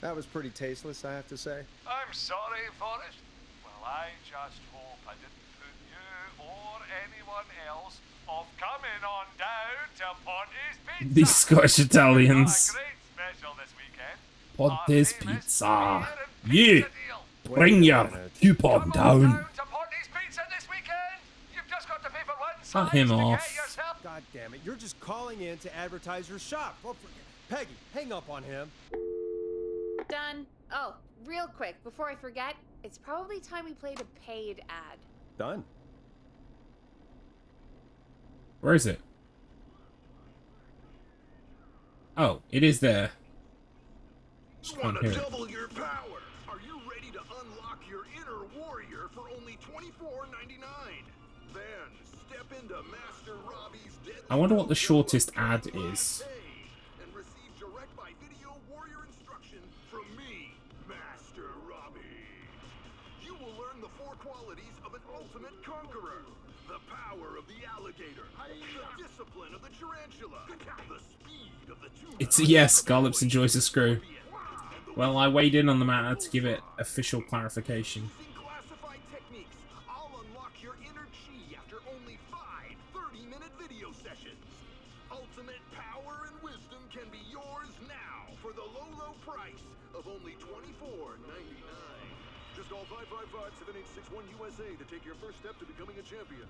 That was pretty tasteless, I have to say. I'm sorry, Forrest. Well, I just hope I didn't put you or anyone else off coming on down to Ponty's Pizza. These Scottish We've got Italians. a great special this weekend. Ponty's Our famous Pizza. beer and Yeah. pizza deal. Bring your coupon down. Down to Ponty's Pizza this weekend. You've just got to pay for one Cut slice him to off. get yourself. God damn it, you're just calling in to advertise your shop. Well, Peggy, hang up on him. Done. Oh, real quick, before I forget, it's probably time we played a paid ad. Done. Where is it? Oh, it is there. Just can't hear it. Double your power. Are you ready to unlock your inner warrior for only $24.99? Then step into Master Robbie's deadly I wonder what the shortest ad is. and receive direct by video warrior instruction from me, Master Robbie. You will learn the 4 qualities of an ultimate conqueror. The power of the alligator, the discipline of the tarantula, the speed of the tuna. It's a yes, Garlips enjoys a screw. Well, I weighed in on the matter to give it official clarification. Using classified techniques, I'll unlock your inner chi after only 5 30-minute video sessions. Ultimate power and wisdom can be yours now for the low price of only $24.99. Just call 555-7861 USA to take your first step to becoming a champion.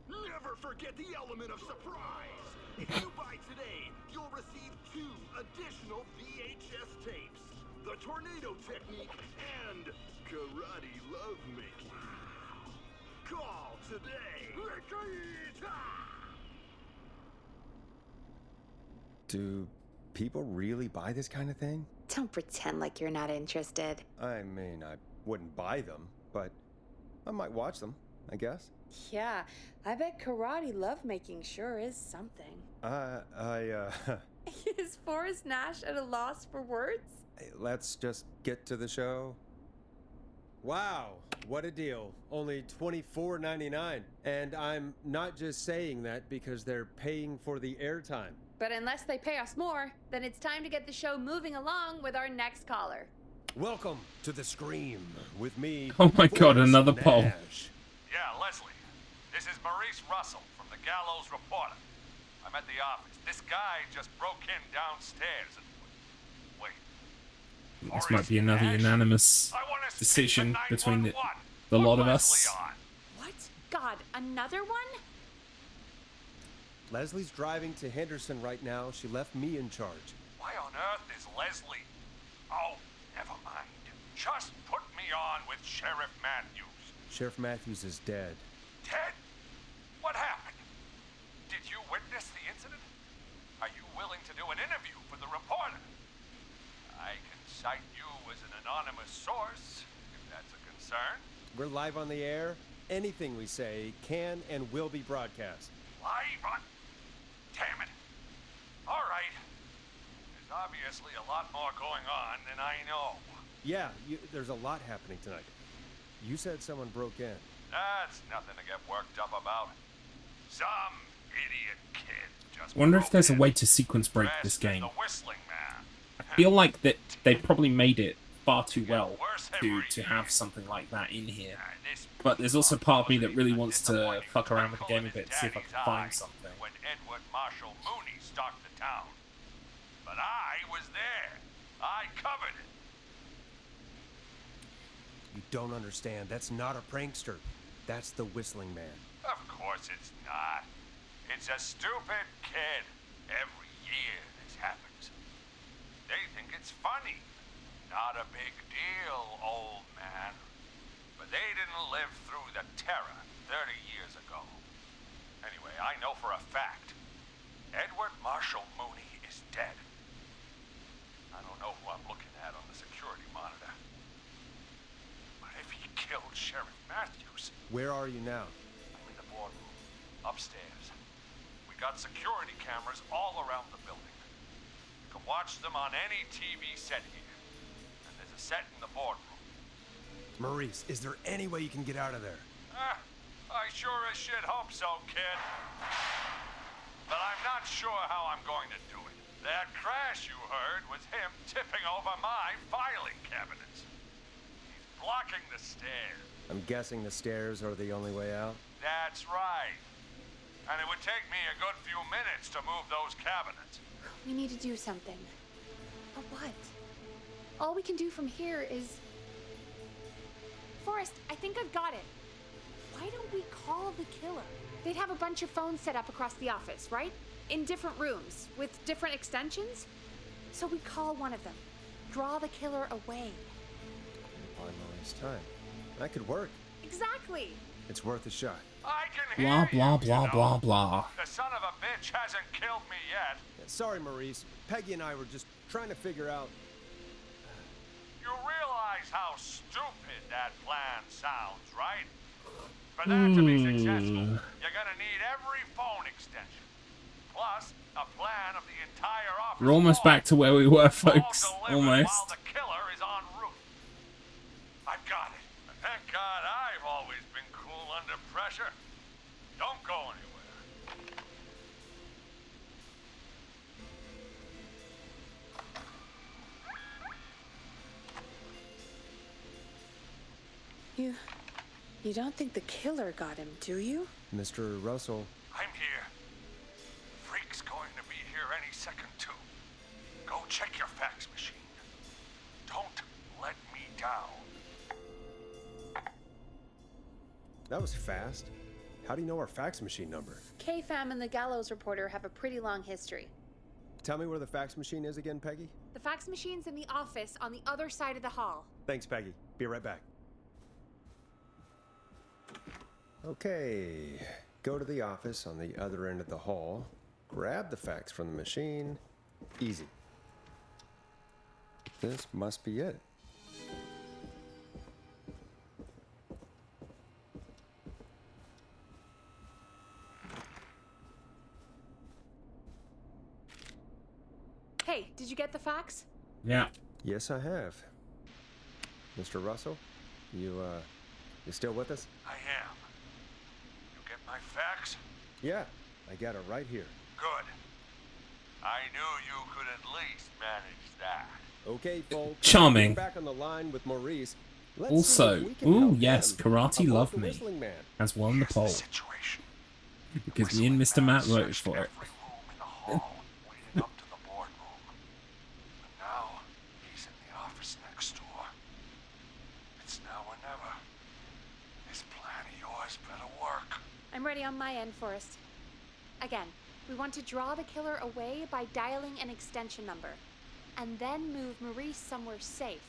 Never forget get the element of surprise. If you buy today, you'll receive 2 additional VHS tapes. The tornado technique and karate lovemaking. Call today. Do people really buy this kind of thing? Don't pretend like you're not interested. I mean, I wouldn't buy them, but I might watch them, I guess. Yeah, I bet karate lovemaking sure is something. Is Forrest Nash at a loss for words? Let's just get to the show. Wow, what a deal. Only $24.99. And I'm not just saying that because they're paying for the airtime. But unless they pay us more, then it's time to get the show moving along with our next caller. Welcome to The Scream with me. Oh my God, Forrest another poll. Nash. Yeah, Leslie. This is Maurice Russell from the Gallows Reporter. I'm at the office. This guy just broke in downstairs and... Wait. This might be another unanimous decision between the lot of us. What? God, another one? Leslie's driving to Henderson right now. She left me in charge. Why on earth is Leslie? Oh, never mind. Just put me on with Sheriff Matthews. Sheriff Matthews is dead. Dead? What happened? Did you witness the incident? Are you willing to do an interview for the reporter? I can cite you as an anonymous source, if that's a concern. We're live on the air. Anything we say can and will be broadcast. Live on... Damn it. All right. There's obviously a lot more going on than I know. Yeah, there's a lot happening tonight. You said someone broke in. That's nothing to get worked up about. Some idiot kid just... Wonder if there's a way to sequence break this game. The Whistling Man. I feel like that they probably made it far too well to have something like that in here. But there's also part of me that really wants to fuck around with the game a bit, see if I can find something. When Edward Marshall Mooney stalked the town. But I was there. I covered it. You don't understand. That's not a prankster. That's the Whistling Man. Of course it's not. It's a stupid kid. Every year this happens. They think it's funny. Not a big deal, old man. But they didn't live through the terror 30 years ago. Anyway, I know for a fact, Edward Marshall Mooney is dead. I don't know who I'm looking at on the security monitor. But if he killed Sheriff Matthews... Where are you now? I'm in the boardroom, upstairs. We got security cameras all around the building. You can watch them on any TV set here. And there's a set in the boardroom. Maurice, is there any way you can get out of there? I sure as shit hope so, kid. But I'm not sure how I'm going to do it. That crash you heard was him tipping over my filing cabinets. He's blocking the stairs. I'm guessing the stairs are the only way out? That's right. And it would take me a good few minutes to move those cabinets. We need to do something. But what? All we can do from here is... Forrest, I think I've got it. Why don't we call the killer? They'd have a bunch of phones set up across the office, right? In different rooms, with different extensions. So we call one of them. Draw the killer away. Buy Maurice time. That could work. Exactly. It's worth a shot. I can Blah, hear blah, you, blah, you know. blah, blah. The son of a bitch hasn't killed me yet. Sorry, Maurice. Peggy and I were just trying to figure out... You realize how stupid that plan sounds, right? For that to be successful, you're gonna need every phone extension. Plus, a plan of the entire office. We're almost back to where we were, folks. While Almost. the killer is en route. I've got it. And thank God I've always been cool under pressure. Don't go anywhere. You don't think the killer got him, do you? Mr. Russell. I'm here. Freak's going to be here any second, too. Go check your fax machine. Don't let me down. That was fast. How do you know our fax machine number? K-Fam and the Gallows Reporter have a pretty long history. Tell me where the fax machine is again, Peggy? The fax machine's in the office on the other side of the hall. Thanks, Peggy. Be right back. Okay. Go to the office on the other end of the hall. Grab the fax from the machine. Easy. This must be it. Hey, did you get the fax? Yeah. Yes, I have. Mr. Russell, you still with us? I am. You get my fax? Yeah, I got it right here. Good. I knew you could at least manage that. Okay, folks. Charming. Back on the line with Maurice. Let's Also, see if we can ooh help yes, him Karate avoid Love the Me Whistling Man. has won the poll. Because me and Mr. Matt voted for it. Now, he's in the office next door. It's now or never. This plan of yours better work. I'm ready on my end, Forrest. Again, we want to draw the killer away by dialing an extension number, and then move Maurice somewhere safe.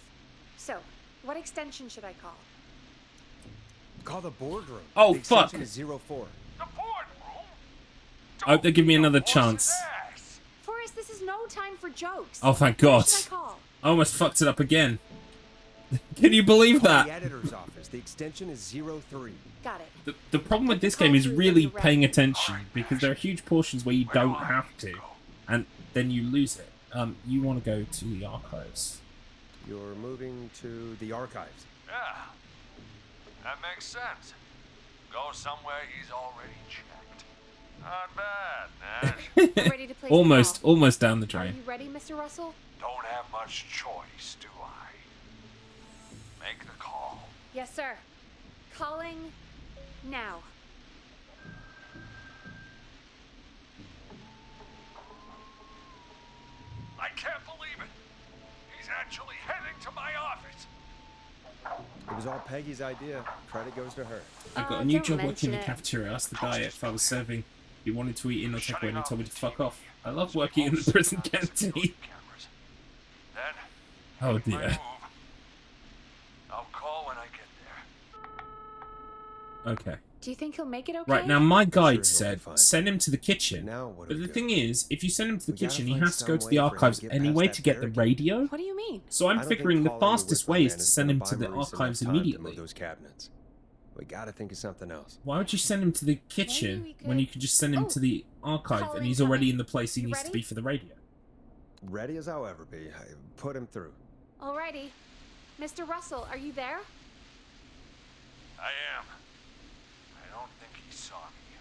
So, what extension should I call? Call the boardroom. Oh, the fuck. extension is 04. I hope they give me another chance. Forrest, this is no time for jokes. Oh, thank What God. should I call? I almost fucked it up again. Can you believe Call that? the editor's office. The extension is 03. Got it. The problem with this game is really paying attention, because there are huge portions where you don't have to, and then you lose it. You want to go to the archives. You're moving to the archives. Yeah. That makes sense. Go somewhere he's already checked. Not bad, Nash. I'm ready to place Almost down the Are drain. you ready, Mr. Russell? Don't have much choice, do I? Make the call. Yes, sir. Calling now. I can't believe it. He's actually heading to my office. It was all Peggy's idea. Credit goes to her. I got a new don't job working mention in the it. cafeteria. I asked the guy if I was serving. He wanted to eat in or take away, and he told me to fuck off. I love working in the prison canteen. Then, Oh my dear. move. I'll call when I get there. Okay. Do you think he'll make it okay? Right, now my guide he'll be said fine. send him to the kitchen. Now what do But we the do? thing is, if you send him to the We gotta kitchen, he find has to go some to way the for him to archives get anyway past to that get the barricade. radio. What do you mean? So I I'm don't think figuring the calling the fastest Whistling way Man is to send him gonna to the buy Maurice enough archives time to move immediately. those cabinets. We gotta think of something else. Why would you send him to the kitchen we when you could just send him to the archive and he's already in the place he You needs to ready? be for the radio? Ready as I'll ever be. Put him through. Alrighty. Mr. Russell, are you there? I am. I don't think he saw me.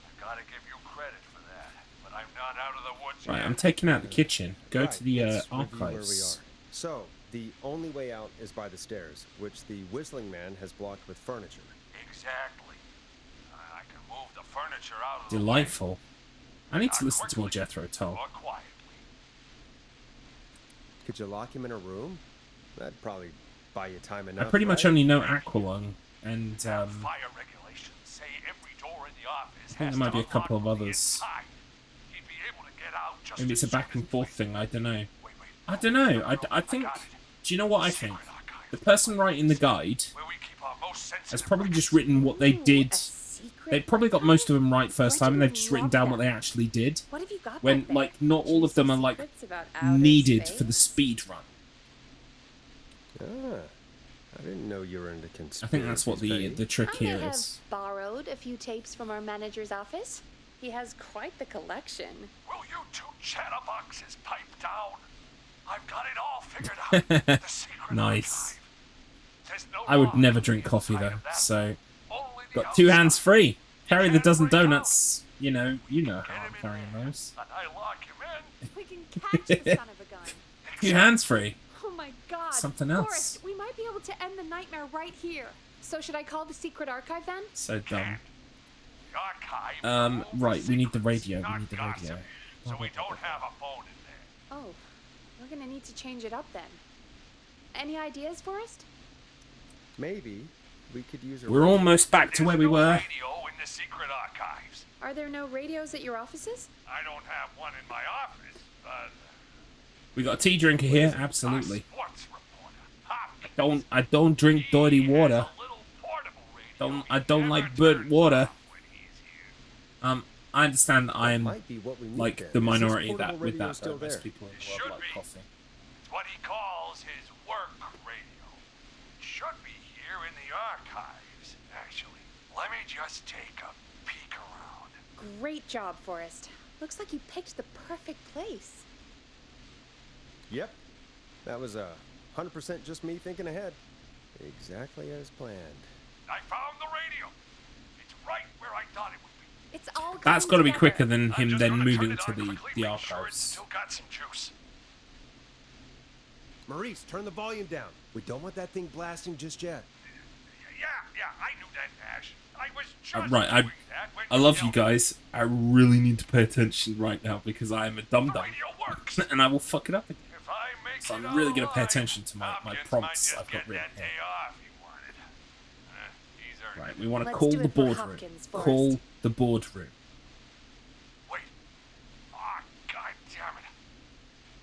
I gotta give you credit for that, but I'm not out of the woods Right, yet. I'm taking out the kitchen. Go Right, to the let's review where we archives. are. So, the only way out is by the stairs, which the Whistling Man has blocked with furniture. Exactly. I can move the furniture out of Delightful. I need to Not listen to more quickly, Jethro Tull. or quietly. Could you lock him in a room? That'd probably buy you time I enough. pretty much right? only know Aqualung and Fire regulations say every door in the office I think has there might to be a couple unlock of from the others. inside. He'd be able to get out just Maybe it's a as soon back and as- forth thing. I don't know. I don't know. I think. Do you know what I think? The person writing the guide Where we keep our most has sensitive probably just written what they did. They probably got most of them right first time, and they've just written down what they actually did. What have you got When back there? like not all of them are like Secrets about outer needed space? for the speed run. Ah, I didn't know you were into conspiracies. I think that's what the trick I may here have is. borrowed a few tapes from our manager's office. He has quite the collection. Will you two chatterboxes pipe down? I've got it all figured out. The secret Nice. There's no I would lock never drink coffee inside though, of that. so Only the got 2 hands outside. free. Carry the can't dozen break out. donuts. You know how I'm carrying those. And I lock him in. We can catch the son of a gun. 2 hands free. Oh my god. Something else. Forrest, we might be able to end the nightmare right here. So should I call the secret archive then? So dumb. The archive. Right, we need the radio. We Not need the gossip, radio. So we don't have a phone in there. Oh, we're gonna need to change it up then. Any ideas, Forrest? Maybe we could use a We're almost back to where we were. Radio in the secret archives. Are there no radios at your offices? I don't have one in my office, but We got a tea drinker here, absolutely. I don't drink dirty water. I don't like burnt water. I understand I am like the minority that with that, though. Most people in the world like coffee. it's what he calls his work radio. It should be here in the archives, actually. Let me just take a peek around. Great job, Forrest. Looks like you picked the perfect place. Yep. That was 100% just me thinking ahead. Exactly as planned. I found the radio. It's right where I thought it would be. It's all That's got to be quicker than him then moving to the Sure, it's archives. still got some juice. Maurice, turn the volume down. We don't want that thing blasting just yet. Yeah, I knew that, Ash. I was just Right, doing that when I love you guys. I really need to pay attention right now because I am a dum-dum. And I will fuck it up again. So I'm really going to pay attention to my prompts I've got written here. Right, we want to call the boardroom. Call the boardroom. Wait. Ah, God damn it.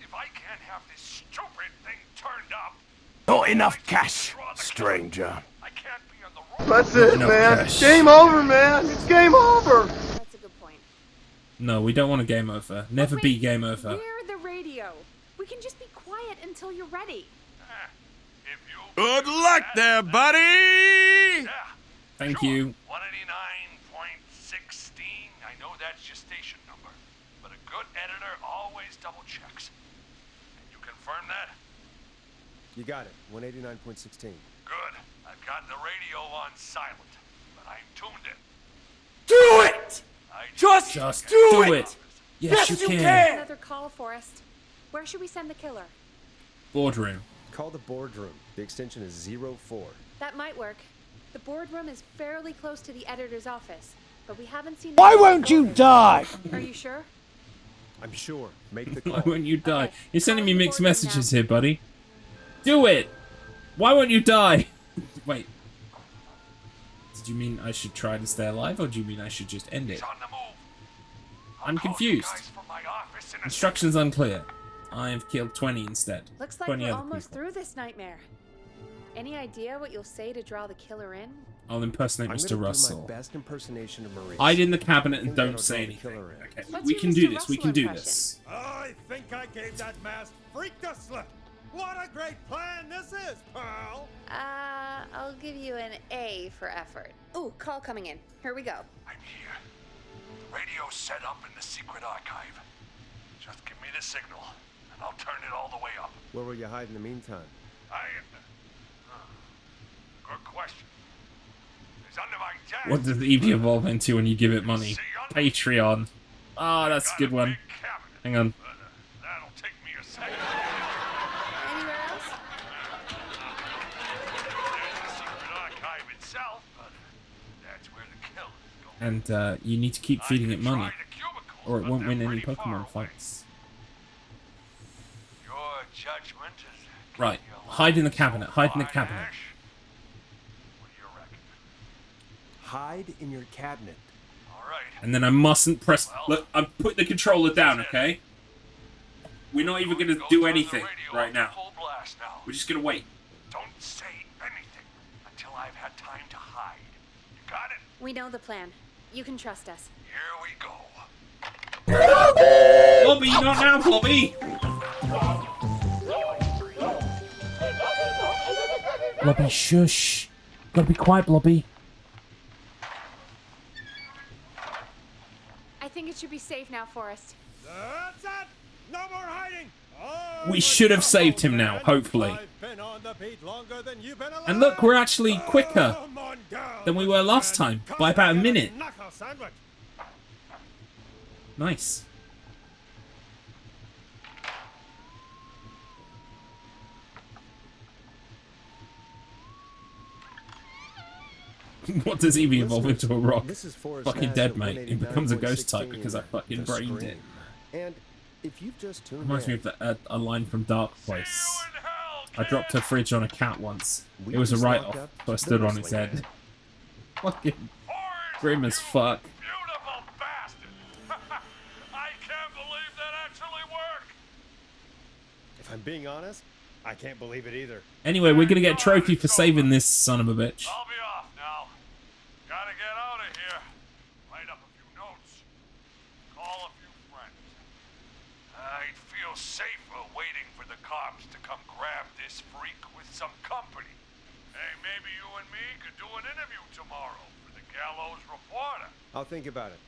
If I can't have this stupid thing turned up, Not enough cash, stranger. I can't be on the road. That's it, No man. cash. Game over, man. It's game over. That's a good point. No, we don't want a game over. Never be game over. We're the radio. We can just be quiet until you're ready. Good luck there, buddy! Thank you. 189.16. I know that's your station number, but a good editor always double checks. And you confirm that? You got it. 189.16. Good. I've got the radio on silent, but I'm tuned in. Do it! Just do it! Yes, you can. Another call, Forrest. Where should we send the killer? Boardroom. Call the boardroom. The extension is 04. That might work. The boardroom is fairly close to the editor's office, but we haven't seen... Why won't you die? Are you sure? I'm sure. Make the Why call. won't you die? Okay, You're sending me calling the mixed boardroom messages now. here, buddy. Do it! Why won't you die? Wait. Did you mean I should try to stay alive, or do you mean I should just end it? I'm confused. Instructions unclear. I've killed 20 instead. Looks like 20 we're other almost people. through this nightmare. Any idea what you'll say to draw the killer in? I'll impersonate I'm Mr. gonna do Russell. my best impersonation of Maurice. Hide in the cabinet and I think don't that'll say draw the anything. killer in. Okay, What's we your can Mr. do this. We Russell can do impression? this. I think I gave that masked freak a slip. What a great plan this is, Pearl. I'll give you an A for effort. Ooh, call coming in. Here we go. I'm here. The radio's set up in the secret archive. Just give me the signal, and I'll turn it all the way up. Where will you hide in the meantime? Good question. It's under my desk. What does Evie evolve into when you give it money? Patreon. Ah, that's a good one. Hang on. That'll take me a second. Anywhere else? There's the secret archive itself, but that's where the kill is going. And you need to keep feeding it money, or it won't win any Pokemon fights. Your judgment is Right. Hide in the cabinet. Hide in the cabinet. Hide in your cabinet. And then I mustn't press... Look, I'm putting the controller down, okay? We're not even going to do anything right now. We're just going to wait. Don't say anything until I've had time to hide. You got it? We know the plan. You can trust us. Here we go. Blobby, not now, Blobby! Blobby, shush. Gotta be quiet, Blobby. I think it should be safe now, Forrest. That's it. No more hiding. We should have saved him now, hopefully. I've been on the beat longer than you've been alive. And look, we're actually quicker than we were last time, by about a minute. Knuckle sandwich. Nice. What does Eevee evolve into a rock? This is Forrest Fucking Naz dead, at mate. It becomes a ghost type 189.16, because I fucking The brained Scream. it. And if you've just tuned Reminds me in, of a line from Dark Place. I dropped a fridge on a cat once. We It was a just write-off, walked up so I to stood the on its wrestling head. Fucking... Grim as fuck. Beautiful bastard! I can't believe that actually worked! If I'm being honest, I can't believe it either. Anyway, we're gonna get a trophy for saving this son of a bitch. I'll be off now. Gotta get out of here. Write up a few notes. Call a few friends. I'd feel safer waiting for the cops to come grab this freak with some company. Hey, maybe you and me could do an interview tomorrow for the Gallows Reporter. I'll think about it.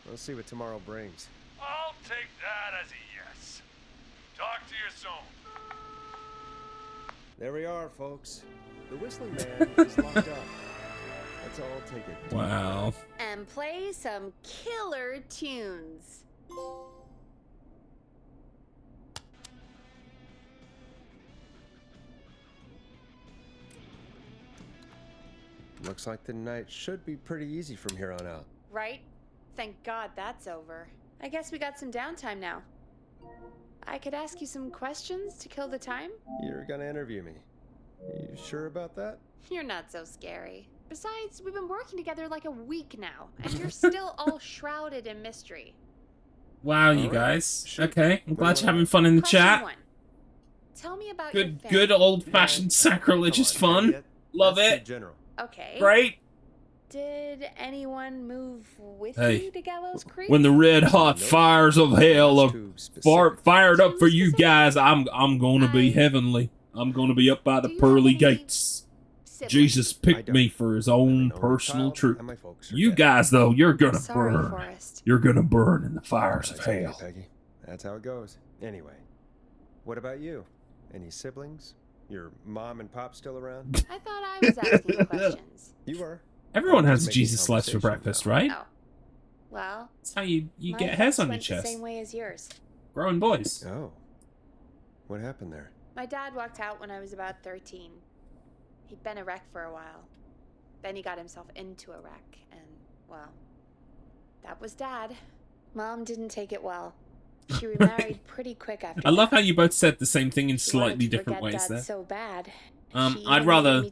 We'll see what tomorrow brings. I'll take that as a yes. Talk to you soon. There we are, folks. The Whistling Man is locked up. Let's all take it. Wow. And play some killer tunes. Looks like the night should be pretty easy from here on out. Right? Thank God that's over. I guess we got some downtime now. I could ask you some questions to kill the time? You're gonna interview me. You sure about that? You're not so scary. Besides, we've been working together like a week now, and you're still all shrouded in mystery. Wow, you guys. Okay, I'm glad you're having fun in the chat. One. Tell me about your family. Good old-fashioned sacrilegious fun. Love it. General. Okay. Great. Did anyone move with Hey, you to Gallows Creek? when the red-hot fires of hell are fired up for you guys, I'm gonna be heavenly. I'm gonna be up by the pearly gates. Jesus picked me for his own personal troop. You guys, though, you're gonna burn. Forrest. You're gonna burn in the fires of That's okay, hell. Peggy. That's how it goes. Anyway, what about you? Any siblings? Your mom and pop still around? I thought I was asking questions. You were. Everyone has Jesus slice for breakfast, right? Oh. Well, That's how you my get hairs on your went chest. the same way as yours. Growing boys. Oh. What happened there? My dad walked out when I was about 13. He'd been a wreck for a while. Then he got himself into a wreck, and, well, that was Dad. Mom didn't take it well. She remarried pretty quick after I love that. how you both said the same thing in She wanted slightly to different forget ways Dad there. so bad. I'd rather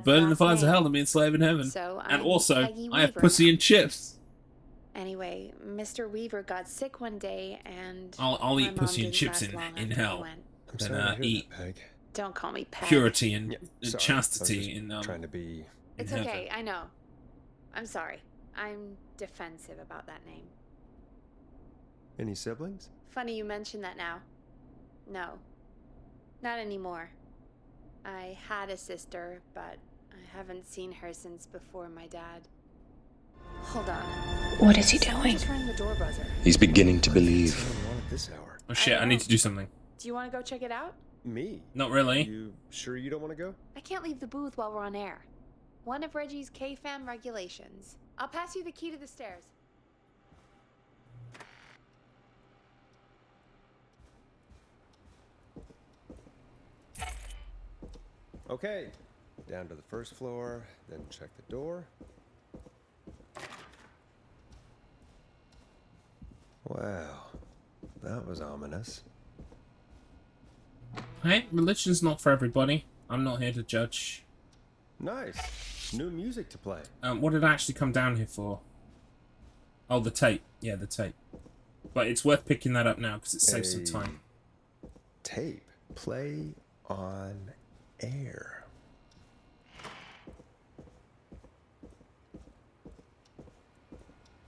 burn in the fires of hell than be enslaved in heaven. So And I'm also, Peggy I have Weaver pussy now. and chips. Anyway, Mr. Weaver got sick one day, and I'll my eat mom pussy and didn't chips last in long in after he hell. went. I'm Than sorry to hear eat that, Peg. Don't call me Peg. purity and Sorry, chastity I was in just trying to be. It's heaven. okay, I know. I'm sorry. I'm defensive about that name. Any siblings? Funny you mention that now. No. Not anymore. I had a sister, but I haven't seen her since before my dad. Hold on. What is he Someone doing? just rang the door buzzer. He's beginning to believe. At this hour. Oh shit, I need to do something. Do you want to go check it out? Me? Not really. You sure you don't want to go? I can't leave the booth while we're on air. One of Reggie's K-Fam regulations. I'll pass you the key to the stairs. Okay. Down to the first floor, then check the door. Wow. That was ominous. Hey, religion's not for everybody. I'm not here to judge. Nice. New music to play. What did I actually come down here for? Oh, the tape. Yeah, the tape. But it's worth picking that up now because it saves some time. Tape. Play on air.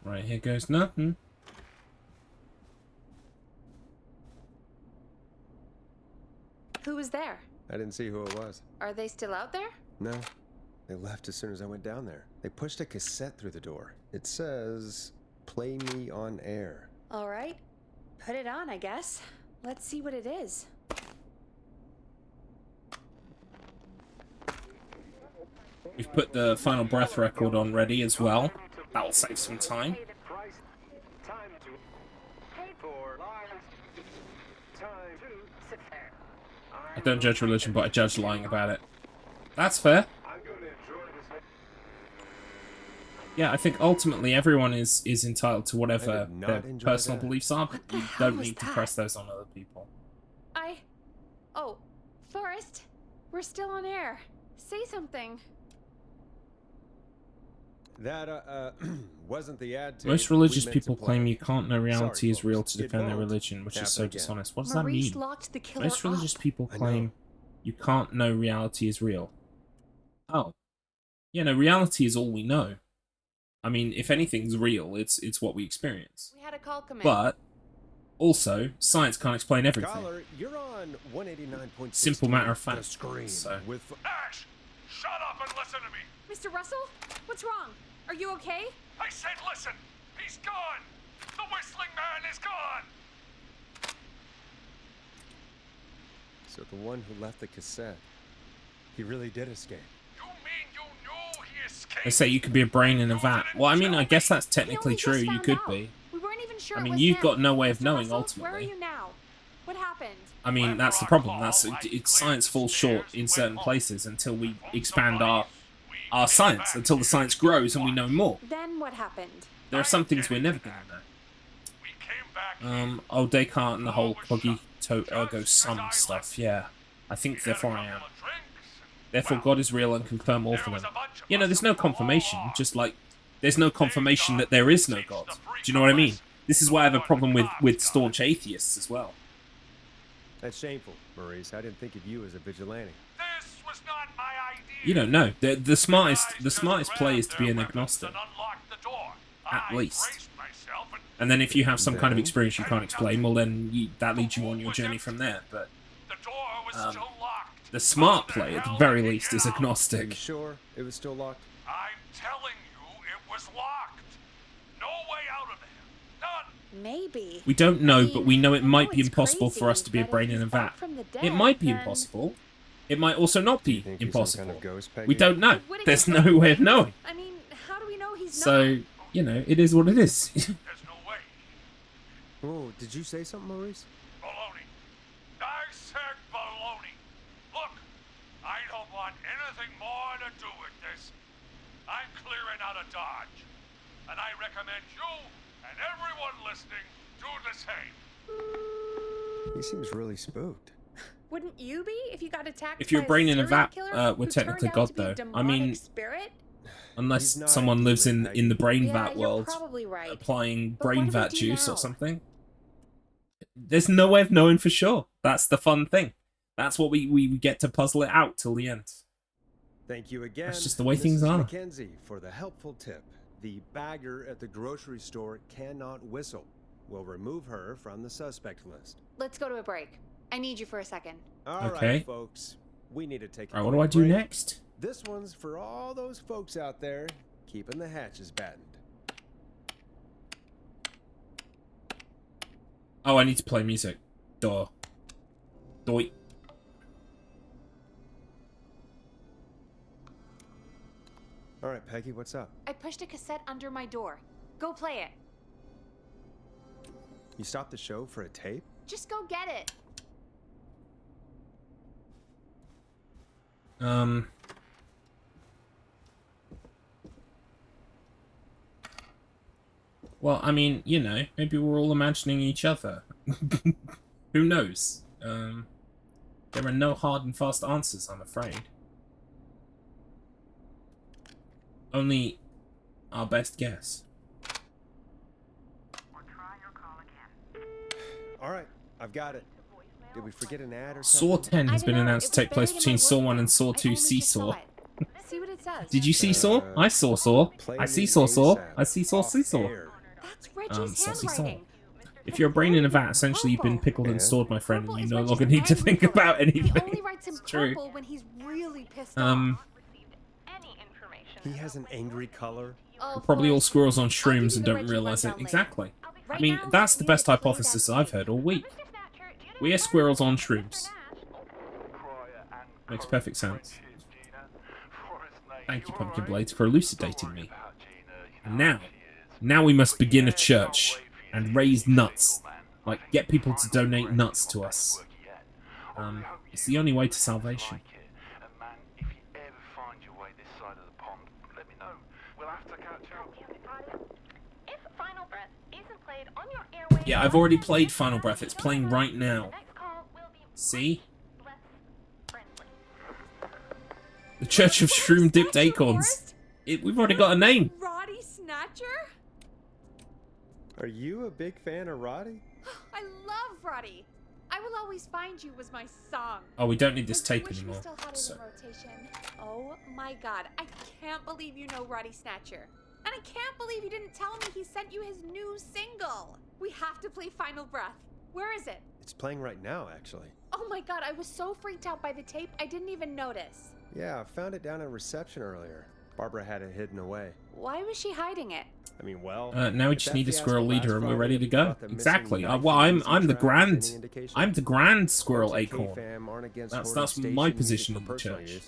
Right, here goes nothing. Who was there? I didn't see who it was. Are they still out there? No. They left as soon as I went down there. They pushed a cassette through the door. It says, "Play me on air." All right. Put it on, I guess. Let's see what it is. We've put the Final Breath record on ready as well. That'll save some time. I don't judge religion, but I judge lying about it. That's fair. Yeah, I think ultimately everyone is entitled to whatever their personal beliefs are, but you don't need to press those on other people. Oh, Forrest, we're still on air. Say something. That wasn't the ad tape Most we religious meant to people play. claim you can't know reality Sorry, is real folks. to It defend their won't religion, which is so happen again. dishonest. What does Maurice that mean? locked the killer Most religious up. people I know. claim you can't know reality is real. Oh. Yeah, no, reality is all we know. I mean, if anything's real, it's what we experience. We had a call come in. But also, science can't explain everything. Caller, you're on 189.6. Simple matter of The fact. screen So. with Ash, shut up and listen to me. Mr. Russell? What's wrong? Are you okay? I said listen. He's gone. The whistling man is gone. So the one who left the cassette, he really did escape. You mean you knew he escaped? They say you could be a brain in a vat. Well, I mean, I guess that's technically true. You could be. We weren't even sure. I it mean, was you've him. got no way of Mr. knowing Russell, Where are ultimately. you now? What happened? I mean, that's the problem. It's science falls short in certain places until we expand our science, until the science grows and we know more. Then what happened? There are some things we're never going to know. Oh, Descartes and the whole cogito ergo sum stuff, yeah. I think therefore I am. Therefore God is real and confirm all for them. You know, there's no confirmation, just like there's no confirmation that there is no God. Do you know what I mean? This is why I have a problem with staunch atheists as well. That's shameful, Maurice. I didn't think of you as a vigilante. This was not my idea. You don't know. The smartest play is to be an agnostic. At least. And then if you have some kind of experience you can't explain, well then that leads you on your journey from there. But the smart play, at the very least, is Are you agnostic. sure it was still locked? I'm telling you, it was locked. No way out of there. None. Maybe. We don't know, I mean, but we know it I might know be it's impossible for us crazy, to be a but brain if in a he's vat. back from the It dead, might be then- impossible. It might also not be think he's some impossible. kind of ghost, Peggy? We don't know. Would it There's get no so way of crazy? knowing. I mean, how do we know he's So, not? you know, it is what it is. There's no way. Oh, did you say something, Maurice? Baloney. I said baloney. Look, I don't want anything more to do with this. I'm clearing out of Dodge. And I recommend you and everyone listening do the same. He seems really spooked. Wouldn't you be if you got attacked If you're by a brain in a serial vat, killer we're who technically turned out God, to be a though. I demonic mean, spirit? unless He's not someone a lives demon, in the brain Yeah, vat you're world, probably right. applying But what brain do we vat do juice now? or something. There's no way of knowing for sure. That's the fun thing. That's what we get to puzzle it out till the end. Thank you again. That's just the way Mrs. things are. Mackenzie, for the helpful tip. The bagger at the grocery store cannot whistle. We'll remove her from the suspect list. Let's go to a break. I need you for a second. All right, Okay. folks. We need to take a Alright, what do I do break. next? This one's for all those folks out there keeping the hatches battened. Oh, I need to play music. Duh. Doi. All right, Peggy, what's up? I pushed a cassette under my door. Go play it. You stopped the show for a tape? Just go get it. Well, I mean, you know, maybe we're all imagining each other. Who knows? There are no hard and fast answers, I'm afraid. Only our best guess. All right, I've got it. Did we forget an ad or Saw something? 10 has I been don't know, announced it to was take place buried in between my Saw work 1 and bag. Saw I 2 only just Seesaw. saw it. See what it says. Did you see Saw? I saw Saw. I see Saw Saw. I see Saw Seesaw. That's Reggie's Saucy Saw. handwriting. If you're a brain in a vat, essentially you've been pickled and stored, my friend, and you no longer need to think about He only anything. writes in It's true. purple when he's really pissed off. He has an angry color. Oh, We're probably all Forrest, squirrels on I'll give shrooms you and the don't Reggie realize it. rundown later. Exactly. I Right mean, now, that's the we best need to play hypothesis that I've tape. heard all week. We are squirrels on shrooms. Makes perfect sense. Thank you, Pumpkin Blades, for elucidating me. And now we must begin a church and raise nuts. Like, get people to donate nuts to us. It's the only way to salvation. Yeah, I've already played Final Breath. It's playing right now. See? The Church of Shroom Dipped Acorns. We've already got a name. Right? Snatcher? Are you a big fan of Roddy? I love Roddy. I Will Always Find You was my song. Oh, we don't need this I tape wish anymore. we still had it So. in rotation. Oh my god, I can't believe you know Roddy Snatcher. And I can't believe you didn't tell me he sent you his new single. We have to play Final Breath. Where is it? It's playing right now, actually. Oh my god, I was so freaked out by the tape, I didn't even notice. Yeah, I found it down in reception earlier. Barbara had it hidden away. Why was she hiding it? I mean, well... Now we just need a squirrel leader and we're ready to go. Exactly. Well, I'm the grand squirrel acorn. That's my position in the church.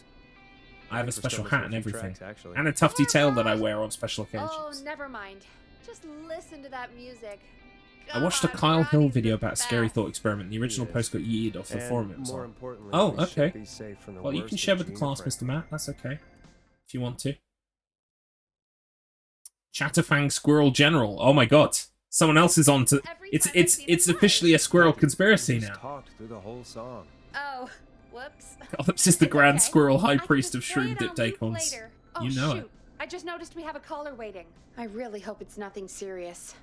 I have a special hat and everything. And a tufty tail that I wear on special occasions. Oh, never mind. Just listen to that music. I watched a Kyle Hill video about a scary thought experiment. The original post got yeeted off the forum it was on. Oh, okay. Well, you can share with the class, Mr. Matt. That's okay. If you want to. Chatterfang Squirrel General. Oh my god. Someone else is on to... It's officially a squirrel conspiracy now. Talked through the whole song. Oh, whoops. Garlips is the Grand Squirrel High Priest of Shroom Dipped Acorns. Oh, You know shoot. it. I just noticed we have a caller waiting. I really hope it's nothing serious.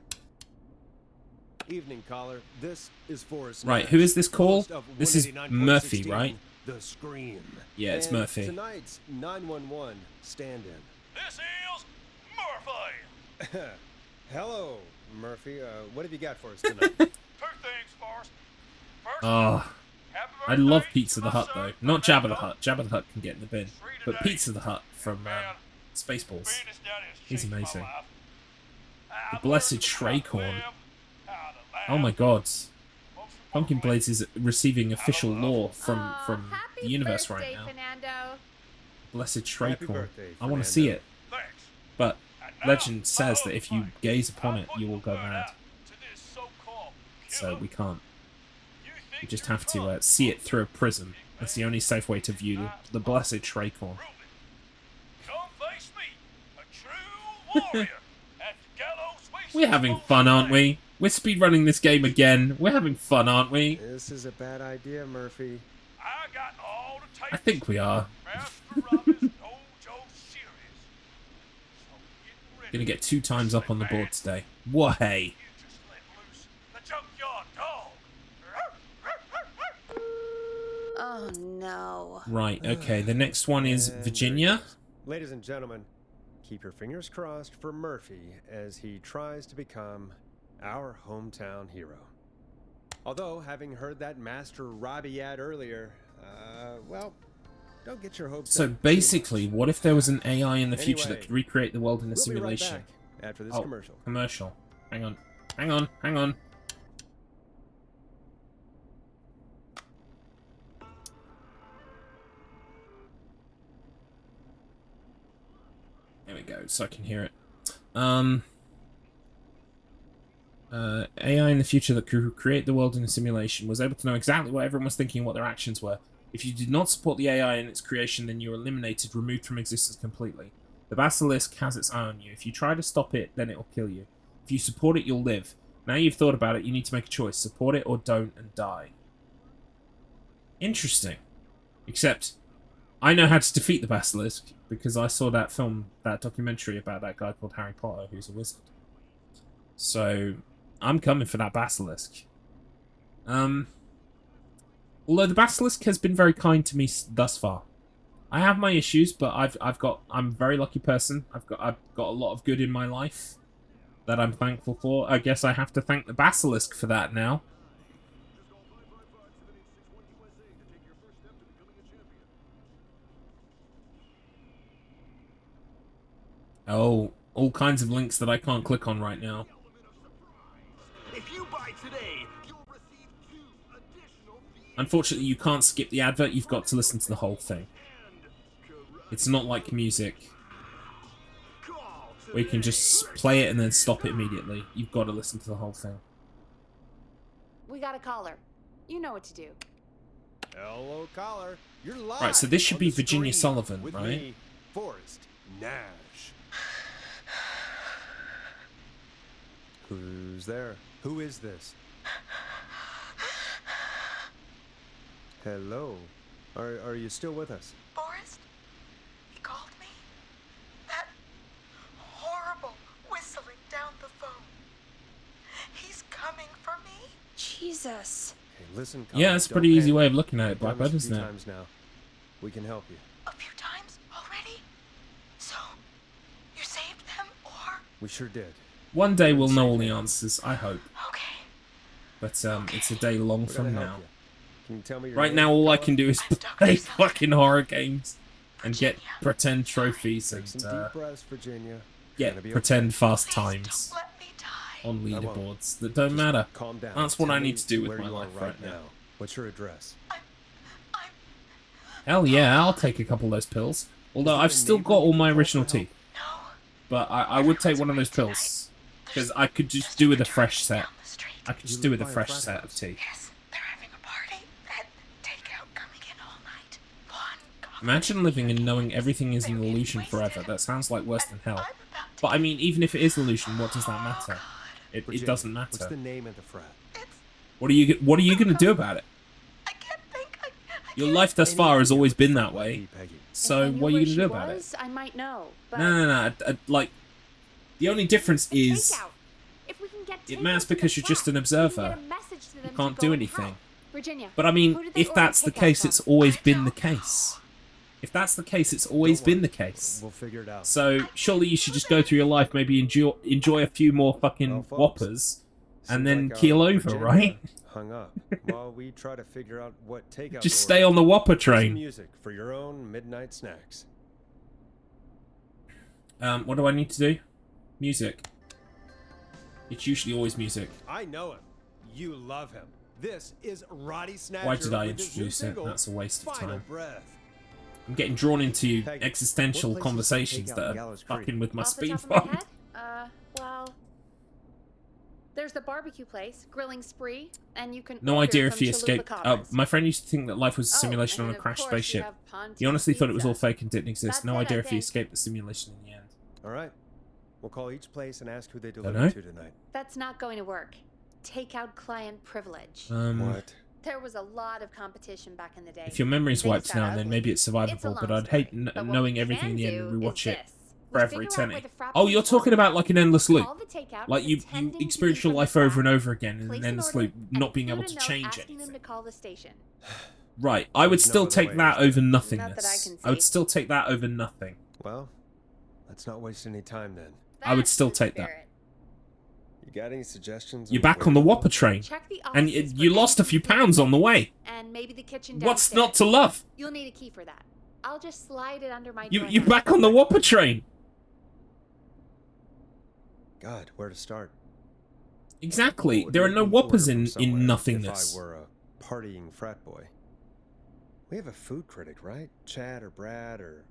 Evening, caller. This is Forrest. Right, who is this call? This is 189.16, Murphy, right? The Scream. Yeah, it's And Murphy. Tonight's 911 stand-in. This is Murphy. Hello, Murphy. What have you got for us tonight? 2 things, Forrest. First, Oh, I love Pizza the Hut though. Not Jabba the Hutt. Jabba the Hutt can get in the bin. But Pizza the Hut from Spaceballs. He's amazing. The Blessed Shraycorn. Oh my god. Pumpkin Blades is receiving official lore from the universe right now. Fernando. Blessed Happy Shraycorn. birthday, I want Fernando. to see it. But legend says that if you gaze upon it, you will go mad. So we can't. We just have to see it through a prism. That's the only safe way to view the Blessed Shraycorn. We're having fun, aren't we? We're speedrunning this game again. We're having fun, aren't we? This is a bad idea, Murphy. I think we are. Gonna get 2 times up on the board today. Whoa, hey. Oh no. Right, okay. The next one is And Virginia. Ladies and gentlemen, keep your fingers crossed for Murphy as he tries to become our hometown hero. Although, having heard that Master Robbie ad earlier, well, don't get your hopes So up. basically, what if there was an AI in the future that Anyway, could recreate the world in a We'll be right simulation? back after this Oh, commercial. commercial. Hang on. Hang on. Hang on. There we go, so I can hear it. AI in the future that could create the world in a simulation was able to know exactly what everyone was thinking and what their actions were. If you did not support the AI in its creation, then you are eliminated, removed from existence completely. The basilisk has its eye on you. If you try to stop it, then it will kill you. If you support it, you'll live. Now you've thought about it, you need to make a choice. Support it or don't and die. Interesting. Except, I know how to defeat the basilisk, because I saw that film, that documentary about that guy called Harry Potter, who's a wizard. So, I'm coming for that basilisk. Although the basilisk has been very kind to me thus far. I have my issues, but I'm a very lucky person. I've got a lot of good in my life that I'm thankful for. I guess I have to thank the basilisk for that now. Oh, all kinds of links that I can't click on right now. If you buy today, you'll receive 2 additional Unfortunately, you can't skip the advert. You've got to listen to the whole thing. It's not like music, where you can just play it and then stop it immediately. You've got to listen to the whole thing. We got a caller. You know what to do. Hello, caller. You're live. Right, so this should on be the Virginia screen Sullivan, with right? Me, Forrest Nash. Who's there? Who is this? Hello. Are you still with us? Forrest? You called me? That horrible, Listen, Yeah, it's a don't pretty easy panic. way of looking at it, We've done Blackbird, this a isn't few it? times now. We can help you. A few times already? So, you saved them, or? We sure did. One day we'll know all the answers, I hope. Okay. But it's a day long We're from gonna now. help you. Can you tell me your Right name, now, all I Carla? can do is play fucking horror games and get pretend trophies Take and some deep breaths, Virginia. get Gonna be pretend okay. fast times on leaderboards that don't matter. Calm down. That's what Tell I me need to do with where my you are life right now. What's your address? Hell yeah, I'll take a couple of those pills. Although I've still got all my original teeth. But I would take one of those pills. Because I could just do with a fresh set. I could just do with a fresh set of teeth. Imagine living and knowing everything is an illusion forever. That sounds like worse than hell. But I mean, even if it is illusion, what does that matter? It doesn't matter. What's the name of the frat? What are you gonna do about it? Your life thus far has always been that way. So If I knew what are where you gonna she do about it? was, I might know. But No. Like, the only difference is takeout. If we can get it takeout matters to the because you're just an flat, we can observer. get a message to them You to can't go do and anything. help. Virginia, But I mean, who did they if order that's the takeout case, from? it's always been the case. If that's the case, it's always been the case. We'll figure it out. So surely you should just go through your life, maybe enjoy a few more fucking whoppers, and then Seems like keel our over, Virginia right? Hung up while we try to figure out what takeout. Just to stay order. on the Whopper Here's some train. music for your own midnight snacks. What do I need to do? Music. It's usually always music. I know him. You love him. This is Roddy Snatcher. Why did I with his new introduce it? single, That's a waste of Final time. Breath. I'm getting drawn into Peggy, existential what places do conversations takeout that in are Gallows Creek? fucking with my Off the speed top of my bump. head? Well, there's the barbecue place, Grilling Spree, and you can No order idea if from he escaped. Chalupa Cabras. My friend used to think that life was a Oh, simulation and on a of crashed course you spaceship. have Ponti's He honestly thought it was all Pizza. fake and didn't exist. That's No it, I idea if he think. escaped the simulation in the end. All right. We'll call each place and ask who they know. deliver to tonight. That's not going to work. Takeout client privilege. What? There was a lot of competition back in the day. If your memory's Things wiped got now, then ugly. maybe it's It's a survivable. long But I'd hate story. But what knowing we everything in can the end and do rewatch is it this. We forever figure out eternity. where the frappe Oh, you're is talking about like an endless loop. Call the takeout, Like you pretending to experience be your from life the over frat, and over again in place an an endless order, loop, and not being include able a to note change asking them anything. to call the station. Right, I would There's no still other take way, that is there? over Not that I nothingness. can I would see. still take that over nothing. Well, let's not waste any time then. I would That's still the take that. spirit. You got any suggestions? You're back on the Whopper train, Check the and offices you for lost a few pounds on the way. and maybe the kitchen What's downstairs. not to love? You'll need a key for that. I'll just slide it under my You're doorknob. back on the Whopper train. God, where to start? Exactly. What There are would no we Whoppers order from in somewhere nothingness. If I were a partying frat boy. We have a food critic, right? Chad or Brad or...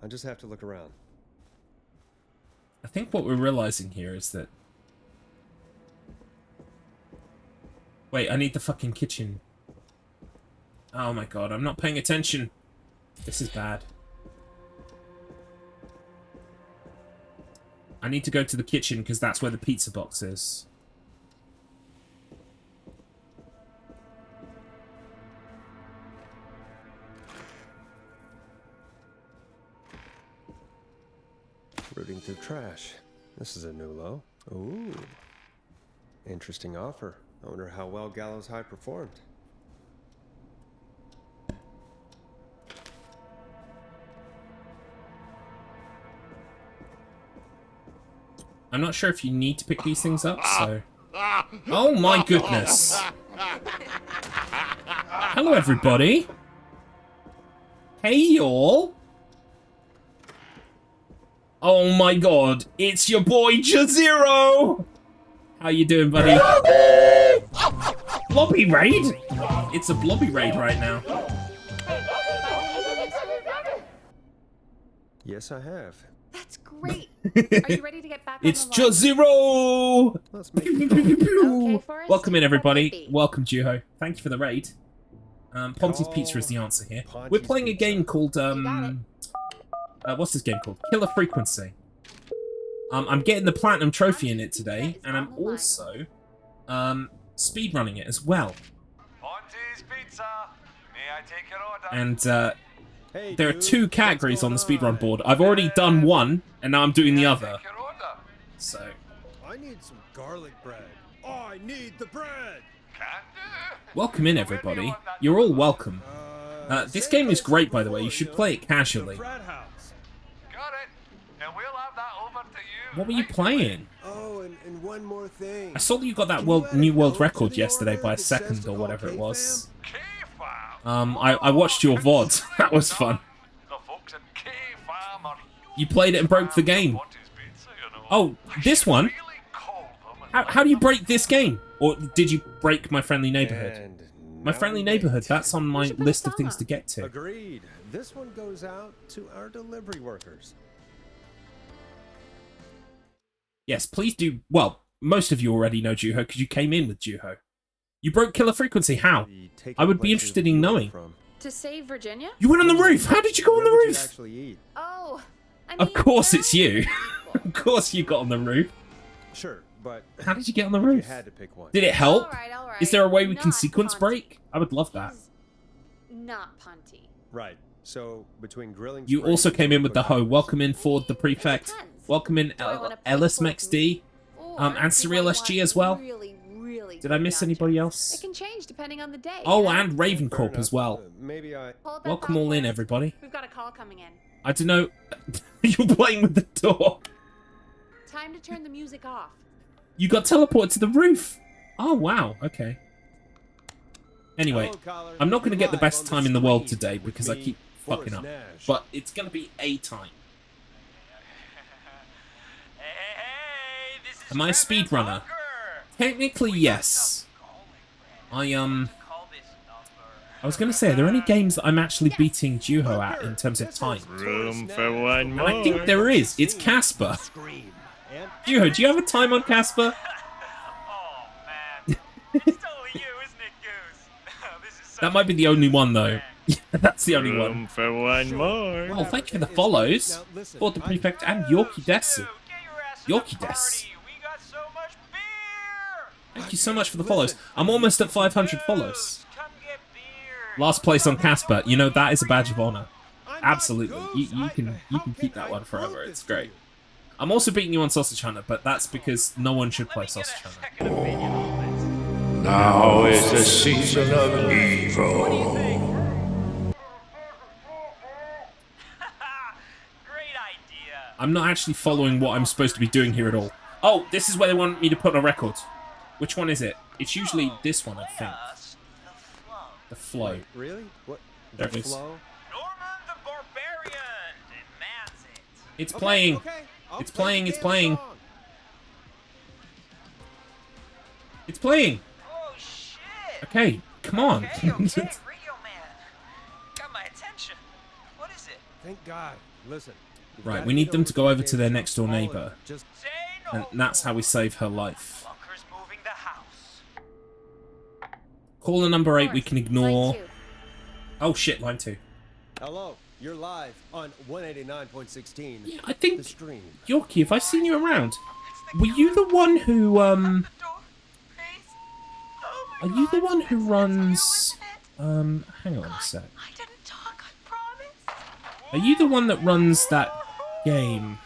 I just have to look around. I think what we're realizing here is that... Wait, I need the fucking kitchen. Oh my god, I'm not paying attention. This is bad. I need to go to the kitchen because that's where the pizza box is. Rooting through trash. This is a new low. Ooh. Interesting offer. I wonder how well Gallows High performed. I'm not sure if you need to pick these things up, so... Oh my goodness! Hello everybody! Hey y'all! Oh my god, it's your boy Jazero! How you doing, buddy? Blobby raid? It's a blobby raid right now. Yes, I have. That's great. Are you ready to get back It's on the line? Jazero! Let's make it Okay, Forrest, Welcome in, what everybody. would it be? Welcome, Juho. Thank you for the raid. Ponty's Pizza is the answer here. We're Ponty's playing a Pizza. game called, what's this game called? Killer Frequency. I'm getting the Platinum Trophy in it today, and I'm also, speedrunning it as well. Ponty's Pizza. May I take your order? And, Hey, there are dude, 2 what's categories on going the speedrun board. I've already done one, and now I'm doing the other. Take your order. So, I need some garlic bread. I need the bread. Welcome in, everybody. You're all welcome. This game is great, by the way. You should play it casually. Got it. And we'll have that over to you. What were you playing? Oh, and one more thing. I saw that you got that new world record yesterday by a second or whatever it was. I watched your VOD. That was fun. You played it and broke the game. Oh, this one? How do you break this game? Or did you break My Friendly Neighborhood? My Friendly Neighborhood, that's on my list of things to get to. Agreed. This one goes out to our delivery workers. Yes, please do. Well, most of you already know Juho because you came in with Juho. You broke killer frequency. How? I would be interested in knowing. To save Virginia? You went on the roof. How did you go on the roof? Oh, I mean, Of course it's you. Of course you got on the roof. Sure, but how did you get on the roof? You had to pick one. Did it help? All right. Is there a way we can sequence break? I would love that. Not punty. Right. So between grilling, You also came in with the hoe. Welcome in Ford the Prefect. Welcome in Ellis MXD. And Surreal SG as well. Did I miss anybody else? It can change depending on the day. Oh, and Ravencorp as well. Maybe I. Welcome all in, everybody. We've got a call coming in. I don't know. You're playing with the door. Time to turn the music off. You got teleported to the roof. Oh, wow. Okay. Anyway, I'm not going to get the best time in the world today because I keep fucking up. But it's going to be a time. Am I a speedrunner? Technically, yes. I was going to say, are there any games that I'm actually beating Juho at in terms of time? Room for one more. And I think there is. It's Casper. Juho, do you have a time on Casper? That might be the only one, though. That's the only one. Room for one more. Well, thank you for the follows. For the Prefect and Yorkie Desu. Yorkie Des. Thank you so much for the follows. I'm almost at 500 follows. Last place on Casper. You know, that is a badge of honor. Absolutely. You can keep that one forever. It's great. I'm also beating you on Sausage Hunter, but that's because no one should play Sausage Hunter. Now is the season of evil. I'm not actually following what I'm supposed to be doing here at all. Oh, this is where they want me to put a record. Which one is it? It's usually this one, I think. The flow. Wait, really? What? There it is. Flow? It's playing. It's playing. It's playing. It's playing. Oh shit! Okay, come on. Okay, Radio Man. Got my attention. What is it? Thank God. Listen. Right, we need them to go over to their next door neighbor. And that's how we save her life. Caller number 8 we can ignore. Oh shit, line 2. Hello, you're live on 189.16. Yeah, I think the stream. Yorkie, have I seen you around? Were you the one who Are you the one who runs hang on a sec. Are you the one that runs that game?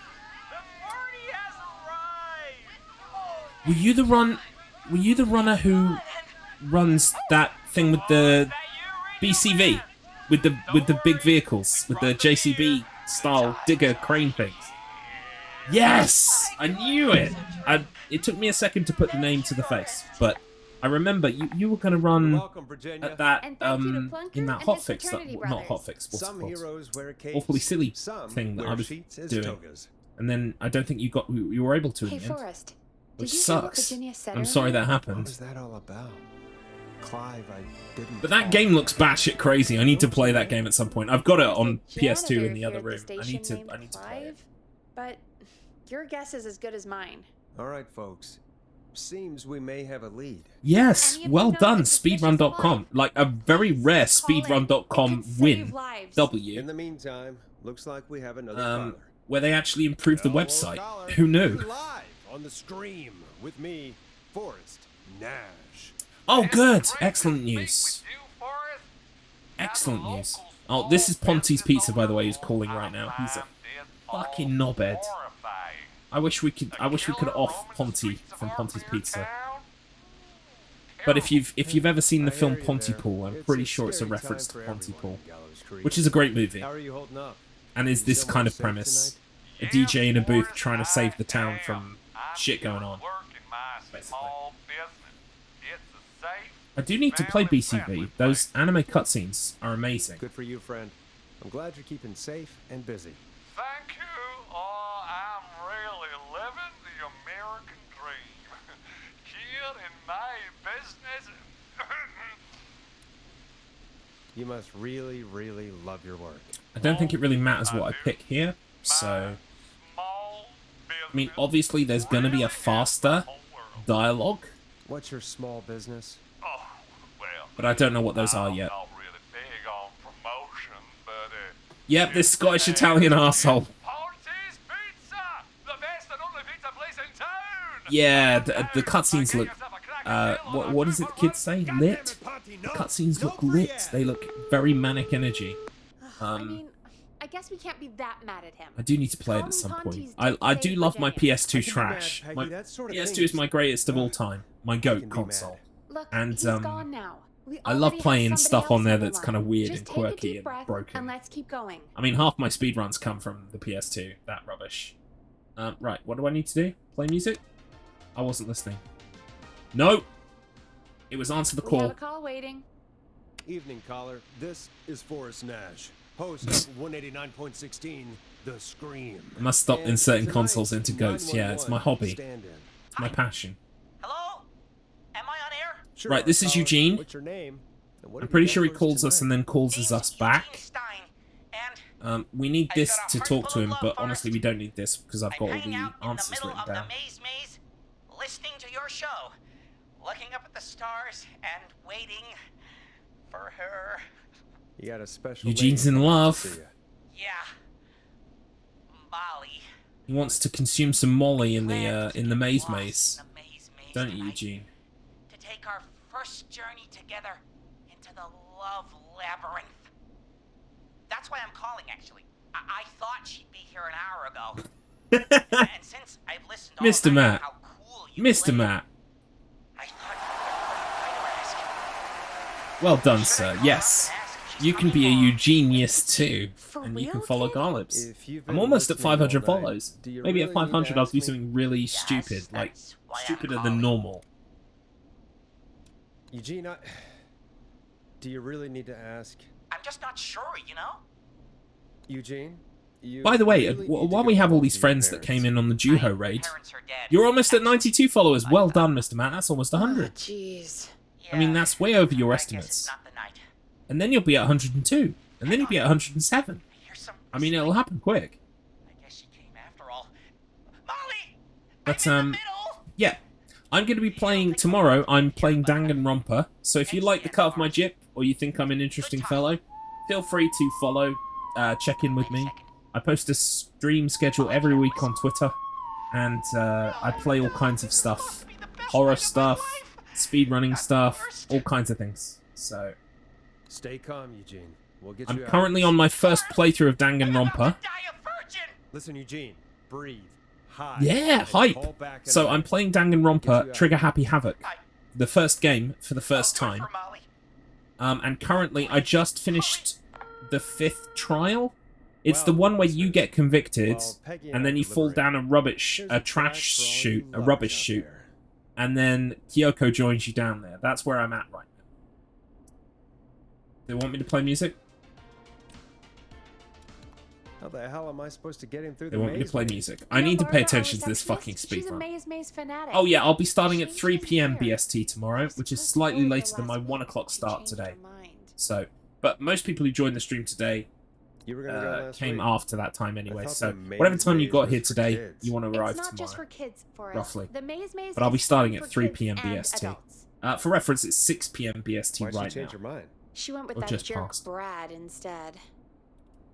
Were you the runner who runs that thing with the BCV? With the big vehicles, with the JCB style digger crane things. Yes! I knew it! It took me a second to put the name to the face, but I remember you were gonna run at that in that hotfix, not hotfix, what's it called? Awfully silly thing that I was doing, and then I don't think you were able to in the end, Forrest, which did you sucks. hear what Virginia said I'm sorry earlier? that happened. What was that all about? Clive, I didn't. But that game looks batshit crazy. I need to play that game at some point. I've got it on PS2 in the other room. I need to play it. But your guess is as good as mine. All right, folks. Seems we may have a lead. Yes, well done, speedrun.com. Like a very rare speedrun.com win. W. In the meantime, looks like we have another caller. Where they actually improved the website. Who knew? Live on the stream with me, Forrest Nash. Oh, good. Excellent news. Excellent news. Oh, this is Ponty's Pizza, by the way, who's calling right now. He's a fucking knobhead. I wish we could off Ponty from Ponty's Pizza. But if you've ever seen the film Pontypool, I'm pretty sure it's a reference to Pontypool, which is a great movie. How are you holding up? And is this kind of premise: a DJ in a booth trying to save the town from shit going on. Basically. I do need to play BCV. Those anime cutscenes are amazing. Good for you, friend. I'm glad you're keeping safe and busy. Thank you. Oh, I'm really living the American dream. Here in my business. You must really, really love your work. I don't think it really matters what I pick here, so... I mean, obviously there's gonna be a faster dialogue. What's your small business? But I don't know what those are yet. Yep, this Scottish Italian asshole. Yeah, the cutscenes look. What does it the kids say? Lit. The cutscenes look lit. They look very manic energy. I mean, I guess we can't be that mad at him. I do need to play it at some point. I do love my PS2 trash. My PS2 is my greatest of all time. My GOAT console. Look, And he's gone now. We I love already have playing somebody stuff else on there the that's line. kind of weird Just and take a quirky deep and breath broken. And let's keep going. I mean, half my speedruns come from the PS2. That rubbish. Right, what do I need to do? Play music? I wasn't listening. No! It was answer the We call. have a call waiting. Evening, caller. This is Forrest Nash, host of 189.16, The Scream. I must stop And inserting tonight, consoles into goats. Yeah, it's my hobby. stand-in. It's my passion. Hello? Am I on air? Sure, Right, this is caller. Eugene. What's your name? And what I'm have you pretty got sure he for us calls us tonight? and then calls us back. And We need I've this got a to heart talk to full of him, love, but honestly, we Forrest. don't need this because I've got all hanging the out in the answers middle written of the down. maze, listening to your show, looking up at the stars and waiting for her. You got a special Eugene's lady in coming to love. see ya. Yeah. Molly. He wants to consume some Molly in the maze, don't you, Eugene? To take our first journey together into the love labyrinth. That's why I'm calling, actually. I thought she'd be here an hour ago. And since I've listened all Mr. night Matt. how cool you Mr. play, Matt. I thought Well done, sir. Yes. You can be a Eugenius too. And you can follow Garlips. If you've I'm been almost at listening all 500 night, follows. do you Maybe really at need to 500 I'll ask do me? something really stupid, like why I'm stupider than calling. normal. Eugene, do you really need to ask? I'm just not sure, you know? Eugene? You By the way, really need to while we go have all home these to your friends that parents. came in on the Juho raid, you're almost at 92 followers. Well done, Mr. Matt. That's almost 100. Jeez. I mean, that's way over your estimates. And then you'll be at 102. And then you'll be at 107. I mean, it'll happen quick. But, yeah. I'm going to be playing tomorrow. I'm playing Danganronpa. So if you like the cut of my jip, or you think I'm an interesting fellow, feel free to follow, check in with me. I post a stream schedule every week on Twitter. And I play all kinds of stuff. Horror stuff, speedrunning stuff, all kinds of things. So Stay calm, Eugene. We'll get I'm you out. currently on my first playthrough of Danganronpa. Listen, Eugene. Breathe. Hide. Yeah, and hype. call back in So a I'm minute. playing Get you Danganronpa out. Trigger Happy Havoc. The first game for the first time. And currently I just finished the 5th trial. It's the one where you get convicted and then you fall down a trash chute, a rubbish chute. And then Kyoko joins you down there. That's where I'm at right now. They want me to play music? How the hell am I supposed to get him through They the want me to maze? play music. I need to pay attention to this fucking She's a speedrun. maze fanatic. Oh yeah, I'll be starting at 3 PM BST tomorrow, which is slightly later than my 1 o'clock start today. So, but most people who joined the stream today You were gonna go last came week. after that time anyway. thought So the maze whatever time you maze got was here for today, kids. you want to It's arrive not just tomorrow. for kids, Forrest. Roughly. The maze But I'll be is starting fun at for 3 kids PM and BST. adults. For reference, it's 6 PM BST Why'd she right change now. her mind? She went with Or that just jerk passed. Brad instead.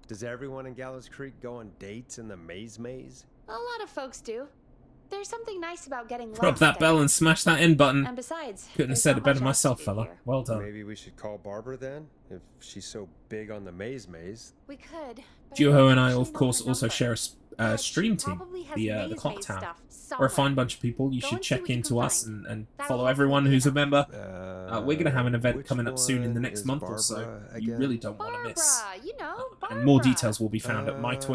Does everyone in Gallows Creek go on dates in the maze? A lot of folks do. There's something nice about getting Drop lost. that bell and smash that end button. And besides, Couldn't have there's said not it better much else to myself, do fella. here. Well done. Maybe we should call Barbara then, if she's so big on the maze. We could. But Duho and I, actually of know course, her also number. share a She stream team, probably has the Clock maze Tower. stuff We're a somewhere. fine bunch of people. You Go should and see check what you into can us find. and That'll follow hopefully everyone be who's a enough. member. We're gonna have an event which coming up soon in the one next is month or so. Barbara You again? really don't want to miss. Barbara, you know, And more Barbara. details will be found at my Forrest,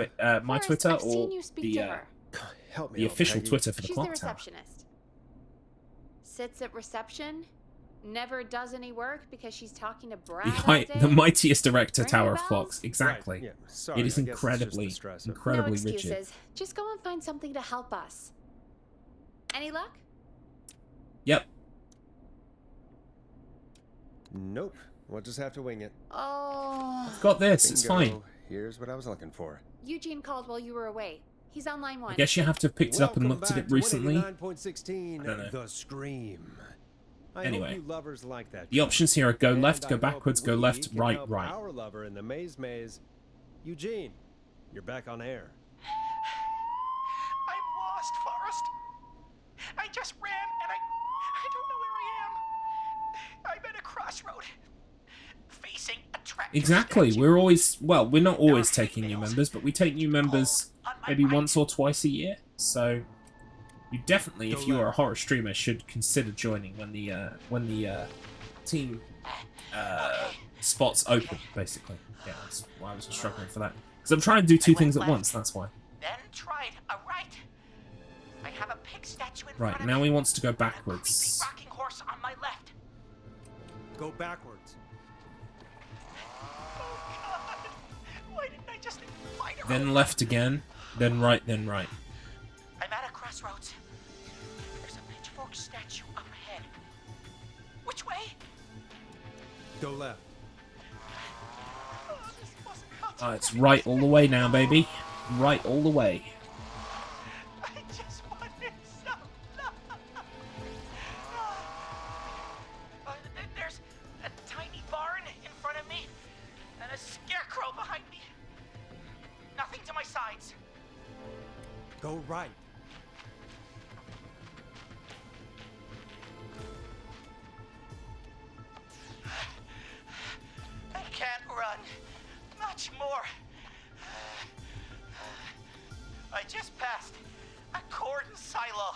Twitter I've or seen you speak the to her. Help me the out, official Peggy. Twitter for the She's Clock the Tower. receptionist. Sits at reception, never does any work because she's talking to Brad all day. The mightiest director Ring Tower any of bells? Clocks. Exactly. Right, yeah. Sorry, It is I guess it's just the incredibly, stress of- No incredibly rigid. excuses. Just go and find something to help us. Any luck? Yep. Nope. We'll just have to wing it. Oh. I've got this. It's Bingo. fine. Here's what I was looking for. Eugene called while you were away. He's on line 1. I guess you have to have picked it up and Welcome looked at back it to recently. 189.16, I don't know. The Scream. I Anyway, hope you lovers like that the show. options here are go And left, I go hope backwards, go we left, can right, help right. Our lover in the maze. Eugene, you're back on air. I'm lost, Forrest. I just ran and I don't know where I am. I'm at a crossroad. Facing a trap. Exactly. We're always, well, we're not always taking new members, but we take new members maybe once or twice a year. So you definitely, if you are a horror streamer, should consider joining when the team spots open. Basically, yeah, that's why I was struggling for that. Because I'm trying to do two things at once. That's why. Then tried a right. I have a pig statue in Right front of now me. he wants to go A backwards. creepy rocking horse on my left. Go backwards. Why didn't I just find her? Then left again. Then right. Then right. I'm at a crossroads. There's a pitchfork statue up ahead. Which way? Go left. Oh, this wasn't how to Oh, it's right all the way now, baby. Right all the way. I just wanted some love. There's a tiny barn in front of me and a scarecrow behind me. Nothing to my sides. Go right. I can't run much more. I just passed a cordon silo.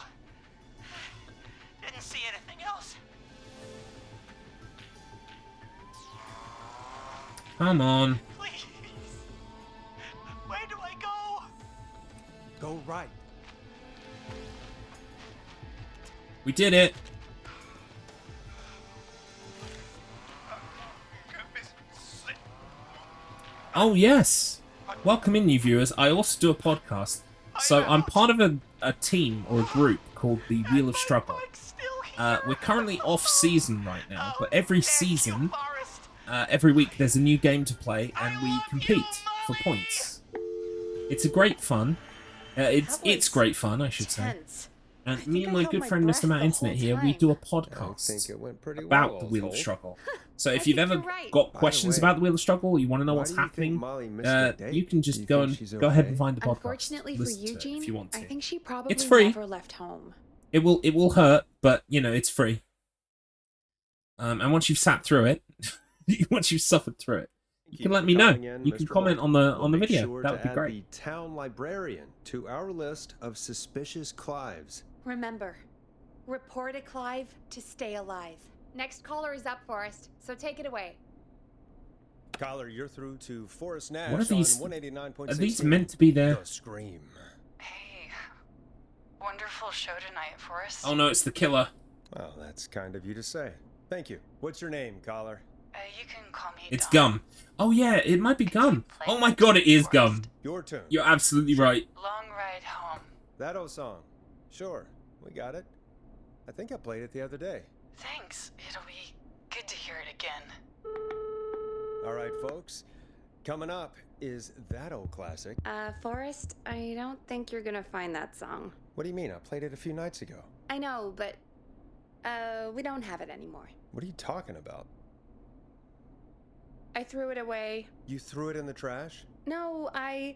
Didn't see anything else. Come on. Please. Where do I go? Go right. We did it. Oh, yes. Welcome in, you viewers. I also do a podcast. So I'm part of a team or a group called the Wheel of Struggle. We're currently off season right now, but every season, every week there's a new game to play and we compete for points. It's a great fun. It's great fun, I should say. And me and my good friend Mr. Matt Internet here, we do a podcast about the Wheel of Struggle. So if you've ever got questions about the Wheel of Struggle, or you want to know what's happening, you can just go ahead and find the podcast. Unfortunately for Listen to it Eugene, if you want to. I think she probably It's free. never left home. It will hurt, but you know it's free. And once you've sat through it, once you've suffered through it, you can let me know. You can comment on the video. Sure That would to be add great. The town librarian to our list of suspicious Clives. Remember, report a Clive to stay alive. Next caller is up, Forrest, so take it away. Caller, you're through to Forrest Nash What are these? on 189.16. Are these meant to be there? The Scream. Hey, wonderful show tonight, Forrest. Oh no, it's the killer. Well, that's kind of you to say. Thank you. What's your name, caller? You can call me It's Gum. Oh yeah, it might be Gum. Oh my god, it is Gum. Your turn. You're absolutely right. Long ride home. That old song. Sure, we got it. I think I played it the other day. Thanks. It'll be good to hear it again. All right, folks. Coming up is that old classic. Forrest, I don't think you're gonna find that song. What do you mean? I played it a few nights ago. I know, but, we don't have it anymore. What are you talking about? I threw it away. You threw it in the trash? No, I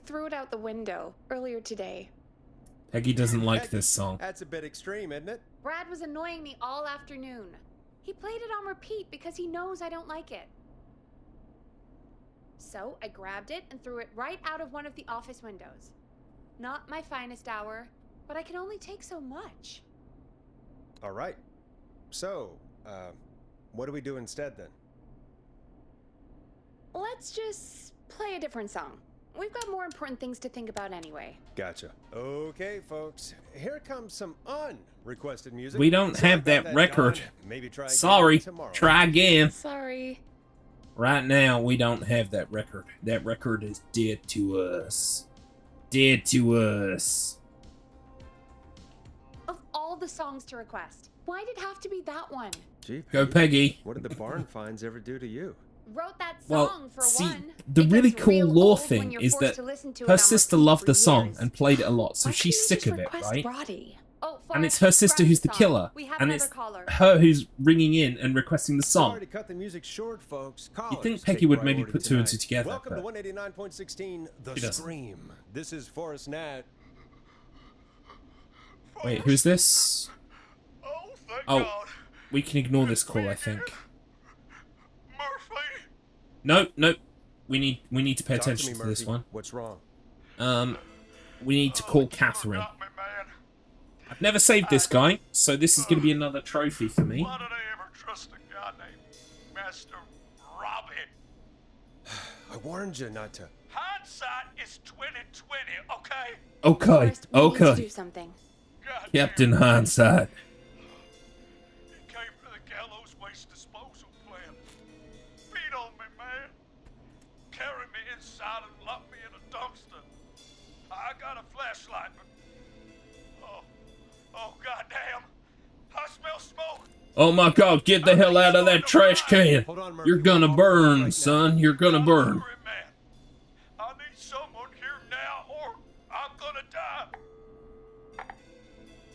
threw it out the window earlier today. Peggy doesn't like this song. That's a bit extreme, isn't it? Brad was annoying me all afternoon. He played it on repeat because he knows I don't like it. So I grabbed it and threw it right out of one of the office windows. Not my finest hour, but I can only take so much. All right. So, what do we do instead then? Let's just play a different song. We've got more important things to think about anyway. Gotcha. Okay, folks. Here comes some unrequested music. We don't have that record. Maybe try Sorry. tomorrow. Try again. Sorry. Right now, we don't have that record. That record is dead to us. Dead to us. Of all the songs to request, why did it have to be that one? Gee, Go, Peggy. What did the barn finds ever do to you? Wrote that song Well, for see, one. the It really gets cool real lore old when thing you're is forced that to listen to it her on sister repeat loved for the song years. and played it a lot, so Why she's couldn't sick you of just it, request right? Brody? Oh, And it's Forrest, her sister grab who's the song. killer, We have and another it's caller. her who's ringing in and requesting the Sorry song. to cut the music short, folks. You'd think Callers Peggy take would maybe priority put two and two tonight. together, Welcome but to 189.16, The she doesn't. Scream. This is Forrest Nat. Wait, who's this? Oh, we can ignore this call, I think. No, no. We need to pay Talk to attention me, to this Murphy. one. What's wrong? We need to call Catherine. I've never saved this guy, so this is going to be another trophy for me. Why did I ever trust a guy named Master Robbie? I warned you not to. Hindsight is 2020, okay? Okay, Forrest, we need to okay. do something. Captain Hindsight. He came to the gallows waste disposal plant. Feed on me, man. Carry me inside and lock me in a dumpster. I got a flashlight, but... Oh, goddamn. I smell smoke. Oh my god, get the hell out of that trash can! You're gonna burn, son. You're gonna burn. I need someone here now, or I'm gonna die.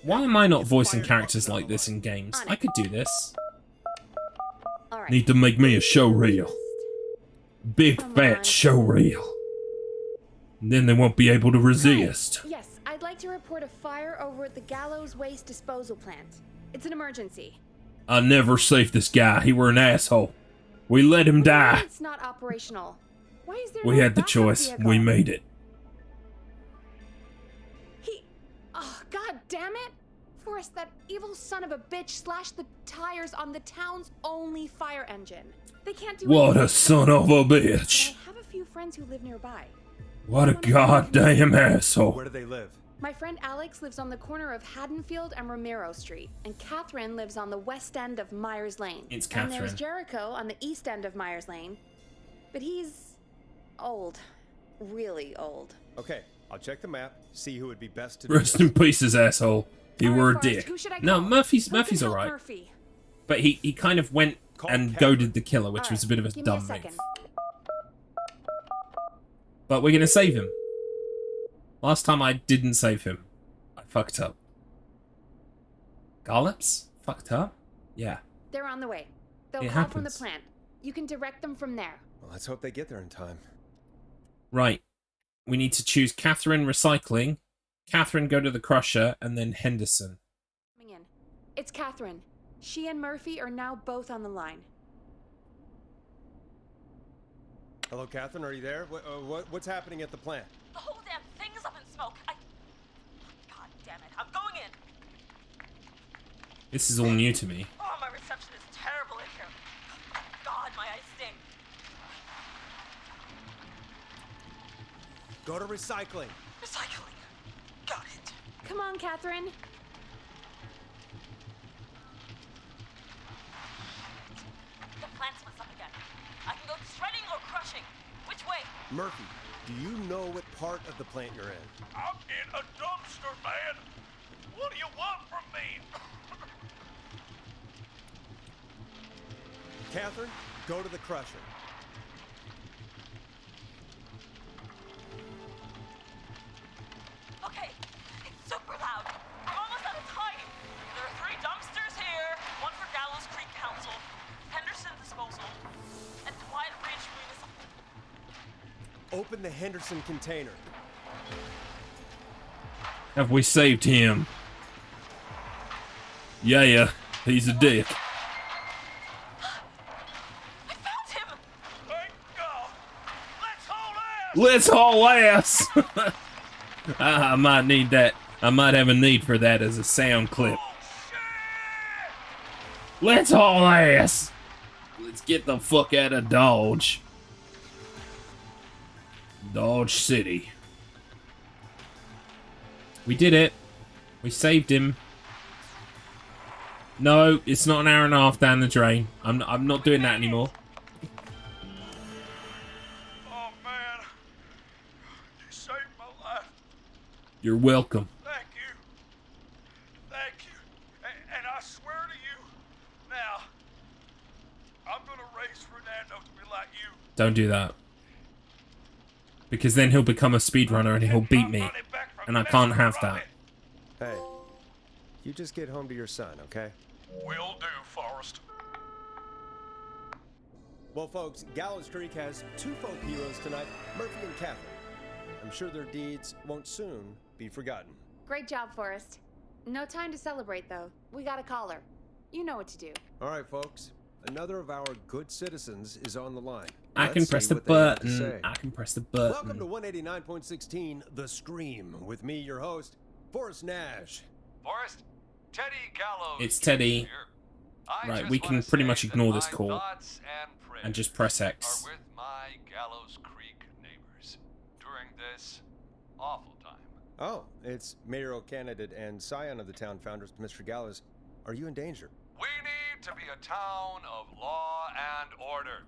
Why am I not voicing characters like this in games? I could do this. All right. Need to make me a show reel. Big fat show reel. And then they won't be able to resist. Yes, I'd like to report a fire over at the Gallows Waste Disposal Plant. It's an emergency. I never saved this guy. He were an asshole. We let him die. It's not operational. Why is there We no had the backup choice. vehicle? We made it. Oh, god damn it! Forrest, that evil son of a bitch slashed the tires on the town's only fire engine. They can't do What anything. a son of a bitch. I have a few friends who live nearby. What a goddamn asshole. Where do they live? My friend Alex lives on the corner of Haddonfield and Romero Street, and Catherine lives on the west end of Myers Lane. It's And there's Catherine. Jericho on the east end of Myers Lane, but he's old, really old. Okay, I'll check the map, see who would be best to Rest in pieces, asshole. You were a dick. Who should I No, call? Murphy's Who can help alright. Murphy? But he kind of went and goaded the killer, which was a bit of a Give me a dumb move. second. But we're gonna save him. Last time I didn't save him. I fucked up. Garlips? Fucked up? Yeah. They're on the way. They'll It call from the happens. plant. You can direct them from there. Well, let's hope they get there in time. Right. We need to choose Catherine Recycling, Catherine Go to the Crusher, and then Henderson. Coming in. It's Catherine. She and Murphy are now both on the line. Hello, Catherine, are you there? What's happening at the plant? The whole damn thing is up in smoke. God damn it. I'm going in. This is all new to me. Oh, my reception is terrible in here. God, my eyes sting. Go to recycling. Recycling. Got it. Come on, Catherine. The plant's messed up again. I can go shredding or crushing. Which way? Murphy, do you know what part of the plant you're in? I'm in a dumpster, man. What do you want from me? Catherine, go to the crusher. Okay, it's super loud. I'm almost out of time. There are 3 dumpsters here. One for Gallows Creek Council, Henderson Disposal, and Quiet Ridge Municipal. Open the Henderson container. Have we saved him? Yeah, he's a dick. I found him! Let's haul ass! I might need that. I might have a need for that as a sound clip. Let's haul ass! Let's get the fuck out of Dodge. Dodge City. We did it. We saved him. No, it's not an hour and a half down the drain. I'm not doing that anymore. Oh man, you saved my life. You're welcome. Thank you. Thank you. And I swear to you, now, I'm gonna raise Fernando to be like you. Don't do that. Because then he'll become a speedrunner and he'll beat me. And I can't have that. Hey, you just get home to your son, okay? Will do, Forrest. Well, folks, Gallows Creek has two folk heroes tonight, Murphy and Catherine. I'm sure their deeds won't soon be forgotten. Great job, Forrest. No time to celebrate, though. We got a caller. You know what to do. All right, folks. Another of our good citizens is on the line. I can press the button. I can press the button. Welcome to 189.16, The Scream, with me, your host, Forrest Nash. Forrest, Teddy Gallows. It's Teddy. Right, we can pretty much ignore this call and just press X. Are with my Gallows Creek neighbors during this awful time. Oh, it's mayoral candidate and scion of the town founders, Mr. Gallows. Are you in danger? We need to be a town of law and order.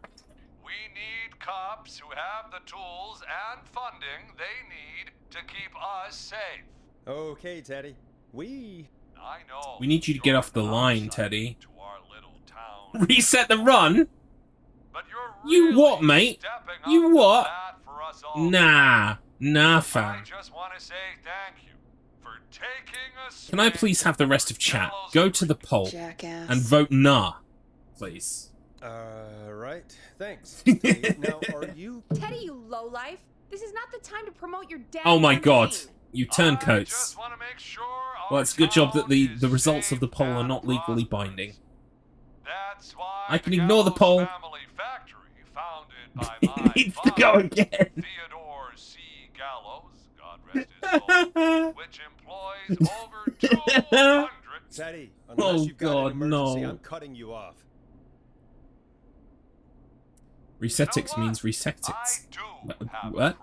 We need cops who have the tools and funding they need to keep us safe. Okay, Teddy. I know. We need you to get off the line, Teddy. Reset the run? But you're you what, mate? You what? Nah, fam. I just want to say thank you for taking us. Can I please have the rest of chat go to the poll Jackass. and vote nah, please? Right. Thanks. Now, are you... Teddy, you lowlife. This is not the time to promote your damn Oh my campaign. god, you turncoats. Well, it's a good job that the results of the poll are not legally binding. That's why I can ignore the poll. Family Factory, founded by my Needs to go again. Theodore C. Gallows, God rest his soul, which employs over 200. Teddy, unless you've got an emergency, no. I'm cutting you off. Resetix means resectix. What?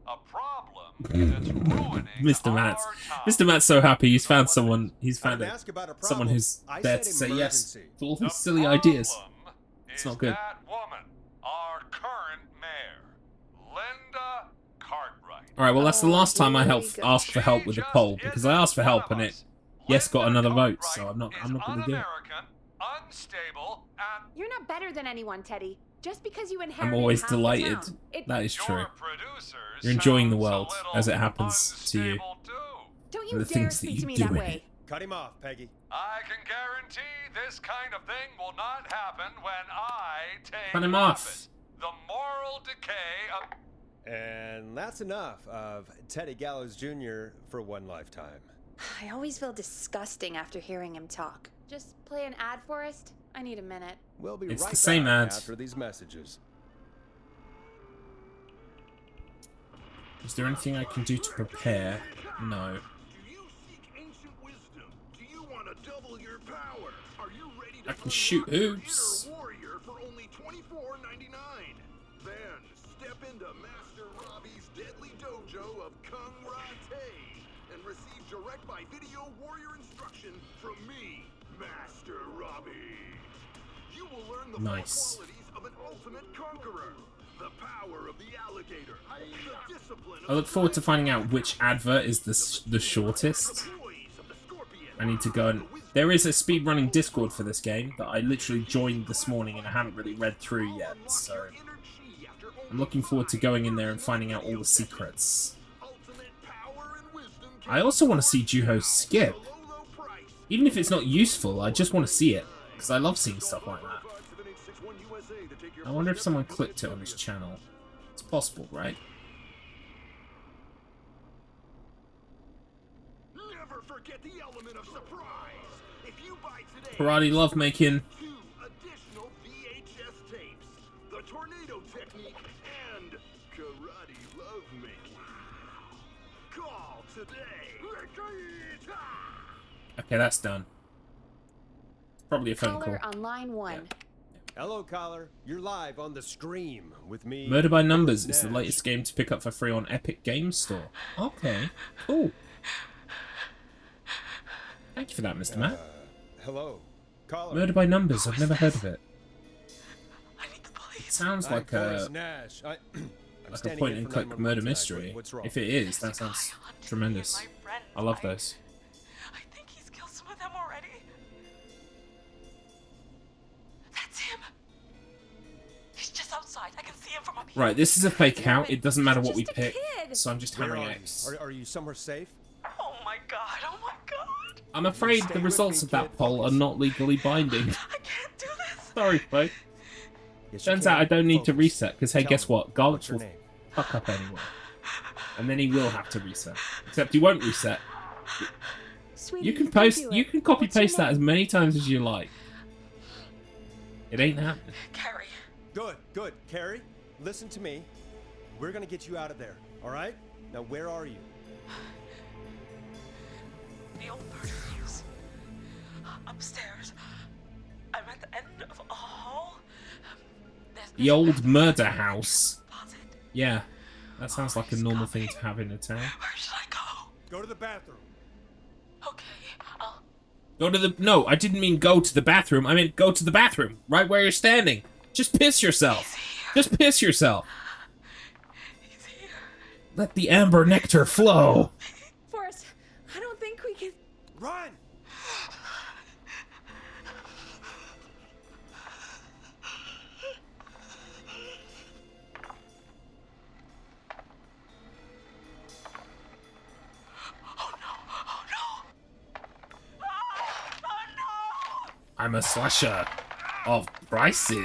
A problem that's ruining Mr. Matt's. Mr. Matt's so happy he's found someone. He's found someone who's there to say yes to all his silly ideas. It's not good. that woman, our current mayor, Linda Cartwright. All right. Well, that's the last time I asked for help with the poll because I asked for help and it yes got another vote. So I'm not going to do it. Unstable, and You're not better than anyone, Teddy. Just because you inherited I'm always half the delighted. town. That is true. your producers You're enjoying the sounds a world little as it happens to you. unstable too. Don't And you the dare things that speak you to me do that in way. it. Cut him off, Peggy. I can guarantee this kind of thing will not happen when I take Cut him office. off. The moral decay of... And that's enough of Teddy Gallows Jr. for one lifetime. I always feel disgusting after hearing him talk. Just play an ad, Forrest. I need a minute. We'll be It's right the same back ad. after these messages. Is there anything I can do to prepare? No. I can shoot hoops. Warrior for only $24.99. Then step into Master Robbie's deadly dojo of Kung Ra-Te and receive direct by video warrior instruction from me, Master Robbie. You will learn the Nice. four qualities of an ultimate conqueror. The power of the alligator. The discipline of I look forward to finding out which advert is the shortest. I need to go and... There is a speedrunning Discord for this game that I literally joined this morning and I haven't really read through yet, so... I'm looking forward to going in there and finding out all the secrets. I also want to see Juho skip. Even if it's not useful, I just want to see it. Because I love seeing stuff like that. I wonder if someone clicked it on his channel. It's possible, right? get the element of surprise. If you buy today, Karate lovemaking. 2 additional VHS tapes, the tornado technique, and karate lovemaking. Call today. Okay, that's done. Probably a phone Caller call. on line 1. Hello, caller. You're live on the Scream with me. Murder by Numbers Forrest is the Nash. latest game to pick up for free on Epic Games Store. Okay, cool. Thank you for that, Mr. Matt. Hello, caller. Murder by Numbers, I've never heard of it. I need the police. It sounds I'm like Forrest a Nash. I'm like a standing point in and for click 911 murder tonight. mystery. What's wrong? If it is, that sounds tremendous. I love those. I think he's killed some of them already. That's him. He's just outside. I can see him from up here. Right, this is a fake count. It doesn't matter what we Just a pick, kid. so I'm just Where hammering are you? X. Are you somewhere safe? Oh my god. Oh my god. I'm afraid Stay the with results me, of that kid. poll are Focus. not legally binding. I can't do this. Sorry, folks. Yes, you Turns can. out I don't need to Focus. reset, because hey, Tell guess me, what? Garlips what's your will name? fuck up anyway. And then he will have to reset. Except he won't reset. Sweetie, You can do post, it. you can copy What's your paste that name? as many times as you like. It ain't happening. Carrie. Good, good. Carrie, listen to me. We're gonna get you out of there, all right? Now, where are you? The old murder house. Upstairs. I'm at the end of a hall. There's The old murder house. closet. Yeah, that sounds like a normal thing to have in a town. Where should I go? Go to the bathroom. Okay, I'll... Go to the... No, I didn't mean go to the bathroom. I meant go to the bathroom. Right where you're standing. Just piss yourself. Just piss yourself. He's here. Let the amber nectar flow. Forrest, I don't think we can. Run! Oh no! Oh no! Oh no! I'm a slasher of prices.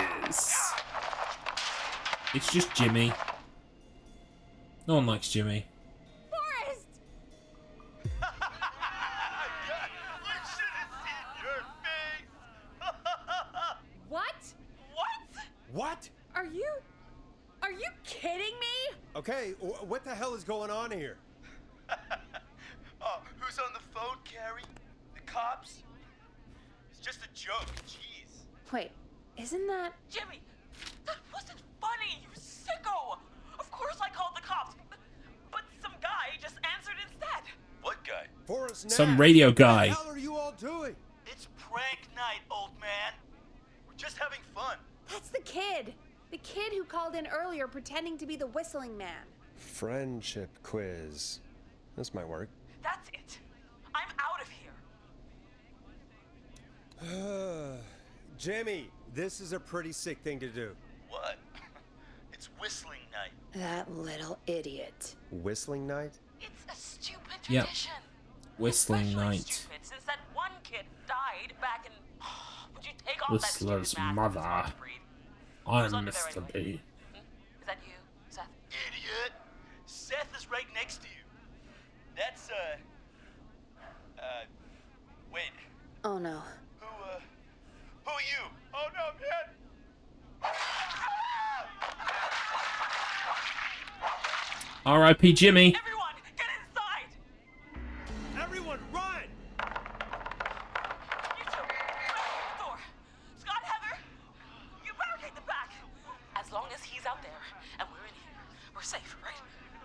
It's just Jimmy. No one likes Jimmy. Forrest! What? What? What? Are you kidding me? Okay, what the hell is going on here? Oh, who's on the phone, Carrie? The cops? It's just a joke, jeez. Wait, isn't that? Jimmy, that wasn't funny, you sicko! Of course I called the cops, but some guy just answered instead. What guy? Forrest Nash. Some radio guy. What the hell are you all doing? It's prank night, old man. We're just having fun. That's the kid. The kid who called in earlier pretending to be the whistling man. Friendship quiz. This might work. That's it. I'm out of here. Jimmy, this is a pretty sick thing to do. What? It's whistling night. That little idiot. Whistling night? It's a stupid Yep. tradition. Whistling Especially night. stupid, since that one kid died back in... Would you take off that Whistler's stupid mask mother. and just breathe? I'm Who's under there Mr. anyway? B. Is that you, Seth? Idiot! Seth is right next to you. That's, wait. Oh no. Who are you? Oh no, man! R.I.P. Jimmy. Everyone, get inside! Everyone, run! You two, barricade the door. Scott, Heather, you barricade the back. As long as he's out there and we're in here, we're safe, right?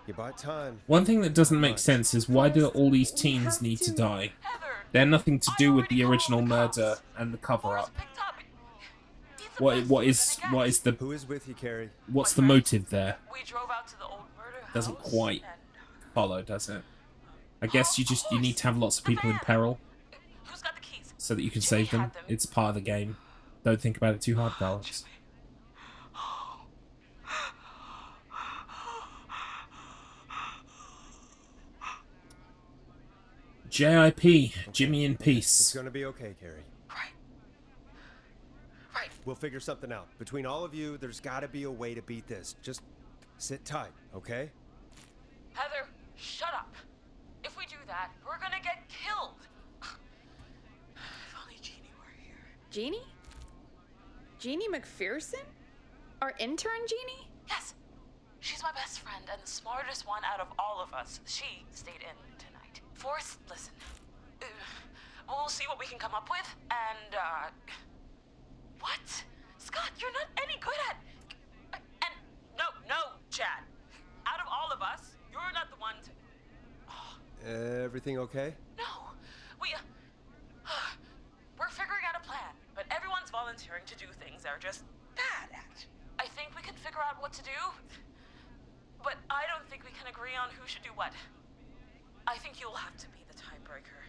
You bought time. One thing that doesn't make sense is why do all these teens need to die? They're nothing to do with the original murder and the cover-up. What is the Who is with you, Carrie? what's the motive there? We drove out to the old murder house. Doesn't quite follow, does it? I guess you need to have lots of people in peril Who's got the keys? so that you can save them. It's part of the game. Don't think about it too hard, Garlips. JIP, Jimmy in It's peace. gonna be okay, Carrie. Right. We'll figure something out. Between all of you, there's gotta be a way to beat this. Just sit tight, okay? Heather, shut up. If we do that, we're gonna get killed. Jeannie? Jeannie McPherson? Our intern Jeannie? Yes. She's my best friend and the smartest one out of all of us. She stayed in tonight. Forrest, listen. We'll see what we can come up with, and, What? Scott, you're not any good at... And... No, Chad. Out of all of us, you're not the one to... Everything okay? No. We're figuring out a plan, but everyone's volunteering to do things they're just bad at. I think we can figure out what to do, but I don't think we can agree on who should do what. I think you'll have to be the tiebreaker,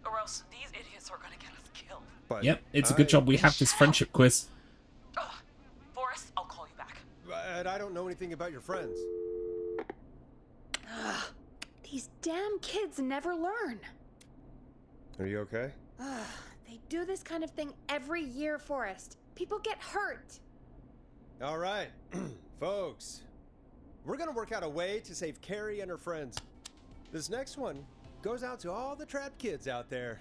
or else these idiots are gonna get us killed. But yep, it's a good job we have this friendship quiz. Forrest, I'll call you back. But I don't know anything about your friends. Ugh, these damn kids never learn. Are you okay? Ugh, they do this kind of thing every year, Forrest. People get hurt. All right, folks. We're gonna work out a way to save Carrie and her friends. This next one goes out to all the trapped kids out there.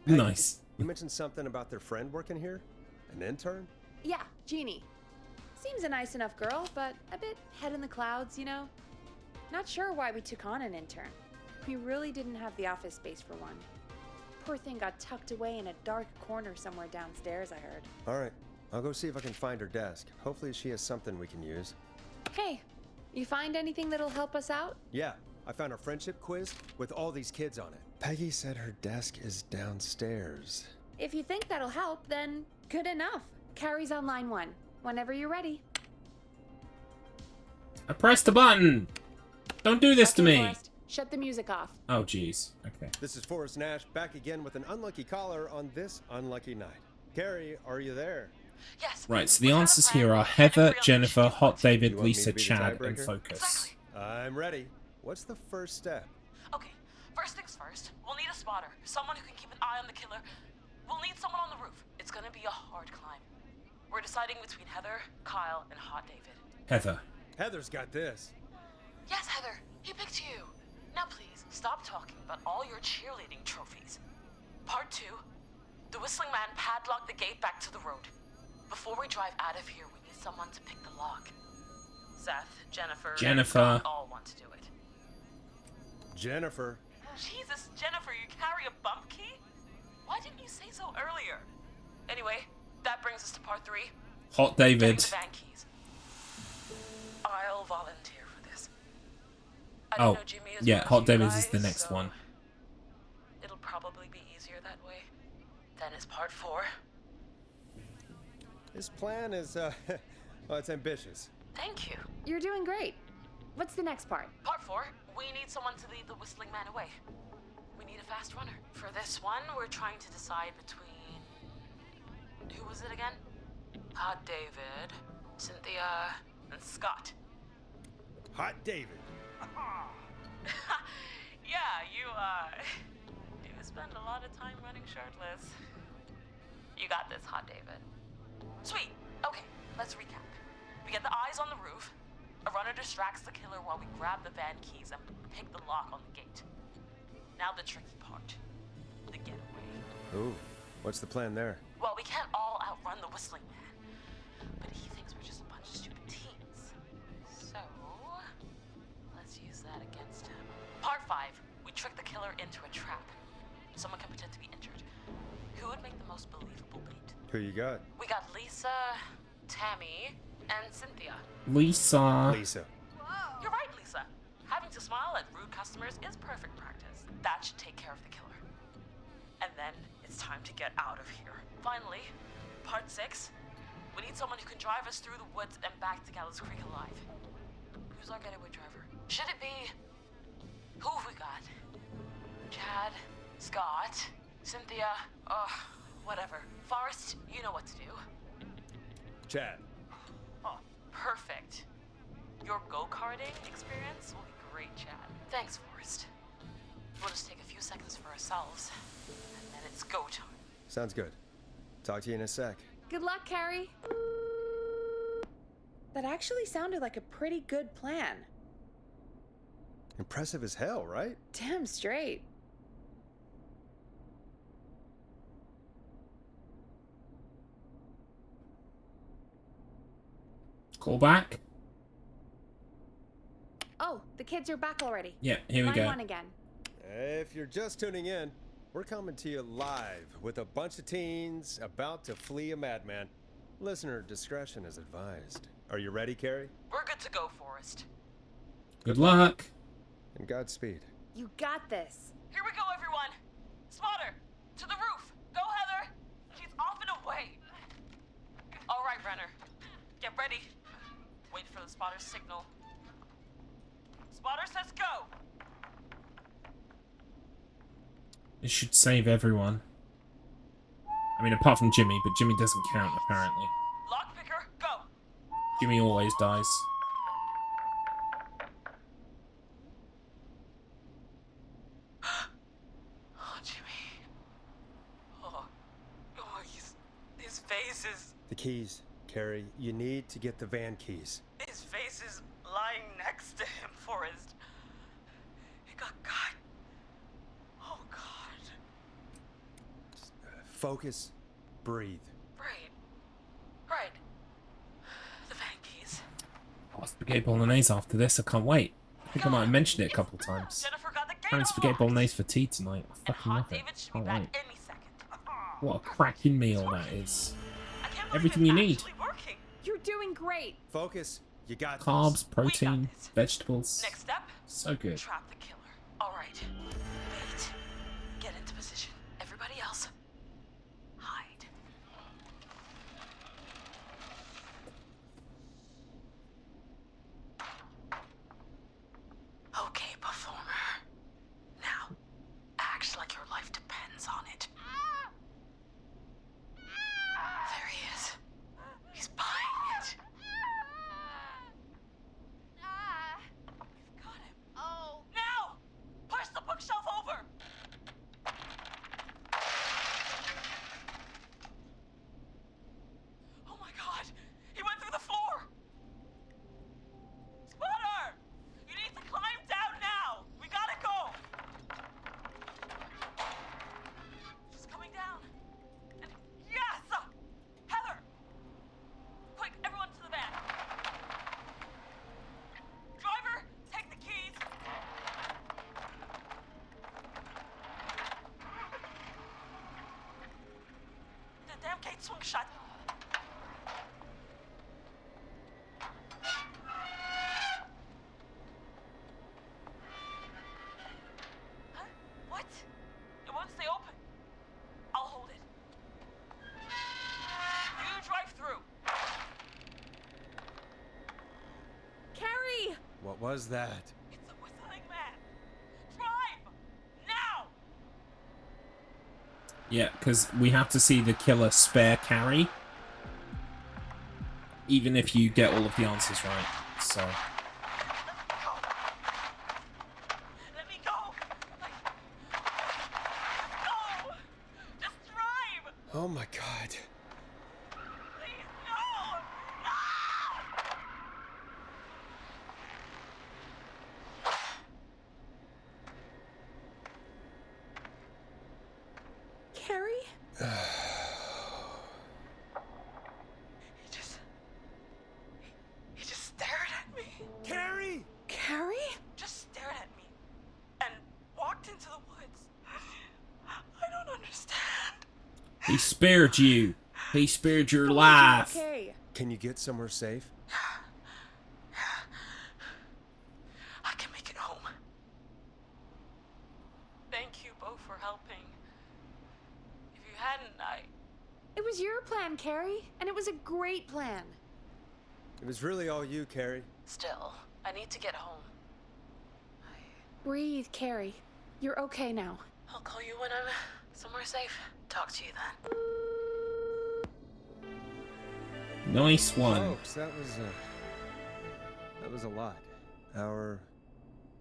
Nice. You mentioned something about their friend working here? An intern? Yeah, Jeannie. Seems a nice enough girl, but a bit head in the clouds, you know? Not sure why we took on an intern. We really didn't have the office space for one. Poor thing got tucked away in a dark corner somewhere downstairs, I heard. All right, I'll go see if I can find her desk. Hopefully she has something we can use. Hey, you find anything that'll help us out? Yeah, I found a friendship quiz with all these kids on it. Peggy said her desk is downstairs. If you think that'll help, then good enough. Carrie's on line 1. Whenever you're ready. I pressed the button! Don't do this to me! Forrest, shut the music off. Oh, jeez. Okay. This is Forrest Nash back again with an unlucky caller on this unlucky night. Carrie, are you there? Yes. Right, so the answers here are Heather, Jennifer, Hot David, You want me Lisa, to be the Chad, and tiebreaker? Focus. I'm ready. What's the first step? Okay, first things first. We'll need a spotter. Someone who can keep an eye on the killer. We'll need someone on the roof. It's gonna be a hard climb. We're deciding between Heather, Kyle, and Hot David. Heather. Heather's got this. Yes, Heather. He picked you. Now please, stop talking about all your cheerleading trophies. Part 2. The Whistling Man padlocked the gate back to the road. Before we drive out of here, we need someone to pick the lock. Seth, Jennifer, and Scott all want to do it. Jennifer. Jesus, Jennifer, you carry a bump key? Why didn't you say so earlier? Anyway, that brings us to part 3. Hot David. Getting the van keys. I'll volunteer for this. I don't know Jimmy as yeah, well as Hot you David is the guys, next so one. It'll probably be easier that way. Then is part 4. This plan is, well, it's ambitious. Thank you. You're doing great. What's the next part? Part 4, we need someone to lead the Whistling Man away. We need a fast runner. For this one, we're trying to decide between... Who was it again? Hot David, Cynthia, and Scott. Hot David. Yeah, you spend a lot of time running shirtless. You got this, Hot David. Sweet. Okay, let's recap. We get the eyes on the roof. A runner distracts the killer while we grab the van keys and pick the lock on the gate. Now the tricky part. The getaway. Ooh, what's the plan there? Well, we can't all outrun the Whistling Man. But he thinks we're just a bunch of stupid teens. So, let's use that against him. Part 5. We trick the killer into a trap. Someone can pretend to be injured. Who would make the most believable bait? Who you got? We got Lisa, Tammy, and Cynthia. Lisa. You're right, Lisa. Having to smile at rude customers is perfect practice. That should take care of the killer. And then it's time to get out of here. Finally, part 6. We need someone who can drive us through the woods and back to Gallows Creek alive. Who's our getaway driver? Should it be... Who have we got? Chad, Scott, Cynthia, whatever. Forrest, you know what to do. Chad. Oh, perfect. Your go-karting experience will be great, Chad. Thanks, Forrest. We'll just take a few seconds for ourselves, and then it's go time. Sounds good. Talk to you in a sec. Good luck, Carrie. That actually sounded like a pretty good plan. Impressive as hell, right? Damn straight. Call back. Oh, the kids are back already. Yeah, here we Line go. one again. If you're just tuning in, we're coming to you live with a bunch of teens about to flee a madman. Listener discretion is advised. Are you ready, Carrie? We're good to go, Forrest. Good luck. And Godspeed. You got this. Here we go, everyone. Spotter, to the roof. Go, Heather. She's off and away. All right, Renner. Get ready. Wait for the spotter's signal. Spotter says go. It should save everyone. I mean, apart from Jimmy, but Jimmy doesn't count, apparently. Lockpicker, go. Jimmy always dies. Oh, Jimmy. Oh, his face is... The keys, Carrie. You need to get the van keys. His face is lying next to him, Forrest. He got cut. Oh, God. Focus. Breathe. Right. The van keys. Oh, spaghetti bolognese after this. I can't wait. I think I might have mentioned it a couple of times. Jennifer got the gate Having spaghetti bolognese for tea tonight. I fucking love it. David should be Can't back wait. any second. What a cracking meal that is. Everything you need. You're doing great. Focus. You got Carbs, this. protein, vegetables. Next step. So good. Trap the killer. All right. Wait. Get into position. Everybody else, hide. Okay, performer. Now, act like your life depends on it. There he is. He's buying it. We've got him. Oh. Now! Push the bookshelf over! Oh my God! He went through the floor! Spotter! You need to climb down now! We gotta go! She's coming down. And yes! Heather! Quick, everyone to the van. Driver, take the keys. The damn gate swung shut. Huh? What? It won't stay open. I'll hold it. You drive through. Carrie! What was that? It's a whistling man. Drive! Now! Yeah, because we have to see the killer spare Carrie. Even if you get all of the answers right. So. Let me go! Go! Just drive! Oh my God. Please, no! No! Carrie? He just stared at me. Carrie! Carrie? Just stared at me. And walked into the woods. I don't understand. He spared you. He spared your life. Okay. Can you get somewhere safe? I can make it home. Thank you both for helping. If you hadn't, It was your plan, Carrie, and it was a great plan. It was really all you, Carrie. Still, I need to get home. Breathe, Carrie. You're okay now. I'll call you when I'm somewhere safe. Talk to you then. Nice one. Folks, that was a lot. Our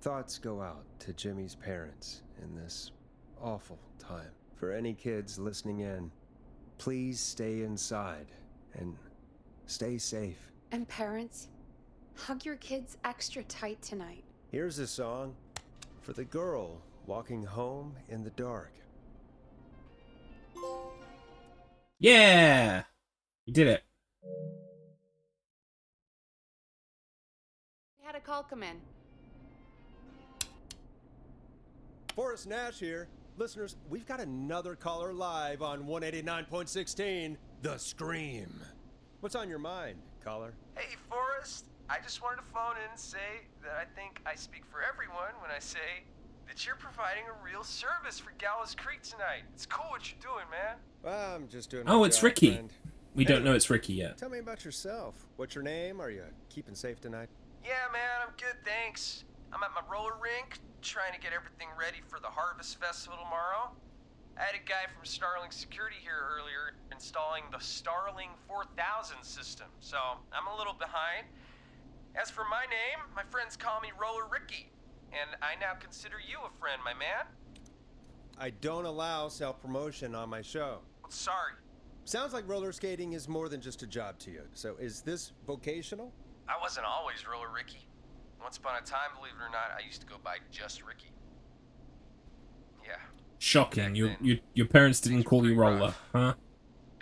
thoughts go out to Jimmy's parents in this awful time. For any kids listening in, please stay inside and stay safe. And parents, hug your kids extra tight tonight. Here's a song for the girl walking home in the dark. Yeah! You did it. call come in. Forrest Nash here. Listeners, we've got another caller live on 189.16, The Scream. What's on your mind, caller? Hey, Forrest. I just wanted to phone in and say that I think I speak for everyone when I say that you're providing a real service for Gallows Creek tonight. It's cool what you're doing, man. Well, I'm just doing Oh, my it's job, Ricky. friend. We don't Hey, know it's Ricky yet. Tell me about yourself. What's your name? Are you keeping safe tonight? Yeah, man, I'm good, thanks. I'm at my roller rink, trying to get everything ready for the Harvest Festival tomorrow. I had a guy from Starling Security here earlier installing the Starling 4000 system, so I'm a little behind. As for my name, my friends call me Roller Ricky, and I now consider you a friend, my man. I don't allow self-promotion on my show. Sorry. Sounds like roller skating is more than just a job to you. So is this vocational? I wasn't always Roller Ricky. Once upon a time, believe it or not, I used to go by just Ricky. Yeah. Shocking. Your parents didn't call you Roller, huh?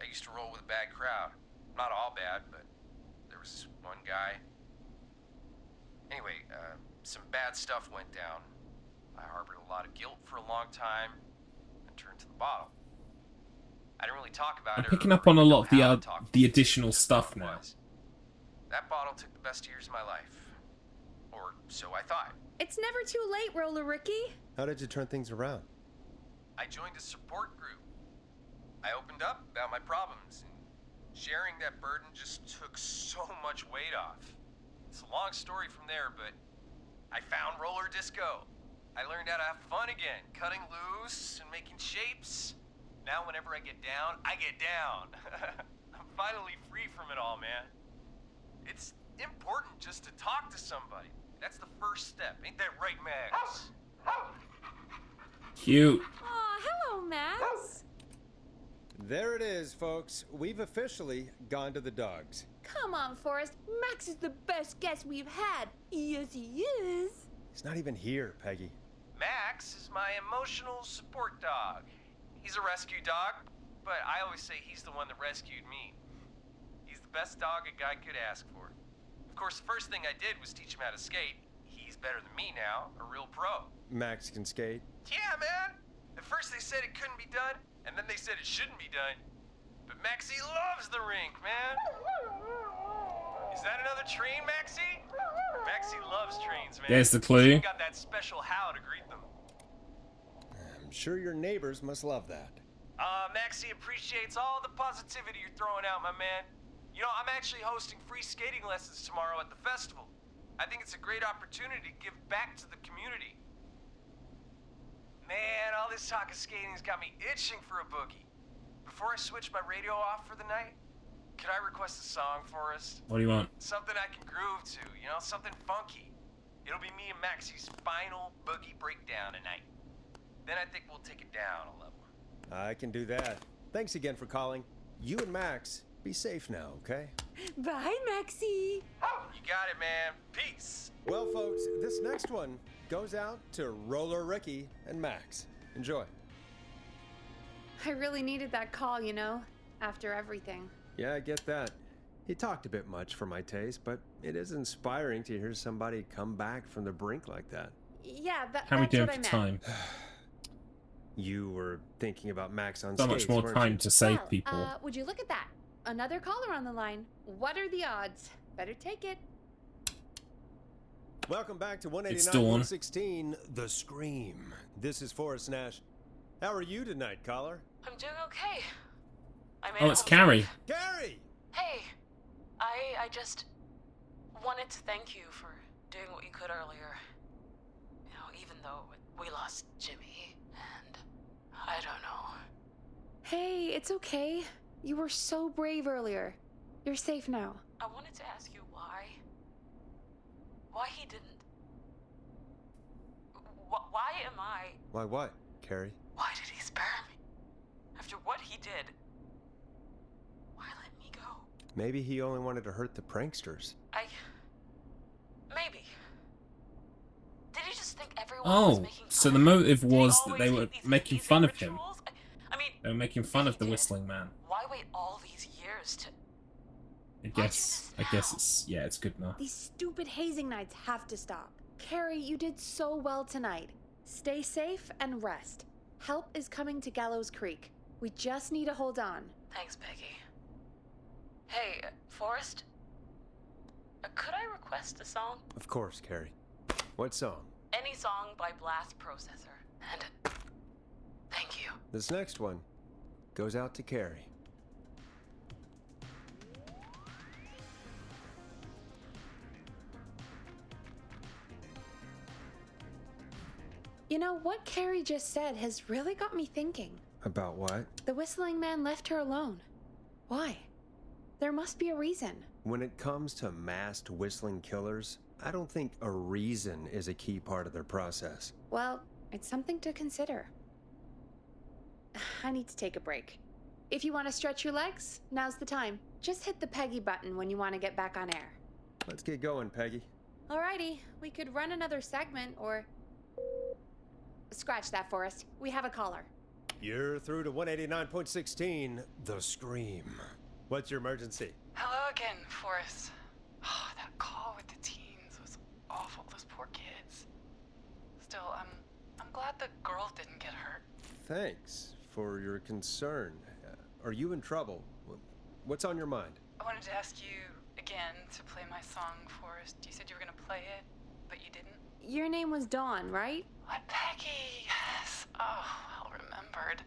I used to roll with a bad crowd. Not all bad, but there was this one guy. Anyway, some bad stuff went down. I harbored a lot of guilt for a long time and turned to the bottle. I didn't really talk about I'm it. picking up on a lot of the additional stuff now. That bottle took the best years of my life. Or so I thought. It's never too late, Roller Ricky. How did you turn things around? I joined a support group. I opened up about my problems, and sharing that burden just took so much weight off. It's a long story from there, but I found roller disco. I learned how to have fun again, cutting loose and making shapes. Now whenever I get down, I get down. I'm finally free from it all, man. It's important just to talk to somebody. That's the first step. Ain't that right, Max? Cute. Aw, hello, Max. There it is, folks. We've officially gone to the dogs. Come on, Forrest. Max is the best guest we've had. Yes, he is. He's not even here, Peggy. Max is my emotional support dog. He's a rescue dog, but I always say he's the one that rescued me. He's the best dog a guy could ask for. Of course, the first thing I did was teach him how to skate. He's better than me now, a real pro. Max can skate. Yeah, man. At first they said it couldn't be done, and then they said it shouldn't be done. But Maxie loves the rink, man. Is that another train, Maxie? Maxie loves trains, man. There's the clue. She got that special how to greet them. I'm sure your neighbors must love that. Maxie appreciates all the positivity you're throwing out, my man. You know, I'm actually hosting free skating lessons tomorrow at the festival. I think it's a great opportunity to give back to the community. Man, all this talk of skating's got me itching for a boogie. Before I switch my radio off for the night, could I request a song, Forrest? What do you want? Something I can groove to, you know, something funky. It'll be me and Maxie's final boogie breakdown tonight. Then I think we'll take it down a level. I can do that. Thanks again for calling. You and Max, be safe now, okay? Bye, Maxie. You got it, man. Peace. Well, folks, this next one goes out to Roller Ricky and Max. Enjoy. I really needed that call, you know, after everything. Yeah, I get that. He talked a bit much for my taste, but it is inspiring to hear somebody come back from the brink like that. Yeah, that's How are we doing what I for meant. time? You were thinking about Max on So skates, much more weren't time you? to save Well, people. Would you look at that? Another caller on the line. What are the odds? Better take it. Welcome back to It's Dawn. 189.16, The Scream. This is Forrest Nash. How are you tonight, caller? I'm doing okay. I made Oh, it it's home Carrie. safe. Carrie! Hey, I just wanted to thank you for doing what you could earlier. You know, even though we lost Jimmy, and I don't know. Hey, it's okay. You were so brave earlier. You're safe now. I wanted to ask you why he didn't. Why am I? Why what, Carrie? Why did he spare me? After what he did, why let me go? Maybe he only wanted to hurt the pranksters. Maybe. Did he just think everyone was Oh, making so fun the of him? motive Did he was that always they hate were these making hazing fun of him. rituals? I mean, They were making fun of the Whistling Man. why wait all these years to... I guess it's good enough. These stupid hazing nights have to stop. Carrie, you did so well tonight. Stay safe and rest. Help is coming to Gallows Creek. We just need to hold on. Thanks, Peggy. Hey, Forrest? Could I request a song? Of course, Carrie. What song? Any song by Blast Processor. And thank you. This next one goes out to Carrie. You know, what Carrie just said has really got me thinking. About what? The whistling man left her alone. Why? There must be a reason. When it comes to masked whistling killers, I don't think a reason is a key part of their process. Well, it's something to consider. I need to take a break. If you want to stretch your legs, now's the time. Just hit the Peggy button when you want to get back on air. Let's get going, Peggy. Alrighty, we could run another segment or... Scratch that, Forrest. We have a caller. You're through to 189.16, The Scream. What's your emergency? Hello again, Forrest. Oh, that call with the teens was awful. Those poor kids. Still, I'm glad the girl didn't get hurt. Thanks for your concern. Are you in trouble? What's on your mind? I wanted to ask you again to play my song, Forrest. You said you were gonna play it, but you didn't. Your name was Dawn, right? What, Peggy? Yes. Oh, well remembered.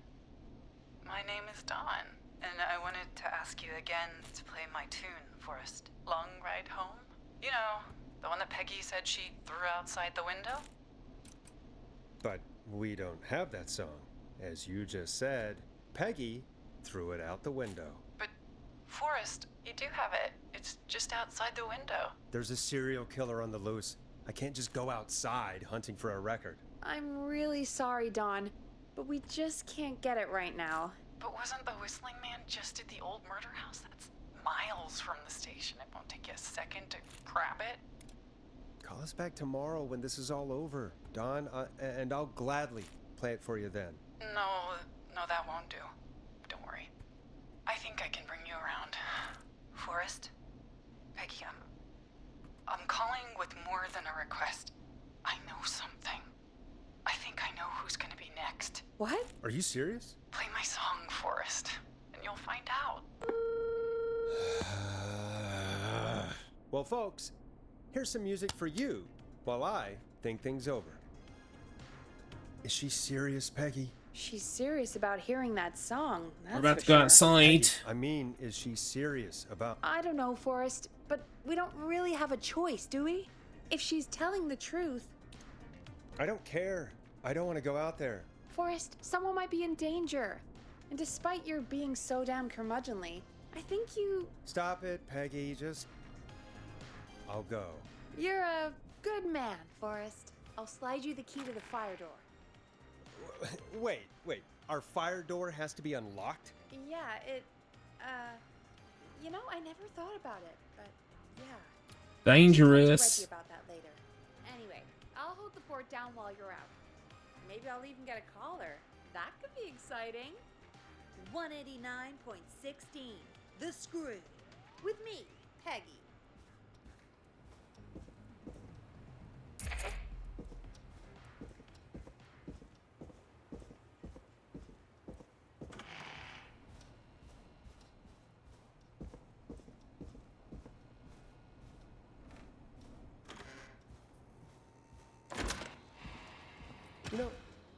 My name is Dawn, and I wanted to ask you again to play my tune, Forrest. Long Ride Home? You know, the one that Peggy said she threw outside the window? But we don't have that song. As you just said, Peggy threw it out the window. But, Forrest, you do have it. It's just outside the window. There's a serial killer on the loose. I can't just go outside hunting for a record. I'm really sorry, Dawn, but we just can't get it right now. But wasn't the whistling man just at the old murder house? That's miles from the station. It won't take you a second to grab it. Call us back tomorrow when this is all over, Dawn, and I'll gladly play it for you then. No, that won't do. Don't worry. I think I can bring you around. Forrest? Peggy, I'm calling with more than a request. I know something. I think I know who's gonna be next. What? Are you serious? Play my song, Forrest, and you'll find out. Well, folks, here's some music for you while I think things over. Is she serious, Peggy? She's serious about hearing that song. We're about to go outside. I mean, is she serious about... I don't know, Forrest, but we don't really have a choice, do we? If she's telling the truth... I don't care. I don't want to go out there. Forrest, someone might be in danger. And despite your being so damn curmudgeonly, I think you... Stop it, Peggy. Just... I'll go. You're a good man, Forrest. I'll slide you the key to the fire door. Wait. Our fire door has to be unlocked? Yeah, you know, I never thought about it, but yeah. Dangerous. I'll about that later. Anyway, I'll hold the fort down while you're out. Maybe I'll even get a caller. That could be exciting. 189.16, The Screw. With me, Peggy. You know,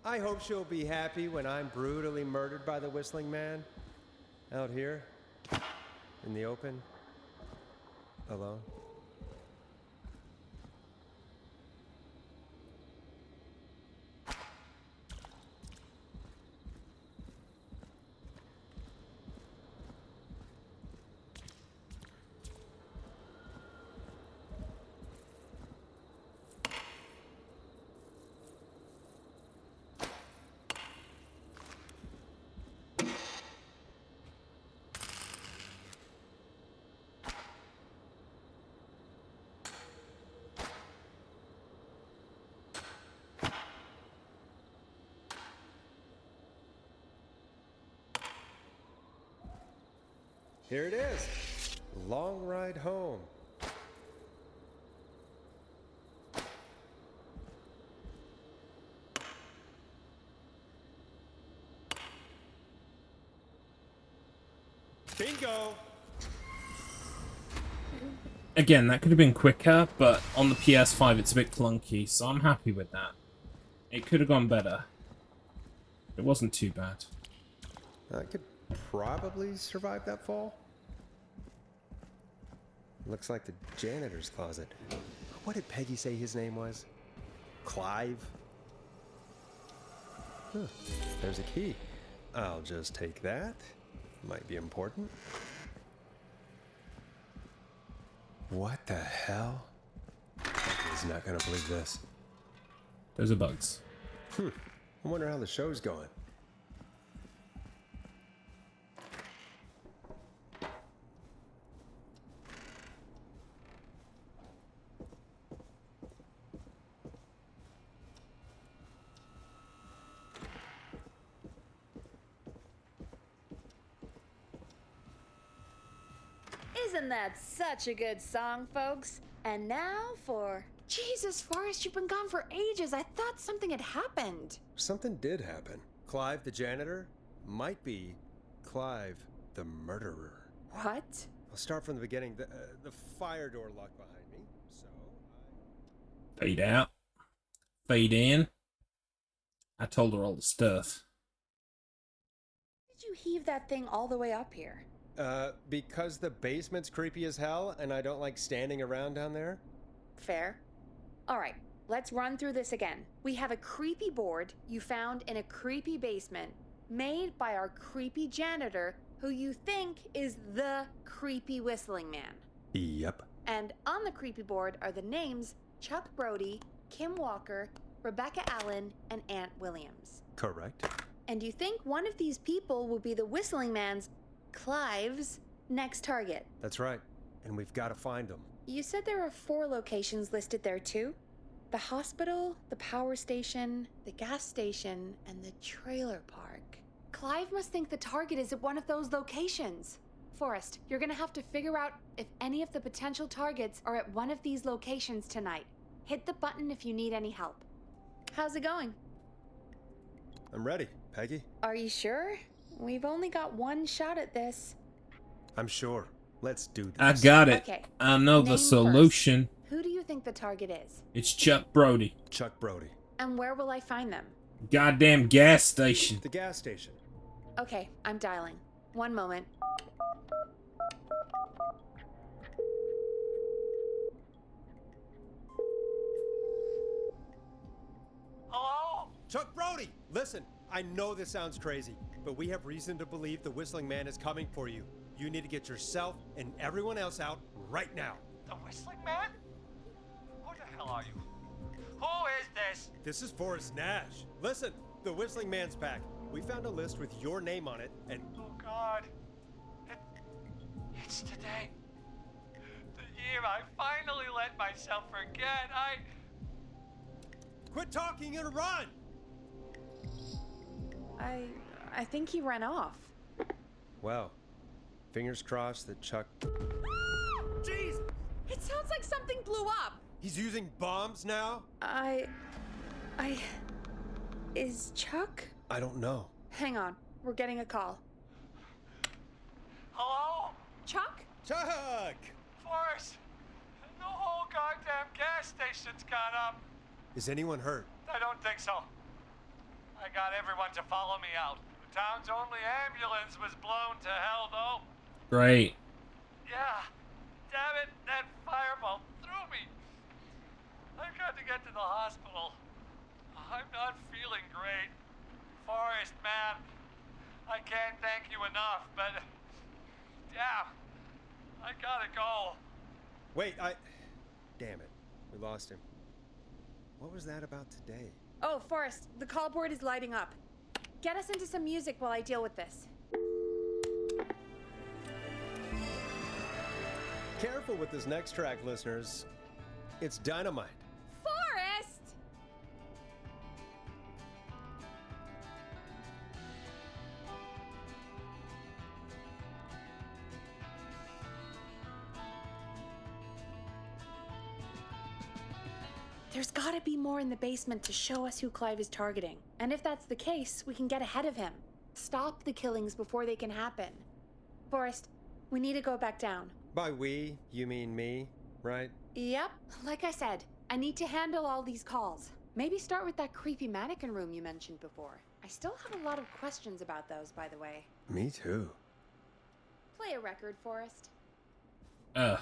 I hope she'll be happy when I'm brutally murdered by the whistling man. Out here, in the open, alone. Here it is. Long ride home. Bingo! Again, that could have been quicker, but on the PS5 it's a bit clunky, so I'm happy with that. It could have gone better. It wasn't too bad. I could probably survive that fall. Looks like the janitor's closet. What did Peggy say his name was? Clive? Huh. There's a key. I'll just take that. Might be important. What the hell? Peggy's not gonna believe this. Those are bugs. I wonder how the show's going. Isn't that such a good song, folks? And now for... Jesus, Forrest, you've been gone for ages. I thought something had happened. Something did happen. Clive the janitor might be Clive the murderer. What? I'll start from the beginning. The fire door locked behind me, so Fade out. Fade in. I told her all the stuff. Did you heave that thing all the way up here? Because the basement's creepy as hell and I don't like standing around down there. Fair. All right, let's run through this again. We have a creepy board you found in a creepy basement made by our creepy janitor who you think is the creepy whistling man. Yep. And on the creepy board are the names Chuck Brody, Kim Walker, Rebecca Allen, and Aunt Williams. Correct. And you think one of these people will be the whistling man's, Clive's, next target. That's right. And we've got to find them. You said there are 4 locations listed there too? The hospital, the power station, the gas station, and the trailer park. Clive must think the target is at one of those locations. Forrest, you're gonna have to figure out if any of the potential targets are at one of these locations tonight. Hit the button if you need any help. How's it going? I'm ready, Peggy. Are you sure? We've only got one shot at this. I'm sure. Let's do this. I got it. Okay. I know the Name solution. first. Who do you think the target is? It's Chuck Brody. Chuck Brody. And where will I find them? Goddamn gas station. The gas station. Okay, I'm dialing. One moment. Hello? Chuck Brody! Listen, I know this sounds crazy, but we have reason to believe the Whistling Man is coming for you. You need to get yourself and everyone else out right now. The Whistling Man? Who the hell are you? Who is this? This is Forrest Nash. Listen, the Whistling Man's back. We found a list with your name on it, and... Oh, God. It's today. The year I finally let myself forget. Quit talking and run! I think he ran off. Well, fingers crossed that Chuck... Jeez! It sounds like something blew up! He's using bombs now? Is Chuck? I don't know. Hang on, we're getting a call. Hello? Chuck? Chuck! Forrest! The whole goddamn gas station's gone up. Is anyone hurt? I don't think so. I got everyone to follow me out. The town's only ambulance was blown to hell, though. Great. Yeah. Damn it, that fireball threw me. I've got to get to the hospital. I'm not feeling great. Forrest, man, I can't thank you enough, but... Damn. I gotta go. Wait, Damn it. We lost him. What was that about today? Oh, Forrest, the call board is lighting up. Get us into some music while I deal with this. Careful with this next track, listeners. It's dynamite. Forrest! There's gotta be more in the basement to show us who Clive is targeting. And if that's the case, we can get ahead of him. Stop the killings before they can happen. Forrest, we need to go back down. By we, you mean me, right? Yep. Like I said, I need to handle all these calls. Maybe start with that creepy mannequin room you mentioned before. I still have a lot of questions about those, by the way. Me too. Play a record, Forrest. Ugh.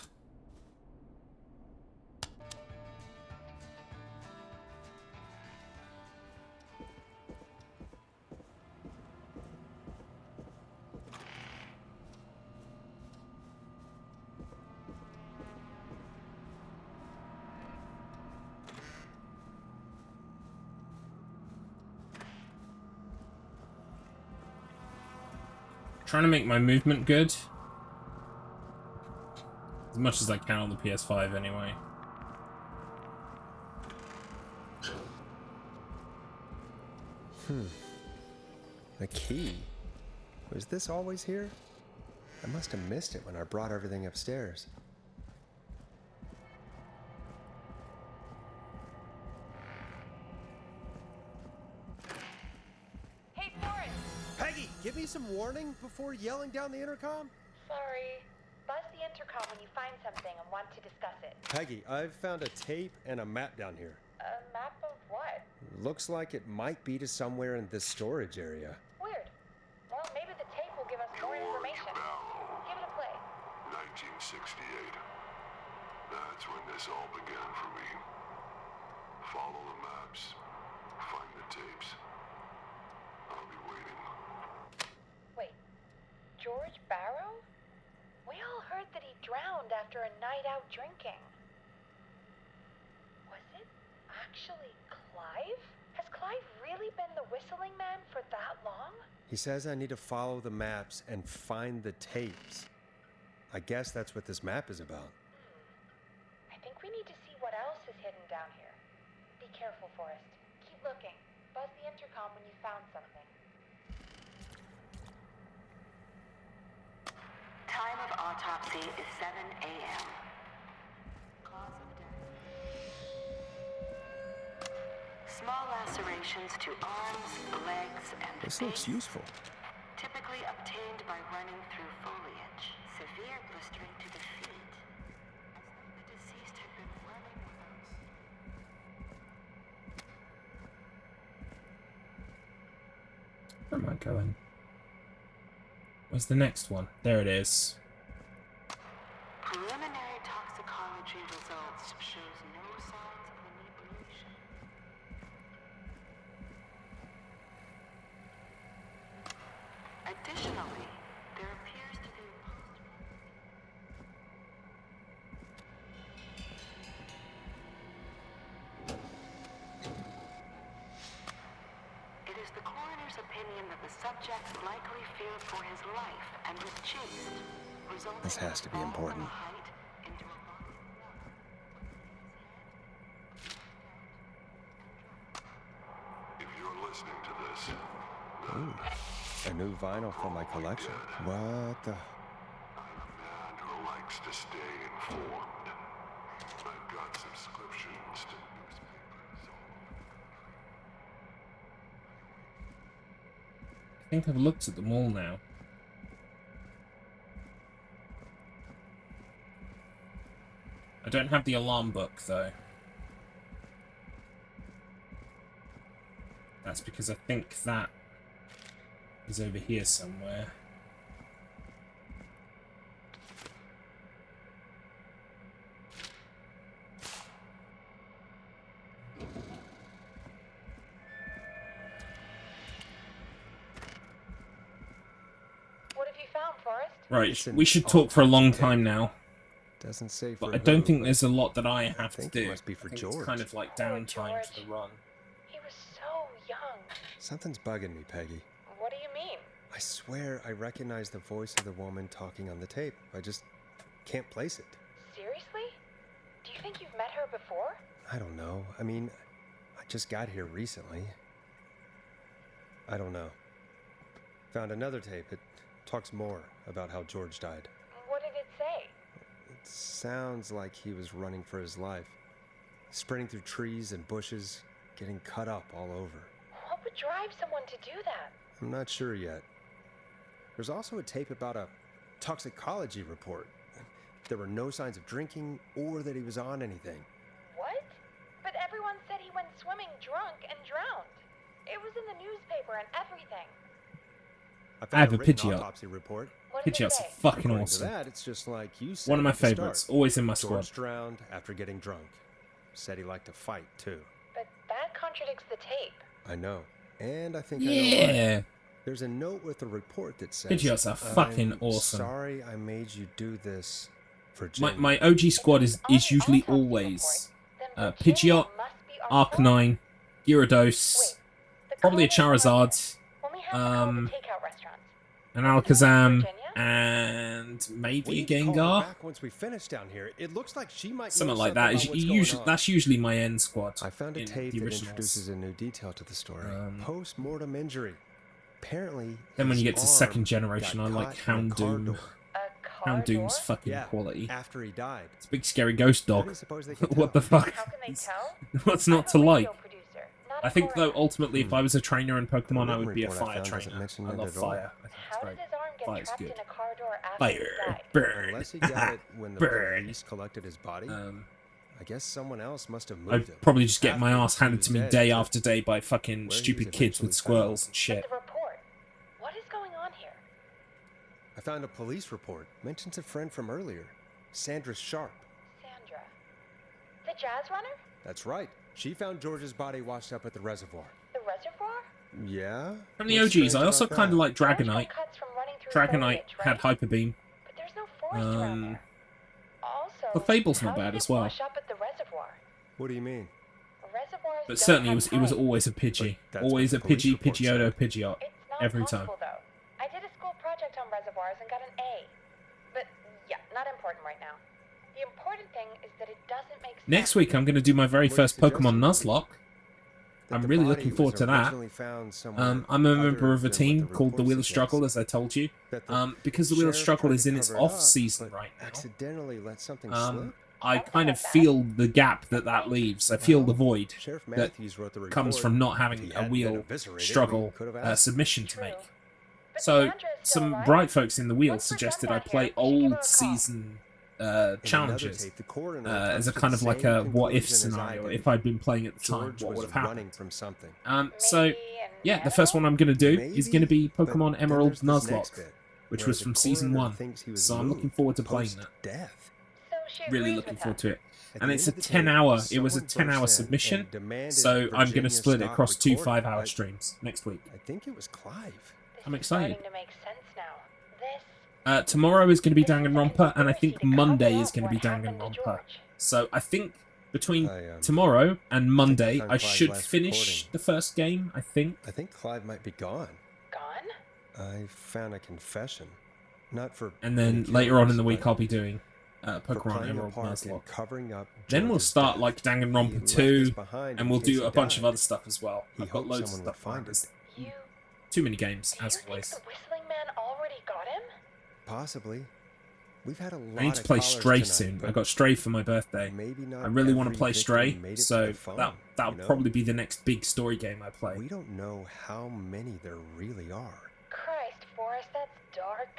Trying to make my movement good. As much as I can on the PS5 anyway. The key. Was this always here? I must have missed it when I brought everything upstairs. Hey, Forrest! Peggy, give me some warning before yelling down the intercom. Sorry. Buzz the intercom when you find something and want to discuss it. Peggy, I've found a tape and a map down here. A map of what? Looks like it might be to somewhere in this storage area. Weird. Well, maybe the tape will give us more information. Give it a play. 1968. That's when this all began for me. Follow the maps. Find the tapes. I'll be waiting. Wait. George Barrow? We all heard that he drowned after a night out drinking. Was it actually Clive? Has Clive really been the whistling man for that long? He says I need to follow the maps and find the tapes. I guess that's what this map is about. I think we need to see what else is hidden down here. Be careful, Forrest. Keep looking. Buzz the intercom when you found something. Time of autopsy is 7 a.m. Cause of death. Small lacerations to arms, legs, and the This looks face, useful. typically obtained by running through foliage. Severe blistering to the feet, as though the deceased had been running without... Where am I going? Where's the next one? There it is. Preliminary toxicology results shows no signs of inebriation. Additionally, there appears to be It is the coroner's opinion that the subject likely feared for his life and was chased, resulting This has to be in a fall important. from a height into a body of water. If you're listening to this, Ooh, a new vinyl for my collection. What the? I'm a man who likes to stay informed. I've got subscriptions to newspapers all over. I think I've looked at them all now. I don't have the alarm book, though. That's because I think that is over here somewhere. What have you found, Forrest? Right, It's an we should talk for a long time now. Doesn't say for But I don't who, think but there's a lot that I have to think do. it must be for I think George. It's kind of like downtime for the run. He was so young. Something's bugging me, Peggy. What do you mean? I swear I recognize the voice of the woman talking on the tape. I just can't place it. Seriously? Do you think you've met her before? I don't know. I mean, I just got here recently. I don't know. Found another tape. It talks more about how George died. What did it say? It sounds like he was running for his life. sprinting through trees and bushes, getting cut up all over. What would drive someone to do that? I'm not sure yet. There's also a tape about a toxicology report. There were no signs of drinking or that he was on anything. What? But everyone said he went swimming drunk and drowned. It was in the newspaper and everything. I have a written Pidgeot. autopsy report. Pidgeot's fucking According awesome. To that, it's just like you said One of my at the favorites. start. Always in my George squad. drowned after getting drunk. Said he liked to fight too. But that contradicts the tape. I know. And I think I know Yeah. why. There's a note with a report that says, Pidgeots are fucking "I'm awesome. Sorry I made you do this, Virginia." My OG squad is usually always Pidgeot, Arcanine, Gyarados, probably a Charizard, an Alakazam, and maybe a Gengar. Back once we finish down here, it looks like she might Something know like that. about what's going on. That's usually my end squad. I found a in tape the that originals. introduces a new detail to the story. Post-mortem injury. Apparently, Then when you his get to arm second generation, I got like caught in a car Houndoom. door. Houndoom's fucking Yeah, quality. after he died. It's a big scary ghost How do dog. you suppose they can What the tell? fuck? How can they tell? What's not to like? Producer, not I a think though coroner. ultimately if I was a trainer in Pokemon, I written would be a report I fire found doesn't trainer. mention I it love at all. fire. I think it's How great. did his arm get Fire's trapped good. in a car door after Fire, he died? burn, Unless he got it when the burn. police collected his body. I guess someone else must have moved I'd him. probably just get my After ass handed he to me was day dead, after day by fucking where he stupid was kids with eventually squirrels found. and shit. The report. What is going on here? I found a police report. Mentions a friend from earlier. Sandra Sharp. Sandra. The jazz runner? That's right. She found George's body washed up at the reservoir. The reservoir? Yeah? From the What's OGs, strange I also about kind of that? like Dragonite. Cuts from running through Dragonite foliage, had right? Hyper Beam. But there's no forest around there. Also, The Fable's not how bad did as it well. wash up at the reservoir? What do you mean? Reservoirs But don't certainly have it was pipes. always a Pidgey. But that's Always a what the police Pidgey, report Pidgeotto, said. Pidgeot. It's not Every possible, time. though. I did a school project on reservoirs and got an A. But yeah, not important right now. The important thing is that it doesn't make sense. Next week, I'm going to do my very first Pokemon Nuzlocke. That I'm the really body looking was forward to that. originally found somewhere I'm a other member of a than what team the called the report Wheel of Struggle, suggests. as I told you. That the Because the Wheel of sheriff Struggle tried is to in its cover it up, off-season but right now. accidentally let something slip. I kind of feel the gap that leaves. I feel the void Sheriff that Matthews wrote the report. comes from not If having he a hadn't Wheel been eviscerated, Struggle we could have asked. submission to make. So some bright folks in the Wheel suggested I play old season challenges tape, the coroner as a comes to kind the of like same a what if conclusion as I scenario. did. If I'd been playing at the time, George what was would have running happened? from something. So yeah, the first one I'm going to do is going to be Pokemon but Emerald then there's this next Nuzlocke, bit, which where was the from season coroner 1. thinks he was So I'm looking moved forward to playing that. post-death. Really looking forward to it. At And the it's end a of the 10 tape, hour, it was a someone 10 hour burst in submission, and demanded so I'm going to Virginia split it stop across 2 recording. 5-hour streams next week. I think it was Clive. I'm excited. Starting to make sense now. This Tomorrow is going to be Danganronpa, and I think Monday is going to be Danganronpa. So I think between tomorrow and Monday, found I Clive should last finish recording. the first game, I think. I think Clive might be gone. Gone? I found a confession. Not for And then any later on in killers, the week, but I'll be doing for Pokemon playing a Emerald part in Nuzlocke. covering up Then we'll George's start death. like He Danganronpa left 2, this behind and we'll in case do he a bunch of died. other stuff as well. He I've got hoped loads of someone would stuff find planned. it. Too many games, as Think always. the Whistling Man already got him? Possibly. We've had a lot I need to of play callers Stray tonight, soon. I but got Stray for my birthday. maybe not I really want to every play victim Stray, made it to so the phone, that'll you know? probably be the next big story game I play. We don't know how many there really are. Christ, Forrest, that's dark.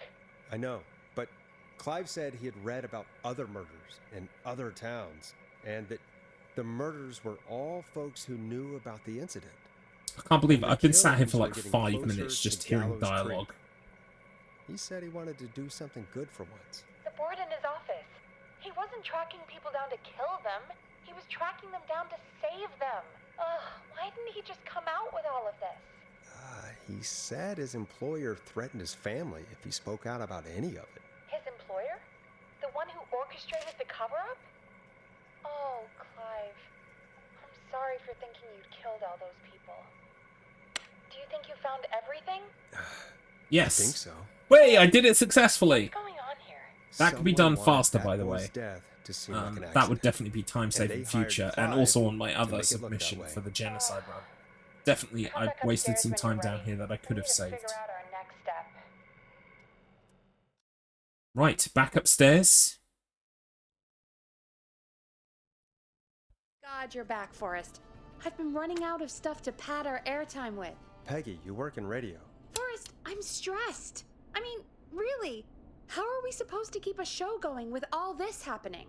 I know, but Clive said he had read about other murders in other towns, and that the murders were all folks who knew about the incident. I can't believe it. The I've been sat here killings for were like getting 5 closer minutes to just hearing Gallows Creek. dialogue. He said he wanted to do something good for once. The board in his office. He wasn't tracking people down to kill them. He was tracking them down to save them. Ugh, why didn't he just come out with all of this? He said his employer threatened his family if he spoke out about any of it. His employer? The one who orchestrated the cover-up? Oh, Clive. I'm sorry for thinking you'd killed all those people. Do you think you found everything? Yes. I think so. Wait, I did it successfully. What's going on here? That could be done Someone wanted faster, that by the boy's way. death to seem like an That would accident. definitely be time And saving they future, hired and Clive also on my to other make it look that submission way. for the genocide run. Definitely, I wasted some time down here that I could have saved. Figure out our next step. Right, back upstairs. God glad you're back, Forrest. I've been running out of stuff to pad our airtime with. Peggy, you work in radio. Forrest, I'm stressed. I mean, really, how are we supposed to keep a show going with all this happening?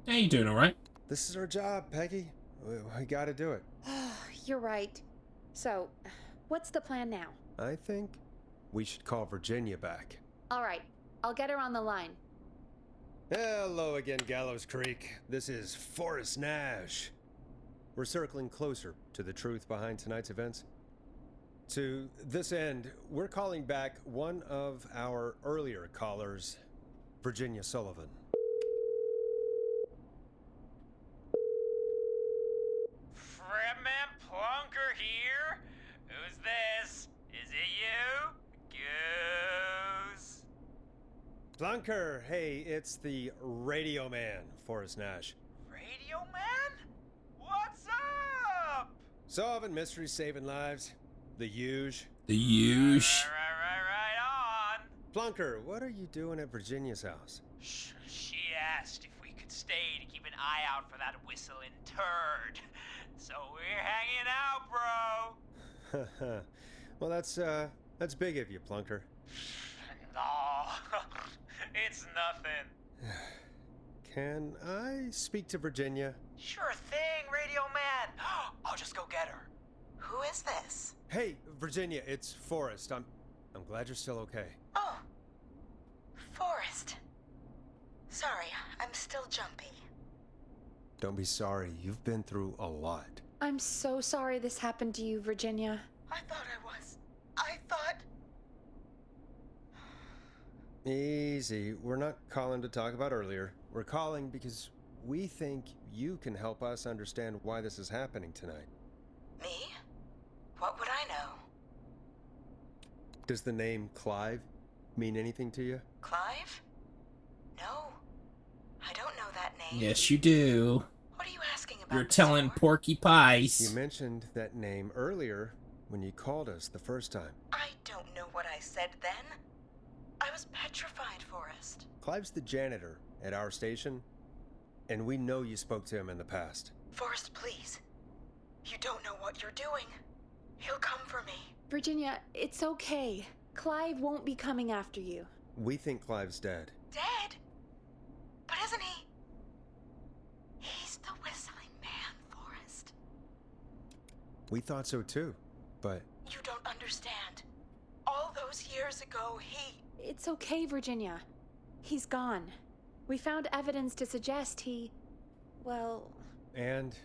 Hey, you doing alright? This is our job, Peggy. We gotta do it. You're right. So, what's the plan now? I think we should call Virginia back. All right, I'll get her on the line. Hello again, Gallows Creek. This is Forrest Nash. We're circling closer to the truth behind tonight's events. To this end, we're calling back one of our earlier callers, Virginia Sullivan. Fredman Plunker here. Who's this? Is it you? Goose. Plunker, hey, it's the Radio Man, Forrest Nash. Radio Man? What's up? Solving mysteries, saving lives. The huge. The huge. Right on. Plunker, what are you doing at Virginia's house? She asked if we could stay to keep an eye out for that whistling turd. So we're hanging out, bro. Well, that's big of you, Plunker. No, it's nothing. Can I speak to Virginia? Sure thing, Radio Man. I'll just go get her. Who is this? Hey, Virginia, it's Forrest. I'm glad you're still okay. Oh, Forrest. Sorry, I'm still jumpy. Don't be sorry. You've been through a lot. I'm so sorry this happened to you, Virginia. I thought I was. I thought... Easy. We're not calling to talk about earlier. We're calling because we think you can help us understand why this is happening tonight. Me? What would I know? Does the name Clive mean anything to you? Clive? No. I don't know that name. Yes, you do. What are you asking about? You're telling Porky Pies. You mentioned that name earlier when you called us the first time. I don't know what I said then. I was petrified, Forrest. Clive's the janitor at our station, and we know you spoke to him in the past. Forrest, please. You don't know what you're doing. He'll come for me. Virginia, it's okay. Clive won't be coming after you. We think Clive's dead. Dead? But isn't he? He's the whistling man, Forrest. We thought so too, but... You don't understand. All those years ago, he... It's okay, Virginia. He's gone. We found evidence to suggest he... well... And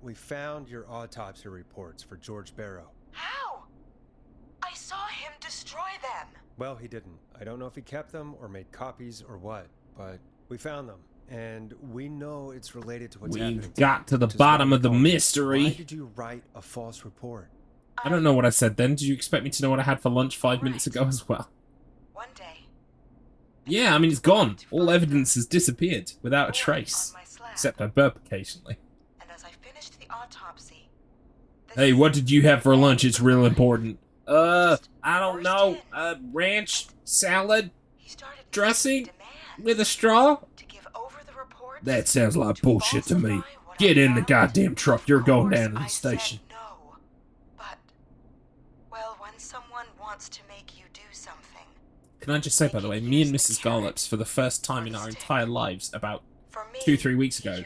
we found your autopsy reports for George Barrow. How? I saw him destroy them. Well, he didn't. I don't know if he kept them or made copies or what, but we found them. And we know it's related to what's happening. We've got to the bottom of the mystery. Why did you write a false report? I don't know what I said then. Did you expect me to know what I had for lunch 5 minutes ago as well? One day. Yeah, I mean, it's gone. All evidence has disappeared without a trace. Except I burp occasionally. And as I finished the autopsy... Hey, what did you have for lunch? It's real important. I don't know. Ranch salad dressing with a straw? That sounds like bullshit to me. Get in the goddamn truck. You're going down to the station. No. But, well, when someone wants to make you do something... Can I just say, by the way, me and Mrs. Garlips, for the first time in our entire lives, about 2-3 weeks ago,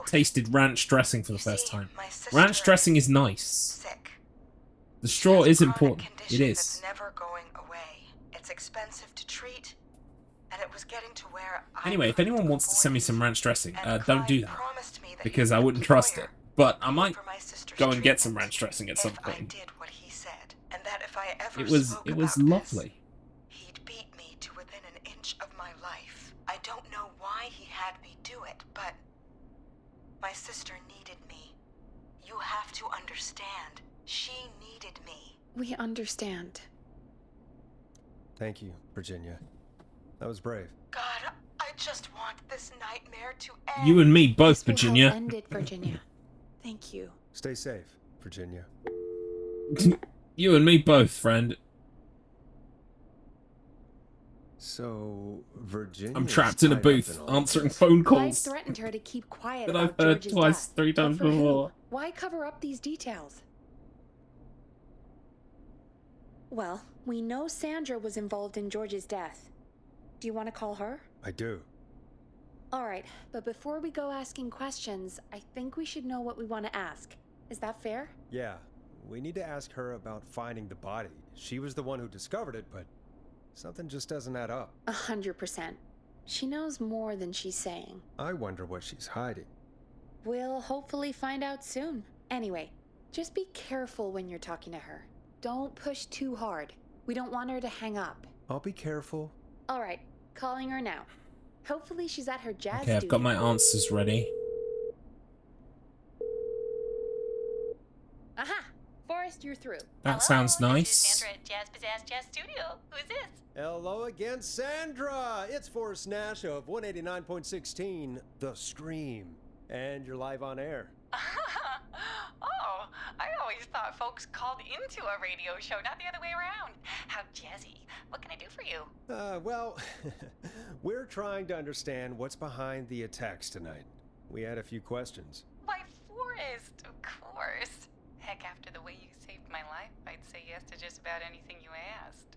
tasted ranch dressing for the first time. Ranch dressing is nice. The straw is important. It is. Never going away. It's expensive to treat, and it was getting to where Anyway, if anyone wants to send me some ranch dressing, don't do that, because I wouldn't trust it. But I might go and get some ranch dressing at some point. It was lovely. He'd beat me to within an inch of my life. I don't know why he had me do it, but my sister needed me. You have to understand. She needed me. We understand. Thank you, Virginia. That was brave. God, I just want this nightmare to end. You and me both, Virginia. This will help end it, Virginia. Thank you. Stay safe, Virginia. You and me both, friend. So, Virginia. I'm trapped in a booth, answering phone Clive calls threatened her to keep quiet that I've about heard George's twice, death. 3 times But for who? before. Why cover up these details? Well, we know Sandra was involved in George's death. Do you want to call her? I do. All right, but before we go asking questions, I think we should know what we want to ask. Is that fair? Yeah, we need to ask her about finding the body. She was the one who discovered it, but something just doesn't add up. 100%. She knows more than she's saying. I wonder what she's hiding. We'll hopefully find out soon. Anyway, just be careful when you're talking to her. Don't push too hard. We don't want her to hang up. I'll be careful. All right, calling her now. Hopefully she's at her jazz Okay, I've got my answers ready. Aha! Forrest, you're through. That sounds nice. Sandra at Jazz Pizzazz Jazz Studio. Who's this? Hello again, Sandra! It's Forrest Nash of 189.16, The Scream. And you're live on air. Oh, I always thought folks called into a radio show, not the other way around. How jazzy. What can I do for you? Well, we're trying to understand what's behind the attacks tonight. We had a few questions. Why, Forrest, of course. Heck, after the way you saved my life, I'd say yes to just about anything you asked.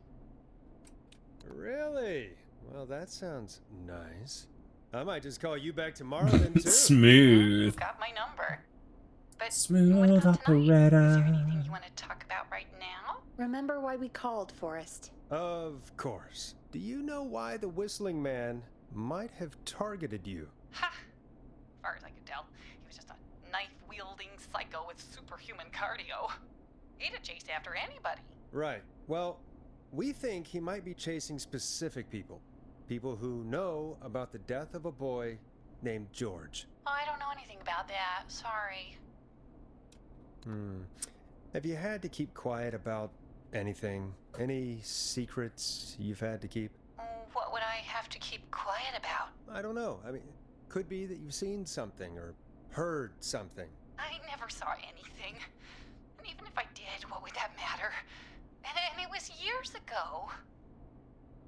Really? Well, that sounds nice. I might just call you back tomorrow then, too. Smooth. You got my number. But Smooth operator. Is there anything you want to talk about right now? Remember why we called, Forrest? Of course. Do you know why the Whistling Man might have targeted you? Ha! As far as I could tell, he was just a knife-wielding psycho with superhuman cardio. He'd have chased after anybody. Right. Well, we think he might be chasing specific people. People who know about the death of a boy named George. Oh, I don't know anything about that. Sorry. Have you had to keep quiet about anything? Any secrets you've had to keep? What would I have to keep quiet about? I don't know. I mean, could be that you've seen something or heard something. I never saw anything. And even if I did, what would that matter? And it was years ago.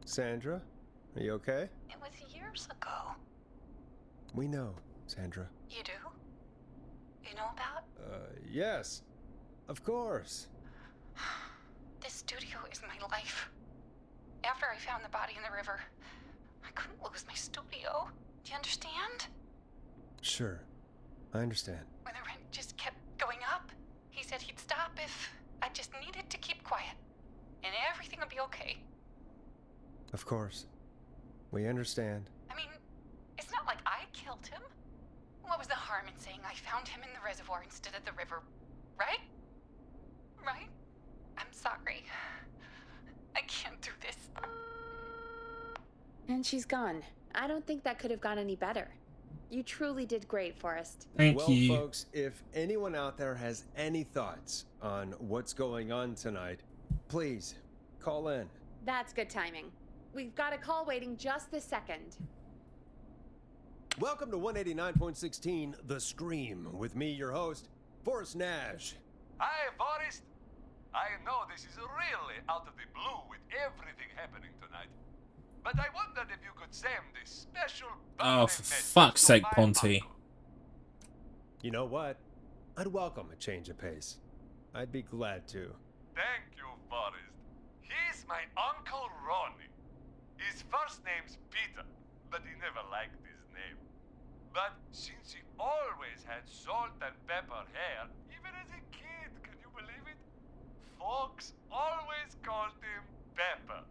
Sandra, are you okay? It was years ago. We know, Sandra. You do? You know about? Yes. Of course. This studio is my life. After I found the body in the river, I couldn't lose my studio. Do you understand? Sure. I understand. When the rent just kept going up, he said he'd stop if I just needed to keep quiet. And everything would be okay. Of course. We understand. I mean, it's not like I killed him. What was the harm in saying I found him in the reservoir instead of the river, right? Right? I'm sorry. I can't do this. And she's gone. I don't think that could have gone any better. You truly did great, Forrest. Thank you. Well, folks, if anyone out there has any thoughts on what's going on tonight, please call in. That's good timing. We've got a call waiting just this second. Welcome to 189.16, The Scream, with me, your host, Forrest Nash. Hi, Forrest. I know this is really out of the blue with everything happening tonight, but I wondered if you could send this special Oh, for fuck's sake, Ponty. You know what? I'd welcome a change of pace. I'd be glad to. Thank you, Forrest. He's my Uncle Ronnie. His first name's Peter, but he never liked his name. But since he always had salt and pepper hair, even as a kid, can you believe it? Folks always called him Pepper.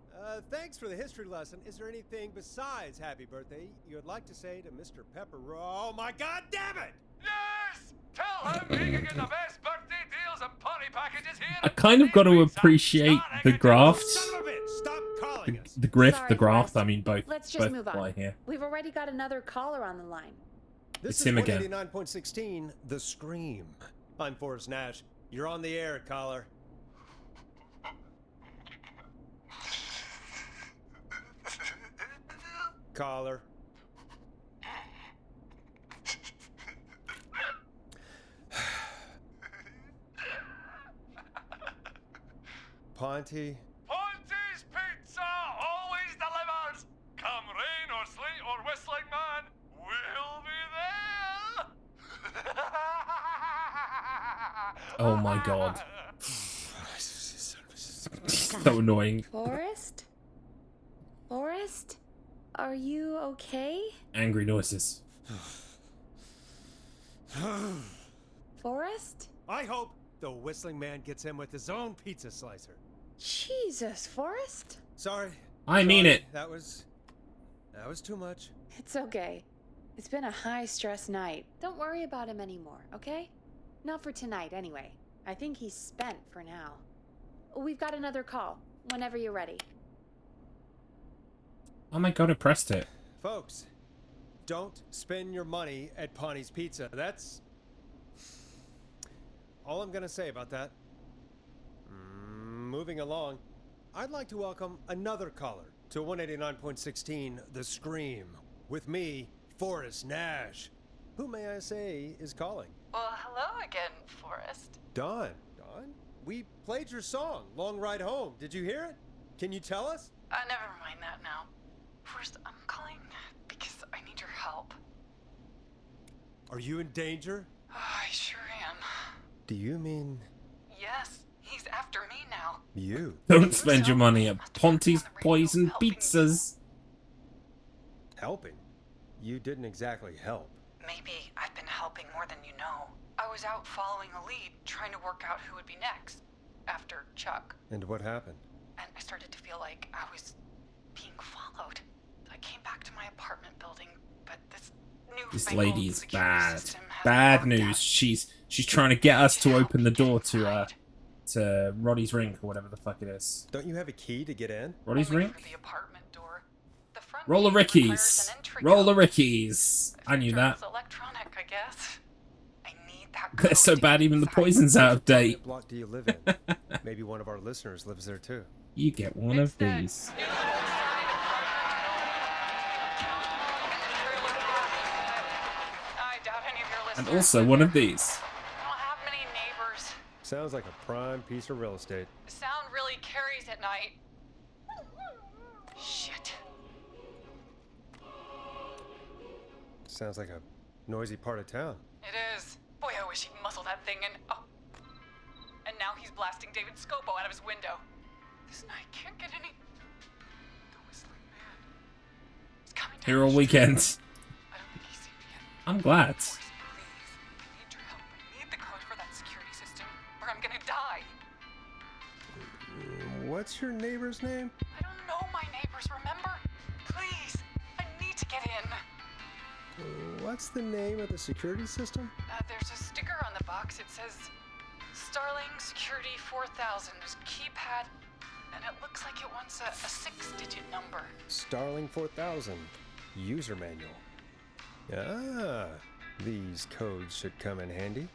Thanks for the history lesson. Is there anything besides happy birthday you'd like to say to Mr. Pepper? Oh my god damn it! Yes! Tell him he can get the best birthday deals and party packages here. I kind of got to appreciate the graft. Son of a bitch, stop calling us. The grift, Sorry, the graft, Forrest. I mean both. Let's just both move apply on. here. We've already got another caller on the line. This It's is him again. 189.16, The Scream. I'm Forrest Nash. You're on the air, caller. Caller. Ponty. Ponty's Pizza always delivers. Come rain or sleet or whistling man, we'll be there. Oh my god. So annoying. Forrest? Forrest? Are you okay? Angry noises. Forrest? I hope the Whistling Man gets in with his own pizza slicer. Jesus, Forrest? Sorry. I mean it. That was too much. It's okay. It's been a high-stress night. Don't worry about him anymore, okay? Not for tonight, anyway. I think he's spent for now. We've got another call, whenever you're ready. Oh my god, I pressed it. Folks, don't spend your money at Pawnee's Pizza. That's all I'm gonna say about that. Moving along, I'd like to welcome another caller to 189.16 The Scream. With me, Forrest Nash. Who, may I say, is calling? Well, hello again, Forrest. Dawn. Dawn? We played your song, Long Ride Home. Did you hear it? Can you tell us? Never mind that now. First, I'm calling because I need your help. Are you in danger? I sure am. Do you mean Yes, he's after me now. you? Don't spend your money at Ponty's Poison Pizzas. Helping? You didn't exactly help. Maybe I've been helping more than you know. I was out following a lead, trying to work out who would be next, after Chuck. And what happened? And I started to feel like I was being followed. I came back to my apartment building, but This lady is bad. Bad news. She's trying to get us to open the door to Roddy's Rink or whatever the fuck it is. Don't you have a key to get in? Roddy's Rink? Roller Rickies. Roller Rickies. I knew that. Electronic, I guess. I need that. They're so bad even the poison's out of date. What block do you live in? Maybe one of our listeners lives there too. You get one of these. I doubt any of your listeners. And also one of these. I don't have many neighbors. Sounds like a prime piece of real estate. Sound really carries at night. Shit. Sounds like a noisy part of town. It is. Boy, I wish he'd muzzle that thing and... Oh. And now he's blasting David Scopo out of his window. This night can't get any... The Whistling Man. He's coming down. Here all weekend. I don't think he's seen me yet. I'm glad. Please, I need your help. I need the code for that security system, or I'm gonna die. What's your neighbor's name? I don't know my neighbors, remember? Please, I need to get in. What's the name of the security system? There's a sticker on the box. It says Starling Security 4000. There's a keypad, and it looks like it wants a 6-digit number. Starling 4000. User manual. Ah, these codes should come in handy.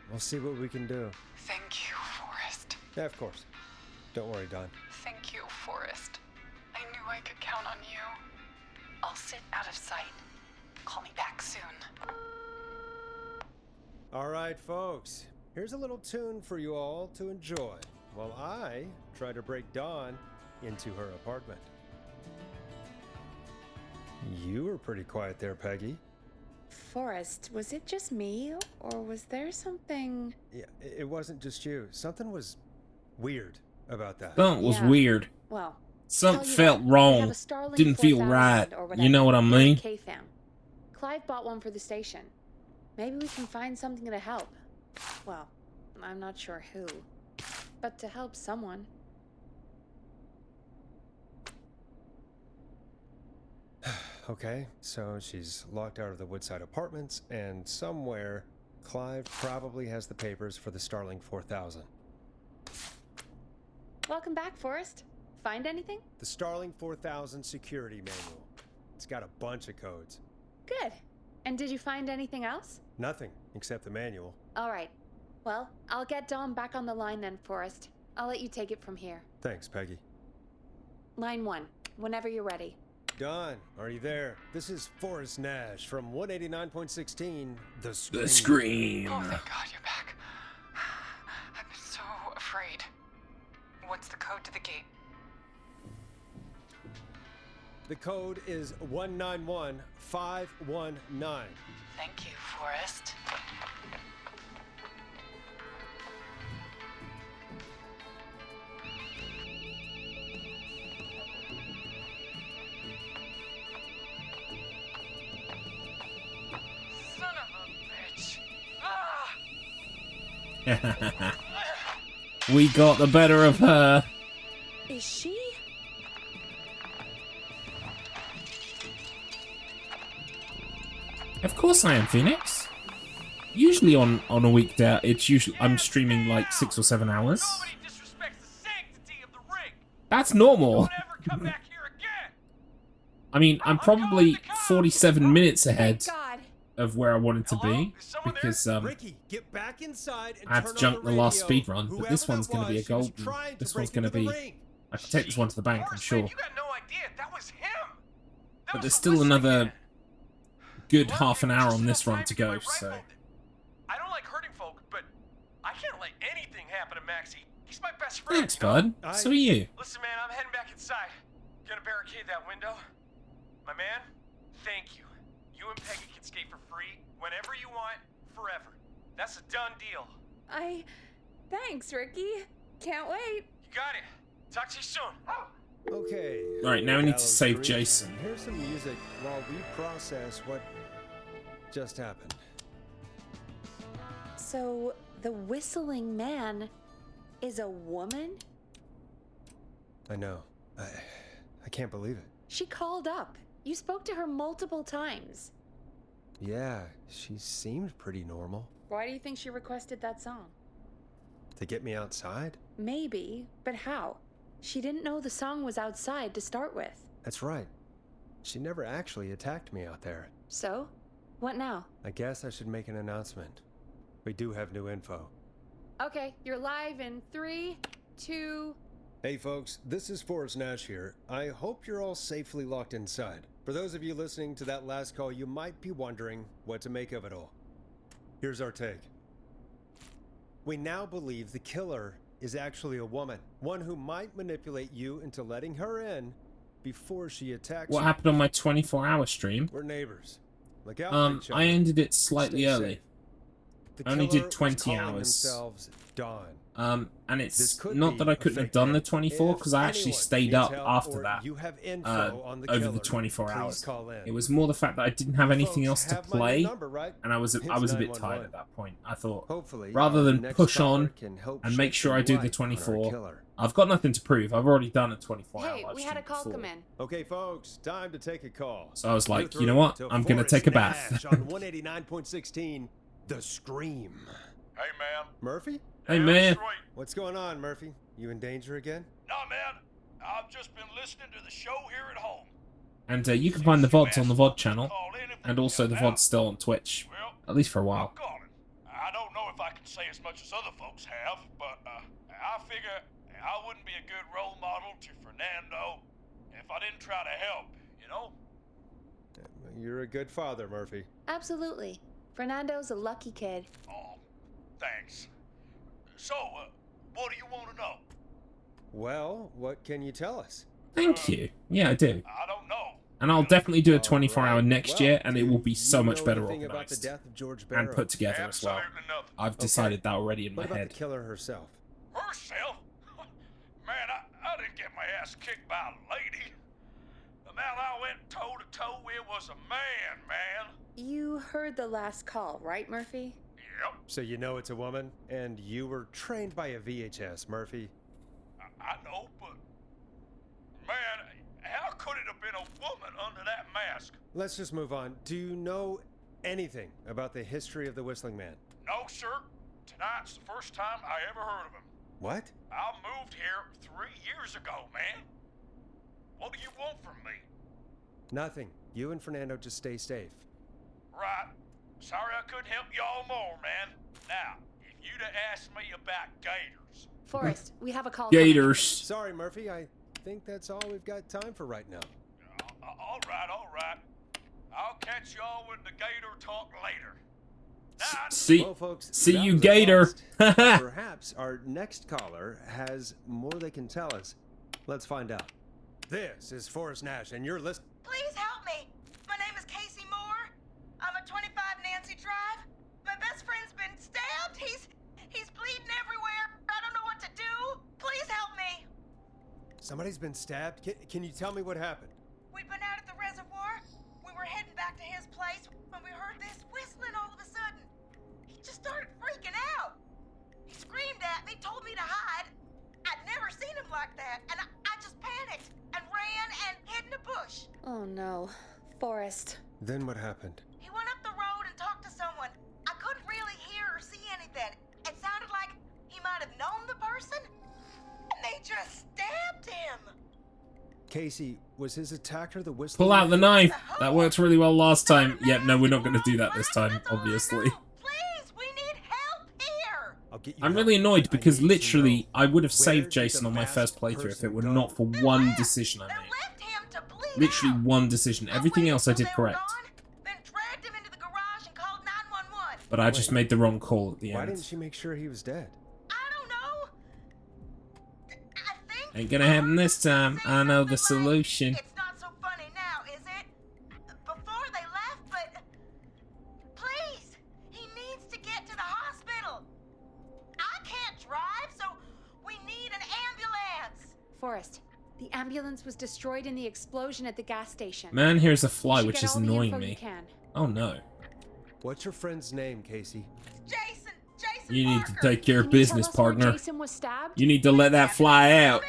We'll see what we can do. Thank you, Forrest. Yeah, of course. Don't worry, Don. Thank you, Forrest. I knew I could count on you. I'll sit out of sight. Call me back soon. All right, folks. Here's a little tune for you all to enjoy while I try to break Dawn into her apartment. You were pretty quiet there, Peggy. Forrest, was it just me, or was there something... Yeah, it wasn't just you. Something was weird about that. Something was weird. Well, something felt wrong. Didn't feel right. You know what I mean? K-Fam. Clive bought one for the station. Maybe we can find something to help. Well, I'm not sure who, but to help someone. Okay, so she's locked out of the Woodside Apartments, and somewhere, Clive probably has the papers for the Starling 4000. Welcome back, Forrest. Find anything? The Starling 4000 security manual. It's got a bunch of codes. Good. And did you find anything else? Nothing, except the manual. All right. Well, I'll get Dom back on the line then, Forrest. I'll let you take it from here. Thanks, Peggy. Line 1, whenever you're ready. Don, are you there? This is Forrest Nash from 189.16 The Scream. The Scream. Oh, thank God you're back. I've been so afraid. What's the code to the gate? The code is 191519. Thank you, Forrest. Son of a bitch. Ah! We got the better of her. Is she? Of course I am, Phoenix. Usually on a weekday, I'm streaming like 6 or 7 hours. That's normal. I mean, I'm probably 47 minutes ahead of where I wanted to be because Ricky, get back inside and I had to turn jump on the last radio. speed run, but Whoever this one's that going to be a was, she was golden. trying to This break one's going to into be. the ring. I could take this one to the bank, I'm sure. You got no idea. That was him. But there's still another good half an hour on this run to go, so. I don't like hurting folk, but I can't let anything happen to Maxie. He's my best friend. Thanks, bud. So are you. Listen, man, I'm heading back inside. Gonna barricade that window. My man, thank you. You and Peggy can skate for free whenever you want, forever. That's a done deal. Thanks, Ricky. Can't wait. You got it. Talk to you soon. Okay. Alright, now we need to Alice save Green, Jason. Here's some music while we process what just happened. So, the whistling man is a woman? I know. I can't believe it. She called up. You spoke to her multiple times. Yeah, she seemed pretty normal. Why do you think she requested that song? To get me outside? Maybe, but how? She didn't know the song was outside to start with. That's right. She never actually attacked me out there. So? What now? I guess I should make an announcement. We do have new info. Okay, you're live in 3, 2... Hey folks, this is Forrest Nash here. I hope you're all safely locked inside. For those of you listening to that last call, you might be wondering what to make of it all. Here's our take. We now believe the killer is actually a woman. One who might manipulate you into letting her in before she attacks What you. happened on my 24-hour stream? We're neighbors. Look out for each other. I ended it slightly Stay early. safe. The I only killer did was 20 calling hours. themselves Dawn. And This it's could not be that I a couldn't have fake done the name. 24 If because I actually anyone stayed needs up help after or that you have info on the over killer, the 24 please hours. call in. It was more the fact that I didn't have anything You else folks to have my new play, number, right? and I was a It's bit 911. tired at that point. I thought, Hopefully, rather our than next push caller on can help and make shed sure I some do the light on our 24, killer. I've got nothing to prove. I've already done a 24-hour Hey, live we had a stream call before. come in. Okay, folks, time to take a call. So I was like, You're you know through what? to I'm going to Forrest take a bath. Nash on 189.16, The Scream. Hey, man. Murphy? Hey, man. What's going on, Murphy? You in danger again? Nah, man. I've just been listening to the show here at home. And you can find the VODs on the VOD channel, and also the VOD's still on Twitch, at least for a while. I don't know if I can say as much as other folks have, but I figure I wouldn't be a good role model to Fernando if I didn't try to help, you know? You're a good father, Murphy. Absolutely. Fernando's a lucky kid. Oh, thanks. So, what do you want to know? Well, what can you tell us? Thank you. Yeah, I do. I don't know. And I'll definitely do a 24-hour next Well, year, and it will be so you much know better anything about the organized death of George and Barrow? put together as well. I've decided that already in my What about head. the killer herself? Herself? Man, I didn't get my ass kicked by a lady. The man I went toe-to-toe with was a man. You heard the last call, right, Murphy? Yep. So you know it's a woman, and you were trained by a VHS, Murphy. I know, but... Man, how could it have been a woman under that mask? Let's just move on. Do you know anything about the history of the Whistling Man? No, sir. Tonight's the first time I ever heard of him. What? I moved here 3 years ago, man. What do you want from me? Nothing. You and Fernando just stay safe. Right. Sorry I couldn't help y'all more, man. Now, if you'd have asked me about gators... Forrest, we have a call. Gators. Sorry, Murphy. I think that's all we've got time for right now. All right. I'll catch y'all with the gator talk later. See, Well, folks, see that you, was a Gator. bust. But perhaps our next caller has more they can tell us. Let's find out. This is Forrest Nash, and you're listening. Please help me. My name is Casey Moore. I'm at 25 Nancy Drive. Somebody's been stabbed? Can you tell me what happened? We'd been out at the reservoir. We were heading back to his place when we heard this whistling all of a sudden. He just started freaking out. He screamed at me, told me to hide. I'd never seen him like that, and I just panicked and ran and hid in a bush. Oh no. Forrest. Then what happened? He went up the road and talked to someone. I couldn't really hear or see anything. It sounded like he might have known the person, and they just stabbed him. Casey, was his attacker the whistler? Pull out the knife. That worked really well last time. Yep, no, we're not going to do that this time, obviously. Please, we need help here. I'll get you I'm help. really annoyed because I need to literally know, I would have where saved did Jason the on my first masked playthrough if it person were go? not for one decision I made. Left him to bleed Literally out. one decision. Everything else I did correct. Then dragged him into the garage and called 911. But I just made the wrong call at the Why end. didn't she make sure he was dead? I don't know. I think Ain't gonna happen this time. I know the solution. it's not so funny now, is it? Before they left, but please, he needs to get to the hospital. I can't drive, so we need an ambulance. Forrest, the ambulance was destroyed in the explosion at the gas station. Man, here's a fly, You should which get is all the annoying info you me. can. Oh no. What's your friend's name, Casey? Jason You need to Parker. take care of Can you tell business, us where partner. Jason was stabbed? You need to let that fly out.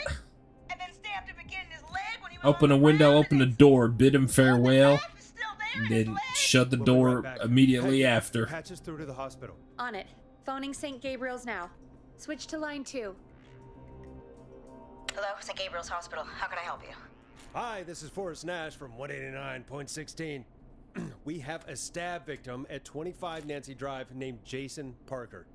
And then stabbed him again in his leg when he was Open a window, open a door, bid him farewell, then shut the We'll be right door back. immediately Peggy, after. Patch us through to the hospital. On it. Phoning St. Gabriel's now. Switch to line 2. Hello, St. Gabriel's Hospital. How can I help you? Hi, this is Forrest Nash from 189.16. We have a stab victim at 25 Nancy Drive named Jason Parker.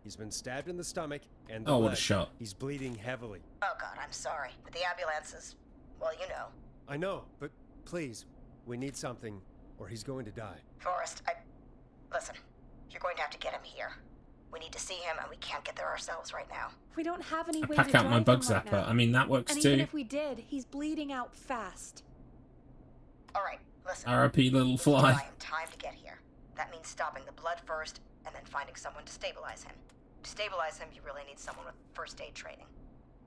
He's been stabbed in the stomach and the Oh, what a leg. shot. He's bleeding heavily. Oh God, I'm sorry. But the ambulance is, well, you know. I know, but please, we need something or he's going to die. Forrest, listen, you're going to have to get him here. We need to see him, and we can't get there ourselves right now. We don't have any way Pack to out my drive bug him right zapper. now. I mean, that works And too. even if we did, he's bleeding out fast. All right, listen. R.I.P. little We fly. buy him time to get here. That means stopping the blood first, and then finding someone to stabilize him. To stabilize him, you really need someone with first aid training.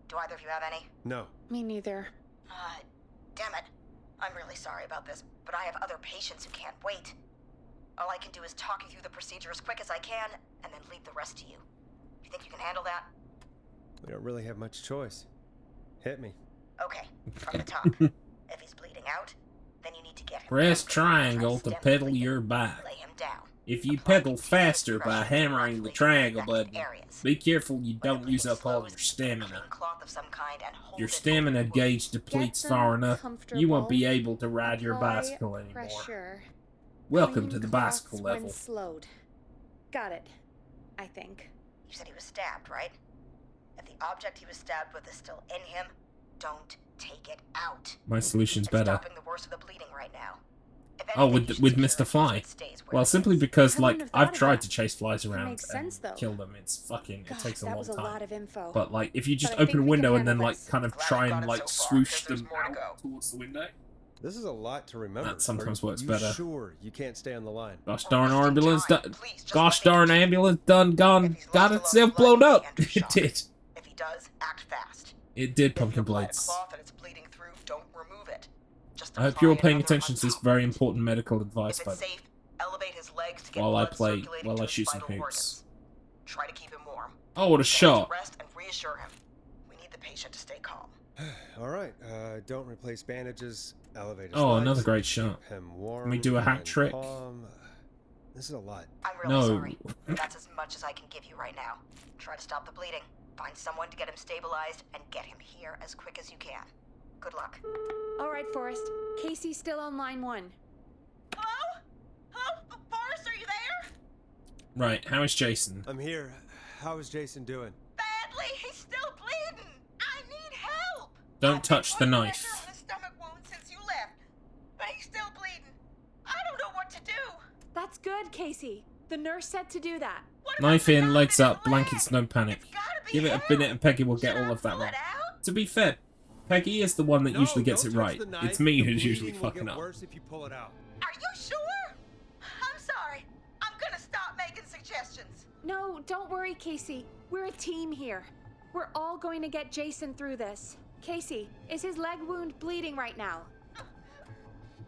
Do either of you have any? No. Me neither. Damn it. I'm really sorry about this, but I have other patients who can't wait. All I can do is talk you through the procedure as quick as I can, and then leave the rest to you. You think you can handle that? We don't really have much choice. Hit me. Okay, from the top. If he's bleeding out, then you need to get him. Press pumped. triangle Try to stem pedal your bike. Lay him down. If you pedal faster by hammering the triangle button, be careful you don't use up all your stamina. Cloth of some kind and hold Your it stamina gauge depletes Get far them enough, you won't be comfortable. able to ride your Apply bicycle anymore. Pressure. Welcome Clean to the cloths bicycle when level. slowed. Got it. I think. You said he was stabbed, right? If the object he was stabbed with is still in him, don't take it out. My solution's It's better. stopping the worst of the bleeding right now. If Oh, anything, you with should with secure Mr. it Fly. so it stays where Well, it simply is. because I like wouldn't have I've thought of tried that. to chase flies That around makes sense, and though. kill them. It's fucking. It Gosh, takes a that long was a time. lot of info. But like, if you just But I open a think we window can and then handle like this. kind of Glad try we and got it like so far, swoosh 'cause there's them more to out go. towards the window. This is a lot to remember. That sometimes Are works you better. Sure, you can't stay on the line. Gosh darn ambulance done. Gosh darn ambulance done gone. Got itself blown up. It did. If he does, act fast. It did, If you pumpkin apply a blades. cloth and it's bleeding through, don't remove it. Just I hope apply you're all paying another attention to this on very top. important medical advice, If by it's the way. safe, elevate his legs to get While I blood play, circulating while to I his shoot some vital hoops. organs. Try to keep him warm. Oh, what a Get him to shot! Rest and reassure him. We need the patient to stay calm. All right. Don't replace bandages. Elevate his Oh, legs, another great keep shot. him warm. Can we do a hat and trick? calm. This is a lot. I'm really No. sorry. That's as much as I can give you right now. Try to stop the bleeding. Find someone to get him stabilized and get him here as quick as you can. Good luck. All right, Forrest. Casey's still on line 1. Hello? Hello? Forrest, are you there? Right, how is Jason? I'm here. How is Jason doing? Badly. He's still bleeding. I need help. Don't touch the Put knife. pressure on his stomach wound since you left, but he's still bleeding. I don't know what to do. That's good, Casey. The nurse said to do that. Knife in, legs up, blankets, no panic. Give it a minute and Peggy will get all of that right. To be fair, Peggy is the one that usually gets it don't touch right. the knife. It's me The who's usually bleeding will fucking get up. worse if you pull it out. Are you sure? I'm sorry. I'm gonna stop making suggestions. No, don't worry, Casey. We're a team here. We're all going to get Jason through this. Casey, is his leg wound bleeding right now?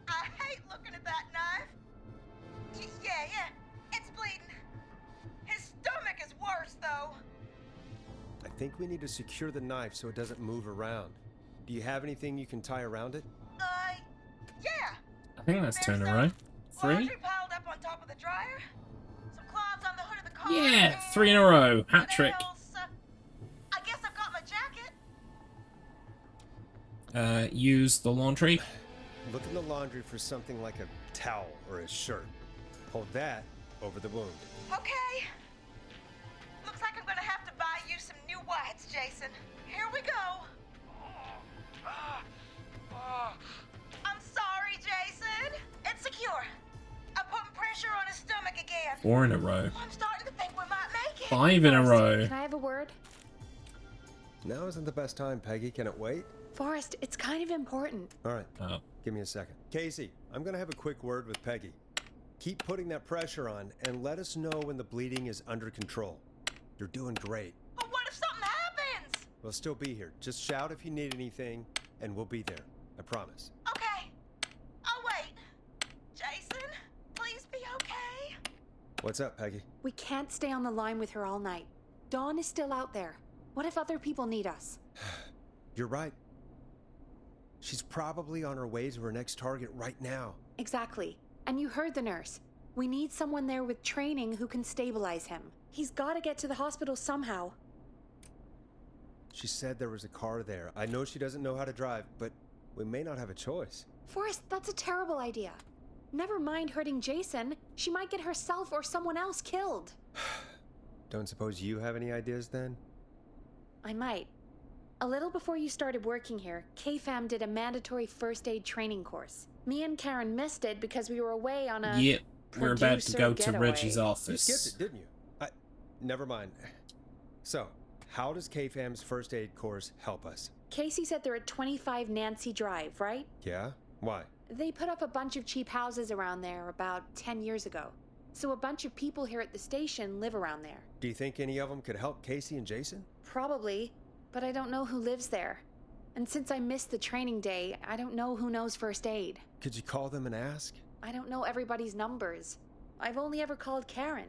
I hate looking at that knife. Yeah, it's bleeding. His stomach is worse, though. I think we need to secure the knife so it doesn't move around. Do you have anything you can tie around it? Yeah. I think that's 2 in a row. 3? Laundry piled up on top of the dryer. Some cloths on the hood of the car. Yeah, 3 in a row. Hat trick. I guess I've got my jacket. Use the laundry. Look in the laundry for something like a towel or a shirt. Hold that over the wound. Okay. Looks like I'm gonna have to buy you some new whites, Jason. Here we go. I'm sorry, Jason. It's secure. I'm putting pressure on his stomach again. 4 in a row. I'm starting to think we might make it. 5 in a row. Can I have a word? Now isn't the best time, Peggy. Can it wait? Forrest, it's kind of important. All right. Oh. Give me a second. Casey, I'm gonna have a quick word with Peggy. Keep putting that pressure on and let us know when the bleeding is under control. You're doing great. But what if something happens? We'll still be here. Just shout if you need anything, and we'll be there. I promise. Okay. I'll wait. Jason, please be okay. What's up, Peggy? We can't stay on the line with her all night. Dawn is still out there. What if other people need us? You're right. She's probably on her way to her next target right now. Exactly. And you heard the nurse. We need someone there with training who can stabilize him. He's got to get to the hospital somehow. She said there was a car there. I know she doesn't know how to drive, but we may not have a choice. Forrest, that's a terrible idea. Never mind hurting Jason. She might get herself or someone else killed. Don't suppose you have any ideas then? I might. A little before you started working here, KFAM did a mandatory first aid training course. Me and Karen missed it because we were away on a Yep, we're about to go to getaway. Reggie's You office. skipped it, didn't you? Never mind. So, how does KFAM's first aid course help us? Casey said they're at 25 Nancy Drive, right? Yeah? Why? They put up a bunch of cheap houses around there about 10 years ago. So a bunch of people here at the station live around there. Do you think any of them could help Casey and Jason? Probably, but I don't know who lives there. And since I missed the training day, I don't know who knows first aid. Could you call them and ask? I don't know everybody's numbers. I've only ever called Karen.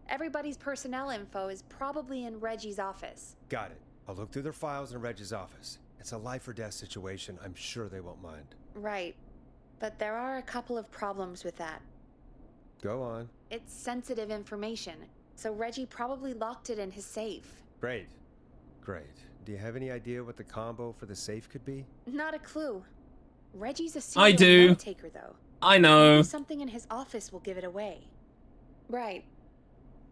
Everybody's personnel info is probably in Reggie's office. Got it. I'll look through their files in Reggie's office. It's a life or death situation. I'm sure they won't mind. Right. But there are a couple of problems with that. Go on. It's sensitive information, so Reggie probably locked it in his safe. Great. Great. Do you have any idea what the combo for the safe could be? Not a clue. Reggie's a I serial do. note taker, though. I know. Maybe something in his office will give it away. Right.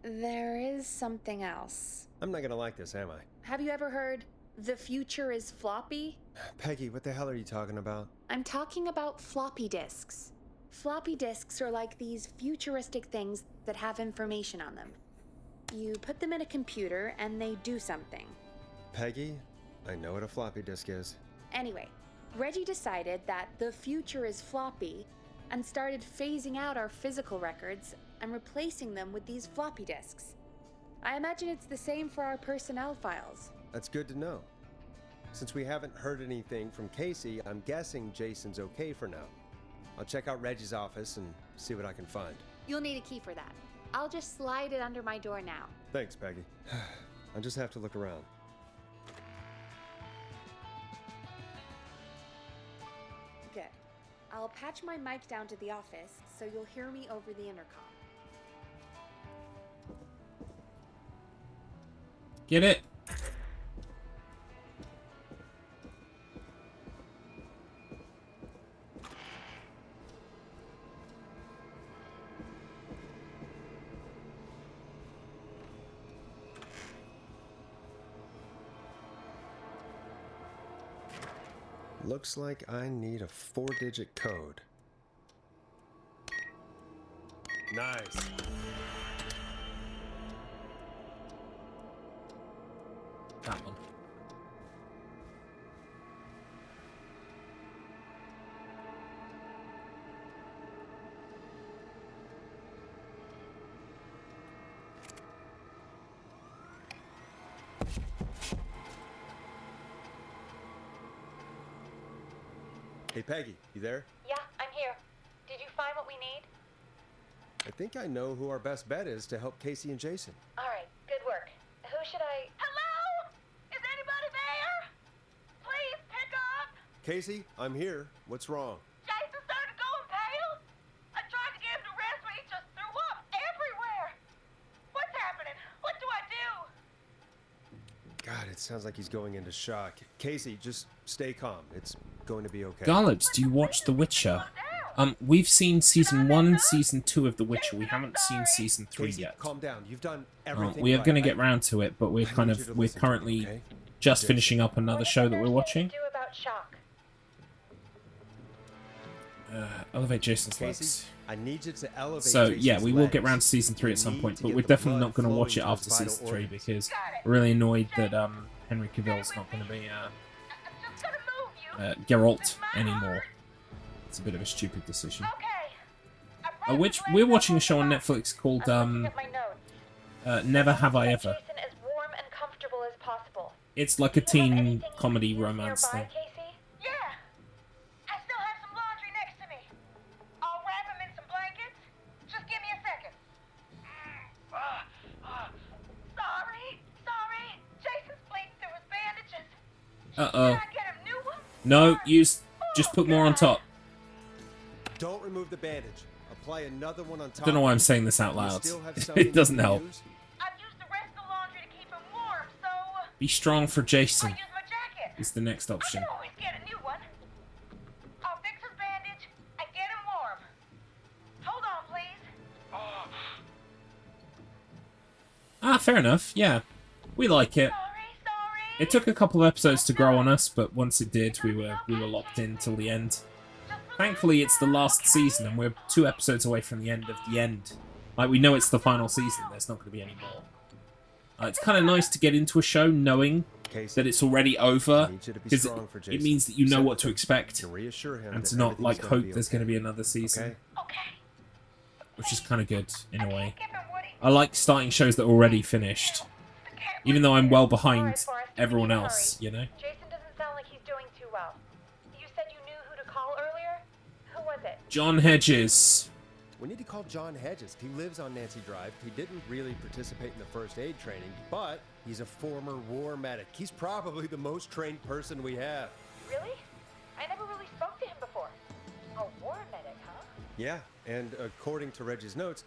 There is something else. I'm not gonna like this, am I? Have you ever heard, the future is floppy? Peggy, what the hell are you talking about? I'm talking about floppy disks. Floppy disks are like these futuristic things that have information on them. You put them in a computer and they do something. Peggy, I know what a floppy disk is. Anyway, Reggie decided that the future is floppy and started phasing out our physical records and replacing them with these floppy disks. I imagine it's the same for our personnel files. That's good to know. Since we haven't heard anything from Casey, I'm guessing Jason's okay for now. I'll check out Reggie's office and see what I can find. You'll need a key for that. I'll just slide it under my door now. Thanks, Peggy. I'll just have to look around. Good. I'll patch my mic down to the office so you'll hear me over the intercom. Get it? Looks like I need a 4-digit code. Nice. That one. Hey, Peggy, you there? Yeah, I'm here. Did you find what we need? I think I know who our best bet is to help Casey and Jason. All right, good work. Who should I... Hello? Is anybody there? Please pick up. Casey, I'm here. What's wrong? Jason started going pale. I tried to get him to rest, but he just threw up everywhere. What's happening? What do I do? God, it sounds like he's going into shock. Casey, just stay calm. It's going to be okay. Garlips, do you watch The Witcher? We've seen season 1 and season 2 of The Witcher. We haven't seen season 3 Casey, yet. calm down. You've done everything We are right. going to get round to it, but we're I need you to we're listen to me, currently okay? just Jason. finishing up another show that we're watching. Do about shock. Elevate Jason's legs. Casey, I need you to elevate So Jason's yeah, we will get legs. round to season 3 at some You point, need but to we're get the definitely not blood going to watch it flowing to after his vital season 3 organs. because we're really annoyed that Henry Cavill's not going to be Geralt anymore. It's a bit of a stupid decision. Which we're watching a show on Netflix called Never Have I Ever. Jason as warm and comfortable as possible. It's like a teen comedy romance thing. Yeah. I still have some laundry next to me. I'll wrap him in some blankets. Just give me a second. Sorry. Jason's bleeding through his bandages. Uh-oh. Can I get him new ones? No, just put more on top. Don't remove the bandage. Apply another one on top. I don't know why I'm saying this out You loud. still have something It doesn't you can help. use? I've used the rest of the laundry to keep him warm, so Be strong for Jason I'll use my jacket. is the next I option. can always get a new one. I'll fix his bandage and get him warm. Hold on, please. Ah, fair enough. Yeah, we like it. It took a couple of episodes to grow on us, but once it did, we were locked in till the end. Thankfully, it's the last season, and we're 2 episodes away from the end of the end. Like, we know it's the final season. There's not going to be any more. It's kind of nice to get into a show knowing that it's already over, because it means that you know what to expect, and to not like hope there's going to be another season, which is kind of good in a way. I like starting shows that are already finished, even though I'm well behind everyone else, you know? Jason doesn't sound like he's doing too well. You said you knew who to call earlier? Who was it? John Hedges. We need to call John Hedges. He lives on Nancy Drive. He didn't really participate in the first aid training, but he's a former war medic. He's probably the most trained person we have. Really? I never really spoke to him before. A war medic, huh? Yeah, and according to Reggie's notes,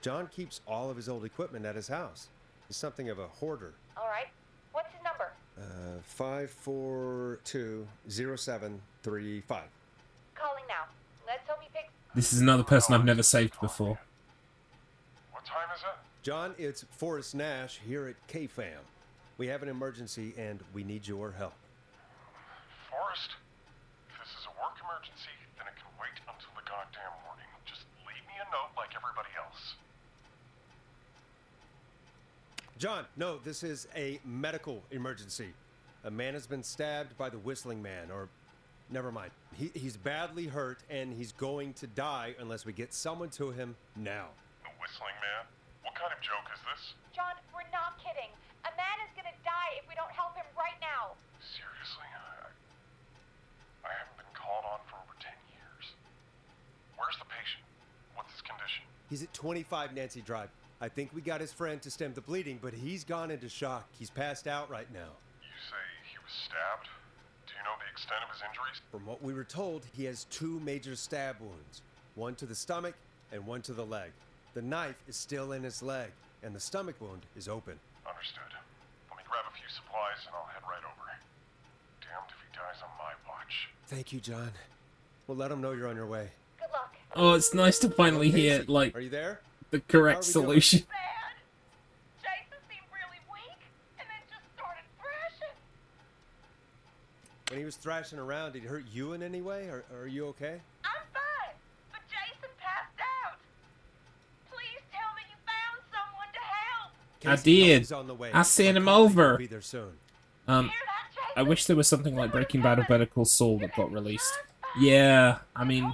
John keeps all of his old equipment at his house. He's something of a hoarder. All right. What's his number? 5420735. Calling now. Let's hope he picks... This is another person I've never saved before. What time is it? John, it's Forrest Nash here at KFAM. We have an emergency and we need your help. Forrest, if this is a work emergency, then it can wait until the goddamn morning. Just leave me a note like everybody else. John, no, this is a medical emergency. A man has been stabbed by the Whistling Man, or never mind. He's badly hurt and he's going to die unless we get someone to him now. The Whistling Man? What kind of joke is this? John, we're not kidding. A man is gonna die if we don't help him right now. Seriously? I haven't been called on for over 10 years. Where's the patient? What's his condition? He's at 25 Nancy Drive. I think we got his friend to stem the bleeding, but he's gone into shock. He's passed out right now. You say he was stabbed? Do you know the extent of his injuries? From what we were told, he has 2 major stab wounds. One to the stomach and one to the leg. The knife is still in his leg, and the stomach wound is open. Understood. Let me grab a few supplies and I'll head right over. Damned if he dies on my watch. Thank you, John. We'll let him know you're on your way. Good luck. Oh, it's nice to finally hear, like, Are you there? the correct How are we doing? solution. Jason seemed really weak and then just started thrashing. When he was thrashing around, did he hurt you in any way? Are you okay? I'm fine, but Jason passed out. Please tell me you found someone to help. I Casey, did. he's on the way. I sent My him colleague over. will be there soon. I wish there was something like Breaking Bad or Better Call Saul that got released. Yeah, I mean,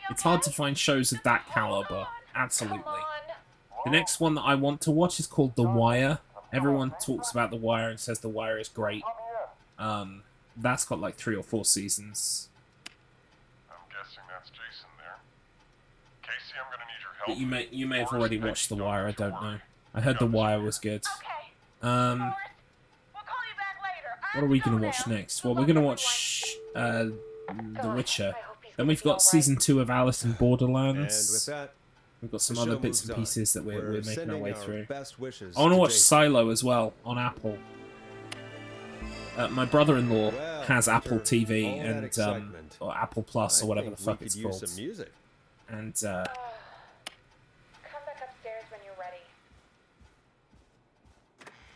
it's hard to find shows of that caliber. Absolutely. The next one that I want to watch is called The Wire. Everyone talks about The Wire and says The Wire is great. That's got like 3 or 4 seasons. in there. Casey, I'm gonna need your help. But you may have Forrest, already Peggy, watched The don't Wire. I have to don't know. worry. I heard The Wire was good. What are we gonna watch next? Well, we're gonna watch The Witcher. Then we've got season 2 of Alice in Borderlands. And with that, we've got some the other show bits and moves on. pieces that we're making our sending way our through. best wishes I want to to watch Jason. Silo as well on Apple. My brother-in-law has Apple after TV all that and excitement, or Apple Plus or whatever the think we fuck it's could use called. some music. And Come back upstairs when you're ready.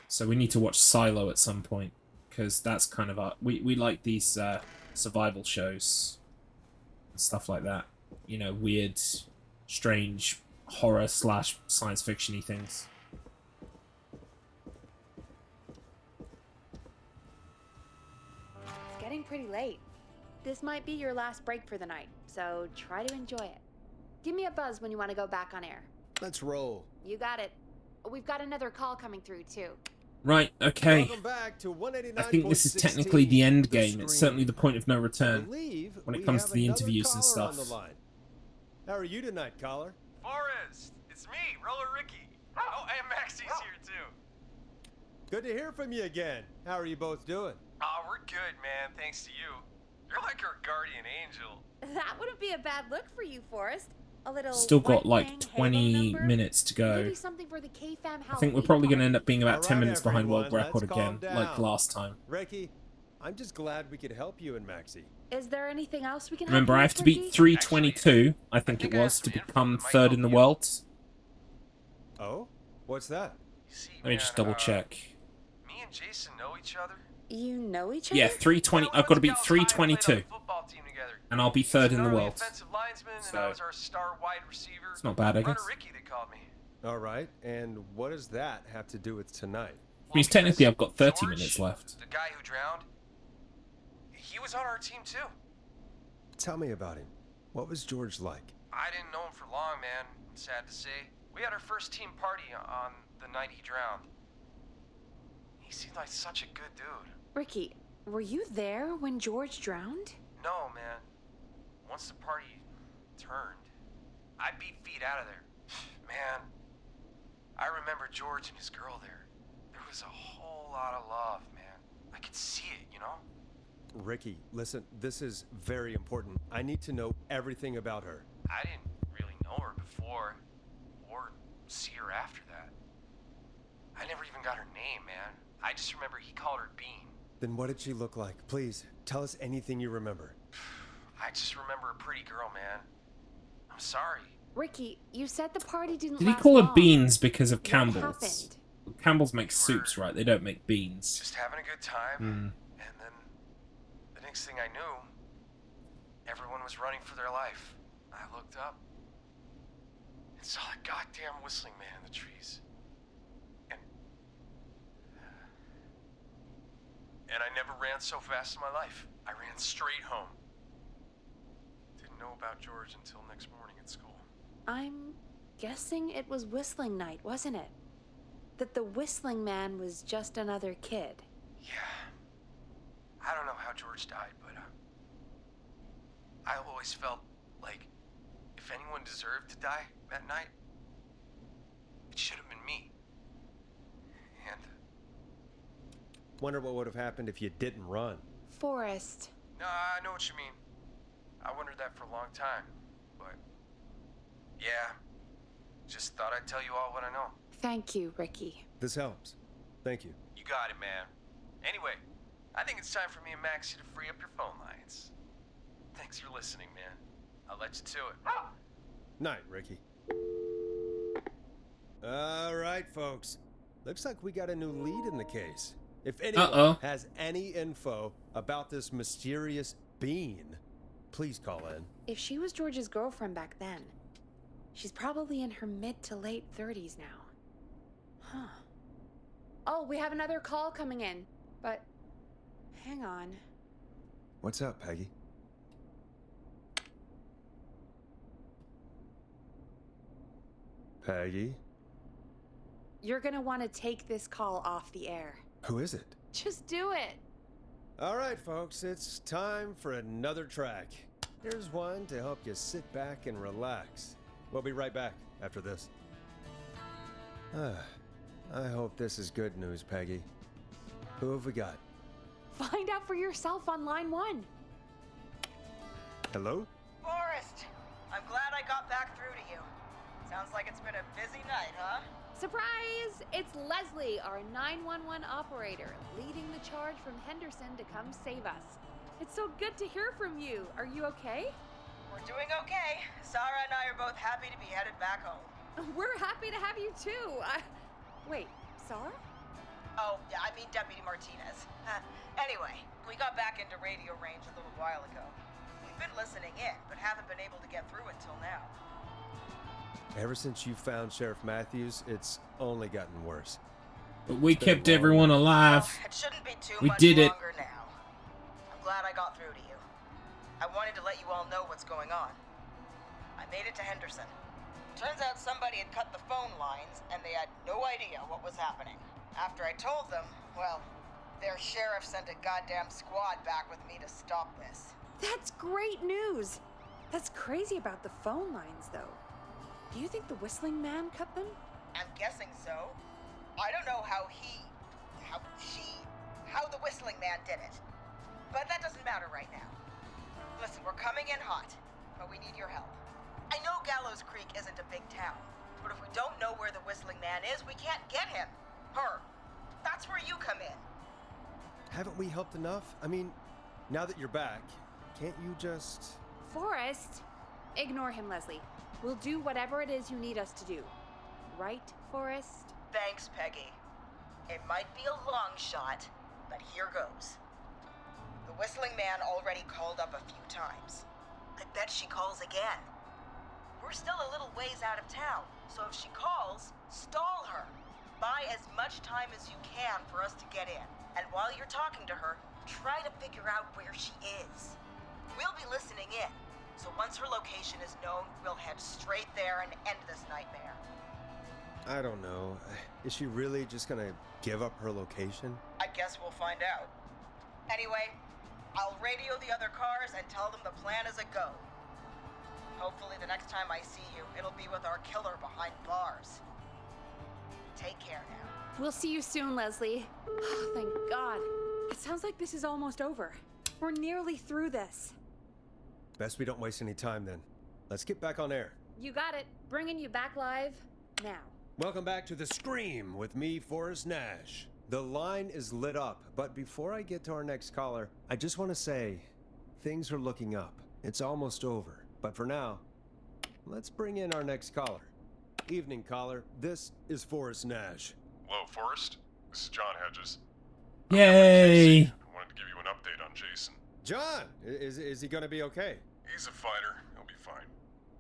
so we need to watch Silo at some point because that's kind of our we like these survival shows and stuff like that. You know, weird, strange horror / science fiction-y things. It's getting pretty late. This might be your last break for the night, so try to enjoy it. Give me a buzz when you want to go back on air. Let's roll. You got it. We've got another call coming through, too. Right, okay. Welcome back to I think this is technically the end game. It's certainly the point of no return when it comes to the interviews and stuff. How are you tonight, caller? Forrest, it's me, Roller Ricky. Oh, and Maxie's here too. Good to hear from you again. How are you both doing? Oh, we're good, man. Thanks to you. You're like our guardian angel. That wouldn't be a bad look for you, Forrest. A little Still got White like Fang 20 Halo number? minutes to go. Maybe something for the K-Fam I think we're Halloween probably going to party? end up being about All 10 right, minutes behind world everyone, record let's calm again, like down. last time. Ricky, I'm just glad we could help you and Maxie. Is there anything else we can Remember, help I you have to with, beat Ricky? 322, I think it was, to become third in the world. Oh? What's that? Let me just double check. Me and Jason know each other. You know each other? Yeah, 320. I've got to beat 322. Football team together. And I'll be third in the He's an early world. offensive linedsman, and So, I was our star wide receiver. it's not bad, I Runner guess. Ricky, they called me. All right, and what does that have to do with tonight? Means technically I've got 30 George, minutes left. The guy who drowned, he was on our team too. Tell me about him. What was George like? I didn't know him for long, man. Sad to say. We had our first team party on the night he drowned. He seemed like such a good dude. Ricky, were you there when George drowned? No, man. Once the party turned, I beat feet out of there. Man, I remember George and his girl there. There was a whole lot of love, man. I could see it, you know? Ricky, listen, this is very important. I need to know everything about her. I didn't really know her before, or see her after that. I never even got her name, man. I just remember he called her Bean. Then what did she look like? Please, tell us anything you remember. I just remember a pretty girl, man. I'm sorry. Ricky, you said the party didn't Did he last call her long. beans because of What Campbell's? happened? Campbell's make soups, right? They don't make beans. Just having a good time. And then the next thing I knew, everyone was running for their life. I looked up and saw a goddamn whistling man in the trees. And I never ran so fast in my life. I ran straight home. Didn't know about George until next morning at school. I'm guessing it was whistling night, wasn't it? That the whistling man was just another kid. Yeah. I don't know how George died, but I always felt like if anyone deserved to die that night, it should have been me. And Wonder what would have happened if you didn't run. Forrest. no, I know what you mean. I wondered that for a long time, but yeah, just thought I'd tell you all what I know. Thank you, Ricky. This helps. Thank you. You got it, man. Anyway, I think it's time for me and Maxie to free up your phone lines. Thanks for listening, man. I'll let you to it. Night, Ricky. All right, folks. Looks like we got a new lead in the case. If anyone has any info about this mysterious bean, please call in. If she was George's girlfriend back then, she's probably in her mid to late 30s now. Huh. Oh, we have another call coming in, but hang on. What's up, Peggy? Peggy? You're gonna want to take this call off the air. Who is it? Just do it. All right, folks, it's time for another track. Here's one to help you sit back and relax. We'll be right back after this. I hope this is good news, Peggy. Who have we got? Find out for yourself on line 1. Hello? Forrest, I'm glad I got back through to you. Sounds like it's been a busy night, huh? Surprise! It's Leslie, our 911 operator, leading the charge from Henderson to come save us. It's so good to hear from you. Are you okay? We're doing okay. Sarah and I are both happy to be headed back home. We're happy to have you too. Wait, Sarah? Oh, yeah, I mean Deputy Martinez. Anyway, we got back into radio range a little while ago. We've been listening in, but haven't been able to get through until now. Ever since you found Sheriff Matthews, it's only gotten worse. But we kept everyone alive. Well, it shouldn't be too We much did it. longer now. I'm glad I got through to you. I wanted to let you all know what's going on. I made it to Henderson. Turns out somebody had cut the phone lines, and they had no idea what was happening. After I told them, well, their sheriff sent a goddamn squad back with me to stop this. That's great news. That's crazy about the phone lines, though. Do you think the Whistling Man cut them? I'm guessing so. I don't know how the Whistling Man did it. But that doesn't matter right now. Listen, we're coming in hot, but we need your help. I know Gallows Creek isn't a big town, but if we don't know where the Whistling Man is, we can't get him. Her. That's where you come in. Haven't we helped enough? I mean, now that you're back, can't you just... Forrest? Ignore him, Leslie. We'll do whatever it is you need us to do. Right, Forrest? Thanks, Peggy. It might be a long shot, but here goes. The Whistling Man already called up a few times. I bet she calls again. We're still a little ways out of town, so if she calls, stall her. Buy as much time as you can for us to get in. And while you're talking to her, try to figure out where she is. We'll be listening in, so once her location is known, we'll head straight there and end this nightmare. I don't know. Is she really just gonna give up her location? I guess we'll find out. Anyway, I'll radio the other cars and tell them the plan is a go. Hopefully the next time I see you, it'll be with our killer behind bars. Take care now. We'll see you soon, Leslie. Oh, thank God. It sounds like this is almost over. We're nearly through this. Best we don't waste any time then. Let's get back on air. You got it. Bringing you back live now. Welcome back to The Scream with me, Forrest Nash. The line is lit up, but before I get to our next caller, I just want to say, things are looking up. It's almost over. But for now, let's bring in our next caller. Evening, caller. This is Forrest Nash. Hello, Forrest. This is John Hedges. Yay! I wanted to give you an update on Jason. John! Is he gonna be okay? He's a fighter. He'll be fine.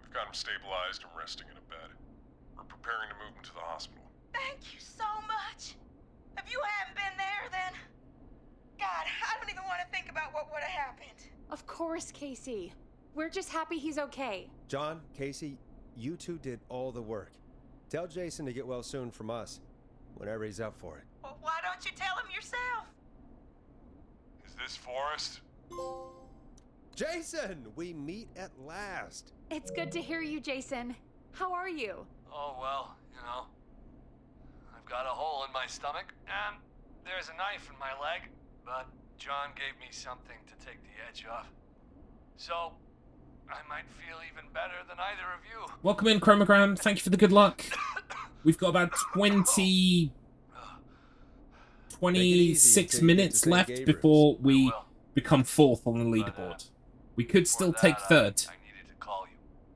We've got him stabilized and resting in a bed. We're preparing to move him to the hospital. Thank you so much. If you hadn't been there, then... God, I don't even want to think about what would have happened. Of course, Casey. We're just happy he's okay. John, Casey, you two did all the work. Tell Jason to get well soon from us, whenever he's up for it. Well, why don't you tell him yourself? Is this Forrest? Jason, we meet at last. It's good to hear you, Jason. How are you? Oh, well, you know. I've got a hole in my stomach, and there's a knife in my leg, but John gave me something to take the edge off. So, I might feel even better than either of you. Welcome in, Chromogram. Thank you for the good luck. We've got about 26 minutes left before we become fourth on the leaderboard. We could still take third.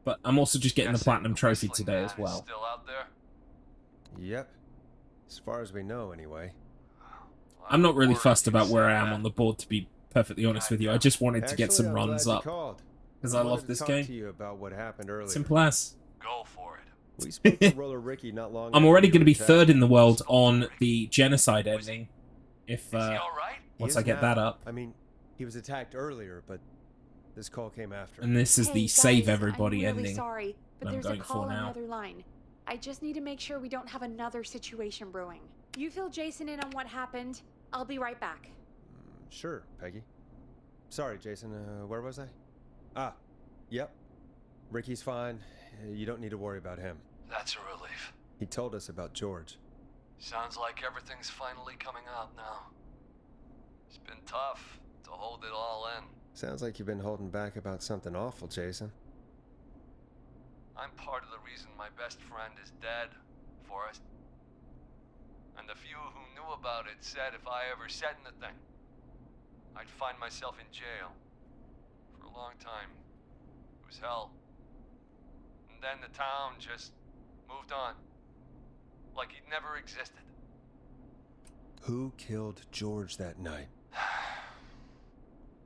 But I'm also just getting the Platinum Trophy today as well. Still out there? Yep. As far as we know, anyway. I'm not really fussed about where I am on the board, to be perfectly honest with you. I just wanted to get some runs up. Because I love this game. To you about what happened earlier. Simple as. Go for it. We spoke to Roller Ricky not long I'm already going to be third in the world on the genocide ending. If, once I get that up. I mean, he was attacked earlier, but this call came after. And this is the guys, save everybody I'm really ending. Sorry, but I'm there's a going call for on now. the other line. I just need to make sure we don't have another situation brewing. You fill Jason in on what happened. I'll be right back. Sure, Peggy. Sorry, Jason. Where was I? Yep. Ricky's fine. You don't need to worry about him. That's a relief. He told us about George. Sounds like everything's finally coming out now. It's been tough to hold it all in. Sounds like you've been holding back about something awful, Jason. I'm part of the reason my best friend is dead, Forrest. And the few who knew about it said if I ever said anything, I'd find myself in jail. For a long time. It was hell. And then the town just moved on. Like he'd never existed. Who killed George that night?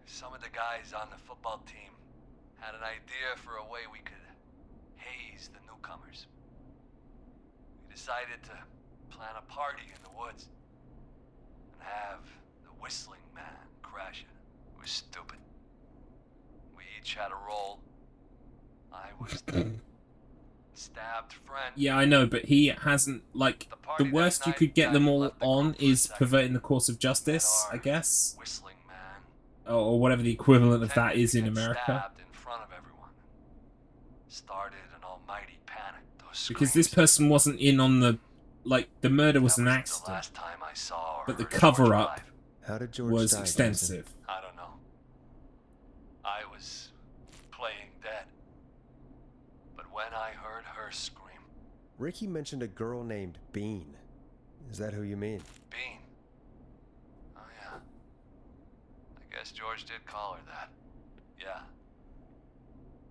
Some of the guys on the football team had an idea for a way we could haze the newcomers. We decided to plan a party in the woods and have the Whistling Man crash it. It was stupid. We each had a role. I was the stabbed friend. Yeah, I know, but he hasn't, like, the worst you could get them all on is perverting the course of justice, I guess. Whistling Man. Or whatever the equivalent of that is in America. Stabbed in front of everyone. Started an almighty panic. Those Because this person wasn't in on the, like, the murder was an the accident. last time I saw But the her cover-up How did George was die, extensive. Jason? I don't know. I was playing dead. But when I heard her scream, Ricky mentioned a girl named Bean. Is that who you mean? Bean. Oh yeah. I guess George did call her that. Yeah.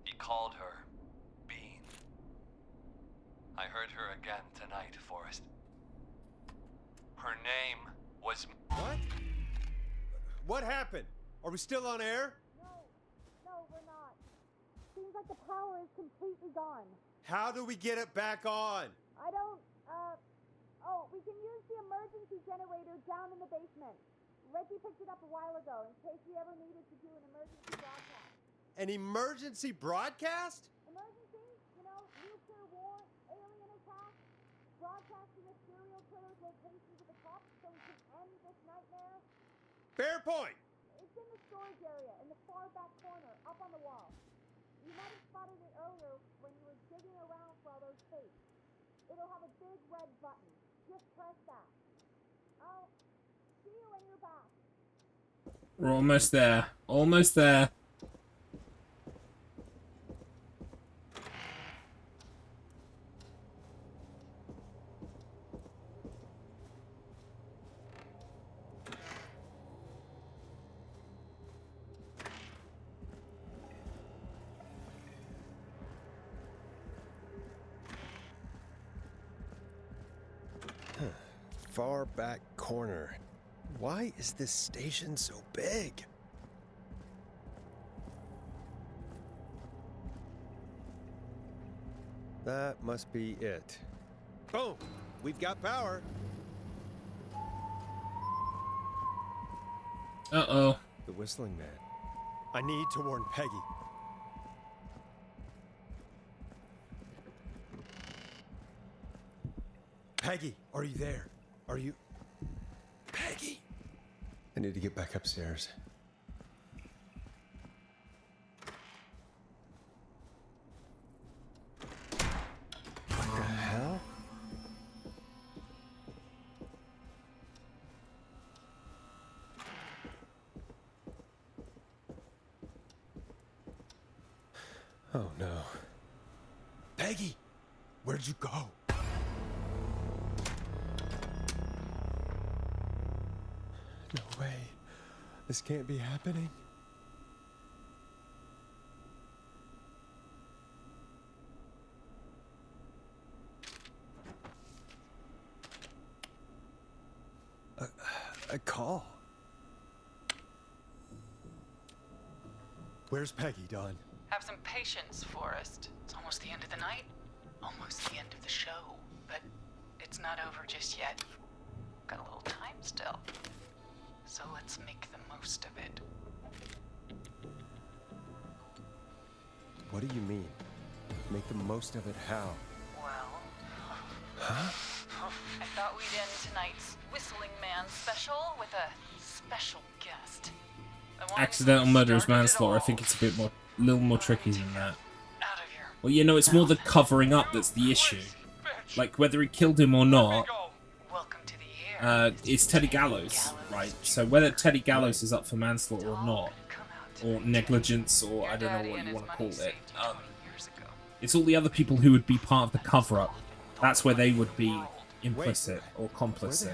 He called her Bean. I heard her again tonight, Forrest. Her name was... What? What happened? Are we still on air? No, we're not. Seems like the power is completely gone. How do we get it back on? I don't, oh, we can use the emergency generator down in the basement. Reggie picked it up a while ago in case we ever needed to do an emergency broadcast. An emergency broadcast? Emergency? You know, nuclear war, alien attack, broadcasting a serial killer's location to the cops so we can end this nightmare. Fair point. It's in the storage area in the far back corner, up on the wall. You might have spotted it earlier when you were digging around for all those tapes. It'll have a big red button. Just press that. I'll see you when you're back. We're almost there. Almost there. Far back corner. Why is this station so big? That must be it. Boom! We've got power. Uh-oh. The Whistling Man. I need to warn Peggy. Peggy, are you there? Are you... Peggy! I need to get back upstairs. What the hell? Oh no. Peggy! Where'd you go? No way. This can't be happening. A call. Where's Peggy, Don? Have some patience, Forrest. It's almost the end of the night. Almost the end of the show. But it's not over just yet. Got a little time still. So let's make the most of it. What do you mean? Make the most of it how? Well... Huh? I thought we'd end tonight's Whistling Man special with a special guest. accidental murder is manslaughter. I think it's a little more tricky than that. Well, you know, it's more the covering up that's the issue. Like, whether he killed him or not, it's Teddy Gallows, right? So whether Teddy Gallows is up for manslaughter or not, or negligence, or I don't know what you want to call it, it's all the other people who would be part of the cover-up. That's where they would be implicit or complicit.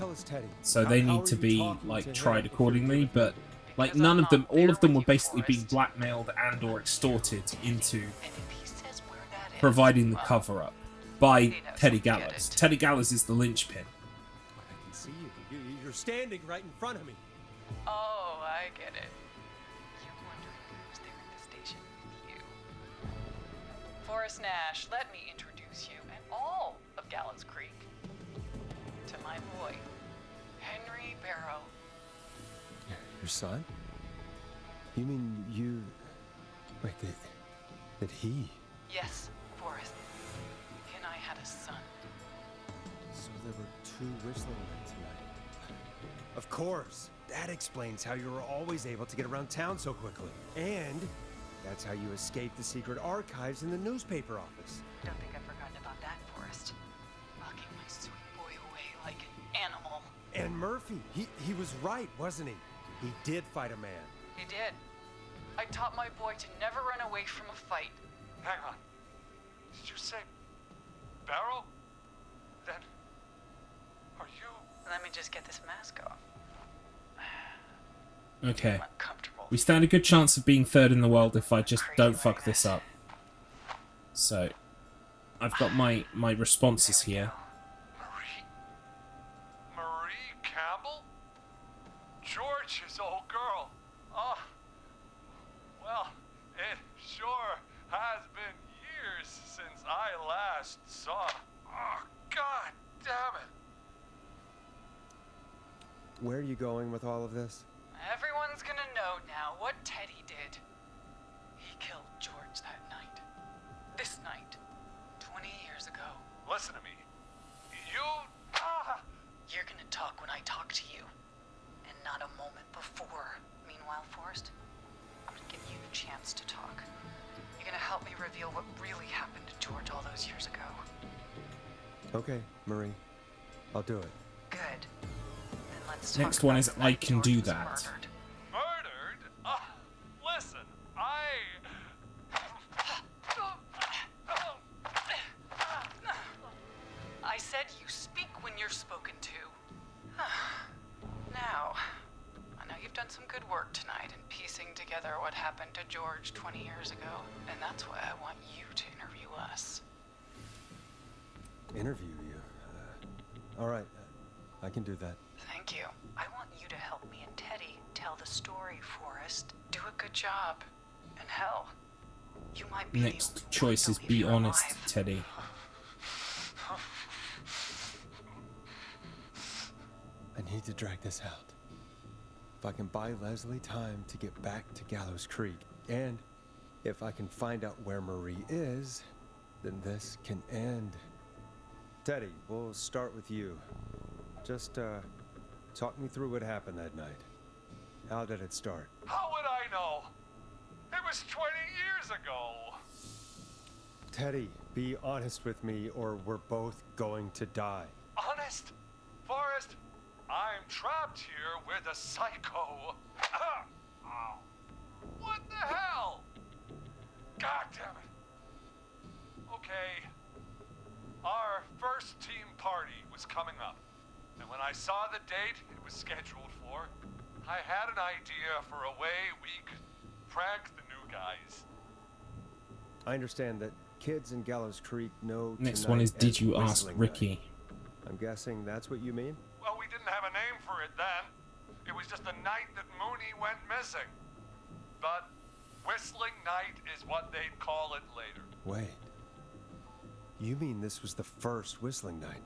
So they need to be, like, tried accordingly, but, like, none of them, all of them were basically being blackmailed and or extorted into providing the cover-up by Teddy Gallows. Teddy Gallows is the linchpin. I can see you. You're standing right in front of me. Oh, I get it. You're wondering who's there at the station with you. Forrest Nash, let me introduce you and all of Gallows Creek to my boy, Henry Barrow. Your son? You mean you... Wait, that he... Yes, Forrest. He and I had a son. So there were two whistling men tonight. Of course. That explains how you were always able to get around town so quickly. And that's how you escaped the secret archives in the newspaper office. Don't think I've forgotten about that, Forrest. Locking my sweet boy away like an animal. And Murphy, he was right, wasn't he? He did fight a man. He did. I taught my boy to never run away from a fight. Hang on. Did you say Barrow? Then are you... Let me just get this mask off. Okay. We stand a good chance of being third in the world if I just don't fuck this up. So, I've got my responses here. Marie Campbell? George's old girl. Oh, well, it sure has been years since I last saw. Oh, God damn it. Where are you going with all of this? Everyone's gonna know now what Teddy did. He killed George that night. This night. 20 years ago. Listen to me. You... You're gonna talk when I talk to you. And not a moment before. Meanwhile, Forrest, I'm gonna give you a chance to talk. You're gonna help me reveal what really happened to George all those years ago. Okay, Marie. I'll do it. Good. Let's Next one is I can do that. Murdered? Listen, I said you speak when you're spoken to. Now, I know you've done some good work tonight in piecing together what happened to George 20 years ago, and that's why I want you to interview us. Interview you? All right. I can do that. Thank you. I want you to help me and Teddy tell the story, Forrest. Do a good job. And hell, you might be Next choice is be honest, Teddy. I need to drag this out. If I can buy Leslie time to get back to Gallows Creek, and if I can find out where Marie is, then this can end. Teddy, we'll start with you. Just, talk me through what happened that night. How did it start? how would I know? It was 20 years ago. Teddy, be honest with me or we're both going to die. Honest? Forrest, I'm trapped here with a psycho. Ow. What the hell? God damn it. Okay. Our first team party was coming up. And when I saw the date it was scheduled for, I had an idea for a way we could prank the new guys. I understand that kids in Gallows Creek know Next one is Did You Ask Ricky? I'm guessing that's what you mean? Well, we didn't have a name for it then. It was just the night that Mooney went missing. But Whistling Night is what they'd call it later. Wait. You mean this was the first Whistling Night?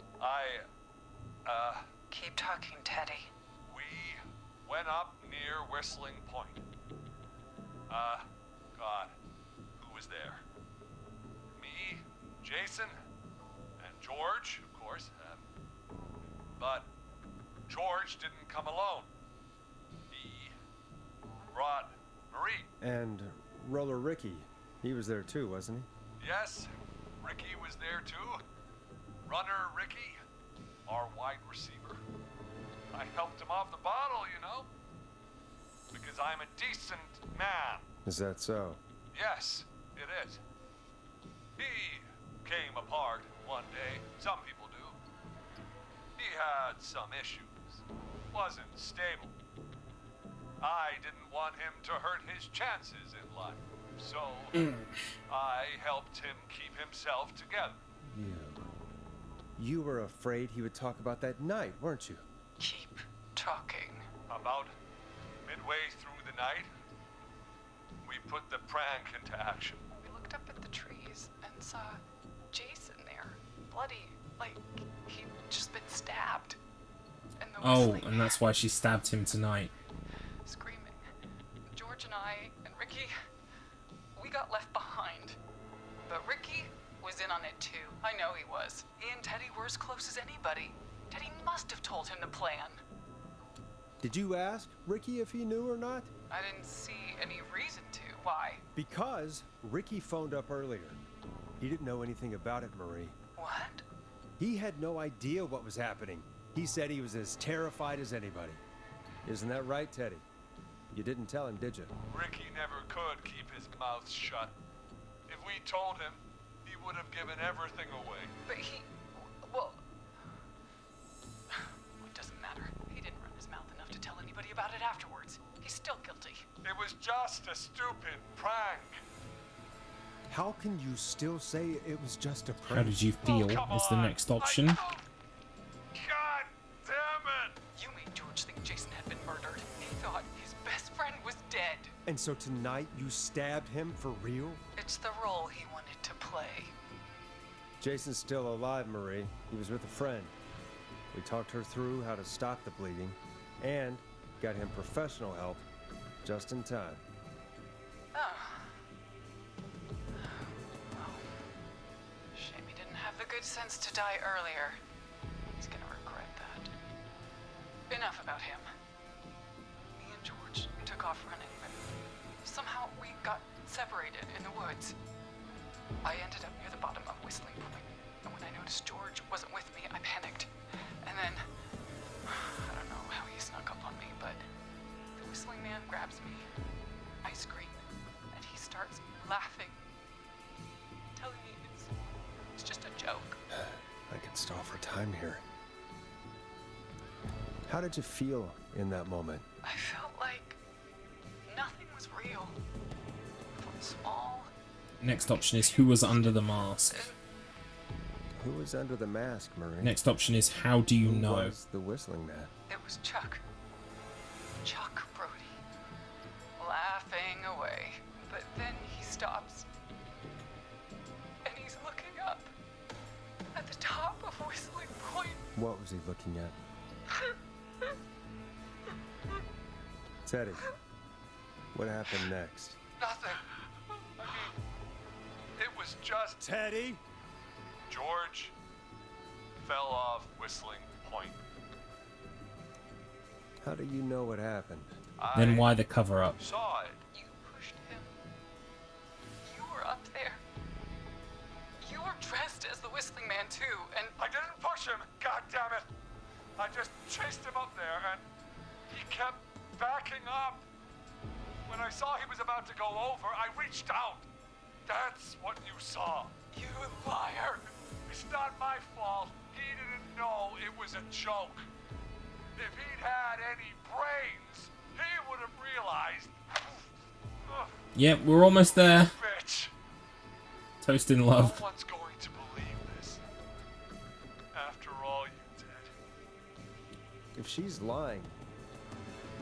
Keep talking, Teddy. We went up near Whistling Point. God, who was there? Me, Jason, and George, of course. But George didn't come alone. He brought Marie. And Roller Ricky, he was there too, wasn't he? Yes, Ricky was there too. Runner Ricky, our wide receiver. I helped him off the bottle, you know, because I'm a decent man. Is that so? Yes, it is. He came apart one day. Some people do. He had some issues. Wasn't stable. I didn't want him to hurt his chances in life. So, I helped him keep himself together. You were afraid he would talk about that night, weren't you? Keep talking. About midway through the night, we put the prank into action. We looked up at the trees and saw Jason there, bloody, like he'd just been stabbed. And the whistling, and that's why she stabbed him tonight. screaming. George and I and Ricky, we got left behind. But Ricky was in on it too. I know he was. He and Teddy were as close as anybody. Teddy must have told him the plan. Did you ask Ricky if he knew or not? I didn't see any reason to. Why? Because Ricky phoned up earlier. He didn't know anything about it, Marie. What? He had no idea what was happening. He said he was as terrified as anybody. Isn't that right, Teddy? You didn't tell him, did you? Ricky never could keep his mouth shut. If we told him, he would have given everything away. But he... well... it doesn't matter. He didn't run his mouth enough to tell anybody about it afterwards. He's still guilty. It was just a stupid prank. How can you still say it was just a prank? How did you feel is the next option. God damn it! You made George think Jason had been murdered. He thought his best friend was dead. And so tonight you stabbed him for real? It's the role he wanted to play. Jason's still alive, Marie. He was with a friend. We talked her through how to stop the bleeding and got him professional help just in time. Oh. Well, shame he didn't have the good sense to die earlier. He's gonna regret that. Enough about him. Me and George took off running, but somehow we got separated in the woods. I ended up near the bottom of Whistling Point, and when I noticed George wasn't with me, I panicked. And then, I don't know how he snuck up on me, but the Whistling Man grabs me. I scream, and he starts laughing, telling me it's just a joke. I can stall for time here. How did you feel in that moment? I felt like nothing was real. I felt small. Next option is who was under the mask. Who was under the mask, Marie? Next option is how do you know? Who was the Whistling Man? It was Chuck. Chuck Brody. Laughing away. But then he stops. And he's looking up. At the top of Whistling Point. What was he looking at? Teddy, what happened next? Nothing. I mean, it was just... Teddy? George fell off Whistling Point. How do you know what happened? Then why the cover up? Saw it. You pushed him. You were up there. You were dressed as the Whistling Man too, and... I didn't push him, God damn it! I just chased him up there, and he kept backing up. When I saw he was about to go over, I reached out. That's what you saw. You liar. It's not my fault. He didn't know it was a joke. If he'd had any brains, he would have realized. Yep, we're almost there. Bitch. Toast in love. No one's going to believe this. After all you did. If she's lying,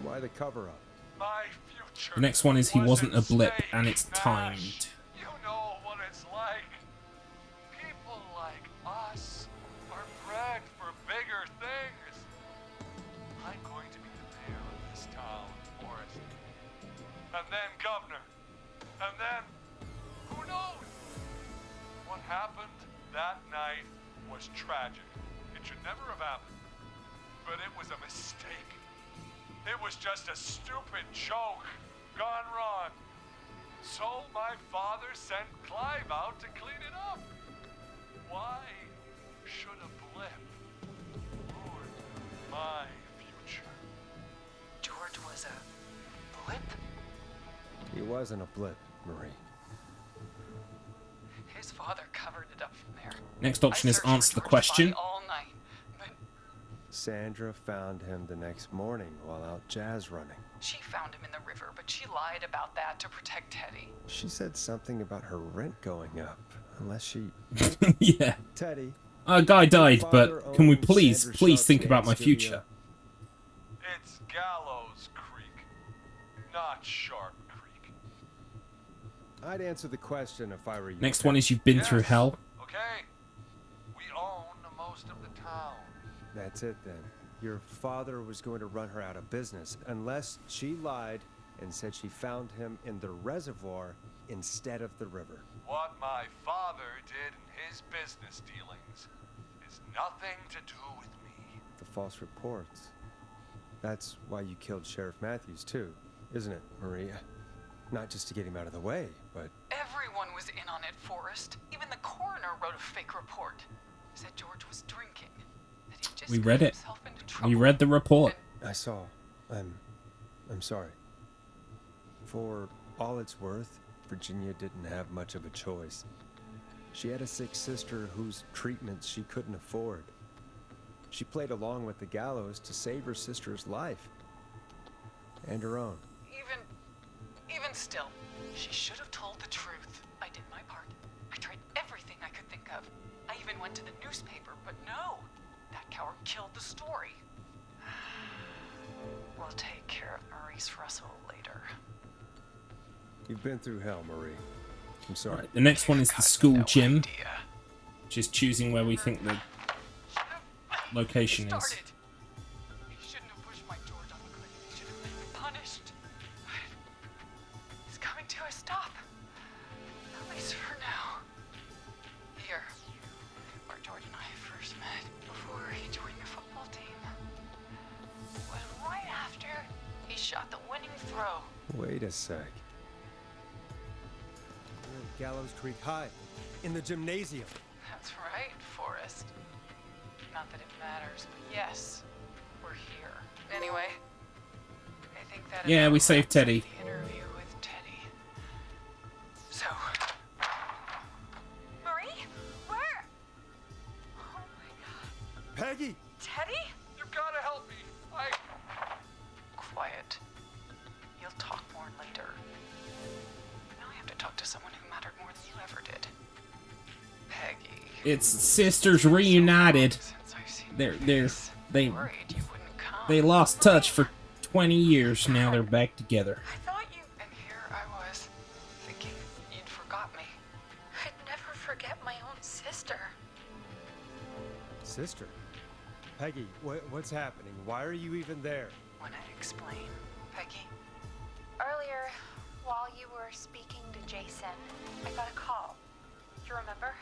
why the cover-up? My future. The next one is he wasn't a blip and it's timed. You know what it's like. People like us are bred for bigger things. I'm going to be the mayor of this town, Forrest. And then governor. And then, who knows? What happened that night was tragic. It should never have happened. But it was a mistake. It was just a stupid joke. gone wrong. So my father sent Clive out to clean it up. Why should a blip ruin my future? George was a blip? He wasn't a blip, Marie. His father covered it up from there. Next option is answer the question. All night, but Sandra found him the next morning while out jazz running. she found him in the river, but she lied about that to protect Teddy. She said something about her rent going up, unless she... Yeah. Teddy. A guy died, father but can we owned please Sandra think Sharp's about my dance studio. future? It's Gallows Creek, not Sharp Creek. I'd answer the question if I were you. Next one is you've been through hell. Okay. We own most of the town. That's it then. Your father was going to run her out of business unless she lied and said she found him in the reservoir instead of the river. What my father did in his business dealings is nothing to do with me. The false reports. That's why you killed Sheriff Matthews too, isn't it, Maria? Not just to get him out of the way, but... Everyone was in on it, Forrest. Even the coroner wrote a fake report. Said George was drinking. That he just We read got it. himself into trouble. We read the report. I saw. I'm sorry. For all it's worth, Virginia didn't have much of a choice. She had a sick sister whose treatments she couldn't afford. She played along with the gallows to save her sister's life. And her own. Even still, she should have told the truth. I did my part. I tried everything I could think of. I even went to the newspaper, but no. That coward killed the story. We'll take care of Maurice Russell later. You've been through hell, Marie. I'm sorry. Right, the next one is the school gym, which is choosing where we think the location is. He shouldn't have pushed my George off a cliff. He should have been punished. He's coming to a stop. At least for now. Here, where George and I first met before he joined the football team. Was right after he shot the winning throw. Wait a sec. We're in Gallows Creek High, in the gymnasium. That's right, Forrest. Not that it matters, but yes, we're here. Anyway, I think that Yeah, we saved Teddy. the interview with Teddy. So, Marie, where? Oh my God, Peggy! Teddy? You gotta help me. Quiet. You'll talk more later. Now I have to talk to someone who mattered more than you ever did. Peggy. It's sisters reunited. They lost touch for 20 years. Now they're back together. I thought you... And here I was, thinking you'd forgot me. I'd never forget my own sister. Sister? Peggy, what's happening? Why are you even there? When I explain, Peggy. Earlier, while you were speaking to Jason, I got a call. You remember?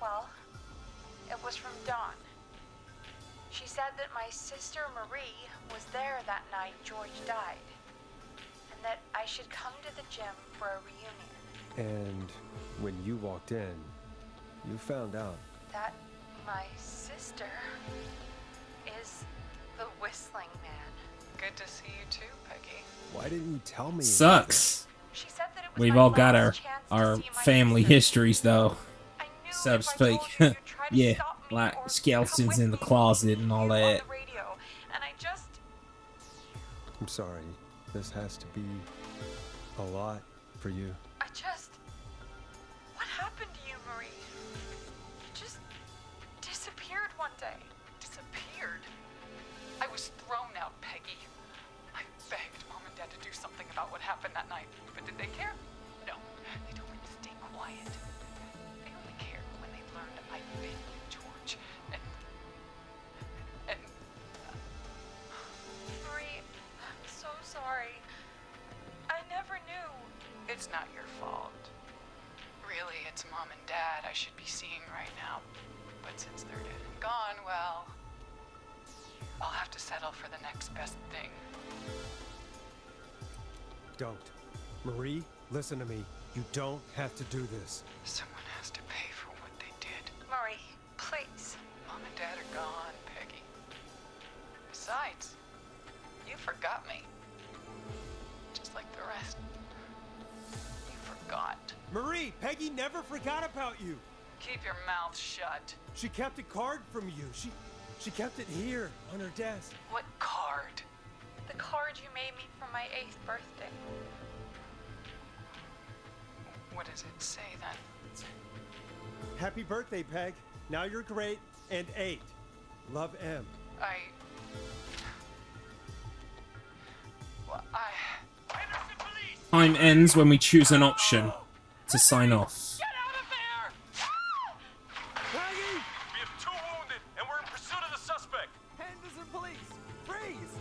Well, it was from Dawn. She said that my sister Marie was there that night George died, and that I should come to the gym for a reunion. And when you walked in, you found out. That my sister is the Whistling Man. Good to see you too, Peggy. Why didn't you tell me? Sucks. She said that it was We've my all got last chance to our see my family sister. histories, though, so to speak. Yeah, like or skeletons come in the with me closet and all on that. the radio, and I just... I'm sorry. This has to be a lot for you. I just... What happened to you, Marie? You just disappeared one day. Disappeared? I was thrown out, Peggy. I begged Mom and Dad to do something about what happened that night, but did they care? No. They told me to stay quiet. They only cared when they learned I'd been with George. And Marie, I'm so sorry. I never knew. it's not your fault. Really, it's Mom and Dad I should be seeing right now. But since they're dead and gone, well, I'll have to settle for the next best thing. don't. Marie, listen to me. You don't have to do this. Someone has to pay for what they did. Marie, please. Mom and Dad are gone, Peggy. Besides, you forgot me. Just like the rest. You forgot. Marie, Peggy never forgot about you. Keep your mouth shut. She kept a card from you. She kept it here on her desk. What card? The card you made me for my 8th birthday. What does it say then? Happy birthday, Peg. Now you're great and 8. Love, M. Time ends when we choose an option to sign off. Peggy! We have 2 wounded, and we're in pursuit of the suspect. Henderson police, freeze!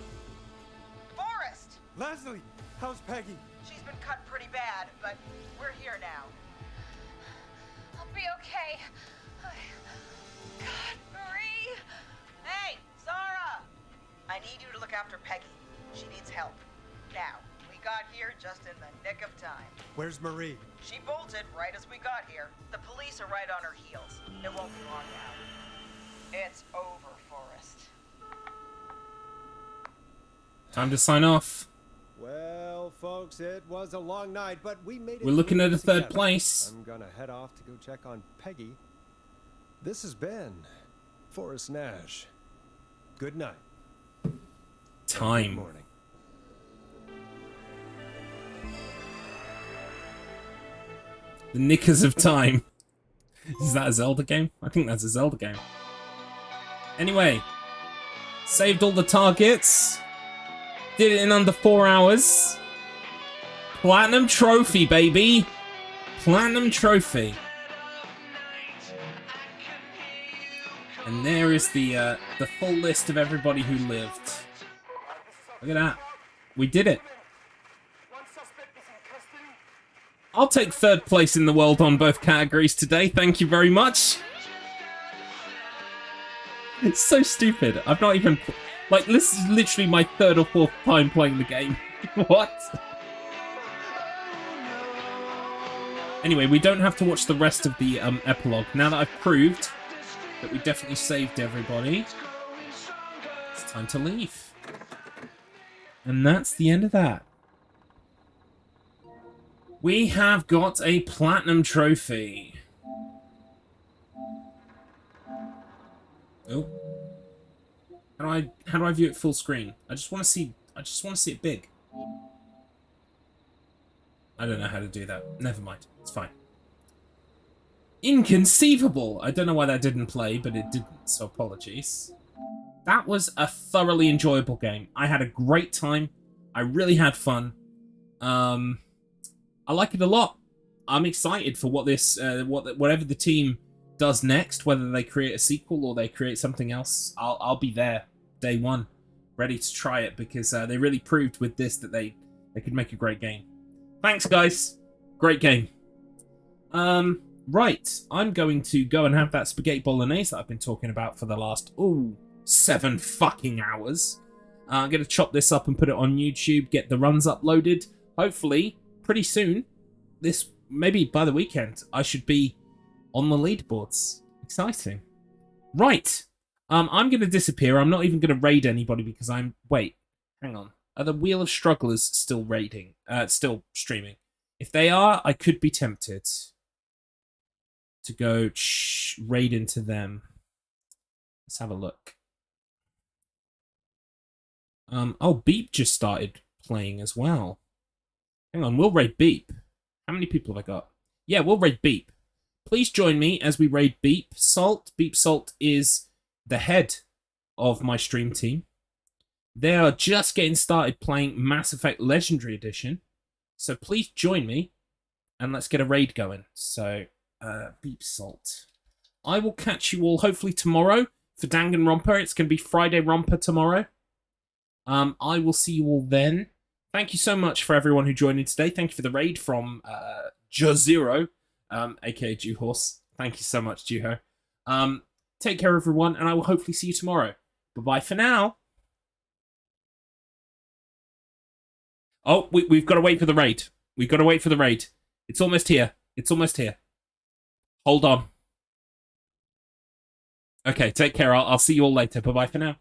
Forrest! Leslie, how's Peggy? She's been cut pretty bad, but we're here now. I'll be okay. God, Marie! Hey, Zara! I need you to look after Peggy. She needs help. Now, we got here just in the nick of time. Where's Marie? She bolted right as we got here. The police are right on her heels. It won't be long now. It's over, Forrest. Time to sign off. Well, folks, it was a long night, but we made it. We're looking at a third together. place. I'm gonna head off to go check on Peggy. This has been Forrest Nash. Good night. Time. Good morning. The Knickers of Time. Is that a Zelda game? I think that's a Zelda game. Anyway, saved all the targets. Did it in under 4 hours. Platinum trophy, baby. Platinum trophy. And there is the full list of everybody who lived. Look at that. We did it. I'll take 3rd place in the world on both categories today. Thank you very much. It's so stupid. I've not even... Like, this is literally my 3rd or 4th time playing the game. What? Anyway, we don't have to watch the rest of the epilogue. Now that I've proved that we definitely saved everybody, it's time to leave. And that's the end of that. We have got a platinum trophy. Oh. How do I view it full screen? I just want to see it big. I don't know how to do that. Never mind. It's fine. Inconceivable! I don't know why that didn't play, but it didn't, so apologies. That was a thoroughly enjoyable game. I had a great time. I really had fun. I like it a lot. I'm excited for what this, whatever the team does next, whether they create a sequel or they create something else. I'll be there day one, ready to try it, because they really proved with this that they could make a great game. Thanks, guys. Great game. Right, I'm going to go and have that spaghetti bolognese that I've been talking about for the last 7 fucking hours. I'm going to chop this up and put it on YouTube, get the runs uploaded. Hopefully, pretty soon, maybe by the weekend, I should be on the leaderboards. Exciting. Right. I'm going to disappear. I'm not even going to raid anybody because wait, hang on. Are the Wheel of Strugglers still raiding? Still streaming? If they are, I could be tempted to go raid into them. Let's have a look. Oh, Beep just started playing as well. Hang on, we'll raid Beep. How many people have I got? Yeah, we'll raid Beep. Please join me as we raid Beep Salt. Beep Salt is the head of my stream team. They are just getting started playing Mass Effect Legendary Edition. So please join me and let's get a raid going. So, Beep Salt. I will catch you all hopefully tomorrow for Danganronpa. It's going to be Friday Romper tomorrow. I will see you all then. Thank you so much for everyone who joined in today. Thank you for the raid from Jozero, aka Jewhorse. Thank you so much, Juho. Take care, everyone, and I will hopefully see you tomorrow. Bye-bye for now. Oh, we've got to wait for the raid. We've got to wait for the raid. It's almost here. It's almost here. Hold on. Okay, take care. I'll see you all later. Bye-bye for now.